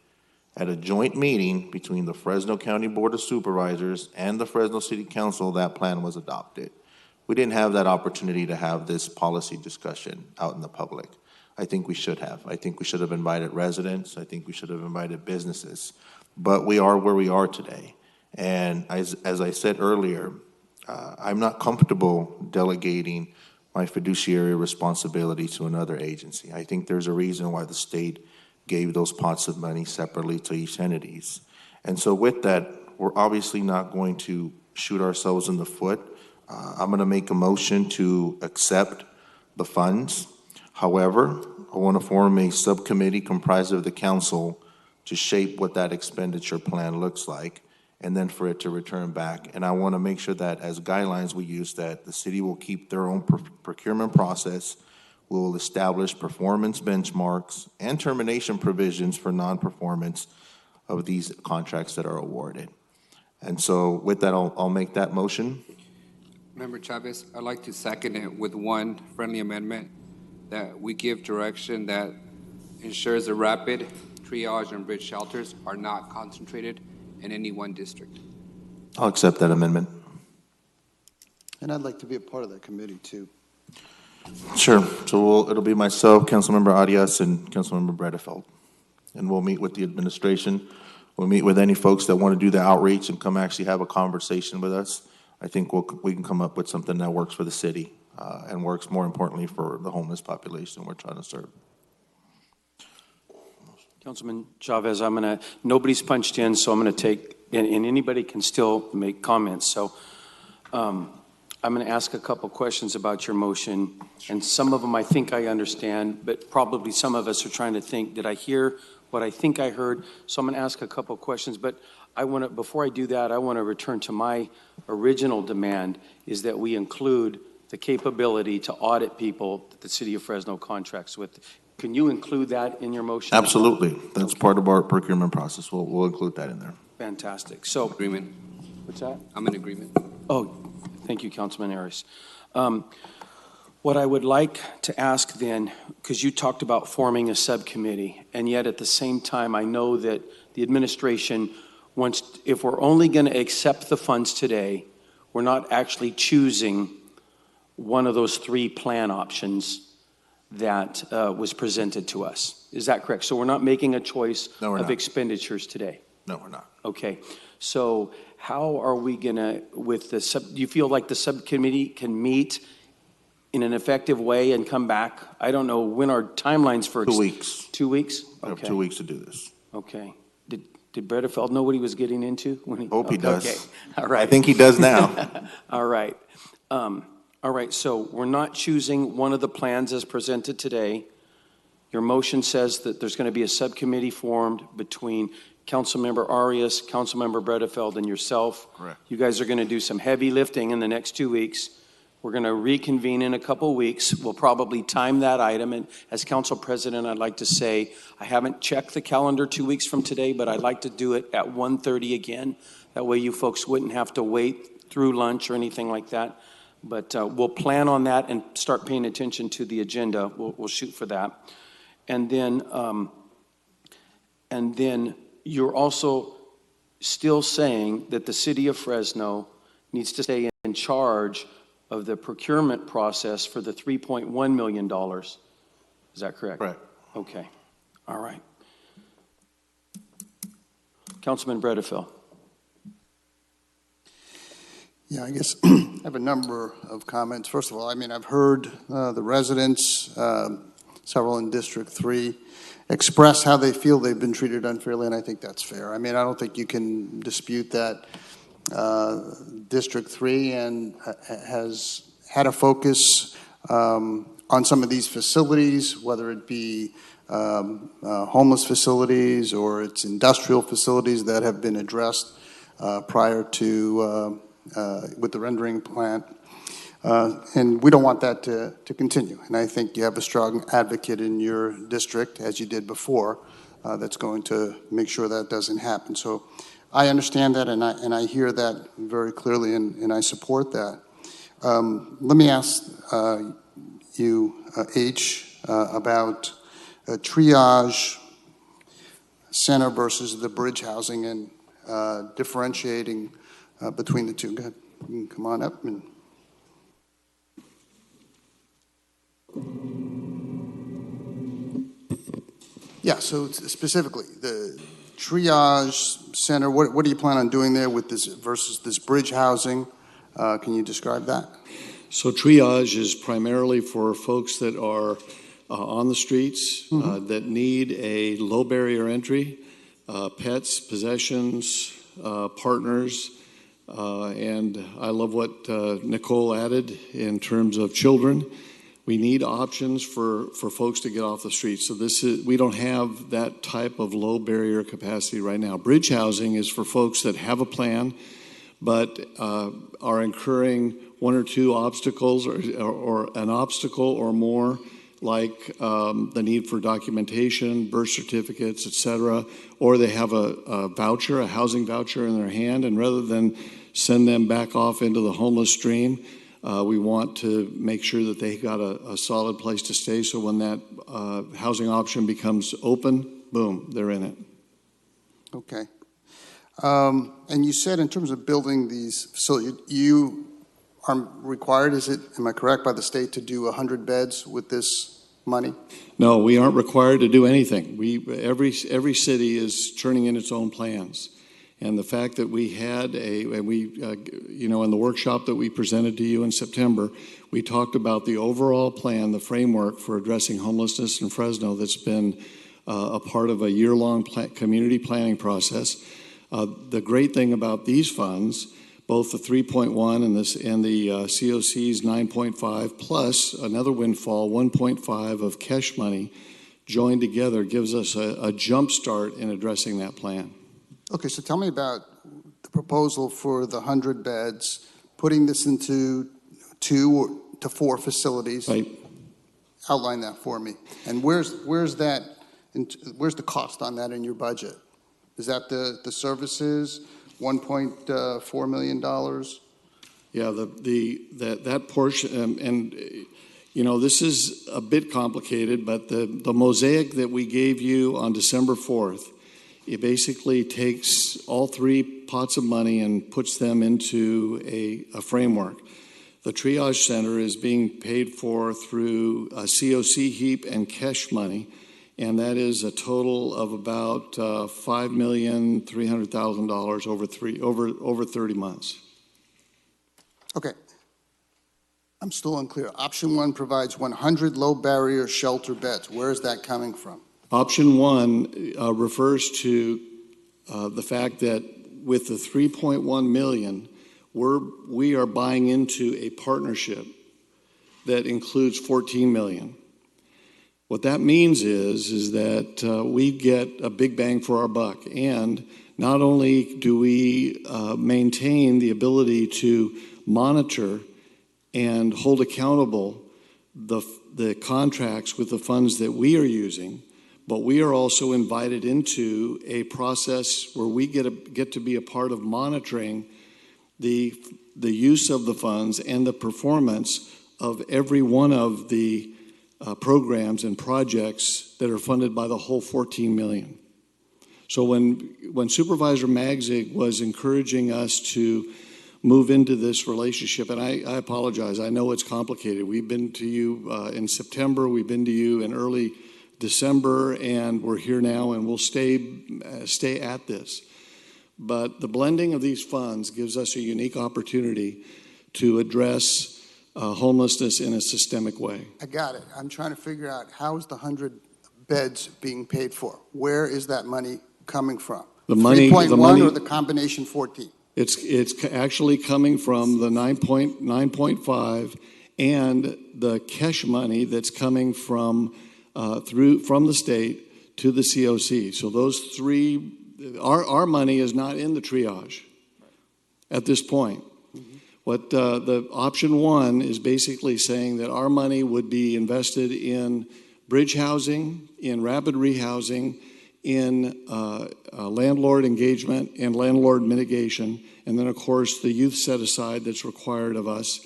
at a joint meeting between the Fresno County Board of Supervisors and the Fresno City Council, that plan was adopted. We didn't have that opportunity to have this policy discussion out in the public. I think we should have. I think we should have invited residents. I think we should have invited businesses. But we are where we are today. And as I said earlier, I'm not comfortable delegating my fiduciary responsibility to another agency. I think there's a reason why the state gave those pots of money separately to each entities. And so with that, we're obviously not going to shoot ourselves in the foot. I'm going to make a motion to accept the funds. However, I want to form a subcommittee comprised of the council to shape what that expenditure plan looks like, and then for it to return back. And I want to make sure that as guidelines we use that the city will keep their own procurement process, we will establish performance benchmarks and termination provisions for non-performance of these contracts that are awarded. And so with that, I'll make that motion. Member Chavez, I'd like to second it with one friendly amendment, that we give direction that ensures a rapid triage and bridge shelters are not concentrated in any one district. I'll accept that amendment. And I'd like to be a part of that committee, too. Sure. So it'll be myself, Councilmember Arias, and Councilmember Bredefeld. And we'll meet with the administration. We'll meet with any folks that want to do the outreach and come actually have a conversation with us. I think we can come up with something that works for the city and works, more importantly, for the homeless population we're trying to serve. Councilman Chavez, nobody's punched in, so I'm going to take, and anybody can still make comments. So I'm going to ask a couple questions about your motion, and some of them I think I understand, but probably some of us are trying to think, did I hear what I think I heard? So I'm going to ask a couple questions, but before I do that, I want to return to my original demand, is that we include the capability to audit people that the City of Fresno contracts with. Can you include that in your motion? Absolutely. That's part of our procurement process. We'll include that in there. Fantastic. So, agreement. What's that? I'm in agreement. Oh, thank you, Councilman Arias. What I would like to ask then, because you talked about forming a subcommittee, and yet at the same time, I know that the administration wants, if we're only going to accept the funds today, we're not actually choosing one of those three plan options that was presented to us. Is that correct? So we're not making a choice of expenditures today? No, we're not. Okay. So how are we going to, do you feel like the subcommittee can meet in an effective way and come back? I don't know when our timelines for 2 weeks. 2 weeks? We have Okay. 2 weeks to do this. Okay. Did Bredefeld know what he was getting into? Hope he does. Okay. All right. I think he does now. All right. All right. So we're not choosing one of the plans as presented today. Your motion says that there's going to be a subcommittee formed between Councilmember Arias, Councilmember Bredefeld, and yourself. Correct. You guys are going to do some heavy lifting in the next 2 weeks. We're going to reconvene in a couple weeks. We'll probably time that item. And as council president, I'd like to say, I haven't checked the calendar 2 weeks from today, but I'd like to do it at 1:30 again. That way you folks wouldn't have to wait through lunch or anything like that. But we'll plan on that and start paying attention to the agenda. We'll shoot for that. And then you're also still saying that the city of Fresno needs to stay in charge of the procurement process for the $3.1 million. Is that correct? Right. Okay. All right. Councilman Bredefeld. Yeah, I guess I have a number of comments. First of all, I've heard the residents, several in District 3, express how they feel they've been treated unfairly, and I think that's fair. I don't think you can dispute that. District 3 has had a focus on some of these facilities, whether it be homeless facilities or it's industrial facilities that have been addressed prior to with the rendering plant. And we don't want that to continue. And I think you have a strong advocate in your district, as you did before, that's going to make sure that doesn't happen. So I understand that, and I hear that very clearly, and I support that. Let me ask you, H, about a triage center versus the bridge housing and differentiating between the two. Go ahead. You can come on up. Yeah, so specifically, the triage center, what do you plan on doing there with this versus this bridge housing? Can you describe that? So triage is primarily for folks that are on the streets, that need a low barrier entry, pets, possessions, partners, and I love what Nicole added in terms of children. We need options for folks to get off the streets. So we don't have that type of low barrier capacity right now. Bridge housing is for folks that have a plan, but are incurring one or two obstacles or an obstacle or more, like the need for documentation, birth certificates, etc., or they have a voucher, a housing voucher in their hand, and rather than send them back off into the homeless stream, we want to make sure that they got a solid place to stay, so when that housing option becomes open boom, they're in it. Okay. And you said in terms of building these facilities, you are required, am I correct, by the state to do 100 beds with this money? No, we aren't required to do anything. Every city is turning in its own plans. And the fact that we had in the workshop that we presented to you in September, we talked about the overall plan, the framework for addressing homelessness in Fresno that's been a part of a year-long community planning process. The great thing about these funds, both the 3.1 and the COC's 9.5, plus another windfall, 1.5 of cash money, joined together gives us a jump start in addressing that plan. Okay, so tell me about the proposal for the 100 beds, putting this into 2 to 4 facilities. Right. Outline that for me. And where's the cost on that in your budget? Is that the services, $1.4 million? Yeah, that portion, and this is a bit complicated, but the mosaic that we gave you on December 4th, it basically takes all 3 pots of money and puts them into a framework. The triage center is being paid for through a COC heap and cash money, and that is a total of about $5,300,000 over 30 months. Okay. I'm still unclear. Option 1 provides 100 low-barrier shelter beds. Where is that coming from? Option 1 refers to the fact that with the 3.1 million, we are buying into a partnership that includes 14 million. What that means is that we get a big bang for our buck, and not only do we maintain the ability to monitor and hold accountable the contracts with the funds that we are using, but we are also invited into a process where we get to be a part of monitoring the use of the funds and the performance of every one of the programs and projects that are funded by the whole 14 million. So when Supervisor Magzig was encouraging us to move into this relationship, and I apologize, I know it's complicated. We've been to you in September, we've been to you in early December, and we're here now, and we'll stay at this. But the blending of these funds gives us a unique opportunity to address homelessness in a systemic way. I got it. I'm trying to figure out how is the 100 beds being paid for? Where is that money coming from? The money, 3.1 or the combination 14? It's actually coming from the 9.5 and the cash money that's coming from the state to the COC. So those 3, our money is not in the triage at this point. What the option 1 is basically saying that our money would be invested in bridge housing, in rapid rehousing, in landlord engagement and landlord mitigation, and then of course the youth set aside that's required of us.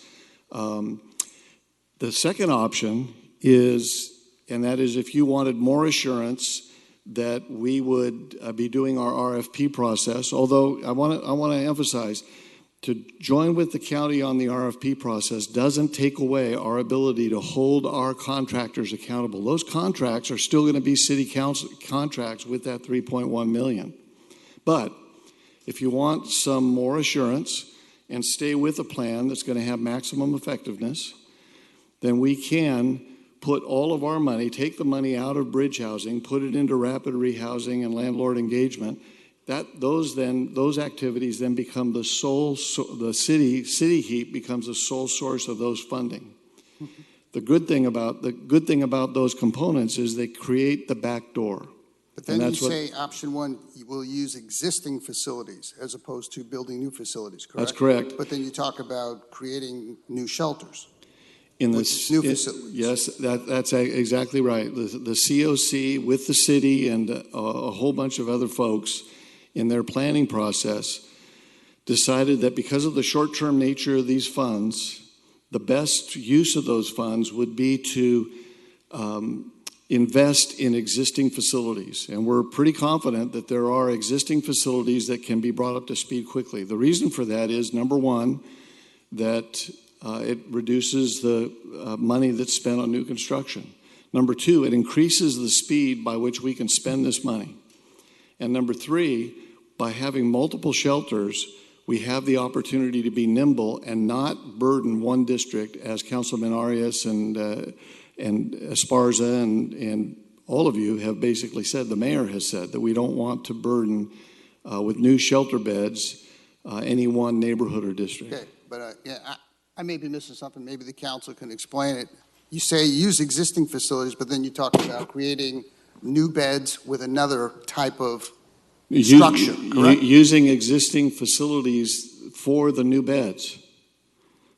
The second option is, and that is if you wanted more assurance that we would be doing our RFP process, although I want to emphasize, to join with the county on the RFP process doesn't take away our ability to hold our contractors accountable. Those contracts are still going to be city council contracts with that 3.1 million. But if you want some more assurance and stay with a plan that's going to have maximum effectiveness, then we can put all of our money, take the money out of bridge housing, put it into rapid rehousing and landlord engagement. Those activities then become the city heap becomes the sole source of those funding. The good thing about those components is they create the back door. But then you say option 1, you will use existing facilities as opposed to building new facilities, correct? That's correct. But then you talk about creating new shelters. In new facilities. Yes, that's exactly right. The COC with the city and a whole bunch of other folks in their planning process decided that because of the short-term nature of these funds, the best use of those funds would be to invest in existing facilities. And we're pretty confident that there are existing facilities that can be brought up to speed quickly. The reason for that is, number one, that it reduces the money that's spent on new construction. Number two, it increases the speed by which we can spend this money. And number three, by having multiple shelters, we have the opportunity to be nimble and not burden one district, as Councilman Arias and Esparza and all of you have basically said, the mayor has said, that we don't want to burden with new shelter beds any one neighborhood or district. Okay, but I may be missing something. Maybe the council can explain it. You say use existing facilities, but then you talk about creating new beds with another type of structure, correct? Using existing facilities for the new beds.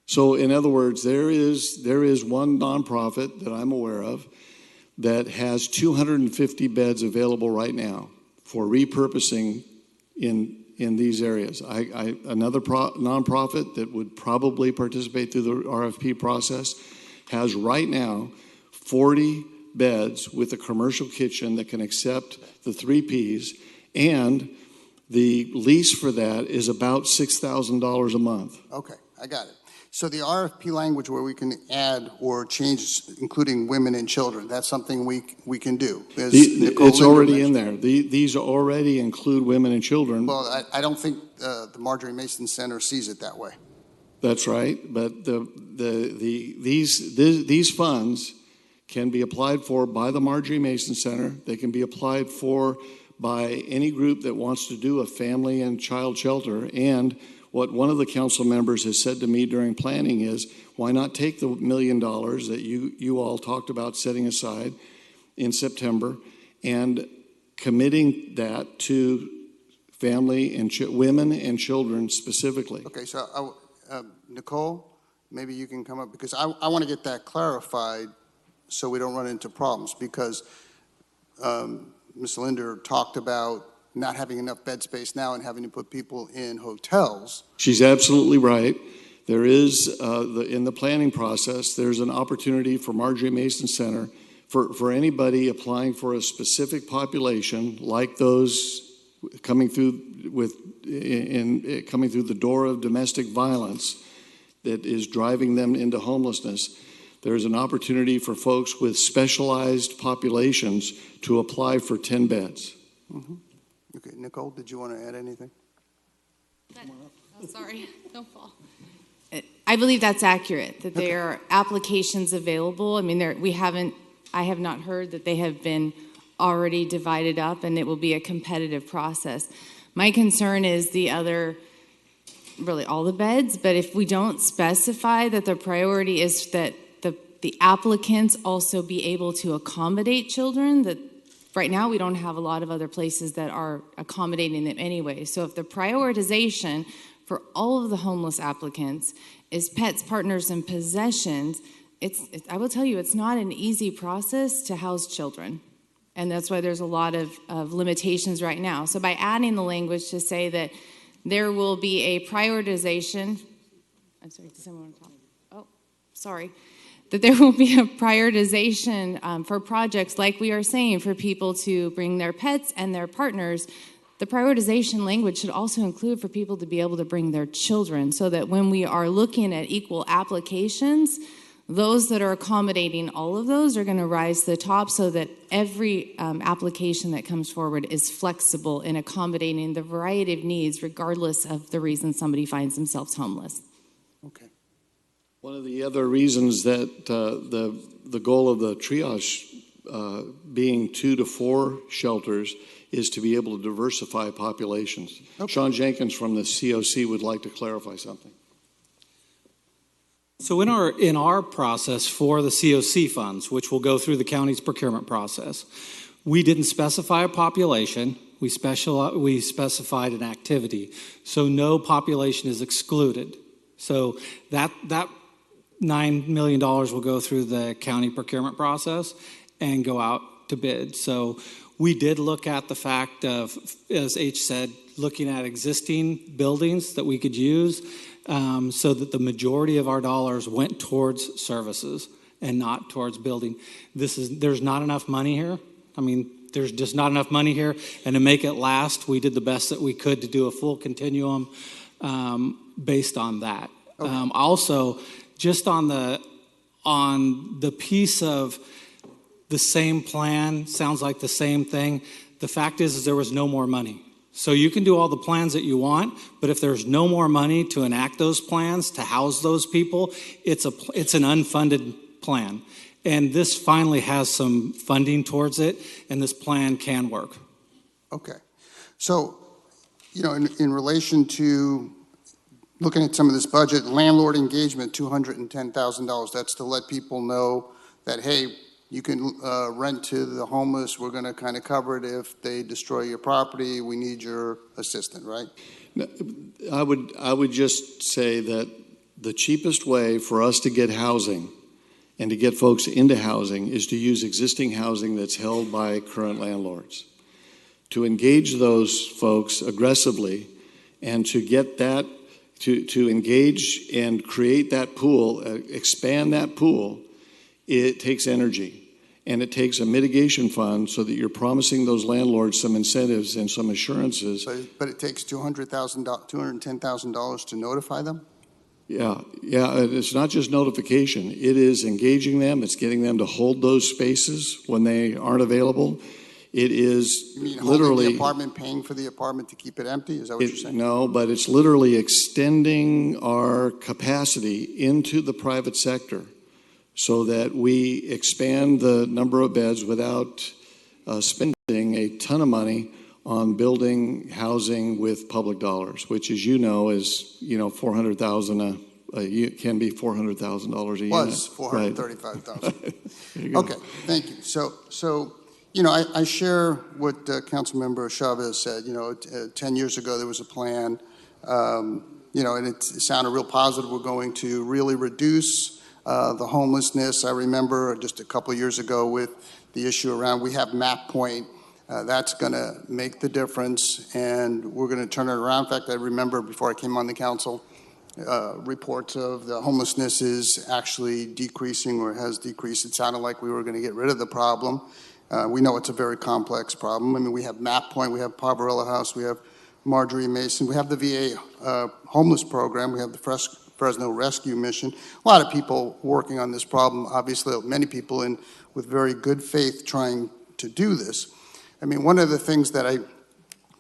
So in other words, there is one nonprofit that I'm aware of that has 250 beds available right now for repurposing in these areas. Another nonprofit that would probably participate through the RFP process has right now 40 beds with a commercial kitchen that can accept the 3 Ps, and the lease for that is about $6,000 a month. Okay, I got it. So the RFP language where we can add or change, including women and children, that's something we can do. It's already in there. These already include women and children. Well, I don't think the Marjorie Mason Center sees it that way. That's right, but these funds can be applied for by the Marjorie Mason Center. They can be applied for by any group that wants to do a family and child shelter. And what one of the council members has said to me during planning is, why not take the $1 million that you all talked about setting aside in September and committing that to family and women and children specifically? Okay, so Nicole, maybe you can come up, because I want to get that clarified so we don't run into problems, because Ms. Linder talked about not having enough bed space now and having to put people in hotels. She's absolutely right. There is, in the planning process, there's an opportunity for Marjorie Mason Center for anybody applying for a specific population, like those coming through coming through the door of domestic violence that is driving them into homelessness. There's an opportunity for folks with specialized populations to apply for 10 beds. Mm-hmm. Okay, Nicole, did you want to add anything? Oh, sorry, don't fall. I believe that's accurate, that there are applications available. I mean, I have not heard that they have been already divided up, and it will be a competitive process. My concern is really all the beds, but if we don't specify that the priority is that the applicants also be able to accommodate children, that right now we don't have a lot of other places that are accommodating them anyway. So if the prioritization for all of the homeless applicants is pets, partners, and possessions, I will tell you, it's not an easy process to house children. And that's why there's a lot of limitations right now. So by adding the language to say that there will be a prioritization, I'm sorry, does someone want to talk? Oh, sorry. That there will be a prioritization for projects, like we are saying, for people to bring their pets and their partners. The prioritization language should also include for people to be able to bring their children, so that when we are looking at equal applications, those that are accommodating all of those are going to rise to the top, so that every application that comes forward is flexible in accommodating the variety of needs, regardless of the reason somebody finds themselves homeless. Okay. One of the other reasons that the goal of the triage being 2 to 4 shelters is to be able to diversify populations. Okay. Sean Jenkins from the COC would like to clarify something. So in our process for the COC funds, which will go through the county's procurement process, we didn't specify a population. We specified an activity. So no population is excluded. So that $9 million will go through the county procurement process and go out to bid. So we did look at the fact of, as H said, looking at existing buildings that we could use so that the majority of our dollars went towards services. and not towards building. There's not enough money here. I mean, there's just not enough money here. And to make it last, we did the best that we could to do a full continuum based on that. Okay. Also, just on the piece of the same plan, sounds like the same thing. The fact is there was no more money. So you can do all the plans that you want, but if there's no more money to enact those plans, to house those people, it's an unfunded plan. And this finally has some funding towards it, and this plan can work. Okay. So, you know, in relation to looking at some of this budget, landlord engagement, $210,000, that's to let people know that, hey, you can rent to the homeless. We're going to kind of cover it if they destroy your property. We need your assistance, right? I would just say that the cheapest way for us to get housing and to get folks into housing is to use existing housing that's held by current landlords. To engage those folks aggressively and to get that, to engage and create that pool, expand that pool, it takes energy, and it takes a mitigation fund so that you're promising those landlords some incentives and some assurances. But it takes $210,000 to notify them? Yeah, it's not just notification. It is engaging them. It's getting them to hold those spaces when they aren't available. It is You mean literally holding the apartment, paying for the apartment to keep it empty? Is that what you're saying? No, but it's literally extending our capacity into the private sector, so that we expand the number of beds without spending a ton of money on building housing with public dollars, which, as you know, is $400,000 can be $400,000 a unit. Was $435,000. Okay, thank you. So I share what Councilmember Chavez said. 10 years ago there was a plan, and it sounded real positive. We're going to really reduce the homelessness. I remember just a couple of years ago with the issue around, we have Map Point. That's going to make the difference, and we're going to turn it around. In fact, I remember before I came on the council, reports of the homelessness is actually decreasing or has decreased. It sounded like we were going to get rid of the problem. We know it's a very complex problem. I mean, we have Map Point, we have Poverello House, we have Marjorie Mason, we have the VA homeless program, we have the Fresno Rescue Mission. A lot of people working on this problem, obviously many people with very good faith trying to do this. I mean, one of the things that I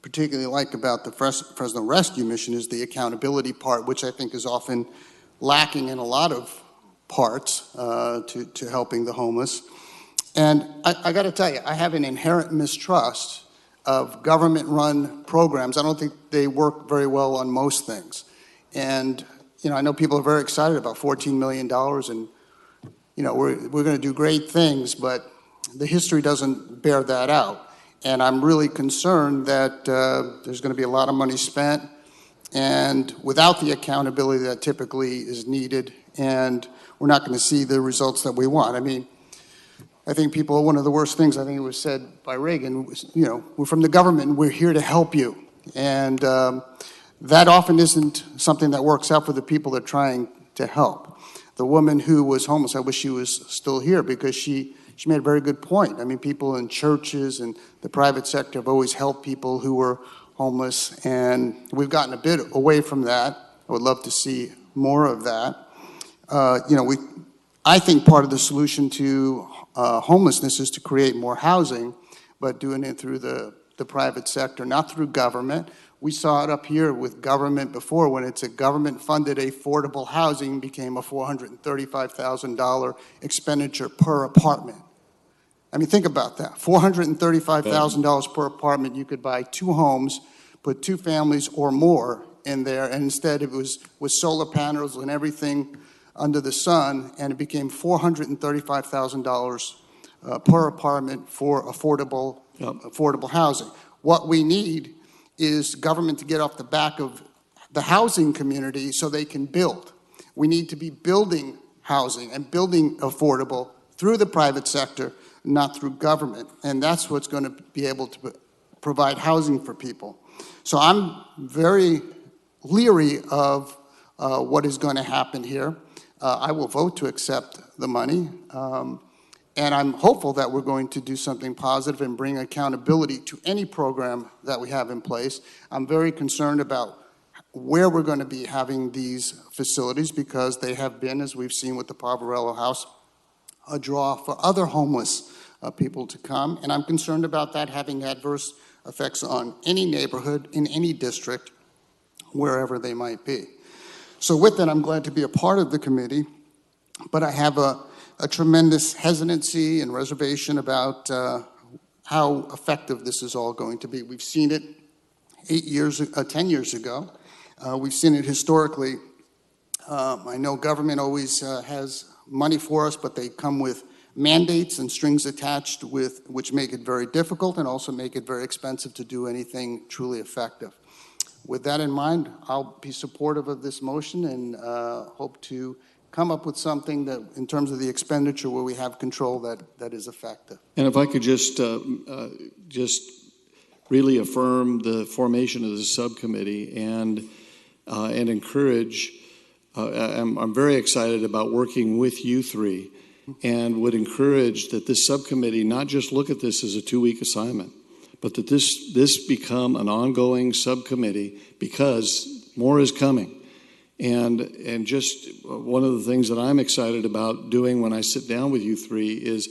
particularly like about the Fresno Rescue Mission is the accountability part, which I think is often lacking in a lot of parts to helping the homeless. And I got to tell you, I have an inherent mistrust of government-run programs. I don't think they work very well on most things. And I know people are very excited about $14 million, and we're going to do great things, but the history doesn't bear that out. And I'm really concerned that there's going to be a lot of money spent, and without the accountability that typically is needed, and we're not going to see the results that we want. I mean, I think one of the worst things, I think it was said by Reagan, was, we're from the government, and we're here to help you. And that often isn't something that works out for the people that are trying to help. The woman who was homeless, I wish she was still here, because she made a very good point. I mean, people in churches and the private sector have always helped people who were homeless, and we've gotten a bit away from that. I would love to see more of that. I think part of the solution to homelessness is to create more housing, but doing it through the private sector, not through government. We saw it up here with government before, when it's a government-funded affordable housing became a $435,000 expenditure per apartment. I mean, think about that. $435,000 per apartment. You could buy 2 homes, put 2 families or more in there, and instead it was with solar panels and everything under the sun, and it became $435,000 per apartment for affordable housing. What we need is government to get off the back of the housing community so they can build. We need to be building housing and building affordable through the private sector, not through government. And that's what's going to be able to provide housing for people. So I'm very leery of what is going to happen here. I will vote to accept the money. And I'm hopeful that we're going to do something positive and bring accountability to any program that we have in place. I'm very concerned about where we're going to be having these facilities because they have been, as we've seen with the Poverello House, a draw for other homeless people to come. And I'm concerned about that having adverse effects on any neighborhood in any district, wherever they might be. So with that, I'm glad to be a part of the committee, but I have a tremendous hesitancy and reservation about how effective this is all going to be. We've seen it 10 years ago. We've seen it historically. I know government always has money for us, but they come with mandates and strings attached which make it very difficult and also make it very expensive to do anything truly effective. With that in mind, I'll be supportive of this motion and hope to come up with something that, in terms of the expenditure, where we have control that is effective. And if I could just really affirm the formation of the subcommittee and encourage. I'm very excited about working with you three, and would encourage that this subcommittee not just look at this as a 2-week assignment, but that this become an ongoing subcommittee, because more is coming. And just one of the things that I'm excited about doing when I sit down with you three is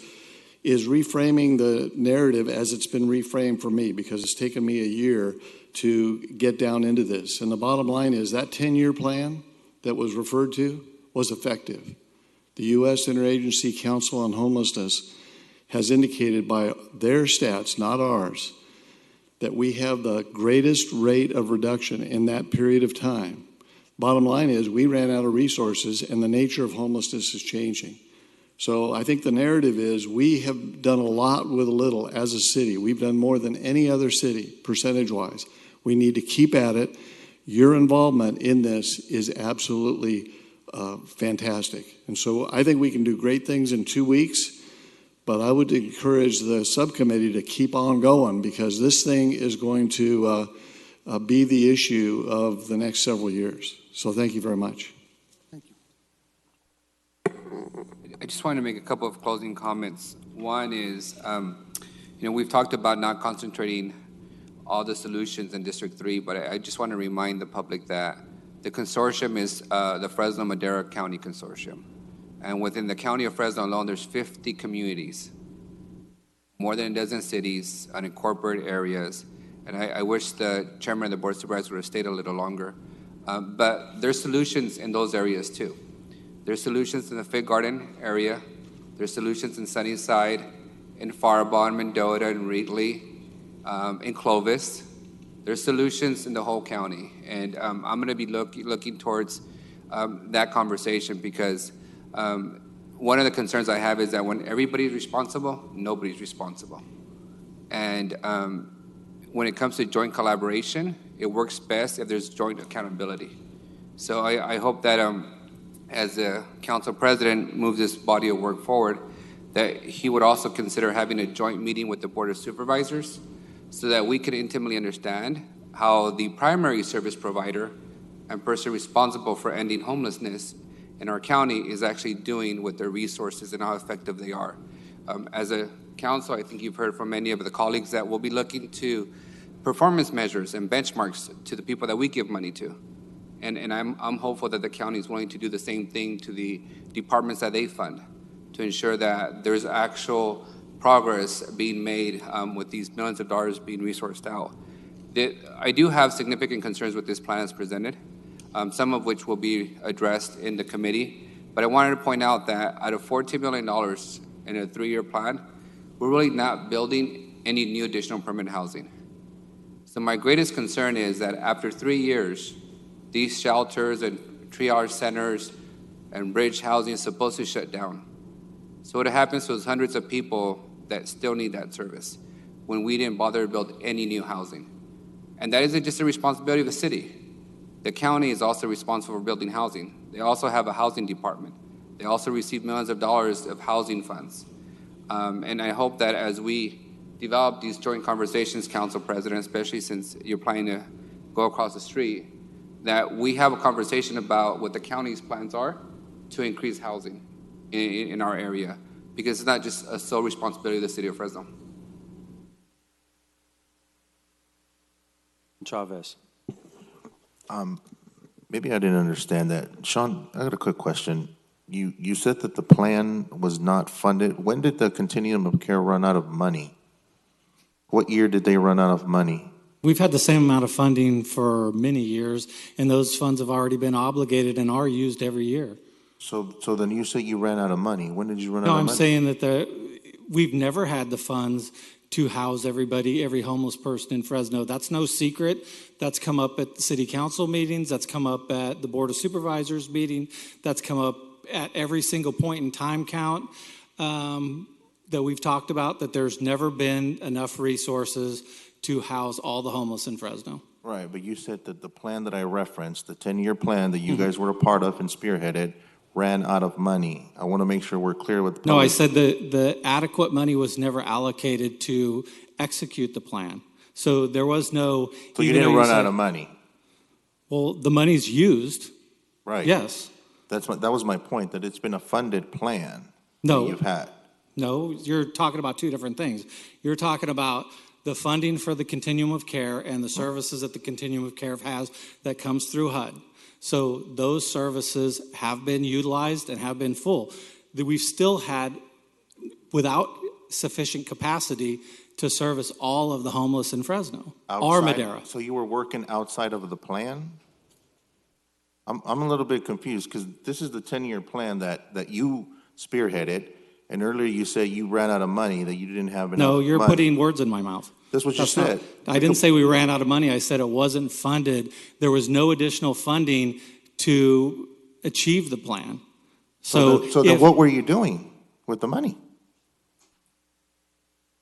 reframing the narrative as it's been reframed for me, because it's taken me a year to get down into this. And the bottom line is that 10-year plan that was referred to was effective. The U.S. Interagency Council on Homelessness has indicated by their stats, not ours, that we have the greatest rate of reduction in that period of time. Bottom line is we ran out of resources and the nature of homelessness is changing. So I think the narrative is we have done a lot with a little as a city. We've done more than any other city, percentage-wise. We need to keep at it. Your involvement in this is absolutely fantastic. And so I think we can do great things in 2 weeks, but I would encourage the subcommittee to keep on going, because this thing is going to be the issue of the next several years. So thank you very much. Thank you. I just want to make a couple of closing comments. One is, we've talked about not concentrating all the solutions in District 3, but I just want to remind the public that the consortium is the Fresno-Madera County Consortium. And within the county of Fresno alone, there's 50 communities, more than a dozen cities, unincorporated areas. And I wish the chairman of the board of supervisors would have stayed a little longer. But there's solutions in those areas too. There's solutions in the Fig Garden area. There's solutions in Sunnyside, in Faribault, Mendota, and Reedley, in Clovis. There's solutions in the whole county. And I'm going to be looking towards that conversation, because one of the concerns I have is that when everybody's responsible, nobody's responsible. And when it comes to joint collaboration, it works best if there's joint accountability. So I hope that as the council president moves this body of work forward, that he would also consider having a joint meeting with the Board of Supervisors so that we can intimately understand how the primary service provider and person responsible for ending homelessness in our county is actually doing with their resources and how effective they are. As a council, I think you've heard from many of the colleagues that we'll be looking to performance measures and benchmarks to the people that we give money to. And I'm hopeful that the county is willing to do the same thing to the departments that they fund to ensure that there's actual progress being made with these millions of dollars being resourced out. I do have significant concerns with this plan as presented, some of which will be addressed in the committee. But I wanted to point out that out of $14 million in a 3-year plan, we're really not building any new additional permanent housing. So my greatest concern is that after 3 years, these shelters and triage centers and bridge housing is supposed to shut down. So what happens to those hundreds of people that still need that service when we didn't bother to build any new housing? And that isn't just a responsibility of the city. The county is also responsible for building housing. They also have a housing department. They also receive millions of dollars of housing funds. And I hope that as we develop these joint conversations, Council President, especially since you're planning to go across the street, that we have a conversation about what the county's plans are to increase housing in our area, because it's not just a sole responsibility of the city of Fresno. Chavez. Maybe I didn't understand that. Sean, I got a quick question. You said that the plan was not funded. When did the continuum of care run out of money? What year did they run out of money? We've had the same amount of funding for many years, and those funds have already been obligated and are used every year. So then you say you ran out of money. When did you run No, out of I'm money? saying that we've never had the funds to house everybody, every homeless person in Fresno. That's no secret. That's come up at the city council meetings. That's come up at the Board of Supervisors meeting. That's come up at every single point in time count that we've talked about, that there's never been enough resources to house all the homeless in Fresno. Right, but you said that the plan that I referenced, the 10-year plan that you guys were a part of and spearheaded, ran out of money. I want to make sure we're clear with the No, I public. said the adequate money was never allocated to execute the plan. So there was no... So you even didn't though run said- out of money. Well, the money's used. Right. Yes. That was my point, that it's been a funded plan No. that you've had. No, you're talking about two different things. You're talking about the funding for the continuum of care and the services that the continuum of care has that comes through HUD. So those services have been utilized and have been full. We've still had, without sufficient capacity, to service all of the homeless in Fresno or Outside- Madera. So you were working outside of the plan? I'm a little bit confused because this is the 10-year plan that you spearheaded, and earlier you said you ran out of money, that you didn't have enough No, you're money. putting words in my mouth. That's what you That's not- said. I didn't say we ran out of money. I said it wasn't funded. There was no additional funding to achieve the plan. So then if- what were you doing with the money?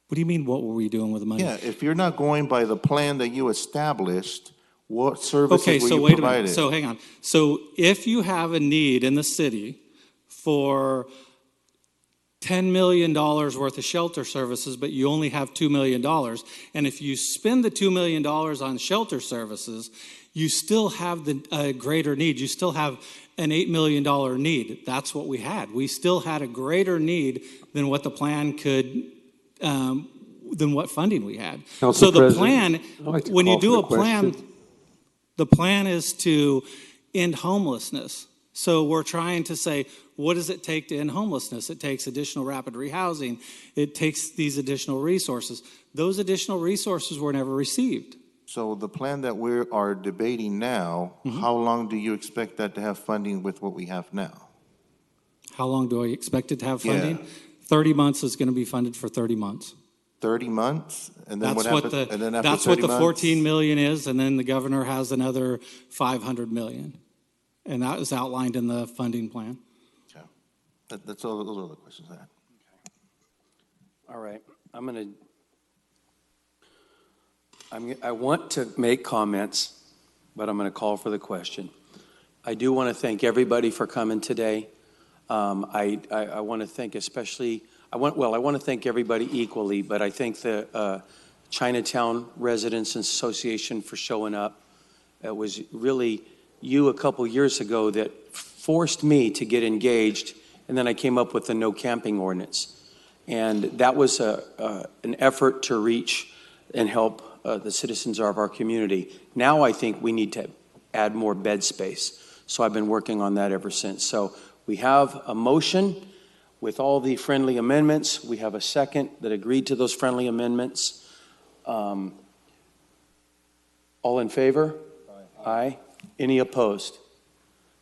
What do you mean, what were we doing with the money? Yeah, if you're not going by the plan that you established, what services Okay, were so you wait a provided? minute. So hang on. So if you have a need in the city for $10 million worth of shelter services, but you only have $2 million, and if you spend the $2 million on shelter services, you still have the greater need. You still have an $8 million need. That's what we had. We still had a greater need than what the plan could, than what funding we had. Council So the President, plan, I'd like to when you call do for a the plan, question. the plan is to end homelessness. So we're trying to say, what does it take to end homelessness? It takes additional rapid rehousing. It takes these additional resources. Those additional resources were never received. So the plan that we are debating now, Mm-hmm. how long do you expect that to have funding with what we have now? How long do I expect it to have Yeah. funding? 30 months is going to be funded for 30 months. 30 months? And then That's what what happens? And then after that's what 30 the months? 14 million is, and then the governor has another 500 million. And that is outlined in the funding plan. That's all, those are the questions I had. All right, I want to make comments, but I'm going to call for the question. I do want to thank everybody for coming today. I want to thank especially, I want to thank everybody equally, but I thank the Chinatown Residents Association for showing up. It was really you a couple years ago that forced me to get engaged, and then I came up with the no camping ordinance. And that was an effort to reach and help the citizens of our community. Now I think we need to add more bed space. So I've been working on that ever since. So we have a motion with all the friendly amendments. We have a second that agreed to those friendly amendments. All in favor? Aye. Any opposed?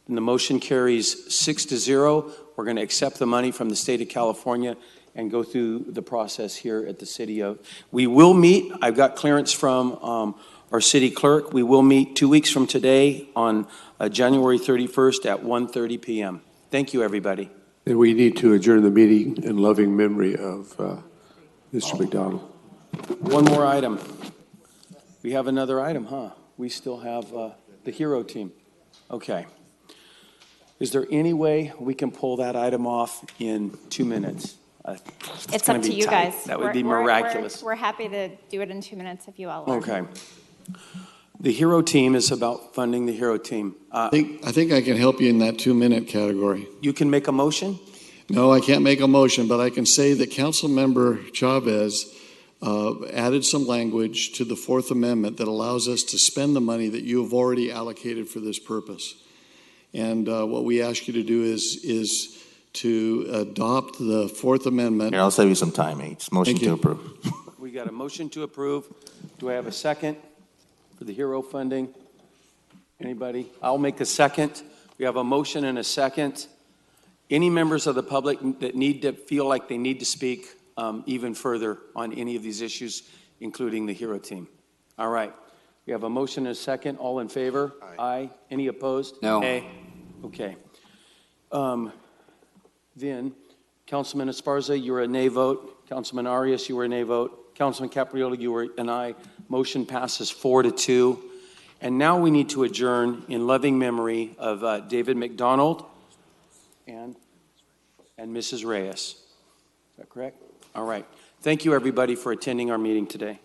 And the motion carries 6-0. We're going to accept the money from the state of California and go through the process here at the city of. We will meet. I've got clearance from our city clerk. We will meet 2 weeks from today on January 31st at 1:30 p.m. Thank you, everybody. And we need to adjourn the meeting in loving memory of Mr. McDonald. One more item. We have another item, huh? We still have the hero team. Okay. Is there any way we can pull that item off in 2 minutes? It's gonna up to be you tight. guys. That would be We're miraculous. happy to do it in 2 minutes if you all are. Okay. The HERO team is about funding the HERO team. I think I can help you in that 2-minute category. You can make a motion? No, I can't make a motion, but I can say that Councilmember Chavez added some language to the Fourth Amendment that allows us to spend the money that you have already allocated for this purpose. And what we ask you to do is to adopt the Fourth Amendment. Here, I'll save you some time, H. Motion to approve. We got a motion to approve. Do I have a second for the HERO funding? Anybody? I'll make a second. We have a motion and a second. Any members of the public that feel like they need to speak even further on any of these issues, including the HERO team? All right. We have a motion and a second. All in favor? Aye. Any opposed? No. Nay. Okay. Then, Councilman Esparza, you were a nay vote. Councilman Arias, you were a nay vote. Councilman Capriola, you were an aye. Motion passes 4-2. And now we need to adjourn in loving memory of David McDonald and Mrs. Reyes. Is that correct? All right. Thank you, everybody, for attending our meeting today.